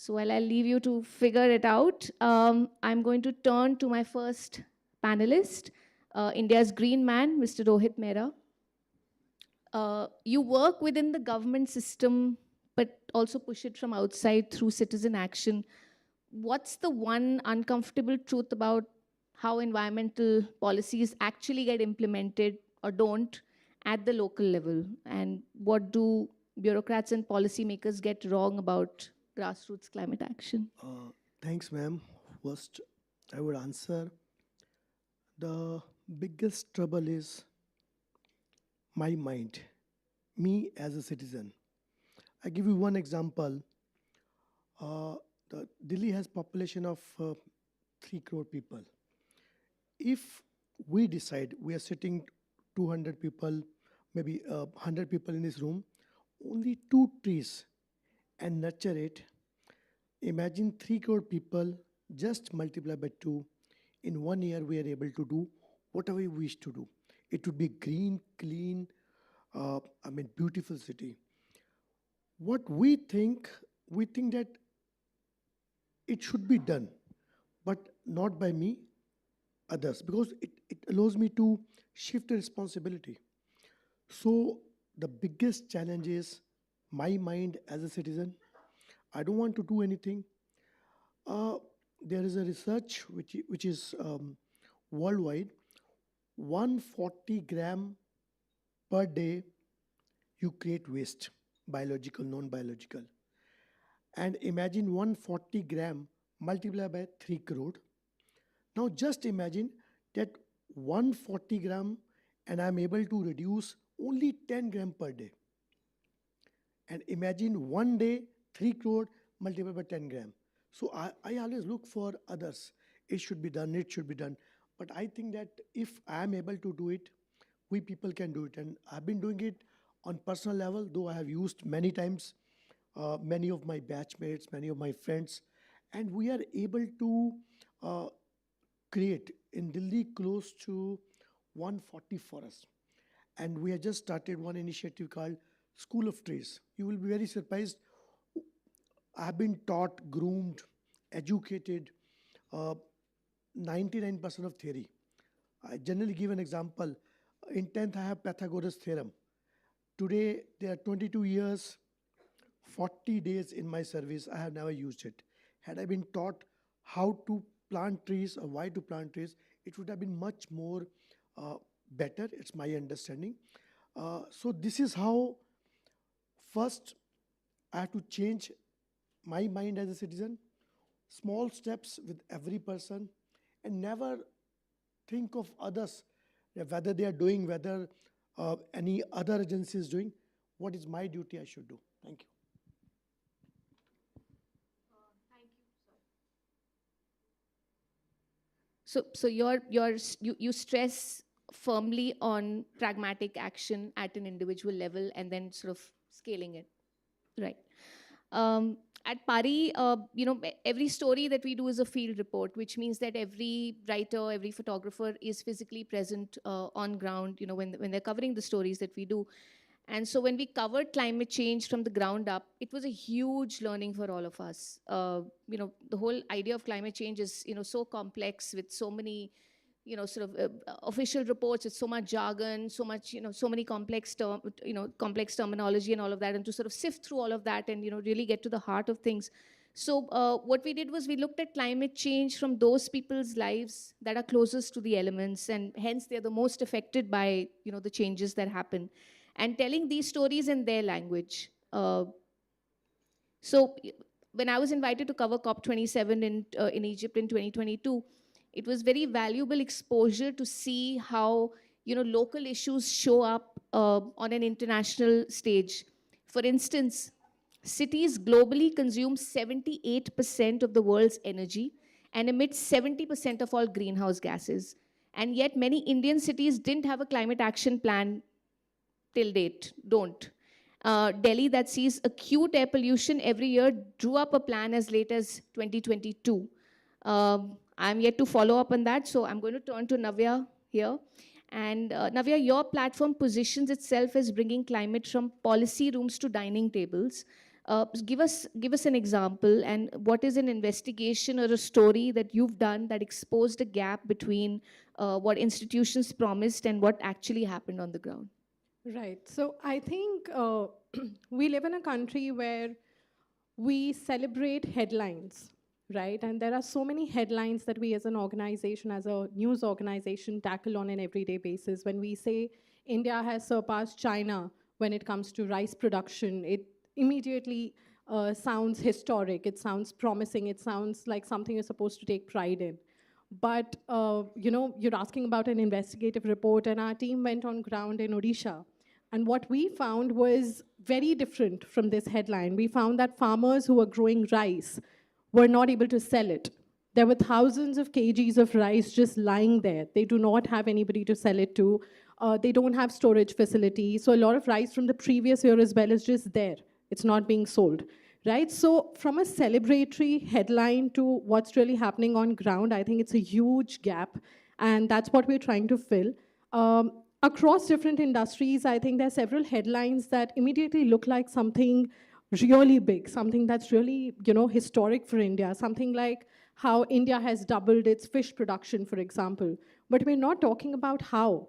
So while I'll leave you to figure it out, I'm going to turn to my first panelist, India's green man, Mr. Rohit Mehra. You work within the government system, but also push it from outside through citizen action. What's the one uncomfortable truth about how environmental policies actually get implemented or don't at the local level? And what do bureaucrats and policymakers get wrong about grassroots climate action? Thanks, ma'am. First, I would answer the biggest trouble is my mind, me as a citizen. I give you one example. Delhi has population of 3 crore people. If we decide we are sitting 200 people, maybe 100 people in this room, only 2 trees and nurture it, imagine 3 crore people, just multiply by 2. In 1 year, we are able to do whatever we wish to do. It would be green, clean, beautiful city. What we think that it should be done, but not by me, others, because it allows me to shift the responsibility. So the biggest challenge is my mind as a citizen. I don't want to do anything. There is a research which is worldwide. 140 gram per day you create waste, biological, non-biological. And imagine 140 gram multiplied by 3 crore. Now just imagine that 140 gram and I'm able to reduce only 10 gram per day. And imagine one day 3 crore multiplied by 10 gram. So I always look for others. It should be done, it should be done. But I think that if I am able to do it, we people can do it. And I've been doing it on personal level, though I have used many times, many of my batchmates, many of my friends, and we are able to create in Delhi close to 140 forests. And we have just started one initiative called School of Trees. You will be very surprised. I've been taught, groomed, educated, 99% of theory. I generally give an example. In 10th, I have Pythagoras theorem. Today, there are 22 years, 40 days in my service. I have never used it. Had I been taught how to plant trees or why to plant trees, it would have been much more better. It's my understanding. So this is how, first, I have to change my mind as a citizen. Small steps with every person, and never think of others, whether they are doing, whether any other agency is doing. What is my duty I should do? Thank you. So you stress firmly on pragmatic action at an individual level and then sort of scaling it, right? At PARI, every story that we do is a field report, which means that every writer, every photographer is physically present on ground, when they're covering the stories that we do. And so when we covered climate change from the ground up, it was a huge learning for all of us. The whole idea of climate change is, so complex with so many, official reports, with so much jargon, so much, so many complex complex terminology and all of that, and to sort of sift through all of that and, really get to the heart of things. So what we did was we looked at climate change from those people's lives that are closest to the elements, and hence they're the most affected by, the changes that happen, and telling these stories in their language. So when I was invited to cover COP27 in Egypt in 2022, it was very valuable exposure to see how, local issues show up on an international stage. For instance, cities globally consume 78% of the world's energy and emit 70% of all greenhouse gases. And yet many Indian cities didn't have a climate action plan till date, don't. Delhi, that sees acute air pollution every year, drew up a plan as late as 2022. I'm yet to follow up on that, so I'm going to turn to Navya here. And Navya, your platform positions itself as bringing climate from policy rooms to dining tables. Give us an example, and what is an investigation or a story that you've done that exposed a gap between what institutions promised and what actually happened on the ground? Right. So I think we live in a country where we celebrate headlines, right? And there are so many headlines that we as an organization, as a news organization, tackle on an everyday basis. When we say India has surpassed China when it comes to rice production, it immediately sounds historic, it sounds promising, it sounds like something you're supposed to take pride in. But you're asking about an investigative report, and our team went on ground in Odisha. And what we found was very different from this headline. We found that farmers who were growing rice were not able to sell it. There were thousands of kgs of rice just lying there. They do not have anybody to sell it to. They don't have storage facilities. So a lot of rice from the previous year as well is just there. It's not being sold, right? So from a celebratory headline to what's really happening on ground, I think it's a huge gap. And that's what we're trying to fill. Across different industries, I think there are several headlines that immediately look like something really big, something that's really, historic for India, something like how India has doubled its fish production, for example. But we're not talking about how.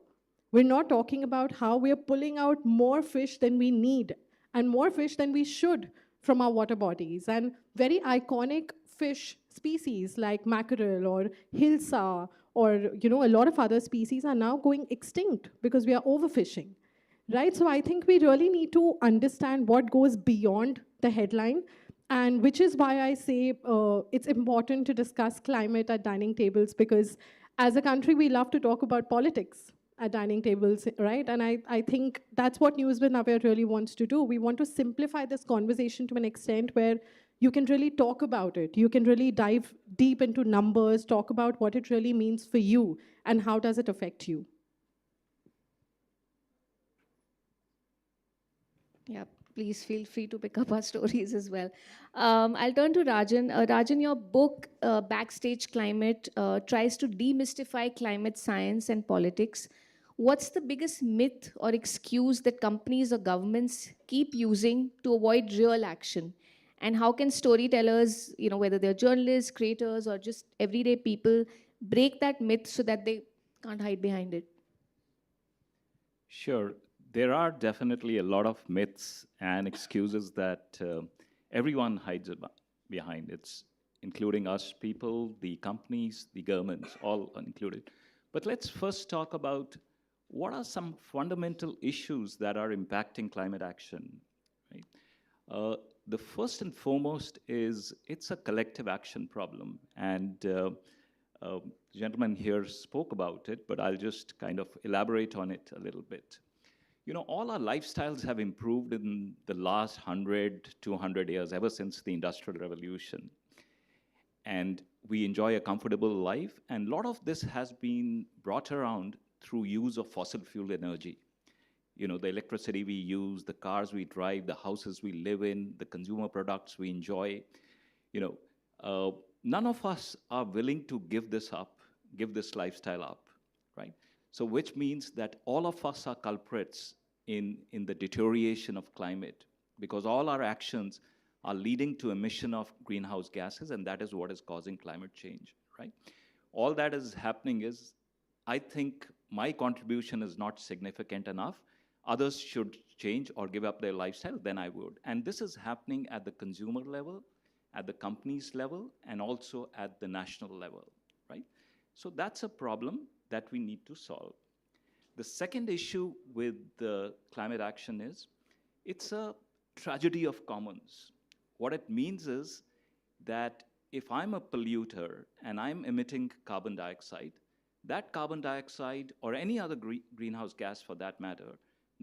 We're not talking about how we're pulling out more fish than we need and more fish than we should from our water bodies. And very iconic fish species like mackerel or hilsa or a lot of other species are now going extinct because we are overfishing, right? So I think we really need to understand what goes beyond the headline, and which is why I say it's important to discuss climate at dining tables, because as a country we love to talk about politics at dining tables, right? And I think that's what News with Navya really wants to do. We want to simplify this conversation to an extent where you can really talk about it. You can really dive deep into numbers, talk about what it really means for you and how does it affect you. Yeah, please feel free to pick up our stories as well. I'll turn to Rajan. Rajan, your book, Backstage Climate, tries to demystify climate science and politics. What's the biggest myth or excuse that companies or governments keep using to avoid real action? And how can storytellers, whether they're journalists, creators, or just everyday people, break that myth so that they can't hide behind it? Sure. There are definitely a lot of myths and excuses that everyone hides behind. It's including us people, the companies, the governments, all included. But let's first talk about what are some fundamental issues that are impacting climate action, right? The first and foremost is it's a collective action problem. And the gentleman here spoke about it, but I'll just kind of elaborate on it a little bit. All our lifestyles have improved in the last 100, 200 years, ever since the Industrial Revolution. And we enjoy a comfortable life, and a lot of this has been brought around through use of fossil fuel energy. The electricity we use, the cars we drive, the houses we live in, the consumer products we enjoy. None of us are willing to give this up, give this lifestyle up, right? So which means that all of us are culprits in the deterioration of climate, because all our actions are leading to emission of greenhouse gases, and that is what is causing climate change, right? All that is happening is, I think my contribution is not significant enough. Others should change or give up their lifestyle, then I would. And this is happening at the consumer level, at the company's level, and also at the national level, right? So that's a problem that we need to solve. The second issue with the climate action is, it's a tragedy of commons. What it means is that if I'm a polluter and I'm emitting carbon dioxide, that carbon dioxide, or any other greenhouse gas for that matter,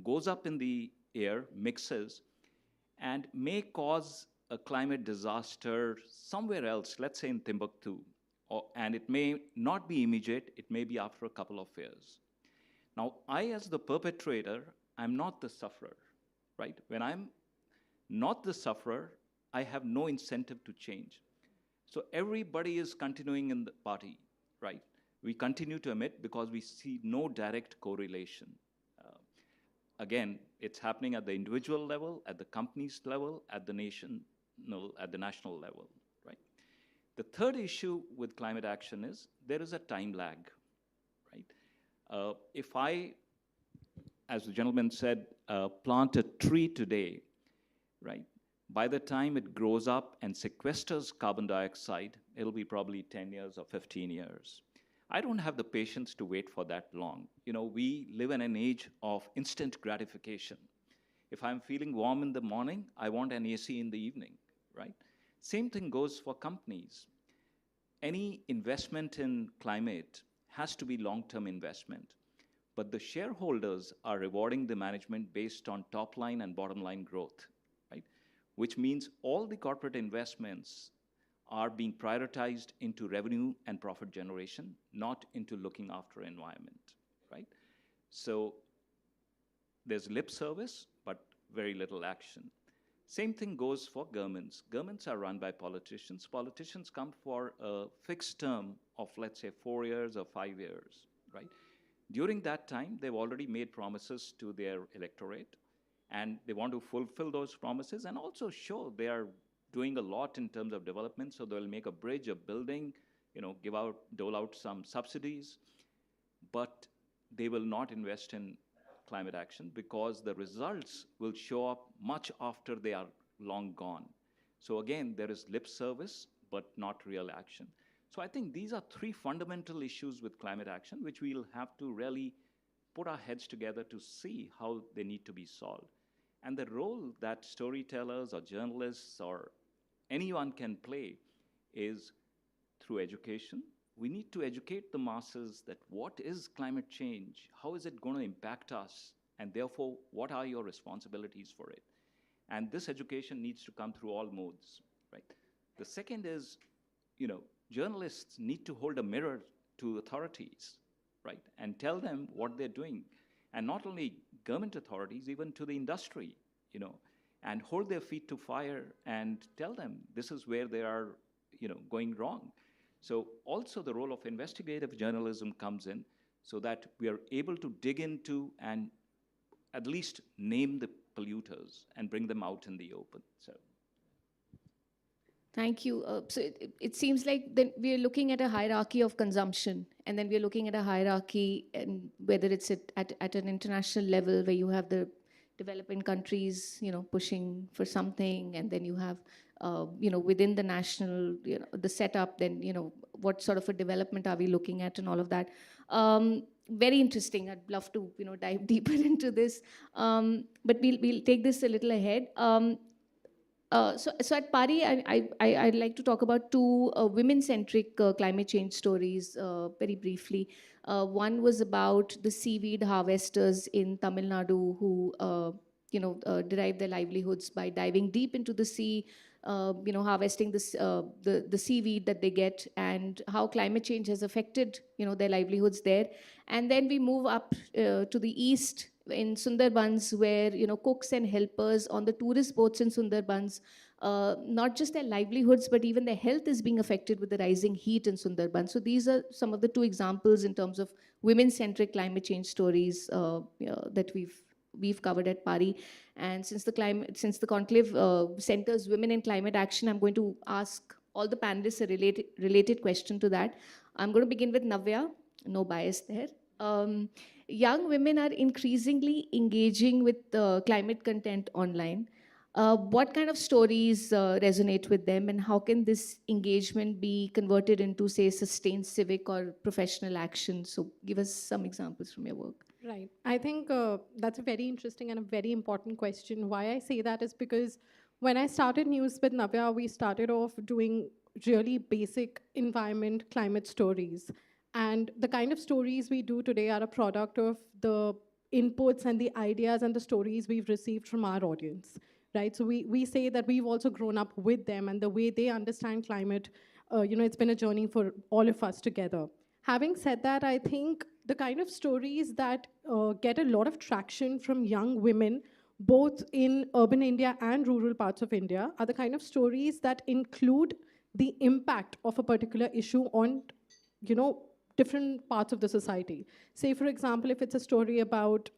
goes up in the air, mixes, and may cause a climate disaster somewhere else, let's say in Timbuktu. And it may not be immediate, it may be after a couple of years. Now, I, as the perpetrator, I'm not the sufferer, right? When I'm not the sufferer, I have no incentive to change. So everybody is continuing in the party, right? We continue to emit because we see no direct correlation. again, it's happening at the individual level, at the company's level, at the national level, right? The third issue with climate action is there is a time lag, right? If I, as the gentleman said, plant a tree today, right? By the time it grows up and sequesters carbon dioxide, it'll be probably 10 years or 15 years. I don't have the patience to wait for that long. You know, we live in an age of instant gratification. If I'm feeling warm in the morning, I want an AC in the evening, right? Same thing goes for companies. Any investment in climate has to be long-term investment, but the shareholders are rewarding the management based on top line and bottom line growth, right? Which means all the corporate investments are being prioritized into revenue and profit generation, not into looking after environment, right? So there's lip service, but very little action. Same thing goes for governments. Governments are run by politicians. Politicians come for a fixed term of, let's say, 4 years or 5 years, right? During that time, they've already made promises to their electorate, and they want to fulfill those promises and also show they are doing a lot in terms of development. So they'll make a bridge, a building, you know, dole out some subsidies, but they will not invest in climate action because the results will show up much after they are long gone. So again, there is lip service, but not real action. So I think these are three fundamental issues with climate action, which we'll have to really put our heads together to see how they need to be solved. And the role that storytellers or journalists or anyone can play is through education. We need to educate the masses that what is climate change, how is it going to impact us, and therefore, what are your responsibilities for it? And this education needs to come through all modes, right? The second is, you know, journalists need to hold a mirror to authorities, right? And tell them what they're doing. And not only government authorities, even to the industry, you know, and hold their feet to fire and tell them this is where they are, you know, going wrong. So also the role of investigative journalism comes in so that we are able to dig into and at least name the polluters and bring them out in the open. So. Thank you. So it seems like then we are looking at a hierarchy of consumption, and then we are looking at a hierarchy, and whether it's at an international level where you have the developing countries, you know, pushing for something, and then you have, you know, within the national, you know, the setup, then, you know, what sort of a development are we looking at and all of that. Very interesting. I'd love to, you know, dive deeper into this, but we'll take this a little ahead. So at PARI, I'd like to talk about two women-centric climate change stories very briefly. One was about the seaweed harvesters in Tamil Nadu who, you know, derive their livelihoods by diving deep into the sea, you know, harvesting this, the seaweed that they get, and how climate change has affected, you know, their livelihoods there. And then we move up to the east in Sundarbans, where, you know, cooks and helpers on the tourist boats in Sundarbans, not just their livelihoods, but even their health is being affected with the rising heat in Sundarbans. So these are some of the two examples in terms of women-centric climate change stories that we've covered at PARI. And since the conclave centers women in climate action, I'm going to ask all the panelists a related question to that. I'm going to begin with Navya, no bias there. Young women are increasingly engaging with climate content online. What kind of stories resonate with them, and how can this engagement be converted into, say, sustained civic or professional action? So give us some examples from your work. Right. I think that's a very interesting and a very important question. Why I say that is because when I started News with Navya, we started off doing really basic environment climate stories. And the kind of stories we do today are a product of the inputs and the ideas and the stories we've received from our audience, right? So we say that we've also grown up with them, and the way they understand climate, you know, it's been a journey for all of us together. Having said that, I think the kind of stories that get a lot of traction from young women, both in urban India and rural parts of India, are the kind of stories that include the impact of a particular issue on, you know, different parts of the society. Say, for example, if it's a story about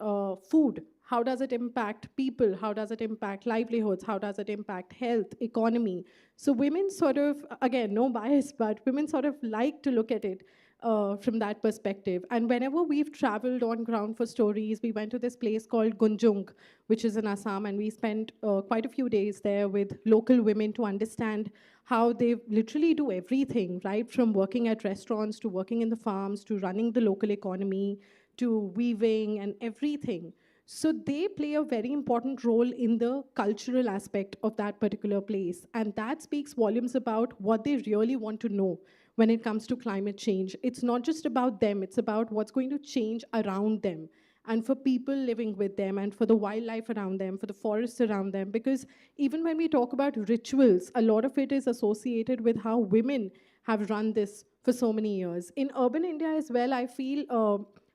food, how does it impact people? How does it impact livelihoods? How does it impact health, economy? So women sort of, again, no bias, but women sort of like to look at it from that perspective. And whenever we've traveled on ground for stories, we went to this place called Gunjung, which is in Assam, and we spent quite a few days there with local women to understand how they literally do everything, right? From working at restaurants to working in the farms to running the local economy to weaving and everything. So they play a very important role in the cultural aspect of that particular place. And that speaks volumes about what they really want to know when it comes to climate change. It's not just about them, it's about what's going to change around them and for people living with them and for the wildlife around them, for the forests around them. Because even when we talk about rituals, a lot of it is associated with how women have run this for so many years. In urban India as well, I feel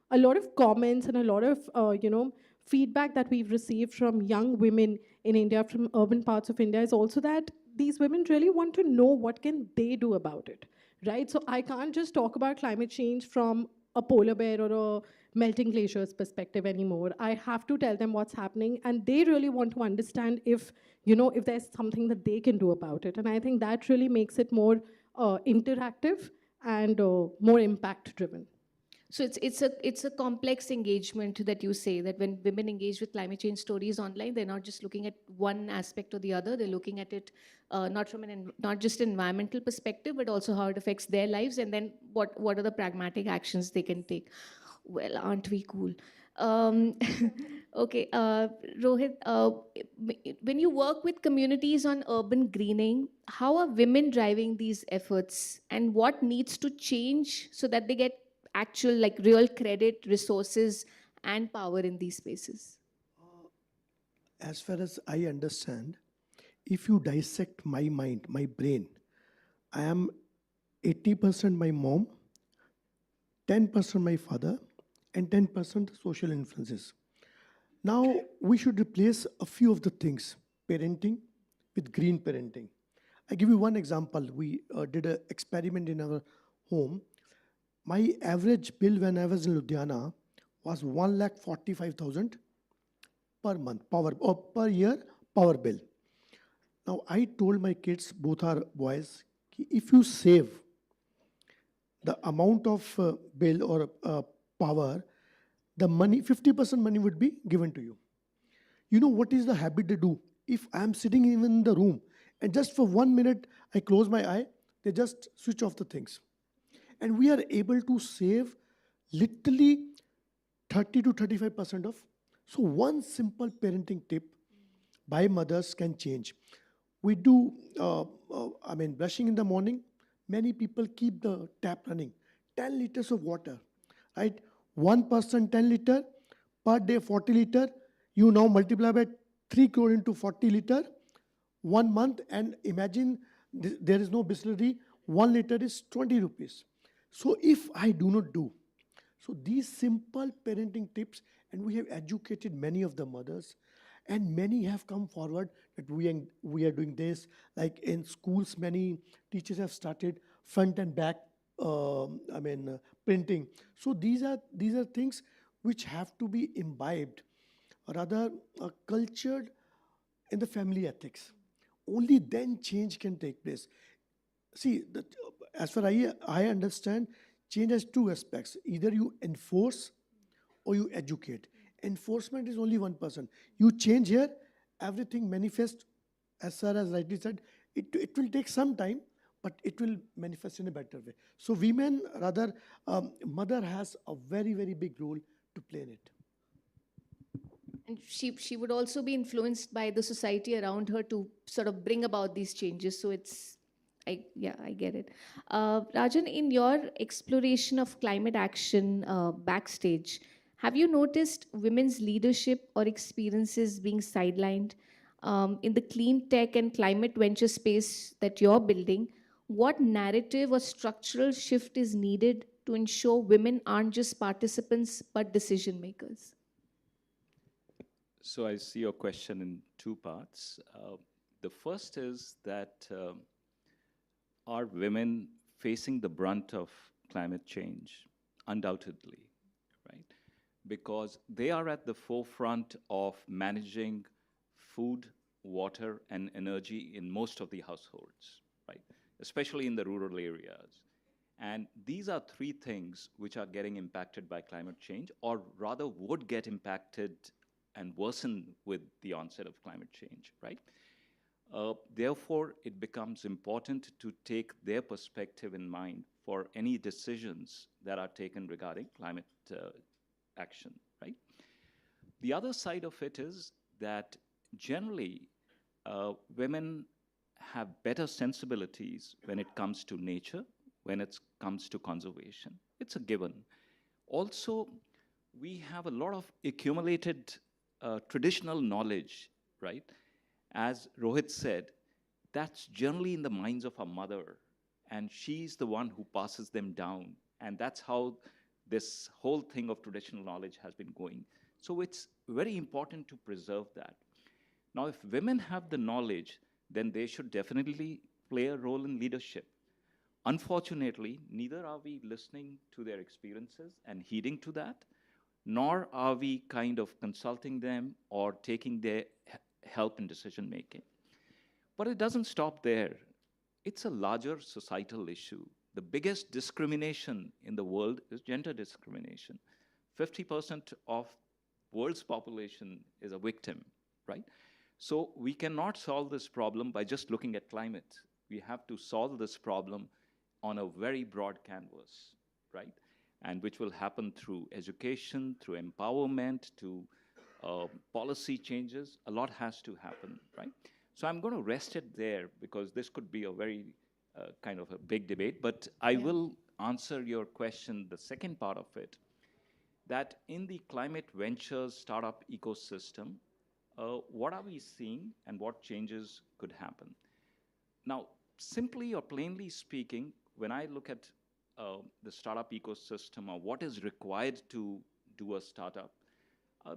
a lot of comments and a lot of, feedback that we've received from young women in India, from urban parts of India, is also that these women really want to know what can they do about it, right? So I can't just talk about climate change from a polar bear or a melting glaciers perspective anymore. I have to tell them what's happening, and they really want to understand if, if there's something that they can do about it. And I think that really makes it more interactive and more impact driven. So it's a complex engagement that you say, that when women engage with climate change stories online, they're not just looking at one aspect or the other. They're looking at it not from not just environmental perspective, but also how it affects their lives, and then what are the pragmatic actions they can take. Well, aren't we cool? Okay, Rohit, when you work with communities on urban greening, how are women driving these efforts, and what needs to change so that they get actual, like, real credit, resources, and power in these spaces? As far as I understand, if you dissect my mind, my brain, I am 80% my mom, 10% my father, and 10% social influences. Now, we should replace a few of the things, parenting with green parenting. I give you one example. We did an experiment in our home. My average bill when I was in Ludhiana was 1,45,000 per month, per year power bill. Now, I told my kids, both are boys, if you save the amount of bill or power, the money, 50% money would be given to you. You know what is the habit they do? If I'm sitting even in the room and just for 1 minute I close my eye, they just switch off the things. And we are able to save literally 30 to 35% of. So one simple parenting tip by mothers can change. We do, brushing in the morning, many people keep the tap running. 10 liters of water, right? One person 10 liter, per day 40 liter. You now multiply by 3 crore into 40 liter, 1 month, and imagine there is no Bisleri, 1 liter is 20 rupees. So if I do not do, so these simple parenting tips, and we have educated many of the mothers, and many have come forward that we are doing this. Like in schools, many teachers have started front and back printing. So these are things which have to be imbibed, rather cultured in the family ethics. Only then change can take place. See, as far as I understand, change has two aspects. Either you enforce or you educate. Enforcement is only one person. You change here, everything manifests, as Sir has rightly said, it will take some time, but it will manifest in a better way. So women, rather, mother has a very, very big role to play in it. And she would also be influenced by the society around her to sort of bring about these changes. So I get it. Rajan, in your exploration of climate action backstage, have you noticed women's leadership or experiences being sidelined in the clean tech and climate venture space that you're building? What narrative or structural shift is needed to ensure women aren't just participants but decision makers? So I see your question in two parts. The first is that are women facing the brunt of climate change? Undoubtedly, right? because they are at the forefront of managing food, water, and energy in most of the households, right? Especially in the rural areas. And these are three things which are getting impacted by climate change, or rather would get impacted and worsen with the onset of climate change, right? Therefore, it becomes important to take their perspective in mind for any decisions that are taken regarding climate action, right? The other side of it is that generally women have better sensibilities when it comes to nature, when it comes to conservation. It's a given. Also, we have a lot of accumulated traditional knowledge, right? As Rohit said, that's generally in the minds of our mother, and she's the one who passes them down. And that's how this whole thing of traditional knowledge has been going. So it's very important to preserve that. Now, if women have the knowledge, then they should definitely play a role in leadership. Unfortunately, neither are we listening to their experiences and heeding to that, nor are we kind of consulting them or taking their help in decision making. But it doesn't stop there. It's a larger societal issue. The biggest discrimination in the world is gender discrimination. 50% of world's population is a victim, right? So we cannot solve this problem by just looking at climate. We have to solve this problem on a very broad canvas, right? And which will happen through education, through empowerment, to policy changes. A lot has to happen, right? So I'm going to rest it there because this could be a very kind of a big debate, but I will answer your question, the second part of it, that in the climate ventures startup ecosystem, what are we seeing and what changes could happen? Now, simply or plainly speaking, when I look at the startup ecosystem or what is required to do a startup,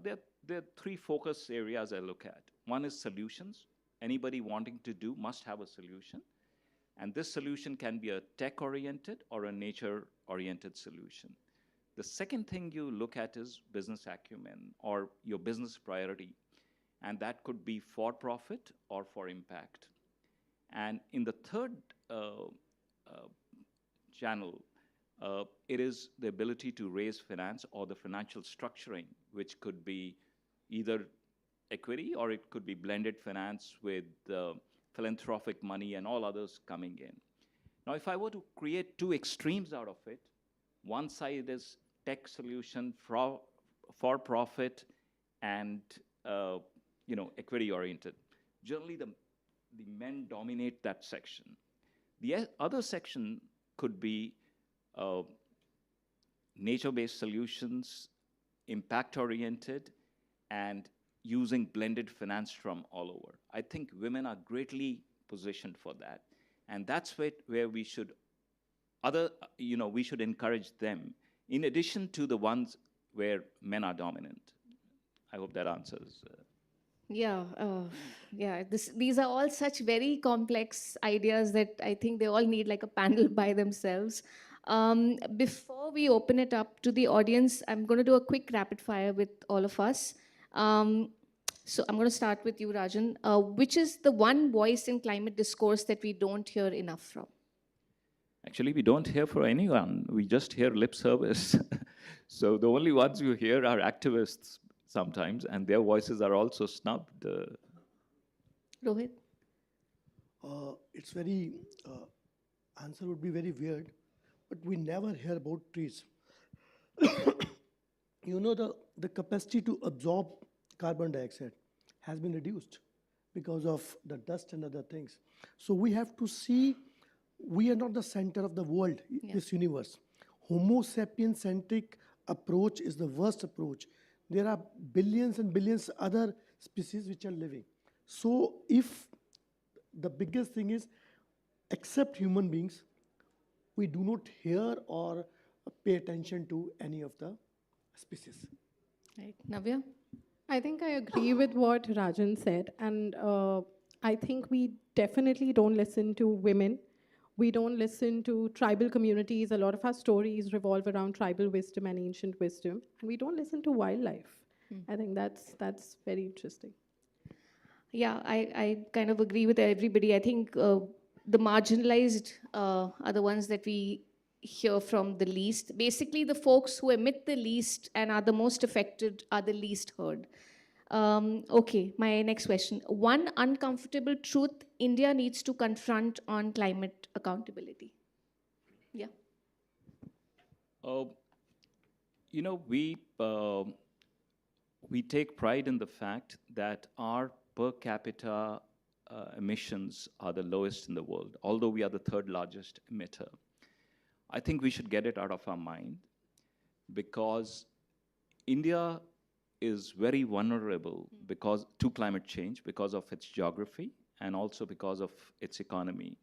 there are three focus areas I look at. One is solutions. Anybody wanting to do must have a solution. And this solution can be a tech-oriented or a nature-oriented solution. The second thing you look at is business acumen or your business priority. And that could be for profit or for impact. And in the third channel, it is the ability to raise finance or the financial structuring, which could be either equity or it could be blended finance with philanthropic money and all others coming in. Now, if I were to create two extremes out of it, one side is tech solution for profit and equity oriented. Generally, the men dominate that section. The other section could be nature-based solutions, impact-oriented, and using blended finance from all over. I think women are greatly positioned for that. And that's where we should we should encourage them, in addition to the ones where men are dominant. I hope that answers. These are all such very complex ideas that I think they all need like a panel by themselves. Before we open it up to the audience, I'm going to do a quick rapid fire with all of us. So I'm going to start with you, Rajan. Which is the one voice in climate discourse that we don't hear enough from? Actually, we don't hear from anyone. We just hear lip service. So the only ones you hear are activists sometimes, and their voices are also snubbed. Rohit? It's very, answer would be very weird, but we never hear about trees. The capacity to absorb carbon dioxide has been reduced because of the dust and other things. So we have to see, we are not the center of the world, this universe. Homo sapien centric approach is the worst approach. There are billions and billions other species which are living. So if the biggest thing is, except human beings, we do not hear or pay attention to any of the species. Right. Navya? I think I agree with what Rajan said, and I think we definitely don't listen to women We don't listen to tribal communities. A lot of our stories revolve around tribal wisdom and ancient wisdom. And we don't listen to wildlife. I think that's very interesting. Yeah, I kind of agree with everybody. I think the marginalized are the ones that we hear from the least. Basically, the folks who emit the least and are the most affected are the least heard. Okay, my next question. One uncomfortable truth India needs to confront on climate accountability. Yeah. You know, we take pride in the fact that our per capita emissions are the lowest in the world, although we are the third largest emitter. I think we should get it out of our mind because India is very vulnerable to climate change because of its geography and also because of its economy.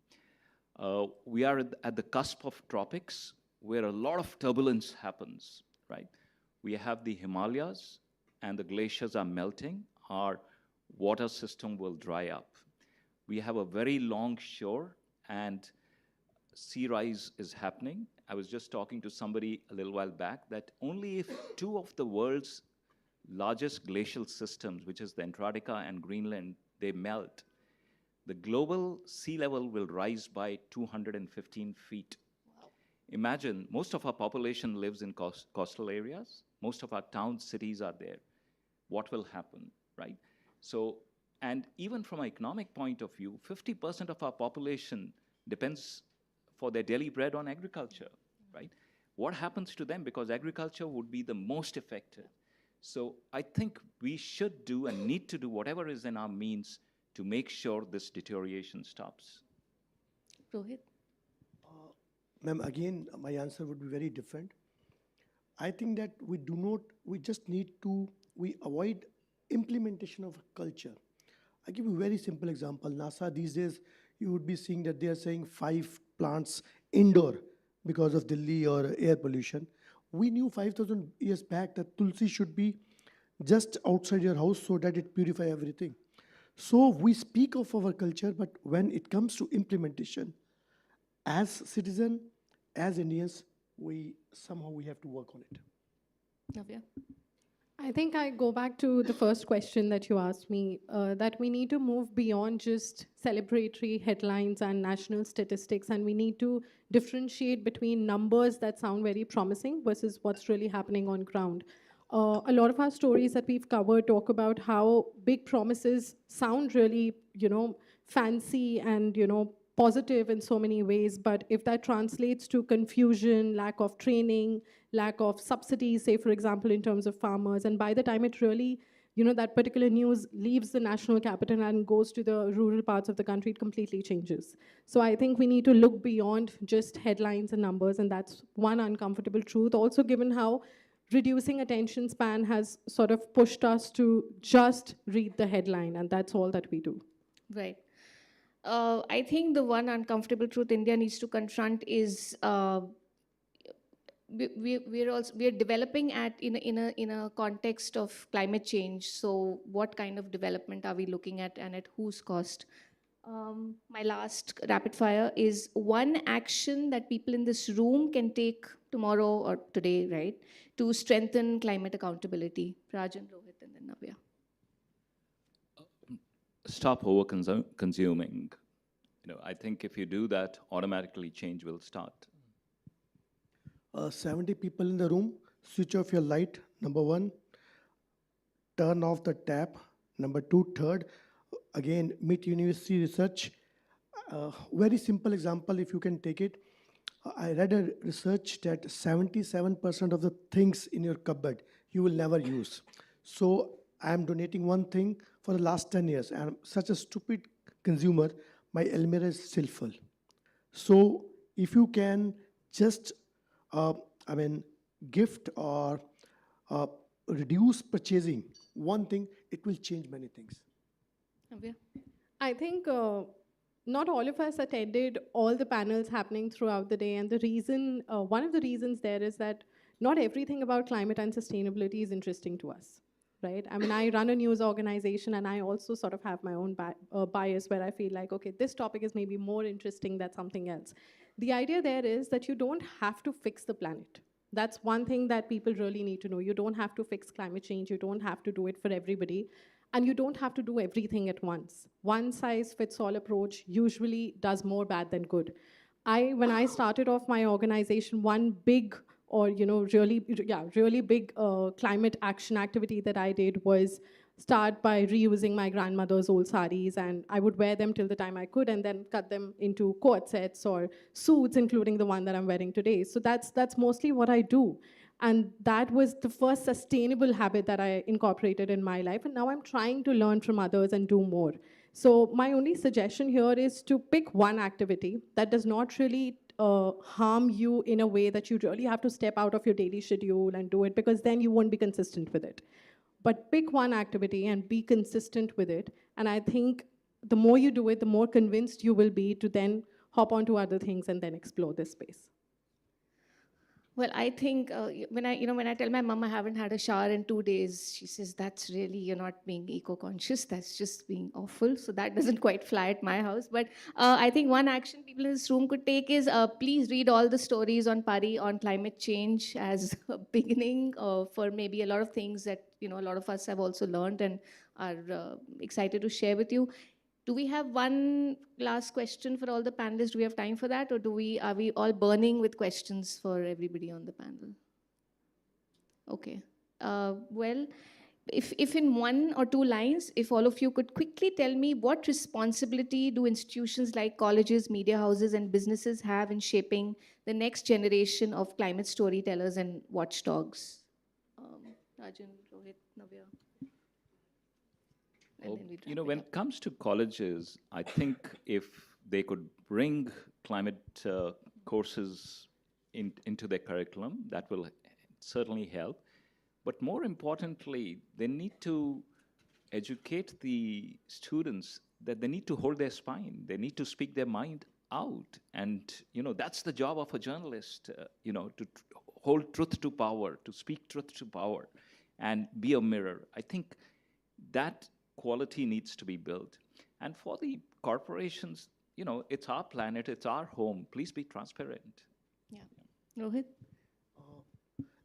We are at the cusp of tropics where a lot of turbulence happens, right? We have the Himalayas and the glaciers are melting. Our water system will dry up. We have a very long shore and sea rise is happening. I was just talking to somebody a little while back that only if two of the world's largest glacial systems, which is the Antarctica and Greenland, they melt, the global sea level will rise by 215 feet. Imagine, most of our population lives in coastal areas. Most of our towns, cities are there. What will happen, right? So, and even from an economic point of view, 50% of our population depends for their daily bread on agriculture, right? What happens to them? Because agriculture would be the most affected. So I think we should do and need to do whatever is in our means to make sure this deterioration stops. Rohit? Ma'am, again, my answer would be very different. I think that we just need to, we avoid implementation of culture. I give you a very simple example. NASA these days, you would be seeing that they are saying 5 plants indoor because of Delhi or air pollution. We knew 5,000 years back that Tulsi should be just outside your house so that it purify everything. So we speak of our culture, but when it comes to implementation, as citizens, as Indians, we have to work on it. Navya? I think I go back to the first question that you asked me, that we need to move beyond just celebratory headlines and national statistics, and we need to differentiate between numbers that sound very promising versus what's really happening on ground. A lot of our stories that we've covered talk about how big promises sound really, fancy and, positive in so many ways, but if that translates to confusion, lack of training, lack of subsidies, say for example in terms of farmers, and by the time it really, that particular news leaves the national capital and goes to the rural parts of the country, it completely changes. So I think we need to look beyond just headlines and numbers, and that's one uncomfortable truth. Also, given how reducing attention span has sort of pushed us to just read the headline, and that's all that we do. Right. I think the one uncomfortable truth India needs to confront is we're developing in a context of climate change. So what kind of development are we looking at, and at whose cost? My last rapid fire is one action that people in this room can take tomorrow or today, right, to strengthen climate accountability. Rajan, Rohit, and then Navya. Stop over-consuming. I think if you do that, automatically change will start. 70 people in the room, switch off your light, number 1. Turn off the tap, number 2. Third, again, meet university research. Very simple example, if you can take it. I read a research that 77% of the things in your cupboard you will never use. So I am donating one thing for the last 10 years. And I'm such a stupid consumer, my almirah is still full. So if you can just, gift or reduce purchasing one thing, it will change many things. Navya? I think not all of us attended all the panels happening throughout the day, and the reason, one of the reasons there is that not everything about climate and sustainability is interesting to us, right? I mean, I run a news organization and I also sort of have my own bias where I feel like, okay, this topic is maybe more interesting than something else. The idea there is that you don't have to fix the planet. That's one thing that people really need to know. You don't have to fix climate change. You don't have to do it for everybody. And you don't have to do everything at once. One size fits all approach usually does more bad than good. When I started off my organization, one big or really big climate action activity that I did was start by reusing my grandmother's old saris, and I would wear them till the time I could and then cut them into coat sets or suits, including the one that I'm wearing today. So that's mostly what I do. And that was the first sustainable habit that I incorporated in my life. And now I'm trying to learn from others and do more. So my only suggestion here is to pick one activity that does not really harm you in a way that you really have to step out of your daily schedule and do it, because then you won't be consistent with it. But pick one activity and be consistent with it. And I think the more you do it, the more convinced you will be to then hop onto other things and then explore this space. Well, I think when I tell my mom I haven't had a shower in 2 days, she says, that's really, you're not being eco-conscious, that's just being awful. So that doesn't quite fly at my house. But I think one action people in this room could take is please read all the stories on Pari on climate change as a beginning for maybe a lot of things that, a lot of us have also learned and are excited to share with you. Do we have one last question for all the panelists? Do we have time for that? Or are we all burning with questions for everybody on the panel? Okay. Well, if in 1 or 2 lines, if all of you could quickly tell me what responsibility do institutions like colleges, media houses, and businesses have in shaping the next generation of climate storytellers and watchdogs? Rajan, Rohit, Navya. When it comes to colleges, I think if they could bring climate courses into their curriculum, that will certainly help. But more importantly, they need to educate the students that they need to hold their spine. They need to speak their mind out. And, that's the job of a journalist, to hold truth to power, to speak truth to power and be a mirror. I think that quality needs to be built. And for the corporations, it's our planet, it's our home. Please be transparent. Yeah. Rohit?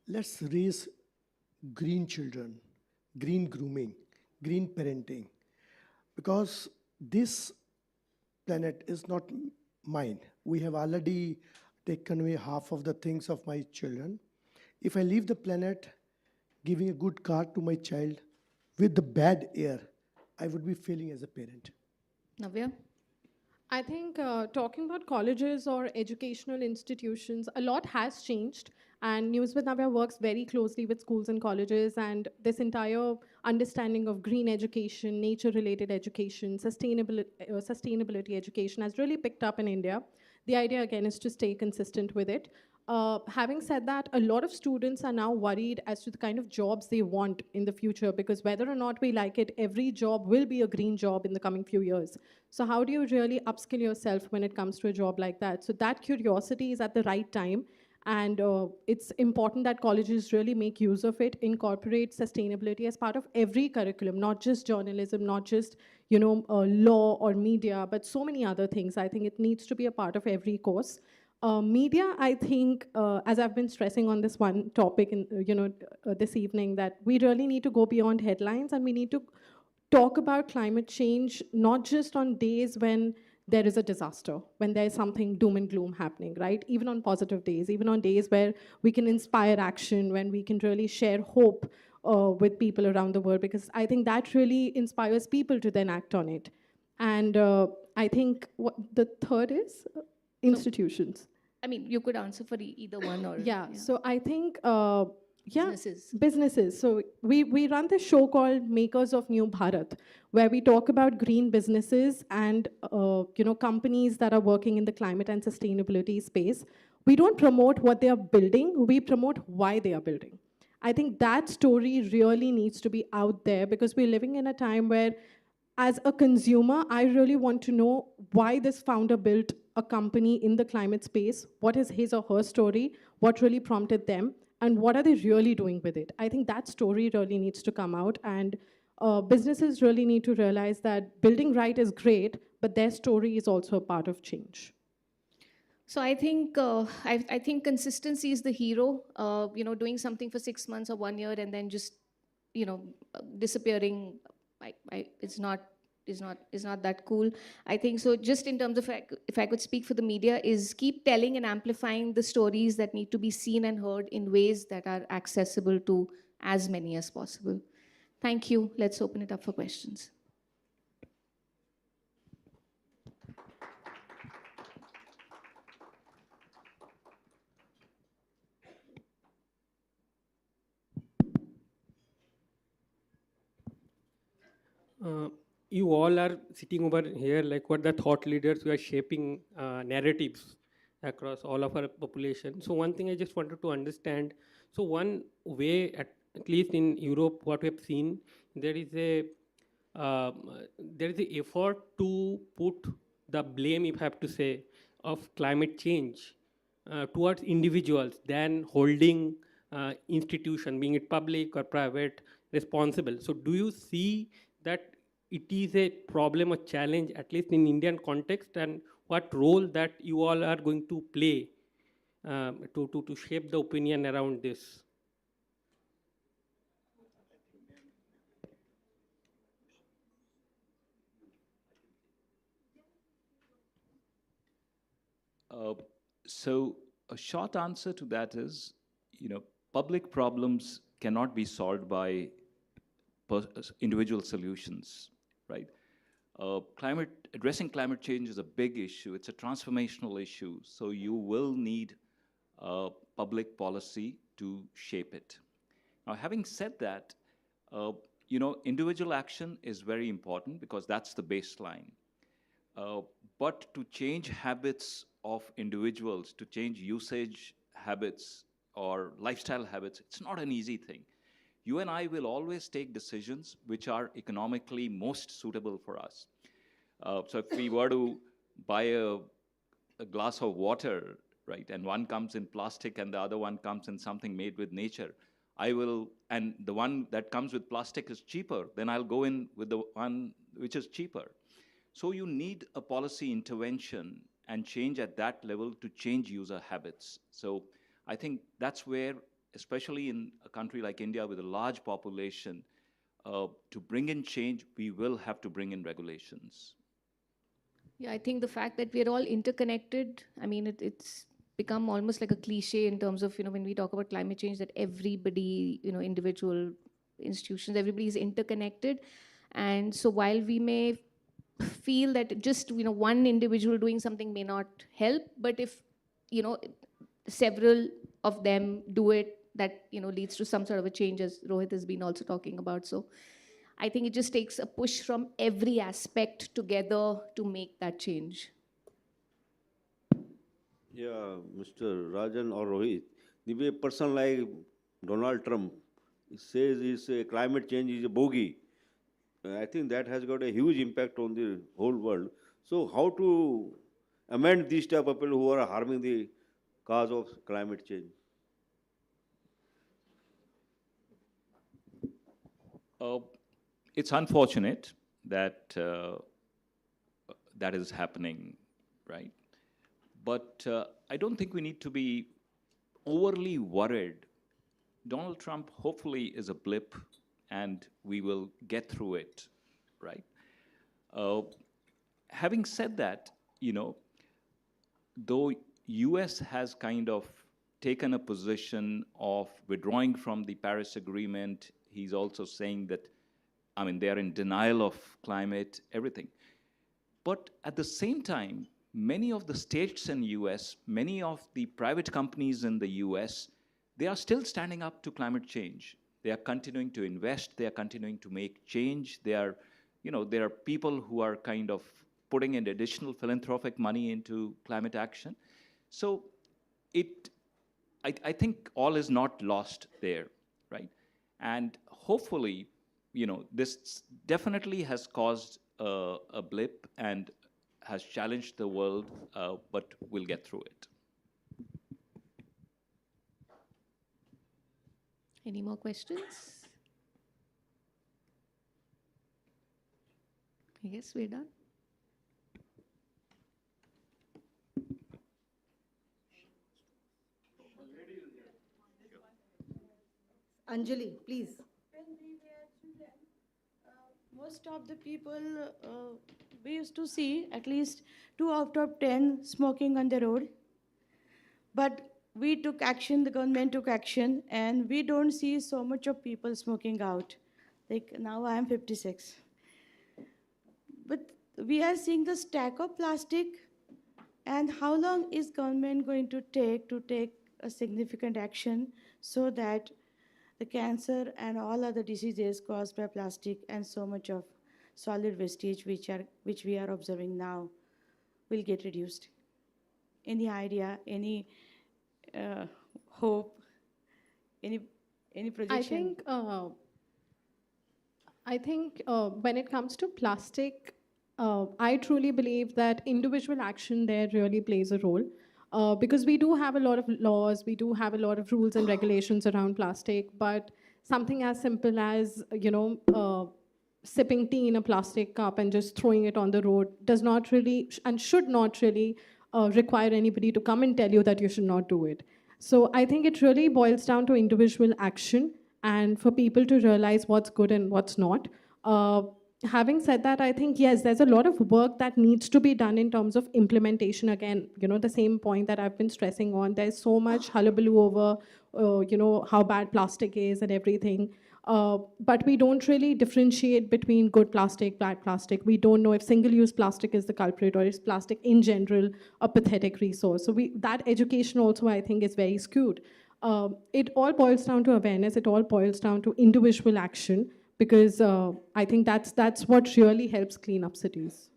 Let's raise green children, green grooming, green parenting, because this planet is not mine. We have already taken away half of the things of my children. If I leave the planet giving a good car to my child with the bad air, I would be failing as a parent. Navya? I think talking about colleges or educational institutions, a lot has changed. And News with Navya works very closely with schools and colleges. And this entire understanding of green education, nature-related education, sustainability education has really picked up in India. The idea, again, is to stay consistent with it. Having said that, a lot of students are now worried as to the kind of jobs they want in the future, because whether or not we like it, every job will be a green job in the coming few years. So how do you really upskill yourself when it comes to a job like that? So that curiosity is at the right time. And it's important that colleges really make use of it, incorporate sustainability as part of every curriculum, not just journalism, not just law or media, but so many other things. I think it needs to be a part of every course. Media, I think, as I've been stressing on this one topic, this evening, that we really need to go beyond headlines, and we need to talk about climate change not just on days when there is a disaster, when there's something doom and gloom happening, right? Even on positive days, even on days where we can inspire action, when we can really share hope with people around the world, because I think that really inspires people to then act on it. And I think what the third is institutions. You could answer for either one or... Yeah, so I think... Businesses. Businesses. So we run this show called Makers of New Bharat, where we talk about green businesses and companies that are working in the climate and sustainability space. We don't promote what they are building, we promote why they are building. I think that story really needs to be out there, because we're living in a time where, as a consumer, I really want to know why this founder built a company in the climate space, what is his or her story, what really prompted them. and what are they really doing with it? I think that story really needs to come out, and businesses really need to realize that building right is great, but their story is also a part of change. So I think consistency is the hero. Doing something for 6 months or 1 year and then just disappearing, it's not that cool. I think so. Just in terms of, if I could speak for the media, is keep telling and amplifying the stories that need to be seen and heard in ways that are accessible to as many as possible. Thank you. Let's open it up for questions. You all are sitting over here like what the thought leaders who are shaping narratives across all of our population. So one thing I just wanted to understand, so one way, at least in Europe, what we have seen, there is a effort to put the blame, if I have to say, of climate change towards individuals than holding institution, being it public or private, responsible. So do you see that it is a problem, a challenge, at least in Indian context, and what role that you all are going to play to shape the opinion around this? So a short answer to that is, public problems cannot be solved by individual solutions, right? Addressing climate change is a big issue. It's a transformational issue. So you will need public policy to shape it. Now, having said that, individual action is very important because that's the baseline. But to change habits of individuals, to change usage habits or lifestyle habits, it's not an easy thing. You and I will always take decisions which are economically most suitable for us. So if we were to buy a glass of water, right, and one comes in plastic and the other one comes in something made with nature, and the one that comes with plastic is cheaper, then I'll go in with the one which is cheaper. So you need a policy intervention and change at that level to change user habits. So I think that's where, especially in a country like India with a large population, to bring in change, we will have to bring in regulations. Yeah, I think the fact that we're all interconnected, I mean, it's become almost like a cliche in terms of, when we talk about climate change, that everybody, individual institutions, everybody is interconnected. And so while we may feel that just, one individual doing something may not help, but if, several of them do it, that, leads to some sort of a change, as Rohit has been also talking about. So I think it just takes a push from every aspect together to make that change. Yeah, Mr. Rajan or Rohit, the way a person like Donald Trump says climate change is a bogey, I think that has got a huge impact on the whole world. So how to amend these type of people who are harming the cause of climate change? It's unfortunate that that is happening, right? But I don't think we need to be overly worried. Donald Trump hopefully is a blip and we will get through it, right? Having said that, though US has kind of taken a position of withdrawing from the Paris Agreement, he's also saying that, they are in denial of climate, everything. But at the same time, many of the states in US, many of the private companies in the US, they are still standing up to climate change. They are continuing to invest, they are continuing to make change. There are people who are kind of putting in additional philanthropic money into climate action. So I think all is not lost there, right? And hopefully, this definitely has caused a blip and has challenged the world, but we'll get through it. Any more questions? I guess we're done. Anjali, please. Most of the people we used to see at least 2 out of 10 smoking on the road. But we took action, the government took action, and we don't see so much of people smoking out. Like now I am 56. But we are seeing the stack of plastic, and how long is government going to take a significant action so that the cancer and all other diseases caused by plastic and so much of solid wastage which we are observing now will get reduced? Any idea, any hope, any projection? I think when it comes to plastic, I truly believe that individual action there really plays a role. Because we do have a lot of laws, we do have a lot of rules and regulations around plastic, but something as simple as, sipping tea in a plastic cup and just throwing it on the road does not really and should not really require anybody to come and tell you that you should not do it. So I think it really boils down to individual action and for people to realize what's good and what's not. Having said that, I think, yes, there's a lot of work that needs to be done in terms of implementation. Again, the same point that I've been stressing on. There's so much hullabaloo over, how bad plastic is and everything. But we don't really differentiate between good plastic, bad plastic. We don't know if single-use plastic is the culprit or is plastic in general a pathetic resource. So that education also, I think, is very skewed. It all boils down to awareness. It all boils down to individual action. Because I think that's what really helps clean up cities.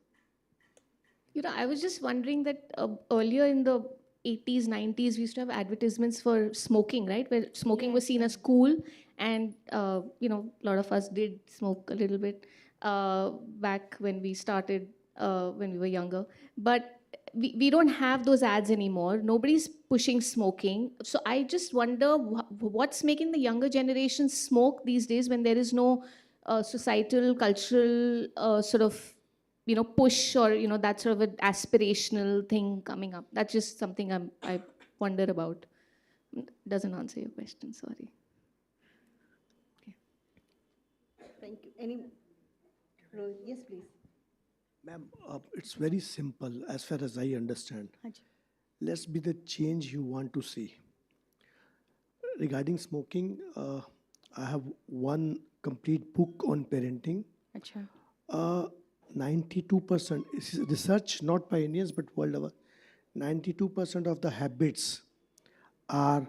I was just wondering that earlier in the 80s, 90s, we used to have advertisements for smoking, right? Where smoking was seen as cool. And, a lot of us did smoke a little bit back when we started, when we were younger. But we don't have those ads anymore. Nobody's pushing smoking. So I just wonder what's making the younger generation smoke these days when there is no societal, cultural sort of, push or, that sort of an aspirational thing coming up. That's just something I wonder about. Doesn't answer your question, sorry. Thank you. Yes, please. Ma'am, it's very simple as far as I understand. Let's be the change you want to see. Regarding smoking, I have one complete book on parenting. 92%, this is research not by Indians but world over, 92% of the habits are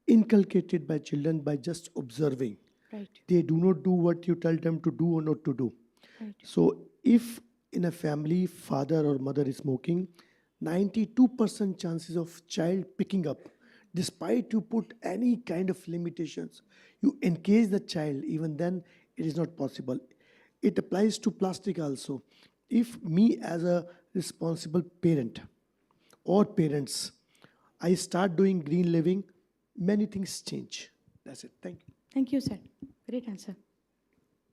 inculcated by children by just observing. Right. They do not do what you tell them to do or not to do. Right. So if in a family, father or mother is smoking, 92% chances of child picking up. Despite you put any kind of limitations, you engage the child, even then it is not possible. It applies to plastic also. If me as a responsible parent or parents, I start doing green living, many things change. That's it. Thank you. Thank you, sir. Great answer.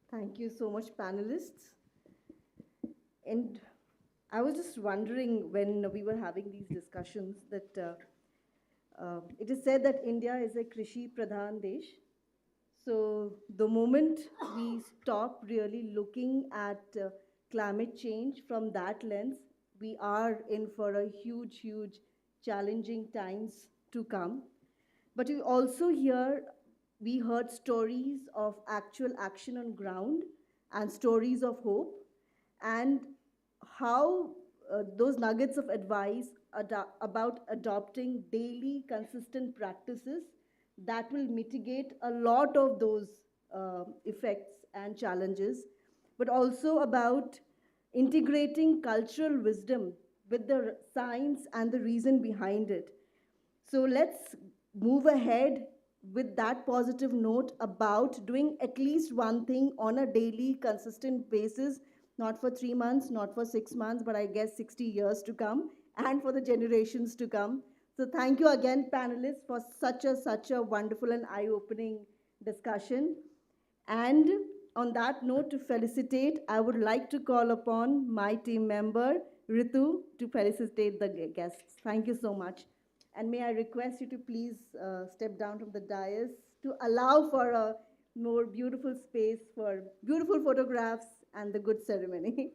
Thank you so much, panelists. And I was just wondering when we were having these discussions that it is said that India is a Krishi Pradhan Desh. So the moment we stop really looking at climate change from that lens, we are in for a huge, huge challenging times to come. But we heard stories of actual action on ground and stories of hope, and how those nuggets of advice about adopting daily consistent practices that will mitigate a lot of those effects and challenges, but also about integrating cultural wisdom with the science and the reason behind it. So let's move ahead with that positive note about doing at least one thing on a daily, consistent basis, not for 3 months, not for 6 months, but I guess 60 years to come, and for the generations to come. So thank you again, panelists, for such a wonderful and eye-opening discussion. And on that note, to felicitate, I would like to call upon my team member, Ritu, to felicitate the guests. Thank you so much. And may I request you to please step down from the dais to allow for a more beautiful space for beautiful photographs and the good ceremony.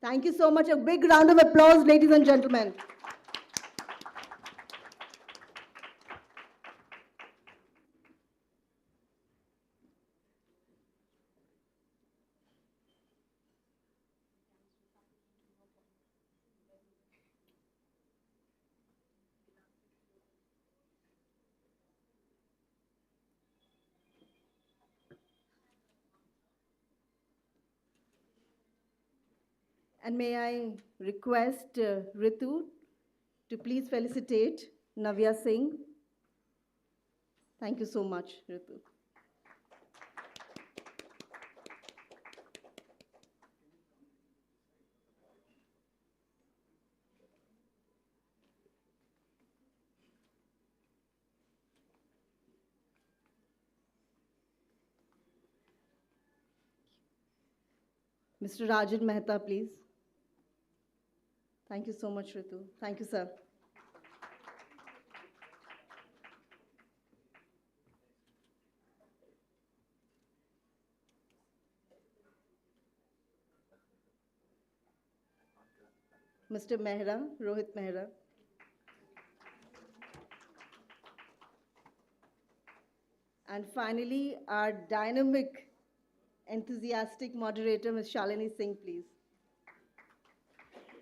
Thank you so much. A big round of applause, ladies and gentlemen. And may I request Ritu to please felicitate Navya Singh. Thank you so much, Ritu. Mr. Rajan Mehta, please. Thank you so much, Ritu. Thank you, sir. Mr. Mehra, Rohit Mehra. And finally, our dynamic, enthusiastic moderator, Ms. Shalini Singh, please.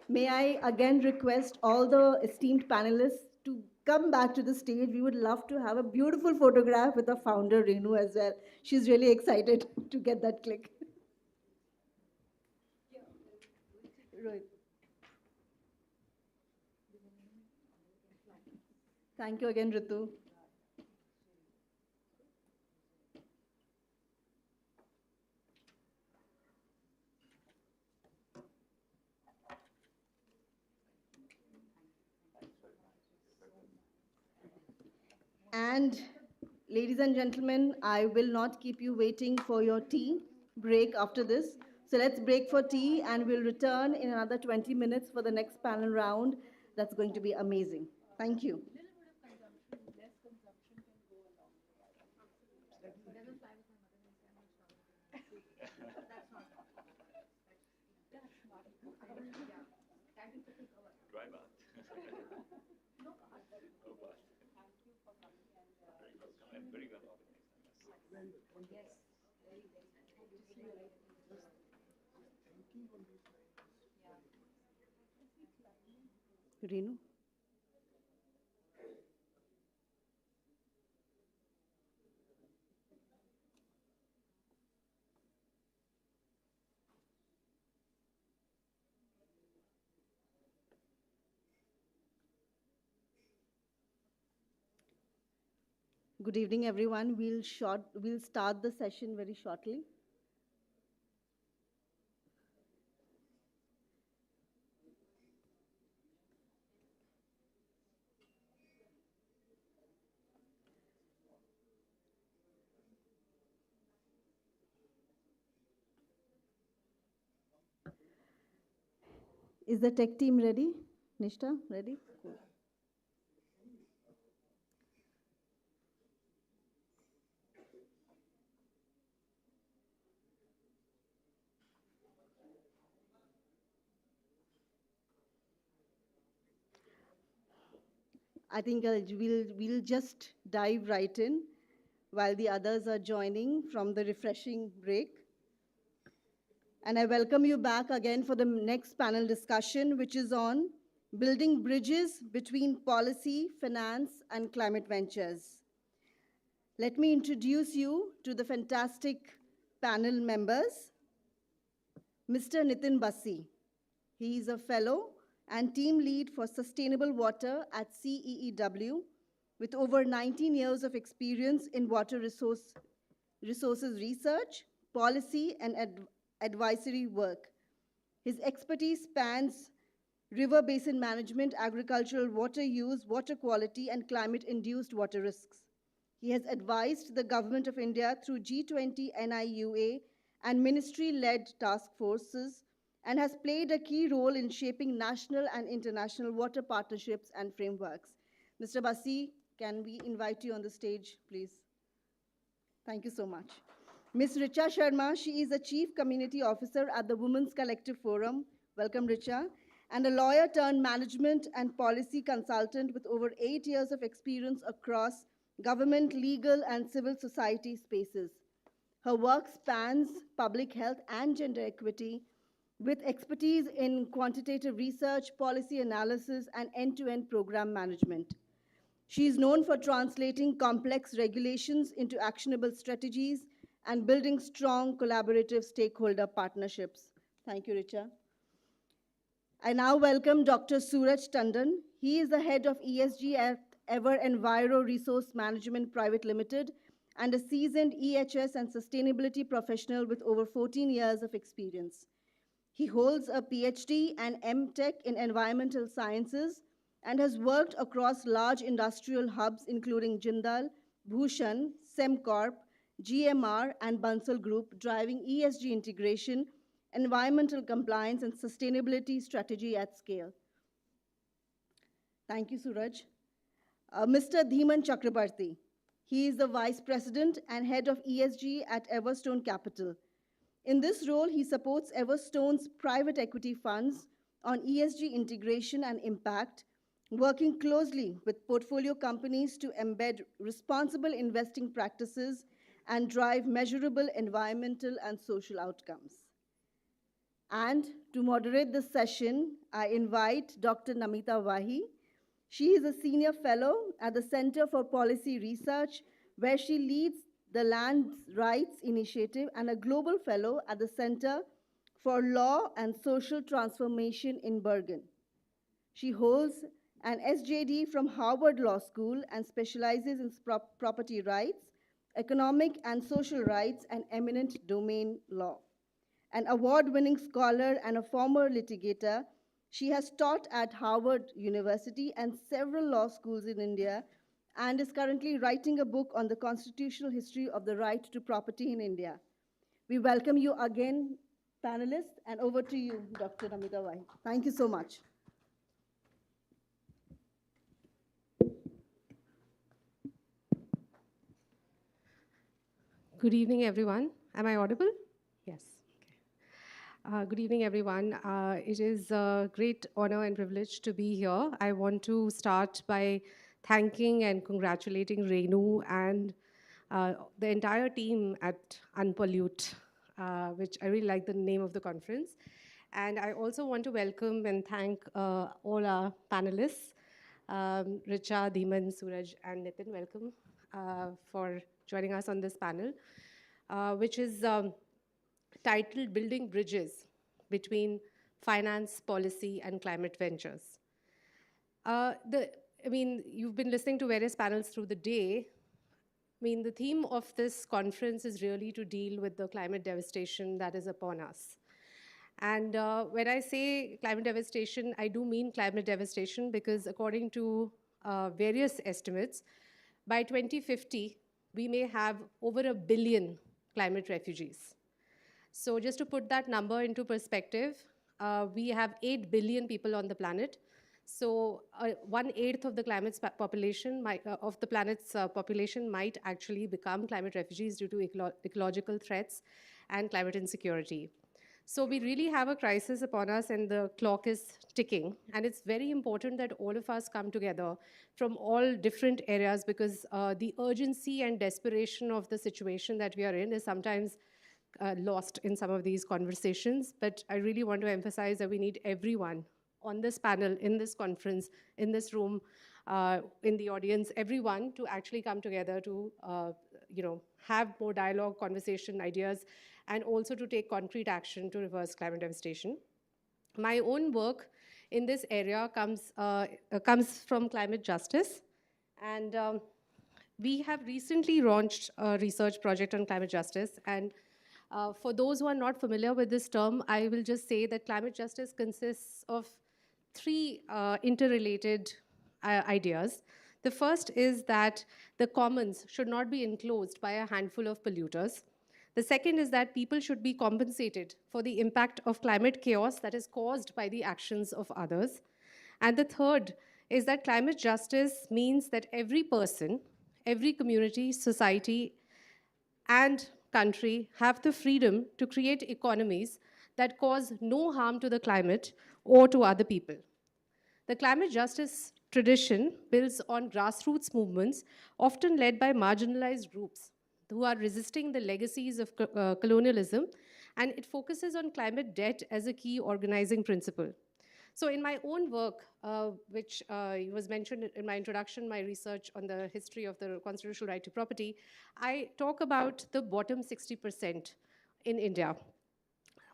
May I again request all the esteemed panelists to come back to the stage. We would love to have a beautiful photograph with our founder, Renu, as well. She's really excited to get that click. Rohit. Thank you again, Ritu. And ladies and gentlemen, I will not keep you waiting for your tea break after this. So let's break for tea and we'll return in another 20 minutes for the next panel round. That's going to be amazing. Thank you. Dry bath. Very well organized. Renu? Good evening, everyone. We'll start the session very shortly. Is the tech team ready? Nishta, ready? Cool. I think we'll just dive right in while the others are joining from the refreshing break. And I welcome you back again for the next panel discussion, which is on building bridges between policy, finance, and climate ventures. Let me introduce you to the fantastic panel members. Mr. Nitin Bassi. He is a fellow and team lead for sustainable water at CEEW with over 19 years of experience in water resources research, policy, and advisory work. His expertise spans river basin management, agricultural water use, water quality, and climate-induced water risks. He has advised the Government of India through G20 NIUA and ministry-led task forces and has played a key role in shaping national and international water partnerships and frameworks. Mr. Basi, can we invite you on the stage, please? Thank you so much. Ms. Richa Sharma, she is a Chief Community Officer at the Women's Collective Forum. Welcome, Richa. And a lawyer turned management and policy consultant with over 8 years of experience across government, legal, and civil society spaces. Her work spans public health and gender equity with expertise in quantitative research, policy analysis, and end-to-end program management. She is known for translating complex regulations into actionable strategies and building strong collaborative stakeholder partnerships. Thank you, Richa. I now welcome Dr. Suraj Tandon. He is the head of ESG at Ever Enviro Resource Management Private Limited and a seasoned EHS and sustainability professional with over 14 years of experience. He holds a PhD and MTech in environmental sciences and has worked across large industrial hubs including Jindal, Bhushan, SemCorp, GMR, and Bansal Group, driving ESG integration, environmental compliance, and sustainability strategy at scale. Thank you, Suraj. Mr. Dhiman Chakrabarti. He is the Vice President and Head of ESG at Everstone Capital. In this role, he supports Everstone's private equity funds on ESG integration and impact, working closely with portfolio companies to embed responsible investing practices and drive measurable environmental and social outcomes. And to moderate this session, I invite Dr. Namita Wahi. She is a senior fellow at the Center for Policy Research, where she leads the Land Rights Initiative, and a global fellow at the Center for Law and Social Transformation in Bergen. She holds an SJD from Harvard Law School and specializes in property rights, economic and social rights, and eminent domain law. An award-winning scholar and a former litigator, she has taught at Harvard University and several law schools in India and is currently writing a book on the constitutional history of the right to property in India. We welcome you again, panelists, and over to you, Dr. Namita Wahi. Thank you so much. Good evening, everyone. Am I audible? Yes. Okay. Good evening, everyone. It is a great honor and privilege to be here. I want to start by thanking and congratulating Renu and the entire team at Unpollute, which I really like the name of the conference. And I also want to welcome and thank all our panelists, Richa, Dhiman, Suraj, and Nitin. Welcome for joining us on this panel, which is titled Building Bridges Between Finance, Policy, and Climate Ventures. You've been listening to various panels through the day. The theme of this conference is really to deal with the climate devastation that is upon us. And when I say climate devastation, I do mean climate devastation because according to various estimates, by 2050, we may have over 1 billion climate refugees. So just to put that number into perspective, we have 8 billion people on the planet. So 1/8 of the planet's population might actually become climate refugees due to ecological threats and climate insecurity. So we really have a crisis upon us and the clock is ticking. And it's very important that all of us come together from all different areas because the urgency and desperation of the situation that we are in is sometimes lost in some of these conversations. But I really want to emphasize that we need everyone on this panel, in this conference, in this room, in the audience, everyone to actually come together to have more dialogue, conversation, ideas, and also to take concrete action to reverse climate devastation. My own work in this area comes from climate justice. And we have recently launched a research project on climate justice. And for those who are not familiar with this term, I will just say that climate justice consists of 3 interrelated ideas. The first is that the commons should not be enclosed by a handful of polluters. The second is that people should be compensated for the impact of climate chaos that is caused by the actions of others. And the third is that climate justice means that every person, every community, society, and country have the freedom to create economies that cause no harm to the climate or to other people. The climate justice tradition builds on grassroots movements, often led by marginalized groups who are resisting the legacies of colonialism, and it focuses on climate debt as a key organizing principle. So in my own work, which was mentioned in my introduction, my research on the history of the constitutional right to property, I talk about the bottom 60% in India.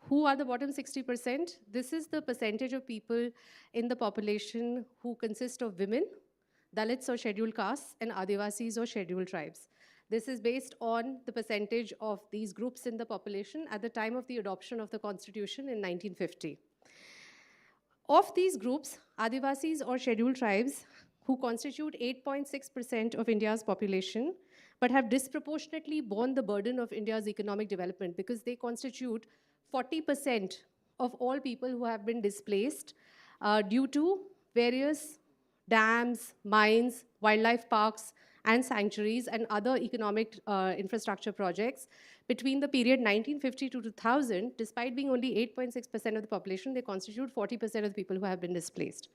Who are the bottom 60%? This is the percentage of people in the population who consist of women, Dalits or scheduled castes, and Adivasis or scheduled tribes. This is based on the percentage of these groups in the population at the time of the adoption of the Constitution in 1950. Of these groups, Adivasis or scheduled tribes, who constitute 8.6% of India's population, but have disproportionately borne the burden of India's economic development because they constitute 40% of all people who have been displaced due to various dams, mines, wildlife parks, and sanctuaries and other economic infrastructure projects. Between the period 1950 to 2000, despite being only 8.6% of the population, they constitute 40% of the people who have been displaced.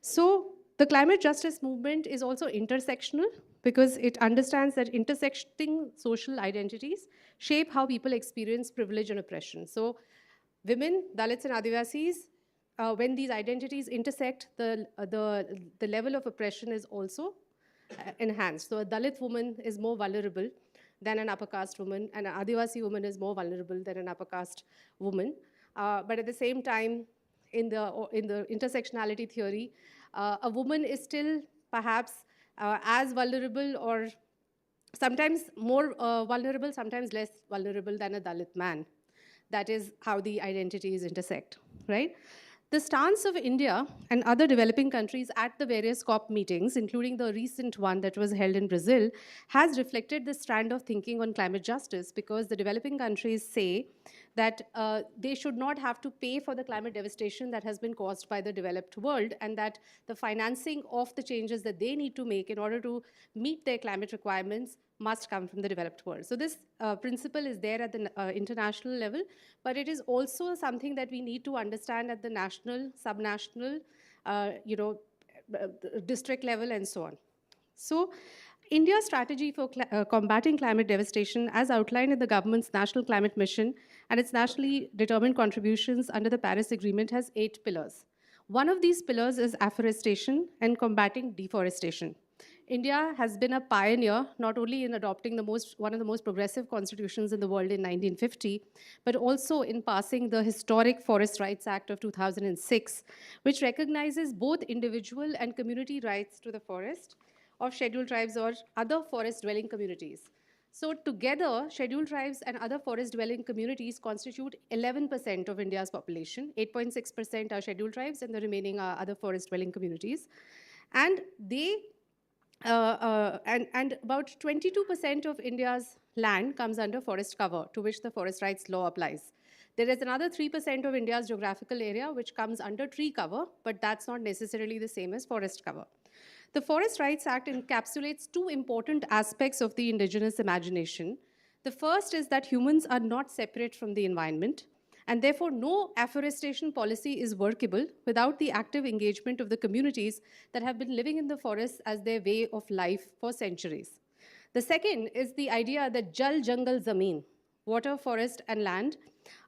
So the climate justice movement is also intersectional because it understands that intersecting social identities shape how people experience privilege and oppression. So women, Dalits and Adivasis, when these identities intersect, the level of oppression is also enhanced. So a Dalit woman is more vulnerable than an upper caste woman, and an Adivasi woman is more vulnerable than an upper caste woman. But at the same time, in the intersectionality theory, a woman is still perhaps as vulnerable or sometimes more vulnerable, sometimes less vulnerable than a Dalit man. That is how the identities intersect, right? The stance of India and other developing countries at the various COP meetings, including the recent one that was held in Brazil, has reflected the strand of thinking on climate justice because the developing countries say that they should not have to pay for the climate devastation that has been caused by the developed world, and that the financing of the changes that they need to make in order to meet their climate requirements must come from the developed world. So this principle is there at the international level, but it is also something that we need to understand at the national, subnational, district level and so on. So India's strategy for combating climate devastation, as outlined in the government's National Climate Mission and its nationally determined contributions under the Paris Agreement, has 8 pillars. One of these pillars is afforestation and combating deforestation. India has been a pioneer not only in adopting one of the most progressive constitutions in the world in 1950, but also in passing the historic Forest Rights Act of 2006, which recognizes both individual and community rights to the forest of scheduled tribes or other forest-dwelling communities. So together, scheduled tribes and other forest-dwelling communities constitute 11% of India's population. 8.6% are scheduled tribes and the remaining are other forest-dwelling communities. And they and about 22% of India's land comes under forest cover, to which the forest rights law applies. There is another 3% of India's geographical area which comes under tree cover, but that's not necessarily the same as forest cover. The Forest Rights Act encapsulates 2 important aspects of the indigenous imagination. The first is that humans are not separate from the environment, and therefore no afforestation policy is workable without the active engagement of the communities that have been living in the forests as their way of life for centuries. The second is the idea that Jal, Jangal, Zameen, water, forest, and land,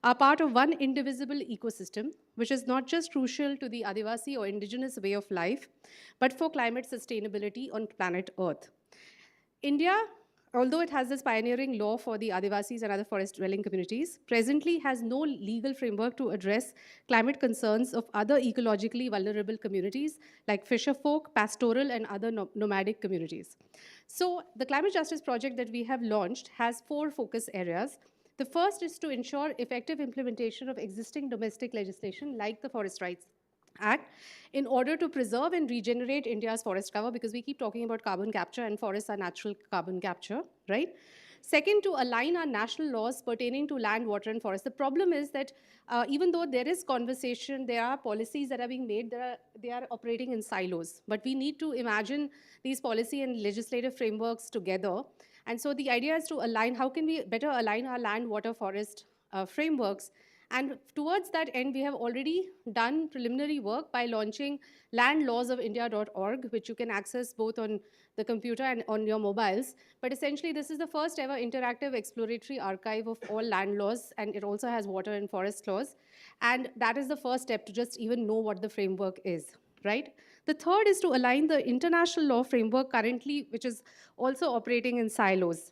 are part of one indivisible ecosystem, which is not just crucial to the Adivasi or indigenous way of life, but for climate sustainability on planet Earth. India, although it has this pioneering law for the Adivasis and other forest-dwelling communities, presently has no legal framework to address climate concerns of other ecologically vulnerable communities like fisherfolk, pastoral, and other nomadic communities. So the Climate Justice Project that we have launched has 4 focus areas. The first is to ensure effective implementation of existing domestic legislation like the Forest Rights Act in order to preserve and regenerate India's forest cover, because we keep talking about carbon capture and forests are natural carbon capture, right? Second, to align our national laws pertaining to land, water, and forest. The problem is that even though there is conversation, there are policies that are being made, they are operating in silos. But we need to imagine these policy and legislative frameworks together. And so the idea is to align, how can we better align our land, water, forest frameworks? And towards that end, we have already done preliminary work by launching landlawsofindia.org, which you can access both on the computer and on your mobiles. But essentially, this is the first ever interactive exploratory archive of all land laws, and it also has water and forest laws. And that is the first step to just even know what the framework is, right? The third is to align the international law framework currently, which is also operating in silos,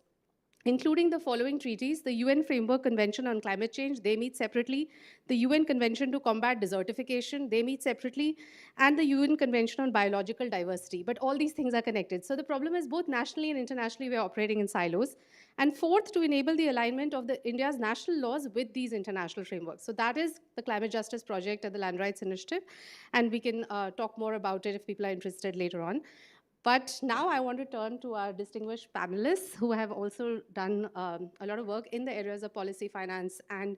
including the following treaties: the UN Framework Convention on Climate Change, they meet separately; the UN Convention to Combat Desertification, they meet separately; and the UN Convention on Biological Diversity. But all these things are connected. So the problem is both nationally and internationally we are operating in silos. And fourth, to enable the alignment of India's national laws with these international frameworks. So that is the Climate Justice Project and the Land Rights Initiative. And we can talk more about it if people are interested later on. But now I want to turn to our distinguished panelists who have also done a lot of work in the areas of policy, finance, and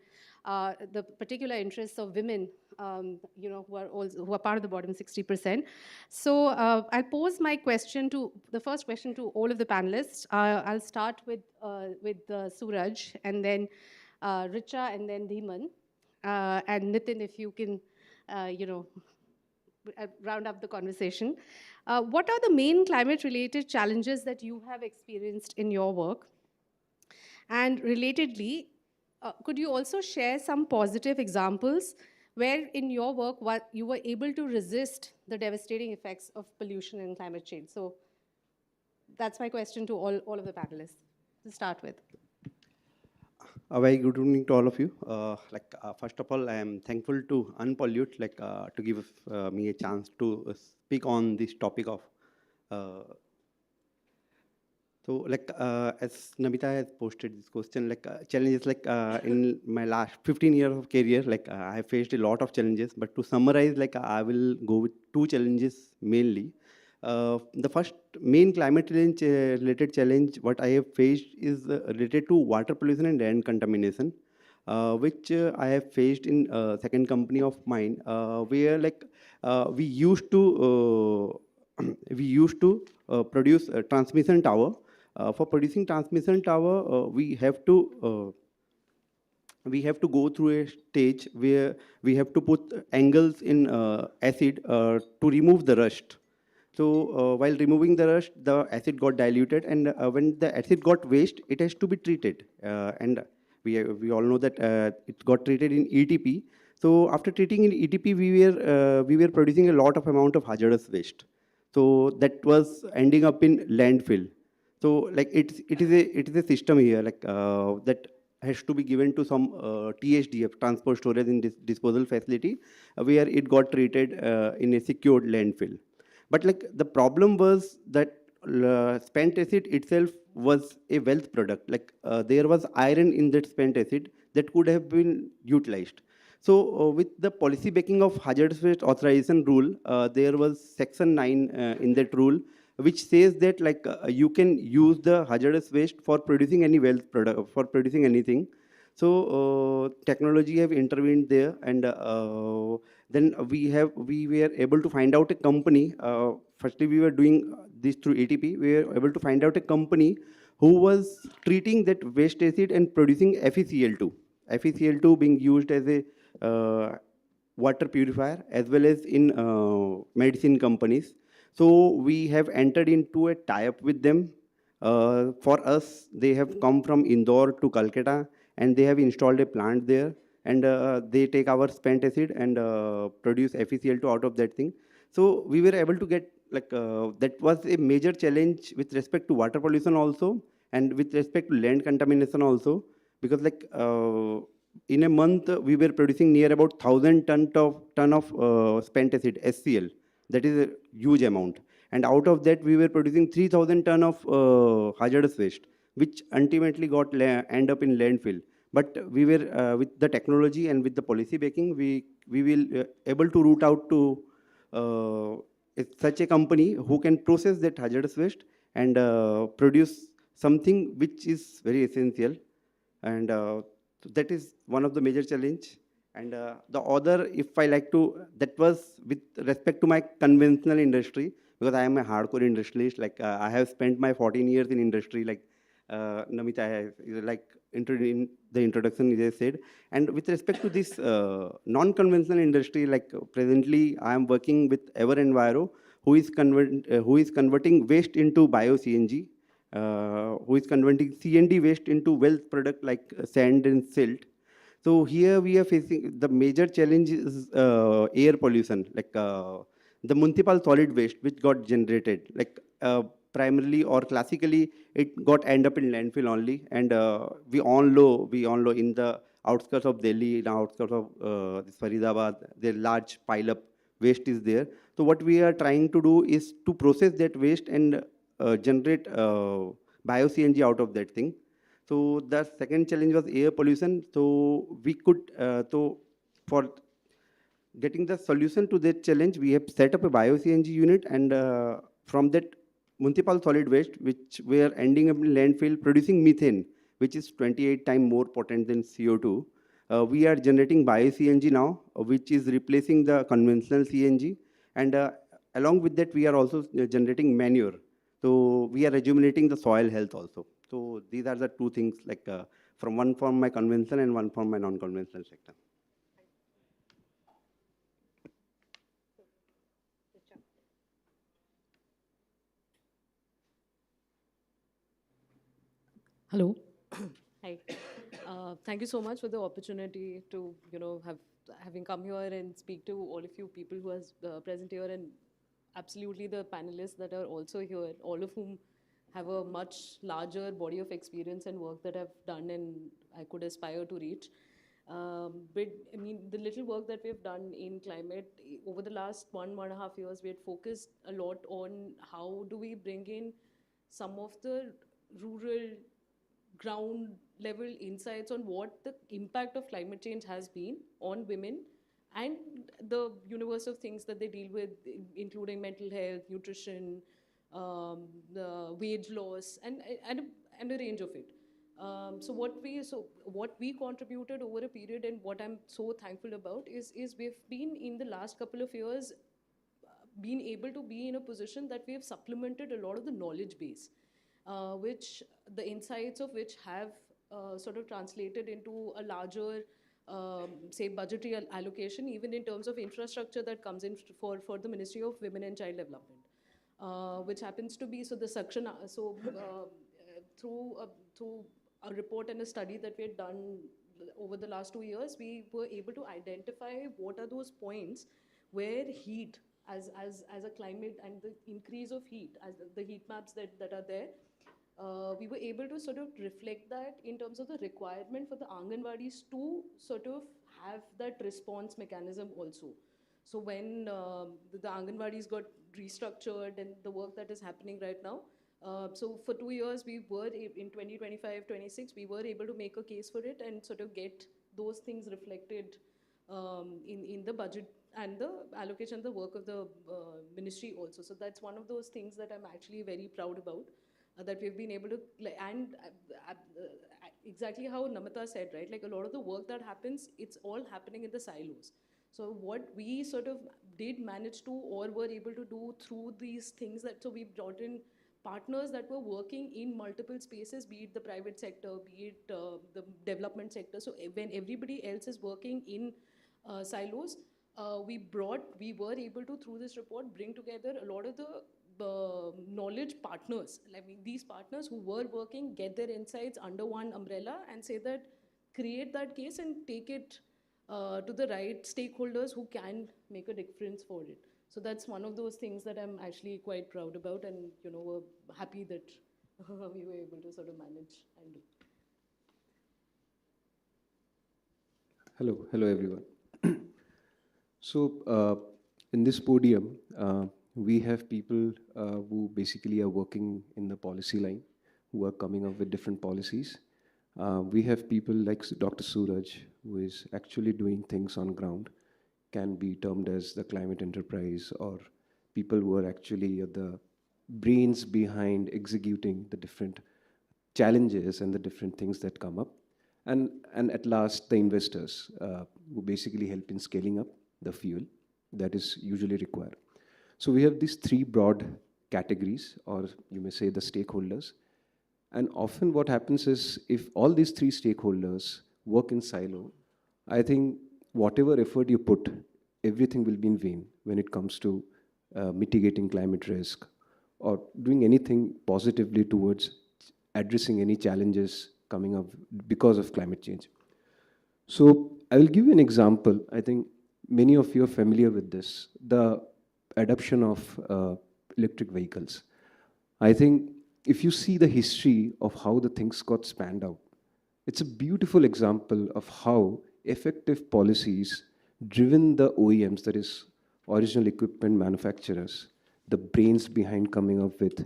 the particular interests of women, who are part of the bottom 60%. So I'll pose my question the first question to all of the panelists. I'll start with Suraj, and then Richa, and then Dhiman. And Nitin, if you can, round up the conversation. What are the main climate-related challenges that you have experienced in your work? And relatedly, could you also share some positive examples where in your work you were able to resist the devastating effects of pollution and climate change? So that's my question to all of the panelists to start with. A very good evening to all of you. First of all, I am thankful to Unpollute to give me a chance to speak on this topic of. As Namita has posted this question, challenges in my last 15 years of career, I have faced a lot of challenges. But to summarize, I will go with two challenges mainly. The first main climate-related challenge what I have faced is related to water pollution and land contamination, which I have faced in second company of mine, where we used to produce a transmission tower. For producing transmission tower, we have to go through a stage where we have to put angles in acid to remove the rust. So while removing the rust, the acid got diluted, and when the acid got waste, it has to be treated. And we all know that it got treated in ETP. So after treating in ETP, we were producing a lot of amount of hazardous waste. So that was ending up in landfill. So it is a system here that has to be given to some TSDF, transport, storage, and disposal facility, where it got treated in a secured landfill. But the problem was that spent acid itself was a wealth product. There was iron in that spent acid that could have been utilized. So with the policy backing of hazardous waste authorization rule, there was section 9 in that rule, which says that you can use the hazardous waste for producing any wealth product, for producing anything. So technology have intervened there, and then we were able to find out a company. Firstly, we were doing this through ATP. We were able to find out a company who was treating that waste acid and producing FeCl2. FeCl2 being used as a water purifier as well as in medicine companies. So we have entered into a tie-up with them. For us, they have come from Indore to Calcutta, and they have installed a plant there, and they take our spent acid and produce FeCl2 out of that thing. So we were able to get that was a major challenge with respect to water pollution also, and with respect to land contamination also, because in a month we were producing near about 1,000 ton of spent acid, SCl. That is a huge amount. And out of that, we were producing 3,000 ton of hazardous waste, which ultimately got end up in landfill. But we were with the technology and with the policy backing, we will able to root out to such a company who can process that hazardous waste and produce something which is very essential, and that is one of the major challenge. And the other, if I like to, that was with respect to my conventional industry, because I am a hardcore industrialist. Like I have spent my 14 years in industry, like Namita has, like in the introduction as I said. And with respect to this non-conventional industry, like presently I am working with EverEnviro, who is converting waste into bio-CNG, who is converting CND waste into wealth product like sand and silt. So here we are facing the major challenge is air pollution, like the municipal solid waste which got generated, like primarily or classically it got end up in landfill only, and we all know in the outskirts of Delhi, in the outskirts of this Faridabad, the large pile up waste is there. So what we are trying to do is to process that waste and generate bio-CNG out of that thing. So the second challenge was air pollution. So we could, for getting the solution to that challenge, we have set up a bio-CNG unit, and from that municipal solid waste, which were ending up in landfill, producing methane, which is 28 times more potent than CO2. We are generating bio-CNG now, which is replacing the conventional CNG. And along with that, we are also generating manure. So we are rejuvenating the soil health also. So these are the two things, like from one from my conventional and one from my non-conventional sector. Hello. Hi. Thank you so much for the opportunity to, having come here and speak to all of you people who are present here, and absolutely the panelists that are also here, all of whom have a much larger body of experience and work that I've done and I could aspire to reach. But I mean, the little work that we've done in climate over the last 1.5 years, we had focused a lot on how do we bring in some of the rural ground level insights on what the impact of climate change has been on women and the universe of things that they deal with, including mental health, nutrition, the wage loss, and a range of it. So what we contributed over a period, and what I'm so thankful about is we've been in the last couple of years been able to be in a position that we have supplemented a lot of the knowledge base, which the insights of which have sort of translated into a larger, say, budgetary allocation, even in terms of infrastructure that comes in for the Ministry of Women and Child Development, which happens to be, so the Sakshana, through a report and a study that we had done over the last 2 years, we were able to identify what are those points where heat as a climate and the increase of heat, as the heat maps that are there, we were able to sort of reflect that in terms of the requirement for the Anganwadis to sort of have that response mechanism also. So when the Anganwadis got restructured and the work that is happening right now, so for 2 years, we were in 2025-26, we were able to make a case for it and sort of get those things reflected in the budget and the allocation, the work of the ministry also. So that's one of those things that I'm actually very proud about, that we've been able to, and exactly how Namita said, right? Like a lot of the work that happens, it's all happening in the silos. So what we sort of did manage to, or were able to do through these things, that so we brought in partners that were working in multiple spaces, be it the private sector, be it the development sector. So when everybody else is working in silos, we were able to, through this report, bring together a lot of the knowledge partners. I mean, these partners who were working, get their insights under one umbrella and say that, create that case and take it to the right stakeholders who can make a difference for it. So that's one of those things that I'm actually quite proud about, and we're happy that we were able to sort of manage and do. Hello everyone. So in this podium, we have people who basically are working in the policy line, who are coming up with different policies. We have people like Dr. Suraj, who is actually doing things on ground, can be termed as the climate enterprise, or people who are actually the brains behind executing the different challenges and the different things that come up. And at last, the investors, who basically help in scaling up the fuel that is usually required. So we have these three broad categories, or you may say the stakeholders. And often what happens is, if all these three stakeholders work in silo, I think whatever effort you put, everything will be in vain when it comes to mitigating climate risk or doing anything positively towards addressing any challenges coming up because of climate change. So I will give you an example. I think many of you are familiar with this, the adoption of electric vehicles. I think if you see the history of how the things got spanned out, it's a beautiful example of how effective policies driven the OEMs, that is original equipment manufacturers, the brains behind coming up with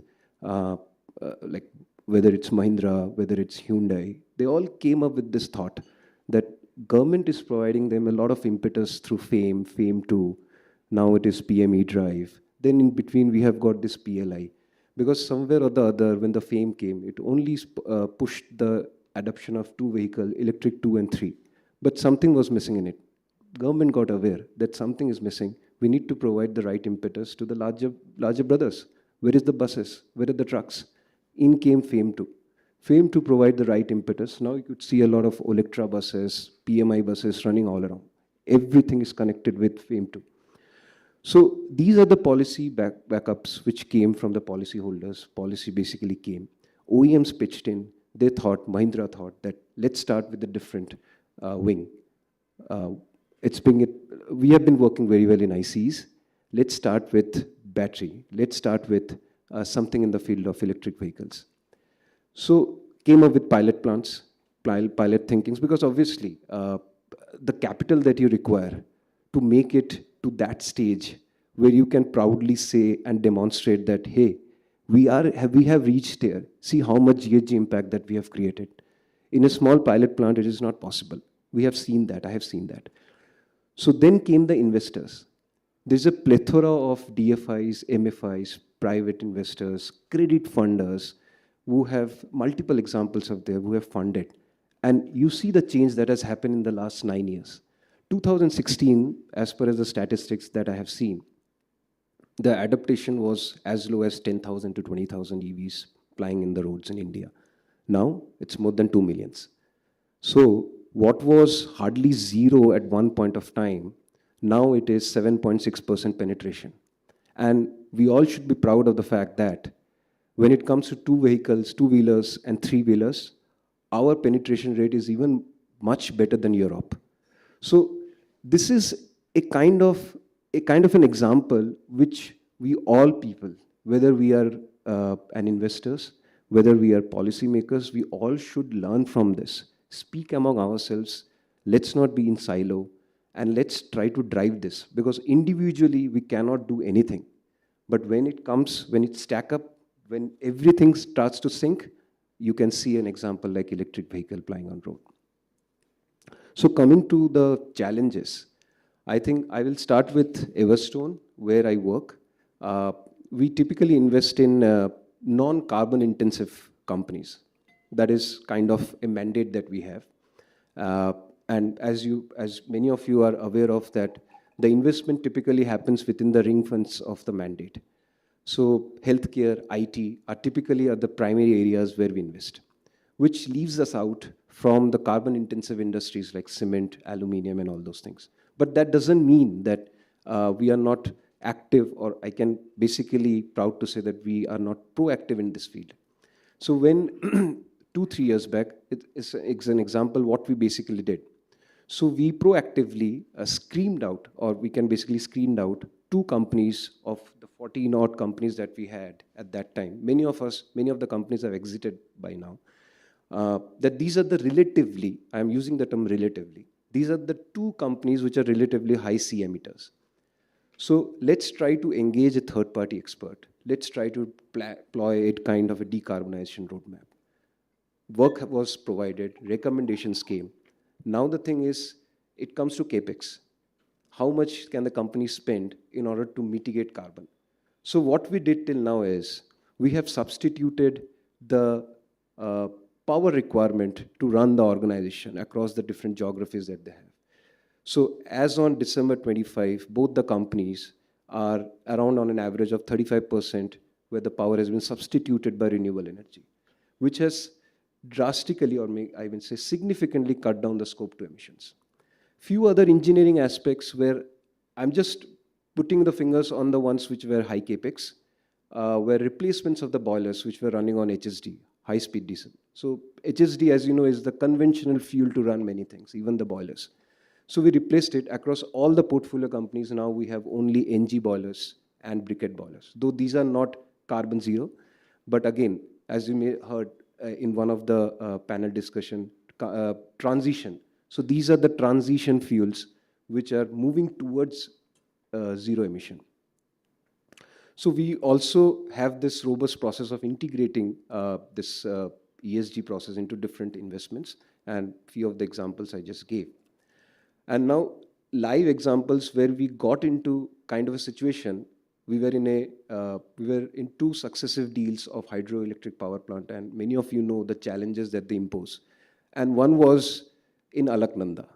like whether it's Mahindra, whether it's Hyundai, they all came up with this thought that government is providing them a lot of impetus through FAME, FAME 2, now it is PME Drive. Then in between we have got this PLI. Because somewhere or the other, when the FAME came, it only pushed the adoption of two vehicles, electric 2 and 3. But something was missing in it. Government got aware that something is missing. We need to provide the right impetus to the larger brothers. Where is the buses? Where are the trucks? In came FAME 2. FAME to provide the right impetus. Now you could see a lot of Olectra buses, PMI buses running all around. Everything is connected with FAME 2. So these are the policy backups which came from the policyholders. Policy basically came. OEMs pitched in. They thought, Mahindra thought that let's start with a different wing. We have been working very well in ICs. Let's start with battery. Let's start with something in the field of electric vehicles. So came up with pilot plants, pilot thinkings, because obviously the capital that you require to make it to that stage where you can proudly say and demonstrate that, hey, we have reached here. See how much GHG impact that we have created. In a small pilot plant, it is not possible. We have seen that. I have seen that. So then came the investors. There's a plethora of DFIs, MFIs, private investors, credit funders who have multiple examples of them who have funded. And you see the change that has happened in the last 9 years. 2016, as per as the statistics that I have seen, the adaptation was as low as 10,000 to 20,000 EVs plying in the roads in India. Now it's more than 2 million. So what was hardly zero at one point of time, now it is 7.6% penetration. And we all should be proud of the fact that when it comes to two vehicles, two-wheelers and three-wheelers, our penetration rate is even much better than Europe. So this is a kind of an example which we all people, whether we are an investors, whether we are policymakers, we all should learn from this. Speak among ourselves. Let's not be in silo, and let's try to drive this, because individually we cannot do anything. But when it stack up, when everything starts to sync, you can see an example like electric vehicle plying on road. So coming to the challenges, I think I will start with Everstone, where I work. We typically invest in non-carbon intensive companies. That is kind of a mandate that we have. And as many of you are aware of that, the investment typically happens within the ring fence of the mandate. So healthcare, IT are typically the primary areas where we invest, which leaves us out from the carbon intensive industries like cement, aluminum and all those things. But that doesn't mean that we are not active, or I can basically proud to say that we are not proactive in this field. So when 2-3 years back, it's an example what we basically did. So we proactively screened out, or we can basically screened out 2 companies of the 14 odd companies that we had at that time. Many of the companies have exited by now. That these are the relatively, I'm using the term relatively, these are the 2 companies which are relatively high C emitters. So let's try to engage a third-party expert. Let's try to deploy a kind of a decarbonization roadmap. work was provided, recommendations came. Now the thing is, it comes to capex. How much can the company spend in order to mitigate carbon? So what we did till now is we have substituted the power requirement to run the organization across the different geographies that they have. So as on December 25, both the companies are around on an average of 35% where the power has been substituted by renewable energy, which has drastically, or I will say significantly, cut down the scope 2 emissions. Few other engineering aspects where I'm just putting the fingers on the ones which were high capex, were replacements of the boilers which were running on HSD, high-speed diesel. So HSD, as you know, is the conventional fuel to run many things, even the boilers. So we replaced it across all the portfolio companies. Now we have only NG boilers and briquette boilers, though these are not carbon zero. But again, as you may heard in one of the panel discussion, transition. So these are the transition fuels which are moving towards zero emission. So we also have this robust process of integrating this ESG process into different investments, and few of the examples I just gave. And now live examples where we got into kind of a situation. We were in 2 successive deals of hydroelectric power plant, and many of you know the challenges that they impose. And one was in Alaknanda.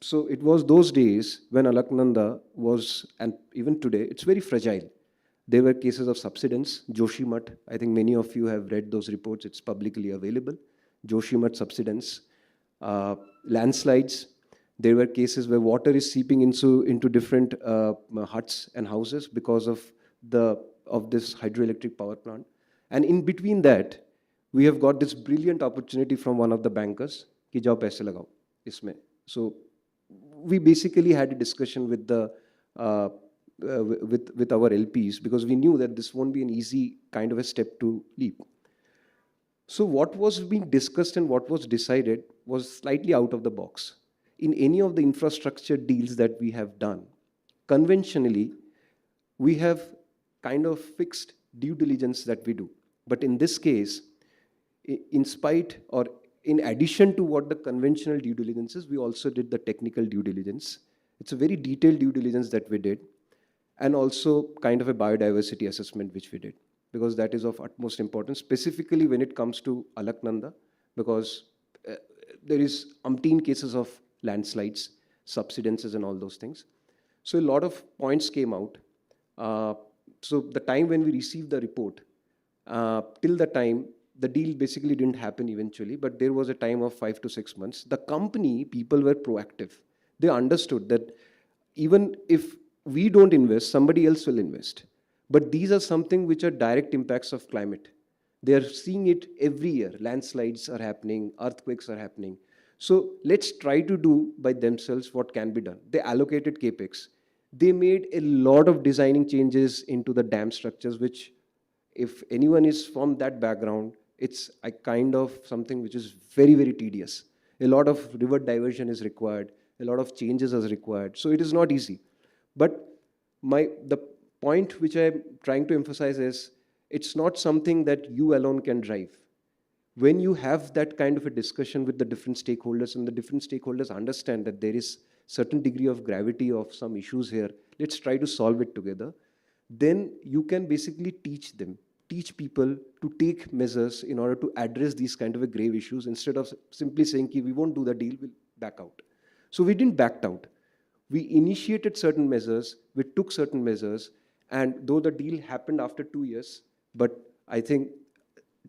So it was those days when Alaknanda was, and even today, it's very fragile. There were cases of subsidence, Joshimath. I think many of you have read those reports. It's publicly available. Joshimath subsidence, landslides. There were cases where water is seeping into different huts and houses because of this hydroelectric power plant. And in between that, we have got this brilliant opportunity from one of the bankers, ki jao paise lagao isme. So we basically had a discussion with our LPs because we knew that this won't be an easy kind of a step to leap. So what was being discussed and what was decided was slightly out of the box. In any of the infrastructure deals that we have done, conventionally, we have kind of fixed due diligence that we do. But in this case, in spite or in addition to what the conventional due diligence is, we also did the technical due diligence. It's a very detailed due diligence that we did, and also kind of a biodiversity assessment which we did, because that is of utmost importance, specifically when it comes to Alaknanda, because there is umpteen cases of landslides, subsidences and all those things. So a lot of points came out. So the time when we received the report, till the time, the deal basically didn't happen eventually, but there was a time of 5 to 6 months. The company, people were proactive. They understood that even if we don't invest, somebody else will invest. But these are something which are direct impacts of climate. They are seeing it every year. Landslides are happening, earthquakes are happening. So let's try to do by themselves what can be done. They allocated capex. They made a lot of designing changes into the dam structures, which if anyone is from that background, it's a kind of something which is very, very tedious. A lot of river diversion is required. A lot of changes are required. So it is not easy. But the point which I'm trying to emphasize is it's not something that you alone can drive. When you have that kind of a discussion with the different stakeholders and the different stakeholders understand that there is certain degree of gravity of some issues here, let's try to solve it together, then you can basically teach people to take measures in order to address these kind of a grave issues instead of simply saying, we won't do the deal, we'll back out. So we didn't back out. We initiated certain measures, we took certain measures, and though the deal happened after 2 years, but I think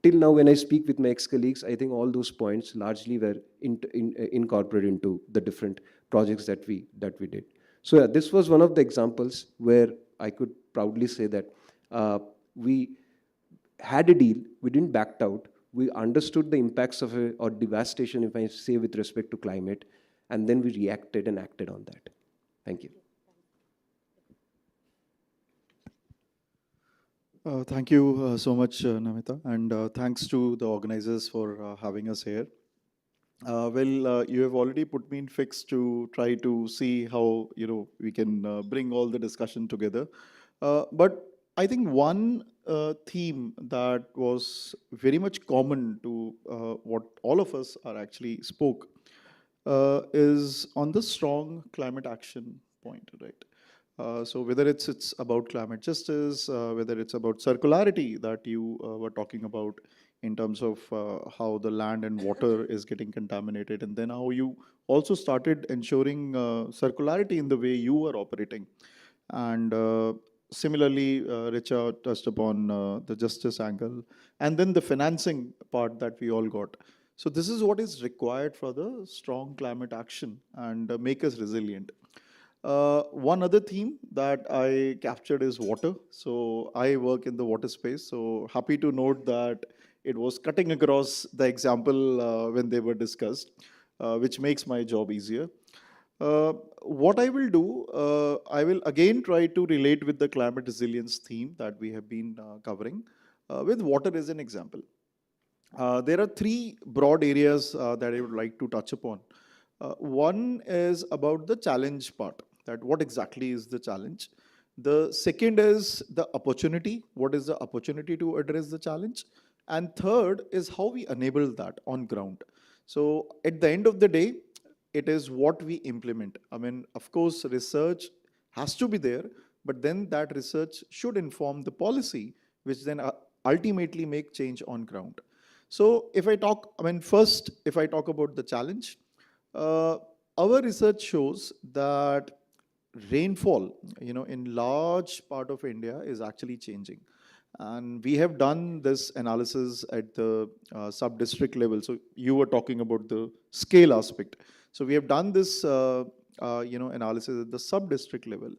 till now when I speak with my ex-colleagues, I think all those points largely were incorporated into the different projects that we did. So yeah, this was one of the examples where I could proudly say that we had a deal, we didn't back out, we understood the impacts of or devastation, if I say, with respect to climate, and then we reacted and acted on that. Thank you. Thank you so much, Namita, and thanks to the organizers for having us here. You have already put me in fix to try to see how we can bring all the discussion together. But I think one theme that was very much common to what all of us are actually spoke is on the strong climate action point, right? So whether it's about climate justice, whether it's about circularity that you were talking about in terms of how the land and water is getting contaminated, and then how you also started ensuring circularity in the way you are operating. And similarly, Richa touched upon the justice angle, and then the financing part that we all got. So this is what is required for the strong climate action and make us resilient. One other theme that I captured is water. So I work in the water space. So happy to note that it was cutting across the example when they were discussed, which makes my job easier. What I will do, I will again try to relate with the climate resilience theme that we have been covering with water as an example. There are three broad areas that I would like to touch upon. One is about the challenge part, that what exactly is the challenge. The second is the opportunity. What is the opportunity to address the challenge? And third is how we enable that on ground. So at the end of the day, it is what we implement. I mean, of course, research has to be there, but then that research should inform the policy, which then ultimately make change on ground. So if I talk, first, if I talk about the challenge, our research shows that rainfall, in large part of India is actually changing. And we have done this analysis at the sub-district level. So you were talking about the scale aspect. So we have done this, analysis at the sub-district level.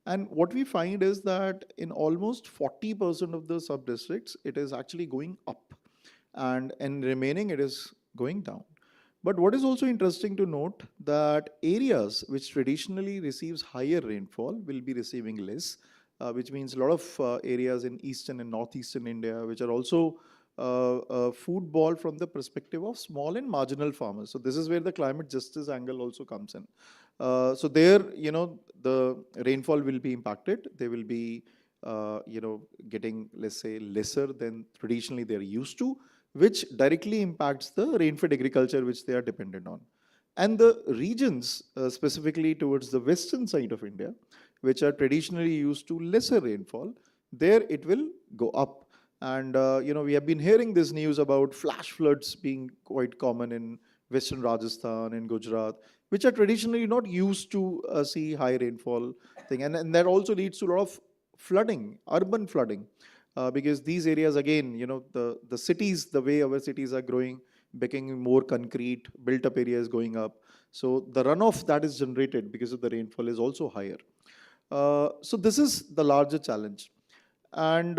And what we find is that in almost 40% of the sub-districts, it is actually going up. And in remaining, it is going down. But what is also interesting to note that areas which traditionally receives higher rainfall will be receiving less, which means a lot of areas in eastern and northeastern India, which are also football from the perspective of small and marginal farmers. So this is where the climate justice angle also comes in. So there, the rainfall will be impacted. They will be, getting, let's say, lesser than traditionally they're used to, which directly impacts the rain-fed agriculture which they are dependent on. And the regions, specifically towards the western side of India, which are traditionally used to lesser rainfall, there it will go up. And we have been hearing this news about flash floods being quite common in western Rajasthan and Gujarat, which are traditionally not used to see high rainfall thing. And that also leads to a lot of flooding, urban flooding. Because these areas, again, the cities, the way our cities are growing, becoming more concrete, built up areas going up. So the runoff that is generated because of the rainfall is also higher. So this is the larger challenge. And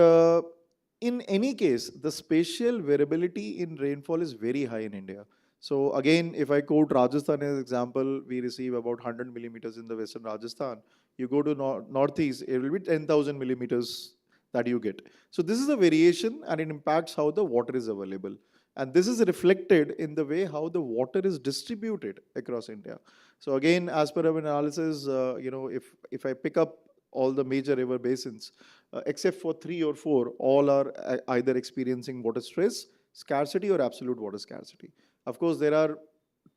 in any case, the spatial variability in rainfall is very high in India. So again, if I quote Rajasthan as an example, we receive about 100 millimeters in the western Rajasthan. You go to northeast, it will be 10,000 millimeters that you get. So this is a variation and it impacts how the water is available. And this is reflected in the way how the water is distributed across India. So again, as per our analysis, if I pick up all the major river basins, except for 3 or 4, all are either experiencing water stress, scarcity or absolute water scarcity. Of course, there are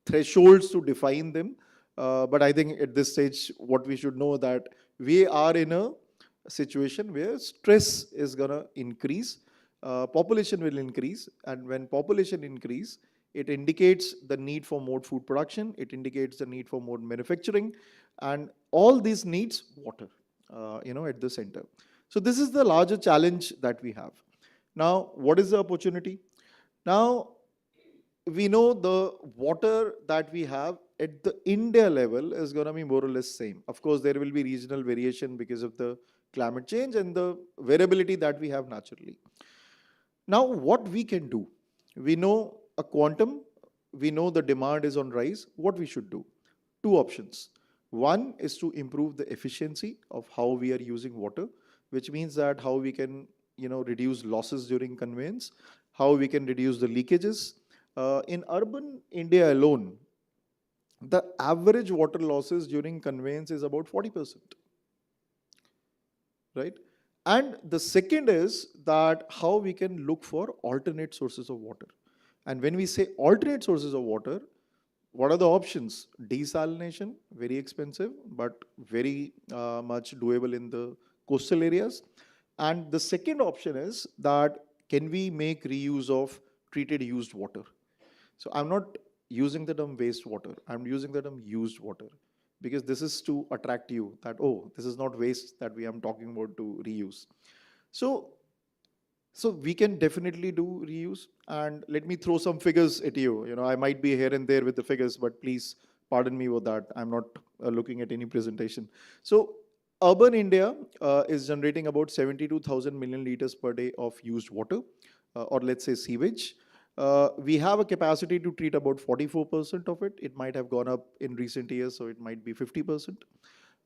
thresholds to define them, but I think at this stage, what we should know that we are in a situation where stress is going to increase, population will increase, and when population increase, it indicates the need for more food production, it indicates the need for more manufacturing, and all these needs water, at the center. So this is the larger challenge that we have. Now, what is the opportunity? Now, we know the water that we have at the India level is going to be more or less same. Of course, there will be regional variation because of the climate change and the variability that we have naturally. Now, what we can do? We know a quantum, we know the demand is on rise. What we should do? 2 options. One is to improve the efficiency of how we are using water, which means that how we can, reduce losses during conveyance, how we can reduce the leakages. In urban India alone, the average water losses during conveyance is about 40%. Right? And the second is that how we can look for alternate sources of water. And when we say alternate sources of water, what are the options? Desalination, very expensive, but very much doable in the coastal areas. And the second option is that can we make reuse of treated used water? So I'm not using the term wastewater, I'm using the term used water, because this is to attract you that, oh, this is not waste that we am talking about to reuse. So we can definitely do reuse. And let me throw some figures at you. You know, I might be here and there with the figures, but please pardon me for that. I'm not looking at any presentation. So urban India is generating about 72,000 million liters per day of used water, or let's say sewage. We have a capacity to treat about 44% of it. It might have gone up in recent years, so it might be 50%.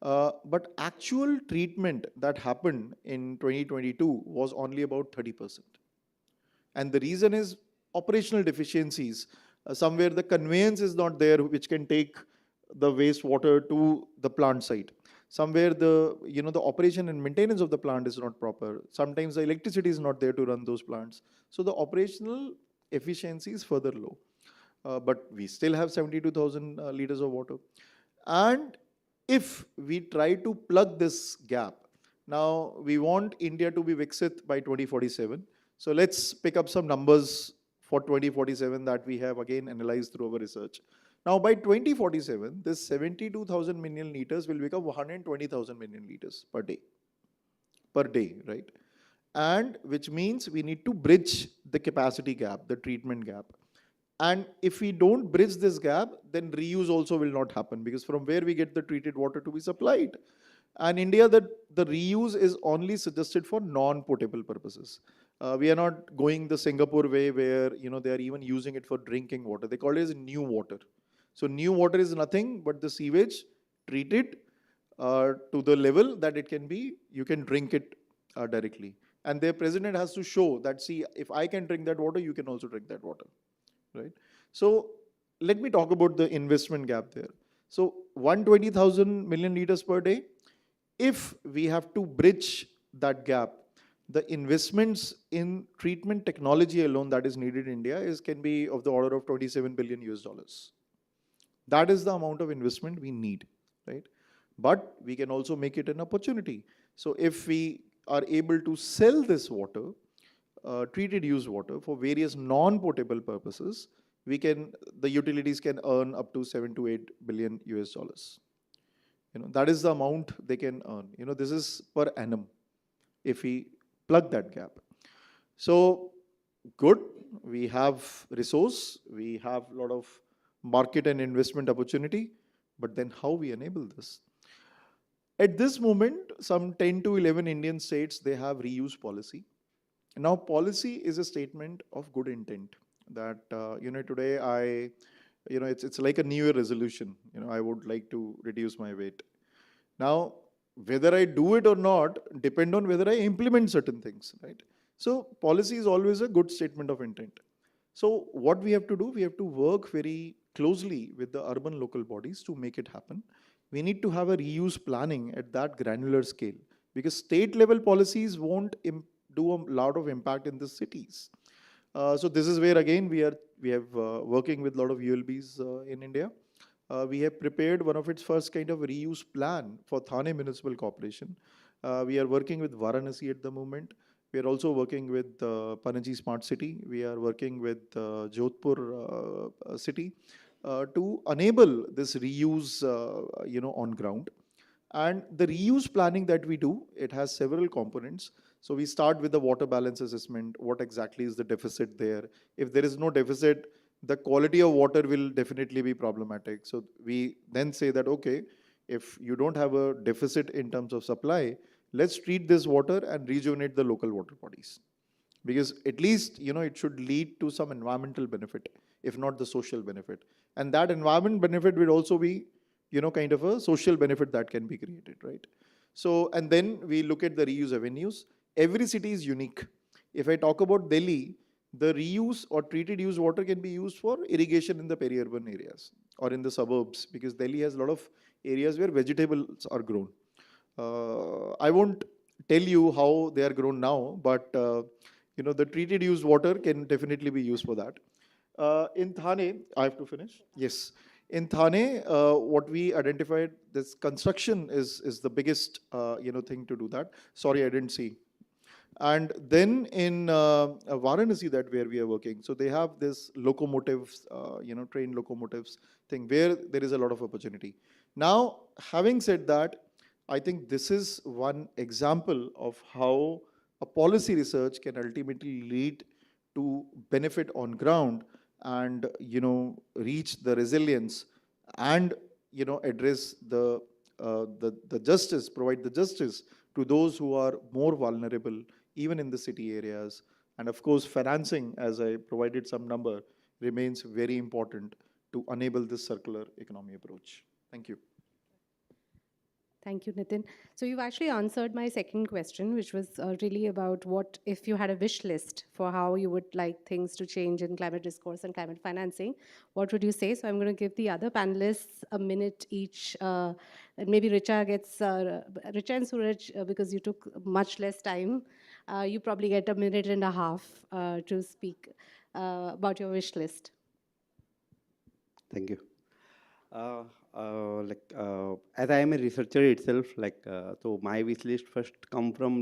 But actual treatment that happened in 2022 was only about 30%. And the reason is operational deficiencies. Somewhere the conveyance is not there, which can take the wastewater to the plant site. Somewhere the operation and maintenance of the plant is not proper. Sometimes the electricity is not there to run those plants. So the operational efficiency is further low. But we still have 72,000 liters of water. And if we try to plug this gap, now we want India to be Viksit by 2047. So let's pick up some numbers for 2047 that we have again analyzed through our research. Now by 2047, this 72,000 million liters will become 120,000 million liters per day, right? And which means we need to bridge the capacity gap, the treatment gap. And if we don't bridge this gap, then reuse also will not happen, because from where we get the treated water to be supplied. And India, the reuse is only suggested for non-potable purposes. We are not going the Singapore way where they are even using it for drinking water. They call it as new water. So new water is nothing but the sewage treated to the level that it can be, you can drink it directly. And their president has to show that, see, if I can drink that water, you can also drink that water. Right? So let me talk about the investment gap there. So 120,000 million liters per day, if we have to bridge that gap, the investments in treatment technology alone that is needed in India can be of the order of $27 billion US. That is the amount of investment we need, right? But we can also make it an opportunity. So if we are able to sell this water, treated used water for various non-potable purposes, the utilities can earn up to 7 to 8 billion US. That is the amount they can earn. This is per annum if we plug that gap. So good, we have resource, we have a lot of market and investment opportunity, but then how we enable this? At this moment, some 10 to 11 Indian states, they have reuse policy. Now, policy is a statement of good intent that, today it's like a New Year resolution. I would like to reduce my weight. Now, whether I do it or not depend on whether I implement certain things, right? So policy is always a good statement of intent. So what we have to do, we have to work very closely with the urban local bodies to make it happen. We need to have a reuse planning at that granular scale, because state level policies won't do a lot of impact in the cities. So this is where again we have working with a lot of ULBs in India. We have prepared one of its first kind of reuse plan for Thane Municipal Corporation. We are working with Varanasi at the moment. We are also working with Panaji Smart City. We are working with Jodhpur city to enable this reuse, on ground. And the reuse planning that we do, it has several components. So we start with the water balance assessment. What exactly is the deficit there? If there is no deficit, the quality of water will definitely be problematic. So we then say that, okay, if you don't have a deficit in terms of supply, let's treat this water and rejuvenate the local water bodies. Because at least, it should lead to some environmental benefit, if not the social benefit. And that environment benefit will also be, kind of a social benefit that can be created, right? So, and then we look at the reuse avenues. Every city is unique. If I talk about Delhi, the reuse or treated used water can be used for irrigation in the peri-urban areas or in the suburbs, because Delhi has a lot of areas where vegetables are grown. I won't tell you how they are grown now, but the treated used water can definitely be used for that. In Thane, I have to finish. Yes, in Thane, what we identified, this construction is the biggest thing to do that. Sorry, I didn't see. And then in Varanasi, that where we are working, so they have this locomotives, train locomotives thing where there is a lot of opportunity. Now, having said that, I think this is one example of how a policy research can ultimately lead to benefit on ground and reach the resilience and address the justice, provide the justice to those who are more vulnerable even in the city areas. And of course, financing, as I provided some number, remains very important to enable this circular economy approach. Thank you. Thank you, Nitin. So you've actually answered my second question, which was really about what if you had a wish list for how you would like things to change in climate discourse and climate financing, what would you say? So I'm going to give the other panelists a minute each, and maybe Richa and Suraj, because you took much less time, you probably get a minute and a half to speak about your wish list. Thank you. As I am a researcher itself, so my wish list first come from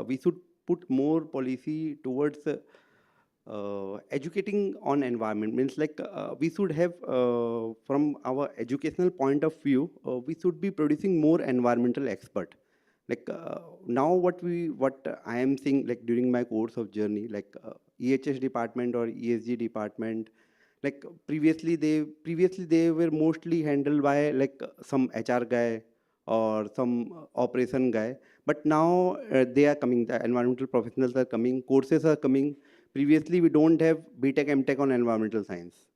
we should put more policy towards educating on environment. Means we should have from our educational point of view, we should be producing more environmental expert. Now what I am seeing during my course of journey, EHS department or ESG department. Previously they were mostly handled by some HR guy or some operation guy, but now they are coming, the environmental professionals are coming, courses are coming. Previously we don't have BTech, MTech on environmental science.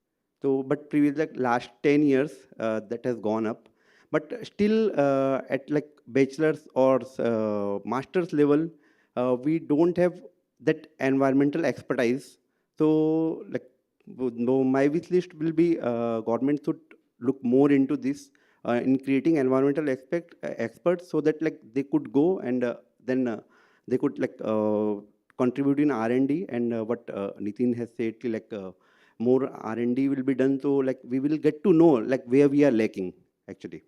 So, but previously last 10 years that has gone up, but still at bachelor's or master's level, we don't have that environmental expertise. So no, my wish list will be government should look more into this in creating environmental experts so that they could go and then they could contribute in R&D and what Nitin has said, more R&D will be done, so we will get to know where we are lacking actually.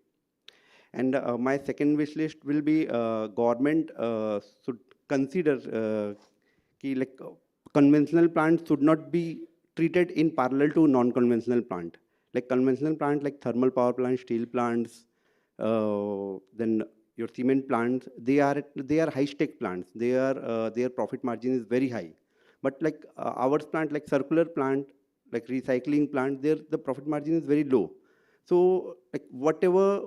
And my second wish list will be government should consider conventional plants should not be treated in parallel to non-conventional plant. Conventional plant like thermal power plants, steel plants, then your cement plants, they are high-stake plants. Their profit margin is very high. But ours plant, circular plant, recycling plant, the profit margin is very low. So whatever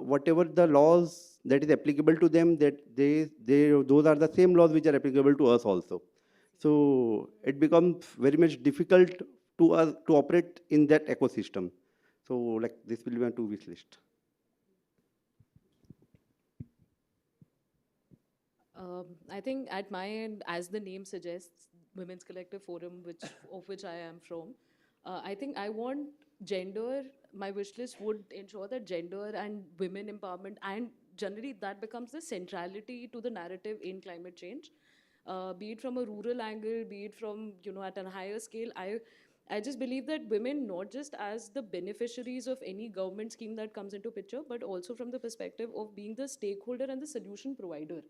the laws that is applicable to them, that those are the same laws which are applicable to us also. So it becomes very much difficult to us to operate in that ecosystem. So this will be my two wish list. I think at my end, as the name suggests, Women's Collective Forum, of which I am from, I think I want gender, my wish list would ensure that gender and women empowerment, and generally that becomes the centrality to the narrative in climate change. Be it from a rural angle, be it from, at a higher scale, I just believe that women, not just as the beneficiaries of any government scheme that comes into picture, but also from the perspective of being the stakeholder and the solution provider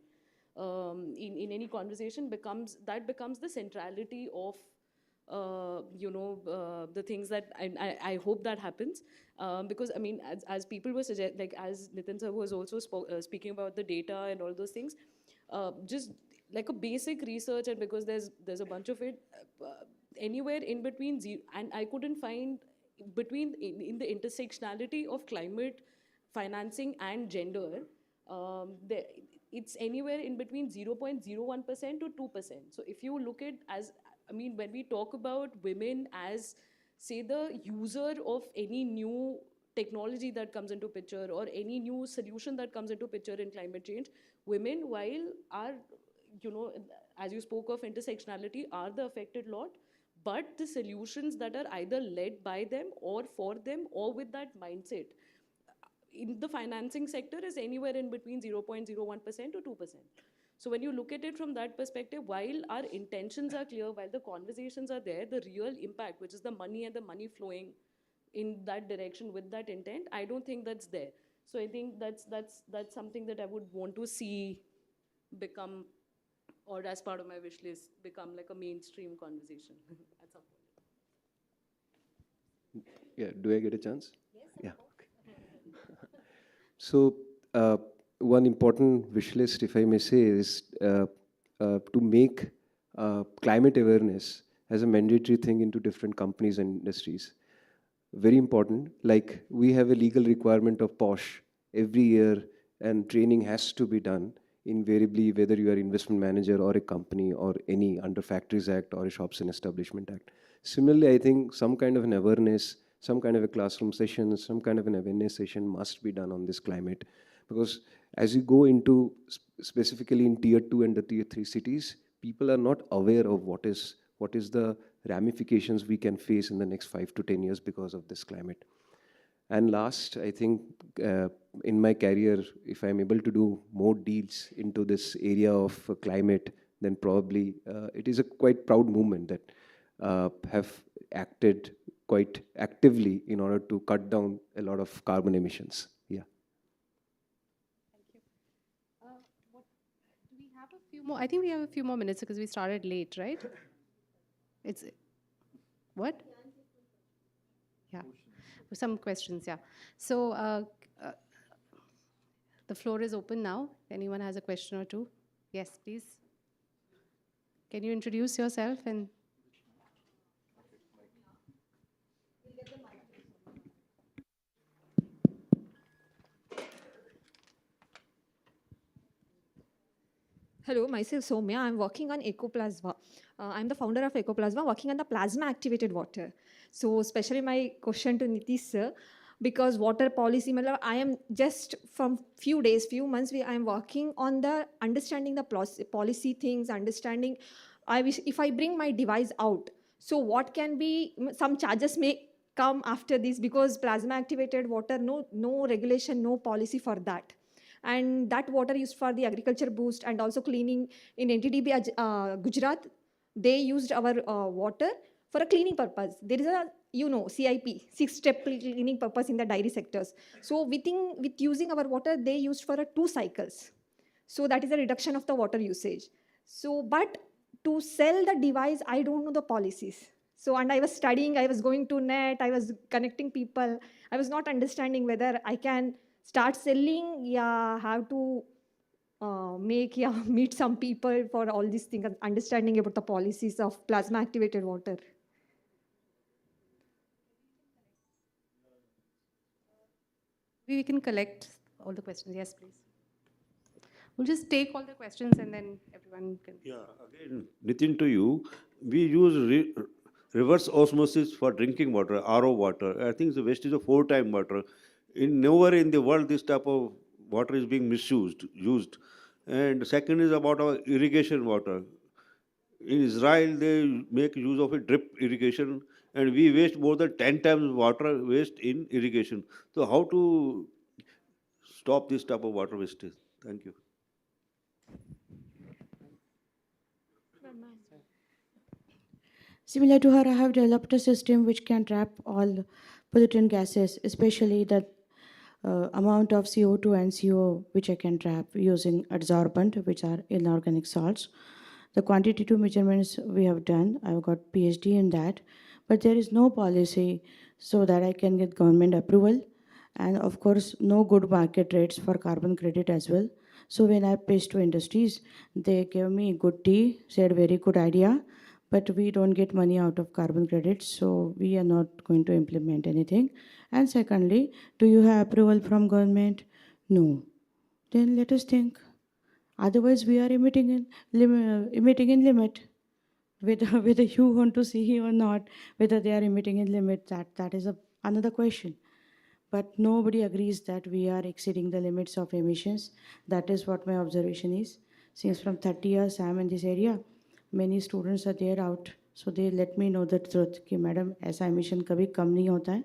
in any conversation, becomes the centrality of the things that I hope that happens, because I mean, as people were as Nitin sir was also speaking about the data and all those things, just like a basic research, and because there's a bunch of it, anywhere in between and I couldn't find between in the intersectionality of climate financing and gender, it's anywhere in between 0.01% to 2%. So if you look at when we talk about women as, say, the user of any new technology that comes into picture or any new solution that comes into picture in climate change, women, while are, as you spoke of intersectionality, are the affected lot, but the solutions that are either led by them or for them or with that mindset in the financing sector is anywhere in between 0.01% to 2%. So when you look at it from that perspective, while our intentions are clear, while the conversations are there, the real impact, which is the money and the money flowing in that direction with that intent, I don't think that's there. So I think that's something that I would want to see become, or as part of my wish list, become like a mainstream conversation at some point. Yeah, do I get a chance? Yes. Yeah. Okay. So, one important wish list, if I may say, is to make climate awareness as a mandatory thing into different companies and industries. Very important. Like, we have a legal requirement of POSH every year, and training has to be done invariably, whether you are investment manager or a company or any under Factories Act or a Shops and Establishment Act. Similarly, I think some kind of an awareness, some kind of a classroom session, some kind of an awareness session must be done on this climate. Because as you go into specifically in tier 2 and the tier 3 cities, people are not aware of what is the ramifications we can face in the next 5 to 10 years because of this climate. And last, I think in my career, if I'm able to do more deals into this area of climate, then probably it is a quite proud movement that have acted quite actively in order to cut down a lot of carbon emissions. Yeah. Do we have a few more? I think we have a few more minutes because we started late, right? It's what? Yeah, some questions. Yeah. So the floor is open now. If anyone has a question or two, yes, please. Can you introduce yourself and? Hello, myself Soumya. I'm working on Ecoplasma. I'm the founder of Ecoplasma, working on the plasma activated water. So, especially my question to Nitish sir, because water policy, I am just from few days, few months, I am working on the understanding the policy things, understanding. If I bring my device out, so what can be some charges may come after this, because plasma activated water, no regulation, no policy for that. And that water used for the agriculture boost and also cleaning in NTDB Gujarat, they used our water for a cleaning purpose. There is a, CIP, 6-step cleaning purpose in the dairy sectors. So with using our water, they used for 2 cycles. So that is a reduction of the water usage. So, but to sell the device, I don't know the policies. So, and I was studying, I was going to net, I was connecting people. I was not understanding whether I can start selling, have to meet some people for all these things, understanding about the policies of plasma activated water. We can collect all the questions. Yes, please. We'll just take all the questions and then everyone can. Yeah, again, Nitin, to you, we use reverse osmosis for drinking water, RO water. I think the waste is a 4-time water. Nowhere in the world this type of water is being used. And second is about our irrigation water. In Israel, they make use of a drip irrigation, and we waste more than 10 times water waste in irrigation. So how to stop this type of water wastage? Thank you. Similar to her, I have developed a system which can trap all pollutant gases, especially the amount of CO2 and CO which I can trap using adsorbent, which are inorganic salts. The quantitative measurements we have done, I've got PhD in that, but there is no policy so that I can get government approval, and of course no good market rates for carbon credit as well. So when I pitched to industries, they gave me good tea, said very good idea, but we don't get money out of carbon credits, so we are not going to implement anything. And secondly, do you have approval from government? No. Then let us think. Otherwise, we are emitting in limit. Whether you want to see or not, whether they are emitting in limit, that is another question. But nobody agrees that we are exceeding the limits of emissions. That is what my observation is. Since from 30 years I am in this area, many students are there out, so they let me know the truth कि madam ऐसा emission कभी कम नहीं होता है,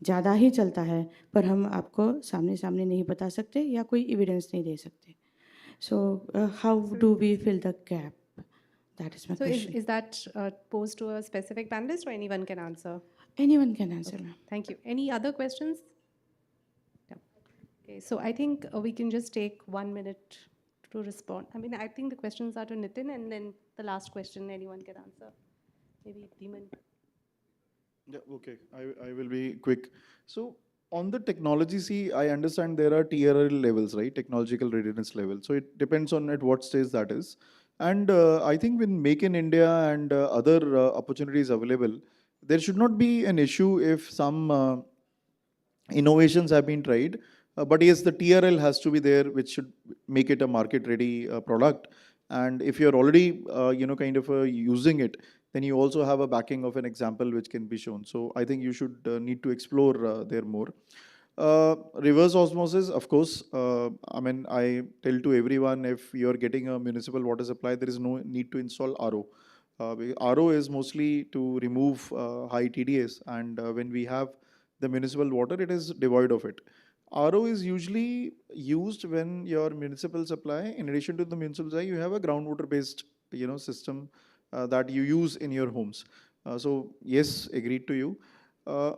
ज़्यादा ही चलता है, पर हम आपको सामने नहीं बता सकते या कोई evidence नहीं दे सकते. So how do we fill the gap? That is my So question. is that posed to a specific panelist or anyone can answer? Anyone can answer, ma'am. Thank you. Any other questions? No. Okay, so I think we can just take 1 minute to respond. I mean, I think the questions are to Nitin, and then the last question anyone can answer. Maybe Dhiman. Yeah, okay. I will be quick. So on the technology, see, I understand there are TRL levels, right? Technological readiness level. So it depends on at what stage that is. And I think when Make in India and other opportunities available, there should not be an issue if some innovations have been tried. But yes, the TRL has to be there, which should make it a market-ready product. And if you're already, using it, then you also have a backing of an example which can be shown. So I think you should need to explore there more. Reverse osmosis, of course. I tell to everyone, if you're getting a municipal water supply, there is no need to install RO. RO is mostly to remove high TDS, and when we have the municipal water, it is devoid of it. RO is usually used when your municipal supply, in addition to the municipal supply, you have a groundwater-based, system that you use in your homes. So yes, agreed to you.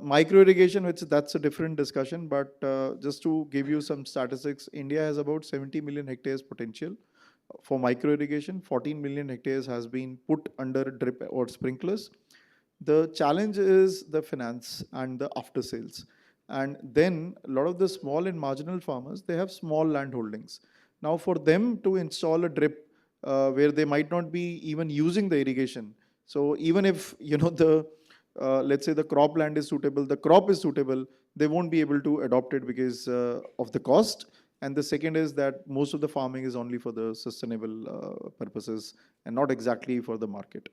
Micro irrigation, which that's a different discussion, but just to give you some statistics, India has about 70 million hectares potential for micro irrigation. 14 million hectares has been put under drip or sprinklers. The challenge is the finance and the after sales. And then a lot of the small and marginal farmers, they have small land holdings. Now for them to install a drip where they might not be even using the irrigation. So even if, let's say the cropland is suitable, the crop is suitable, they won't be able to adopt it because of the cost. And the second is that most of the farming is only for the sustainable purposes and not exactly for the market.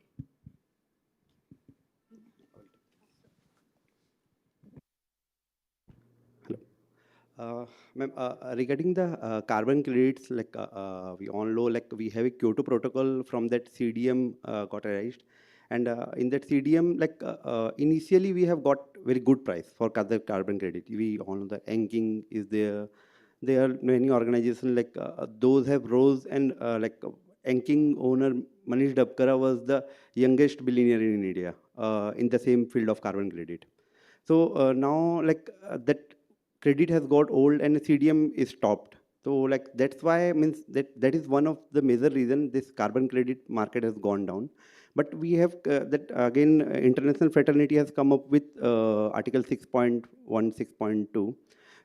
Ma'am, regarding the carbon credits, we all know, we have a Kyoto Protocol from that CDM got arranged, and in that CDM, initially we have got very good price for carbon credit. We all know the Enking is there. There are many organizations those have rose, and Enking owner Manish Dabkara was the youngest billionaire in India in the same field of carbon credit. So now that credit has got old and CDM is stopped. So that's why means that is one of the major reason this carbon credit market has gone down. But we have that again international fraternity has come up with article 6.1, 6.2.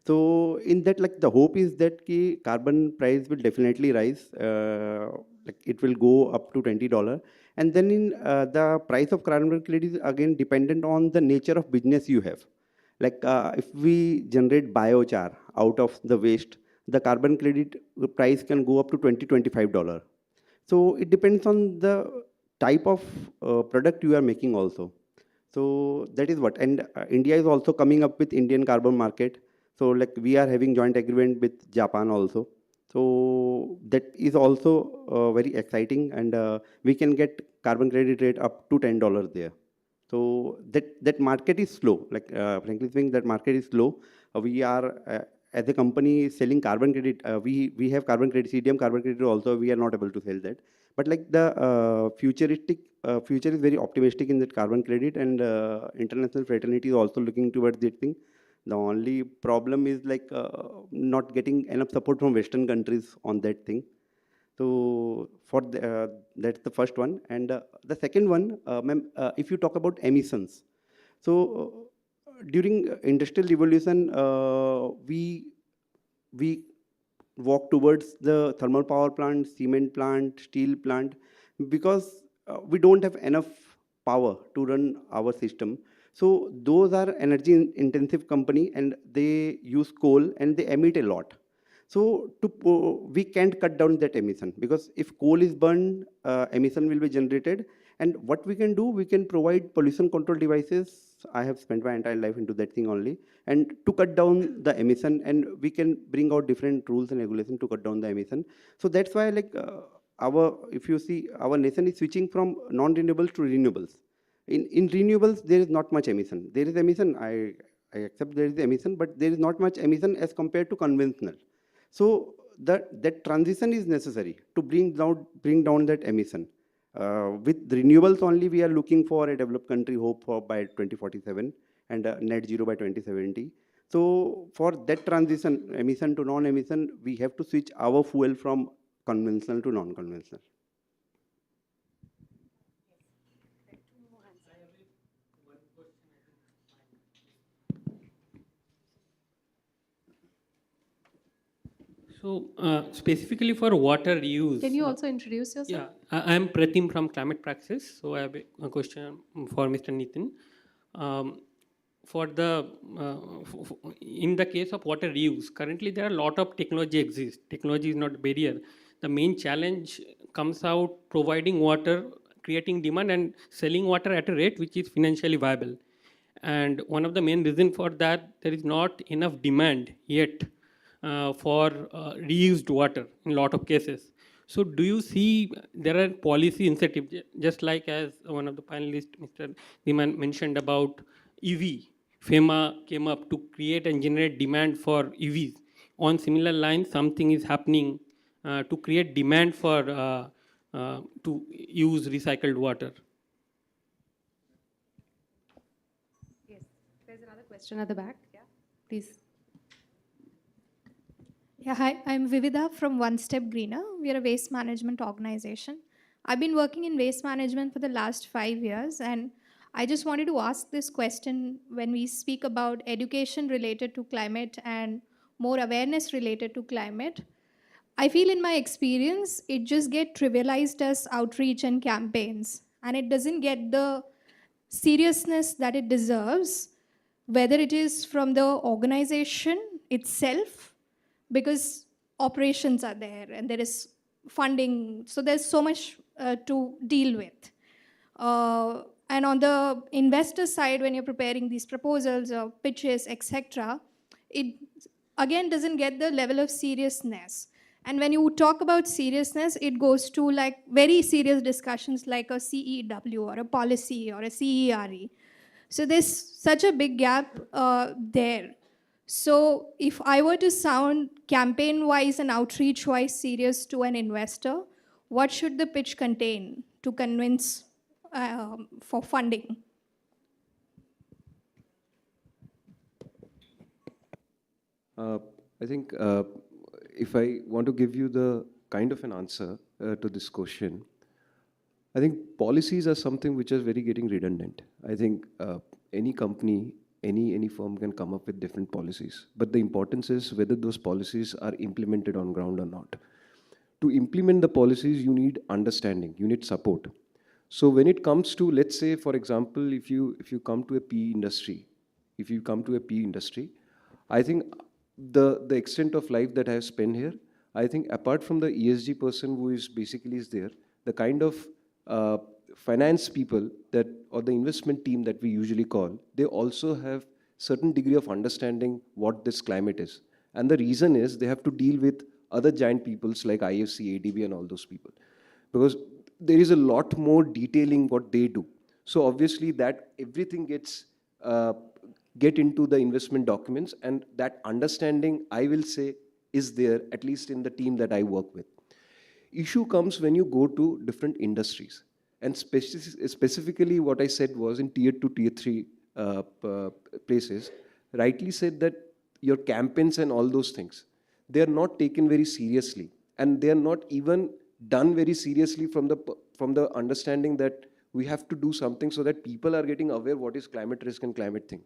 So in that the hope is that carbon price will definitely rise. It will go up to $20. And then in the price of carbon credit is again dependent on the nature of business you have. If we generate biochar out of the waste, the carbon credit price can go up to $20, $25. So it depends on the type of product you are making also. So that is what. And India is also coming up with Indian carbon market. So we are having joint agreement with Japan also. So that is also very exciting, and we can get carbon credit rate up to $10 there. So that market is slow. Frankly speaking, that market is slow. We are as a company selling carbon credit. We have carbon credit, CDM carbon credit also. We are not able to sell that. But the future is very optimistic in that carbon credit, and international fraternity is also looking towards that thing. The only problem is not getting enough support from Western countries on that thing. So for that's the first one. And the second one, ma'am, if you talk about emissions, so during industrial revolution, we walk towards the thermal power plant, cement plant, steel plant, because we don't have enough power to run our system. So those are energy intensive company, and they use coal and they emit a lot. So we can't cut down that emission, because if coal is burned, emission will be generated. And what we can do, we can provide pollution control devices. I have spent my entire life into that thing only, and to cut down the emission, and we can bring out different rules and regulations to cut down the emission. So that's why if you see, our nation is switching from non-renewables to renewables. In renewables, there is not much emission. There is emission, I accept there is emission, but there is not much emission as compared to conventional. So that transition is necessary to bring down that emission. With renewables only, we are looking for a developed country hope for by 2047 and net zero by 2070. So for that transition, emission to non-emission, we have to switch our fuel from conventional to non-conventional. So specifically for water use. Can you also introduce yourself? Yeah, I am Pratim from Climate Praxis. So I have a question for Mr. Nitin. For the in the case of water reuse, currently there are a lot of technology exists. Technology is not a barrier. The main challenge comes out providing water, creating demand, and selling water at a rate which is financially viable. And one of the main reasons for that, there is not enough demand yet for reused water in a lot of cases. So do you see there are policy incentives, just like as one of the panelists, Mr. Diman, mentioned about EV? FEMA came up to create and generate demand for EVs. On similar lines, something is happening to create demand for to use recycled water. Yes, there's another question at the back. Yeah, please. Yeah, hi, I'm Vividha from One Step Greener. We are a waste management organization. I've been working in waste management for the last 5 years, and I just wanted to ask this question when we speak about education related to climate and more awareness related to climate. I feel in my experience, it just get trivialized as outreach and campaigns, and it doesn't get the seriousness that it deserves, whether it is from the organization itself, because operations are there and there is funding, so there's so much to deal with. And on the investor side, when you're preparing these proposals or pitches, etc., it again doesn't get the level of seriousness. And when you talk about seriousness, it goes to like very serious discussions like a CEW or a policy or a CERE. So there's such a big gap there. So if I were to sound campaign-wise and outreach-wise serious to an investor, what should the pitch contain to convince for funding? I think if I want to give you the kind of an answer to this question, I think policies are something which is very getting redundant. I think any company, any firm can come up with different policies, but the importance is whether those policies are implemented on ground or not. To implement the policies, you need understanding, you need support. So when it comes to, let's say, for example, if you come to a PE industry, I think the extent of life that I have spent here, I think apart from the ESG person who is basically is there, the kind of finance people that or the investment team that we usually call, they also have certain degree of understanding what this climate is. And the reason is they have to deal with other giant peoples like IFC, ADB and all those people. Because there is a lot more detailing what they do. So obviously that everything gets get into the investment documents, and that understanding, I will say, is there at least in the team that I work with. Issue comes when you go to different industries. And specifically what I said was in tier 2, tier 3 places, rightly said that your campaigns and all those things, they are not taken very seriously. And they are not even done very seriously from the understanding that we have to do something so that people are getting aware what is climate risk and climate thing.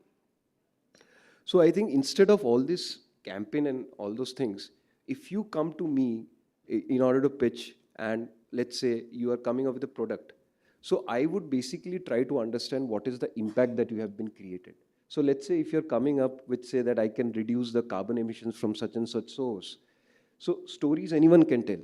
So I think instead of all this campaign and all those things, if you come to me in order to pitch and let's say you are coming up with a product, so I would basically try to understand what is the impact that you have been created. So let's say if you're coming up with say that I can reduce the carbon emissions from such and such source. So stories anyone can tell.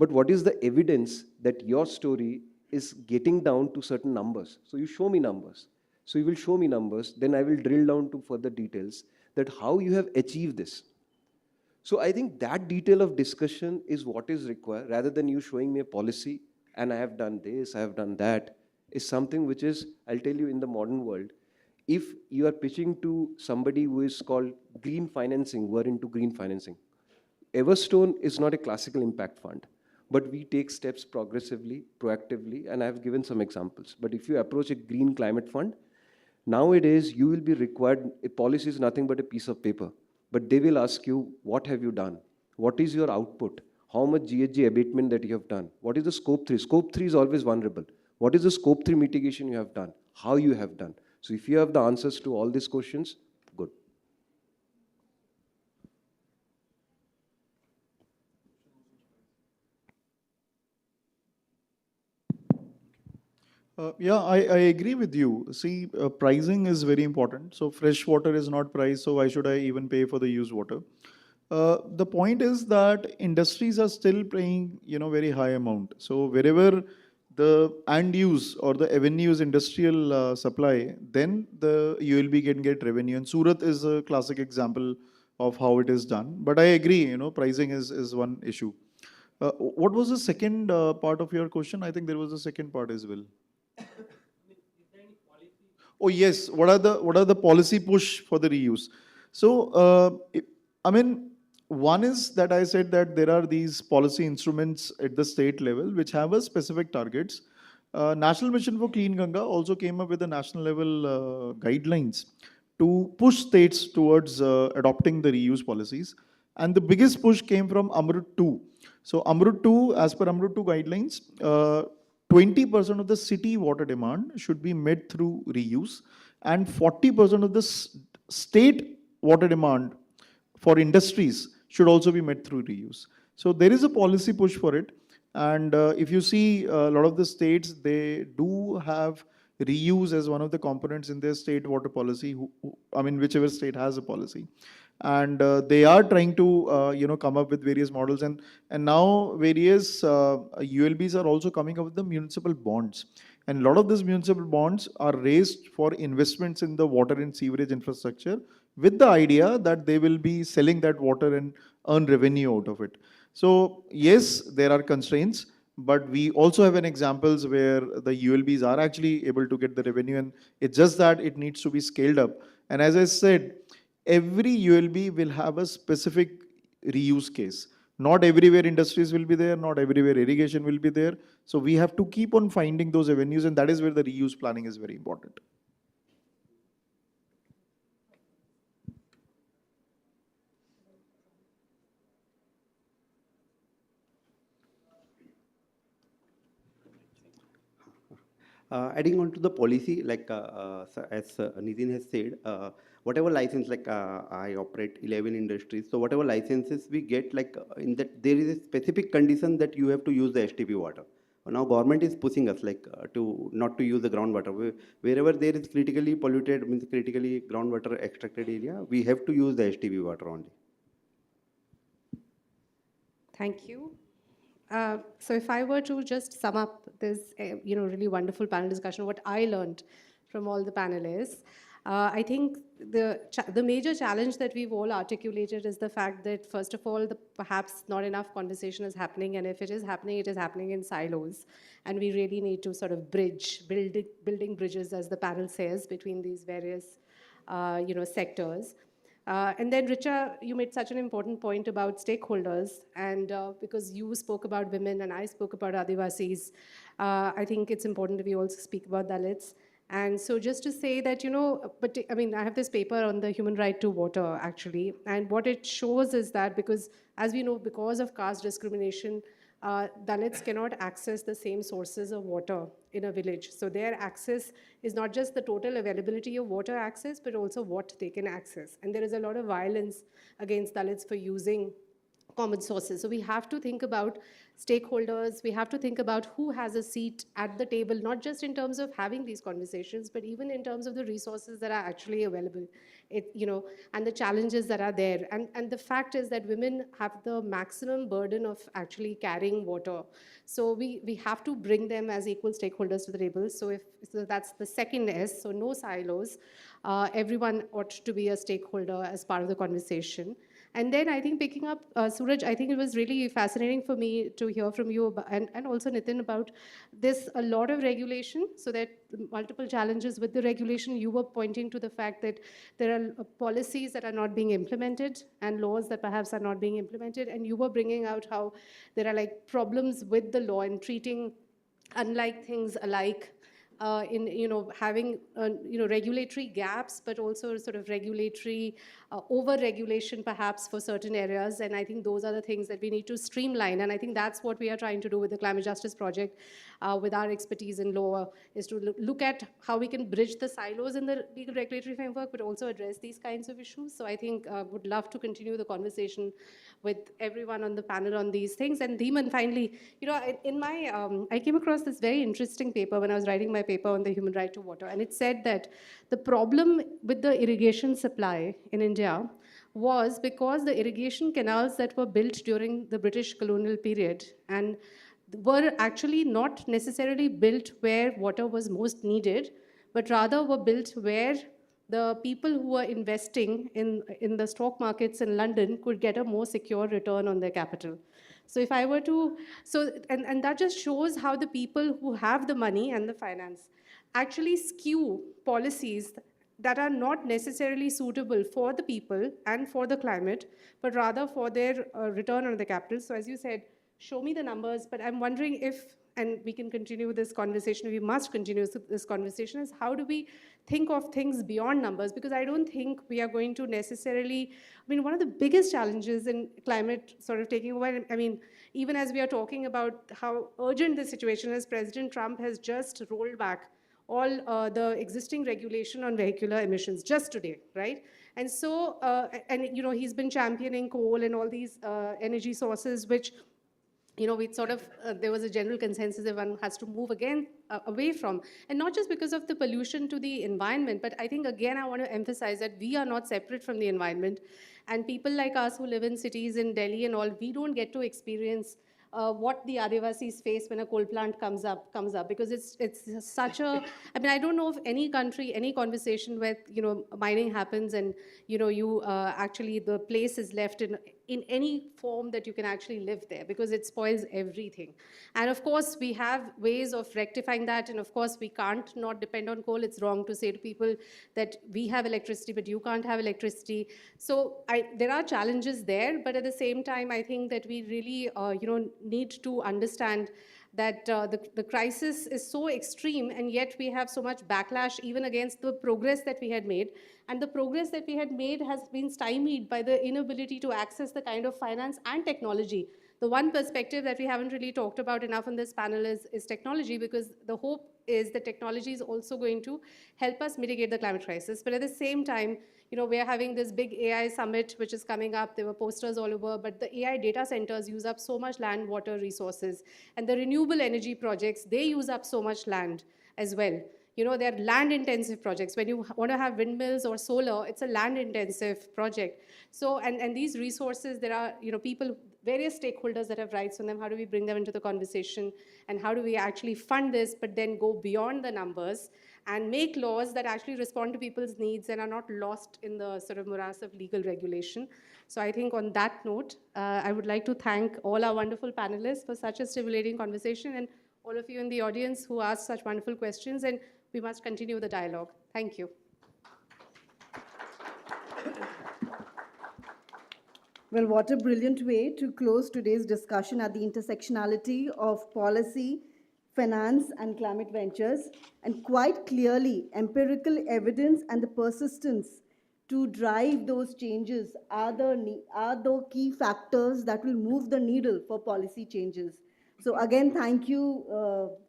But what is the evidence that your story is getting down to certain numbers? So you show me numbers. So you will show me numbers, then I will drill down to further details that how you have achieved this. So I think that detail of discussion is what is required rather than you showing me a policy and I have done this, I have done that, is something which is, I'll tell you in the modern world, if you are pitching to somebody who is called green financing, who are into green financing, Everstone is not a classical impact fund, but we take steps progressively, proactively, and I've given some examples. But if you approach a green climate fund, nowadays you will be required, a policy is nothing but a piece of paper, but they will ask you, what have you done? What is your output? How much GHG abatement that you have done? What is the scope 3? Scope 3 is always vulnerable. What is the scope 3 mitigation you have done? How you have done? So if you have the answers to all these questions, good. Yeah, I agree with you. See, pricing is very important. So fresh water is not priced, so why should I even pay for the used water? The point is that industries are still paying, very high amount. So wherever the end use or the avenues industrial supply, then the ULB can get revenue. And Surat is a classic example of how it is done. But I agree, pricing is one issue. What was the second part of your question? I think there was a second part as well. Oh yes, what are the policy push for the reuse? So one is that I said that there are these policy instruments at the state level which have a specific targets. National Mission for Clean Ganga also came up with a national level guidelines to push states towards adopting the reuse policies. And the biggest push came from Amrut 2. So Amrut 2, as per Amrut 2 guidelines, 20% of the city water demand should be met through reuse, and 40% of the state water demand for industries should also be met through reuse. So there is a policy push for it. And if you see a lot of the states, they do have reuse as one of the components in their state water policy, whichever state has a policy. And they are trying to come up with various models, and now various ULBs are also coming up with the municipal bonds, and a lot of these municipal bonds are raised for investments in the water and sewerage infrastructure with the idea that they will be selling that water and earn revenue out of it. So yes, there are constraints, but we also have an examples where the ULBs are actually able to get the revenue, and it's just that it needs to be scaled up. And as I said, every ULB will have a specific reuse case. Not everywhere industries will be there, not everywhere irrigation will be there. So we have to keep on finding those avenues, and that is where the reuse planning is very important. Adding on to the policy, like as Nitin has said, whatever license, like I operate 11 industries, so whatever licenses we get, like in that there is a specific condition that you have to use the STP water. Now government is pushing us like to not to use the groundwater. Wherever there is critically polluted, means critically groundwater extracted area, we have to use the STP water only. Thank you. So if I were to just sum up this, really wonderful panel discussion, what I learned from all the panelists, I think the major challenge that we've all articulated is the fact that, first of all, perhaps not enough conversation is happening, and if it is happening in silos, and we really need to sort of building bridges, as the panel says, between these various, sectors. And then, Richa, you made such an important point about stakeholders, and because you spoke about women and I spoke about Adivasis, I think it's important that we also speak about Dalits. And so just to say that, I have this paper on the human right to water, actually, and what it shows is that because, as we know, because of caste discrimination, Dalits cannot access the same sources of water in a village. So their access is not just the total availability of water access, but also what they can access. And there is a lot of violence against Dalits for using common sources. So we have to think about stakeholders, we have to think about who has a seat at the table, not just in terms of having these conversations, but even in terms of the resources that are actually available, and the challenges that are there. And the fact is that women have the maximum burden of actually carrying water. So we have to bring them as equal stakeholders to the table. So that's the second S, so no silos. Everyone ought to be a stakeholder as part of the conversation. And then I think picking up, Suraj, I think it was really fascinating for me to hear from you and also Nitin about this, a lot of regulation, so that multiple challenges with the regulation. You were pointing to the fact that there are policies that are not being implemented and laws that perhaps are not being implemented. And you were bringing out how there are like problems with the law and treating unlike things alike, in having regulatory gaps, but also sort of regulatory over-regulation perhaps for certain areas. And I think those are the things that we need to streamline. And I think that's what we are trying to do with the Climate Justice Project, with our expertise in law, is to look at how we can bridge the silos in the legal regulatory framework, but also address these kinds of issues. So I think would love to continue the conversation with everyone on the panel on these things. And Dhiman, finally, in my, I came across this very interesting paper when I was writing my paper on the human right to water. And it said that the problem with the irrigation supply in India was because the irrigation canals that were built during the British colonial period and were actually not necessarily built where water was most needed, but rather were built where the people who were investing in the stock markets in London could get a more secure return on their capital. So if I were to, and that just shows how the people who have the money and the finance actually skew policies that are not necessarily suitable for the people and for the climate, but rather for their return on the capital. So as you said, show me the numbers, but I'm wondering if, and we can continue this conversation, we must continue this conversation, is how do we think of things beyond numbers? Because I don't think we are going to necessarily, one of the biggest challenges in climate sort of taking over, even as we are talking about how urgent the situation is, President Trump has just rolled back all the existing regulation on vehicular emissions just today, right? And so, he's been championing coal and all these energy sources, which we sort of, there was a general consensus that one has to move again away from. And not just because of the pollution to the environment, but I think, again, I want to emphasize that we are not separate from the environment. And people like us who live in cities in Delhi and all, we don't get to experience what the Adivasis face when a coal plant comes up, because it's such a, I don't know of any country, any conversation where, mining happens and, you actually, the place is left in any form that you can actually live there, because it spoils everything. And of course, we have ways of rectifying that, and of course, we can't not depend on coal. It's wrong to say to people that we have electricity, but you can't have electricity. So there are challenges there, but at the same time, I think that we really, need to understand that the crisis is so extreme, and yet we have so much backlash even against the progress that we had made. And the progress that we had made has been stymied by the inability to access the kind of finance and technology. The one perspective that we haven't really talked about enough on this panel is technology, because the hope is that technology is also going to help us mitigate the climate crisis. But at the same time, we're having this big AI summit, which is coming up. There were posters all over, but the AI data centers use up so much land, water, resources. And the renewable energy projects, they use up so much land as well. They're land-intensive projects. When you want to have windmills or solar, it's a land-intensive project. So, and these resources, there are, people, various stakeholders that have rights on them. How do we bring them into the conversation? And how do we actually fund this, but then go beyond the numbers and make laws that actually respond to people's needs and are not lost in the sort of morass of legal regulation? So I think on that note, I would like to thank all our wonderful panelists for such a stimulating conversation, and all of you in the audience who asked such wonderful questions, and we must continue the dialogue. Thank you. Well, what a brilliant way to close today's discussion at the intersectionality of policy, finance, and climate ventures. And quite clearly, empirical evidence and the persistence to drive those changes are the key factors that will move the needle for policy changes. So again, thank you,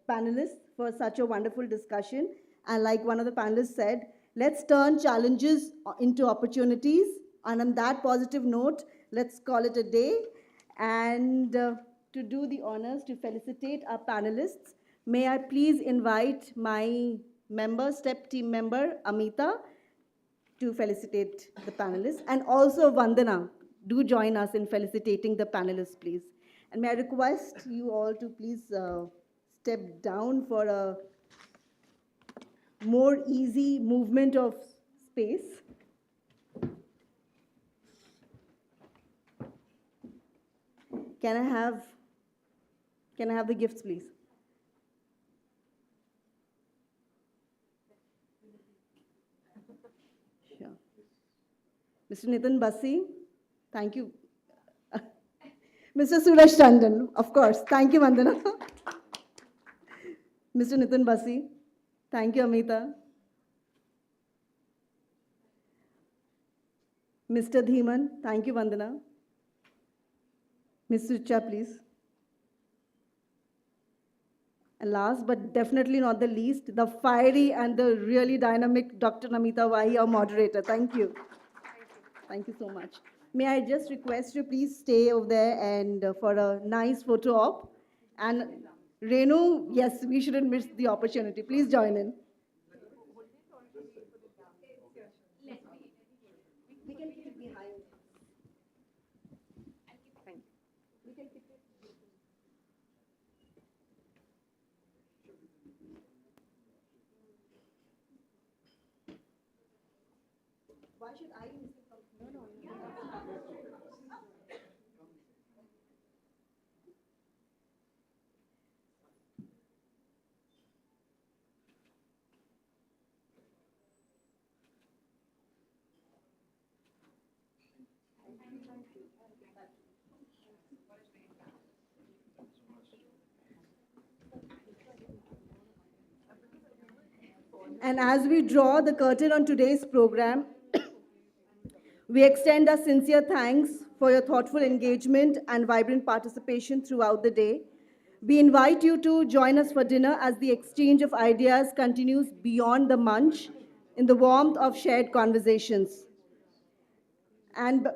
panelists, for such a wonderful discussion. And like one of the panelists said, let's turn challenges into opportunities. And on that positive note, let's call it a day. And to do the honors to felicitate our panelists, may I please invite my STEP team member, Amita, to felicitate the panelists. And also Vandana, do join us in felicitating the panelists, please. And may I request you all to please step down for a more easy movement of space. Can I have the gifts, please? Sure. Mr. Nitin Basi, thank you. Mr. Suresh Tandon, of course. Thank you, Vandana. Mr. Nitin Basi, thank you, Amita. Mr. Dhiman, thank you, Vandana. Ms. Sucha, please. And last but definitely not the least, the fiery and the really dynamic Dr. Namita Wahi, our moderator. Thank you. Thank you so much. May I just request you please stay over there and for a nice photo op. And Renu, yes, we shouldn't miss the opportunity. Please join in. We can keep it behind. We can keep it. Why should I miss it? No. And as we draw the curtain on today's program, we extend our sincere thanks for your thoughtful engagement and vibrant participation throughout the day. We invite you to join us for dinner as the exchange of ideas continues beyond the munch in the warmth of shared conversations.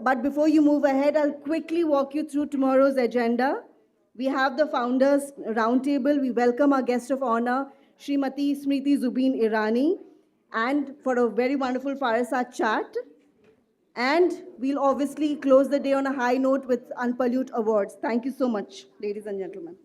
But before you move ahead, I'll quickly walk you through tomorrow's agenda. We have the Founders Roundtable. We welcome our guest of honor, Srimati Smriti Zubin Irani, and for a very wonderful fireside chat. And we'll obviously close the day on a high note with Unpollute Awards. Thank you so much, ladies and gentlemen.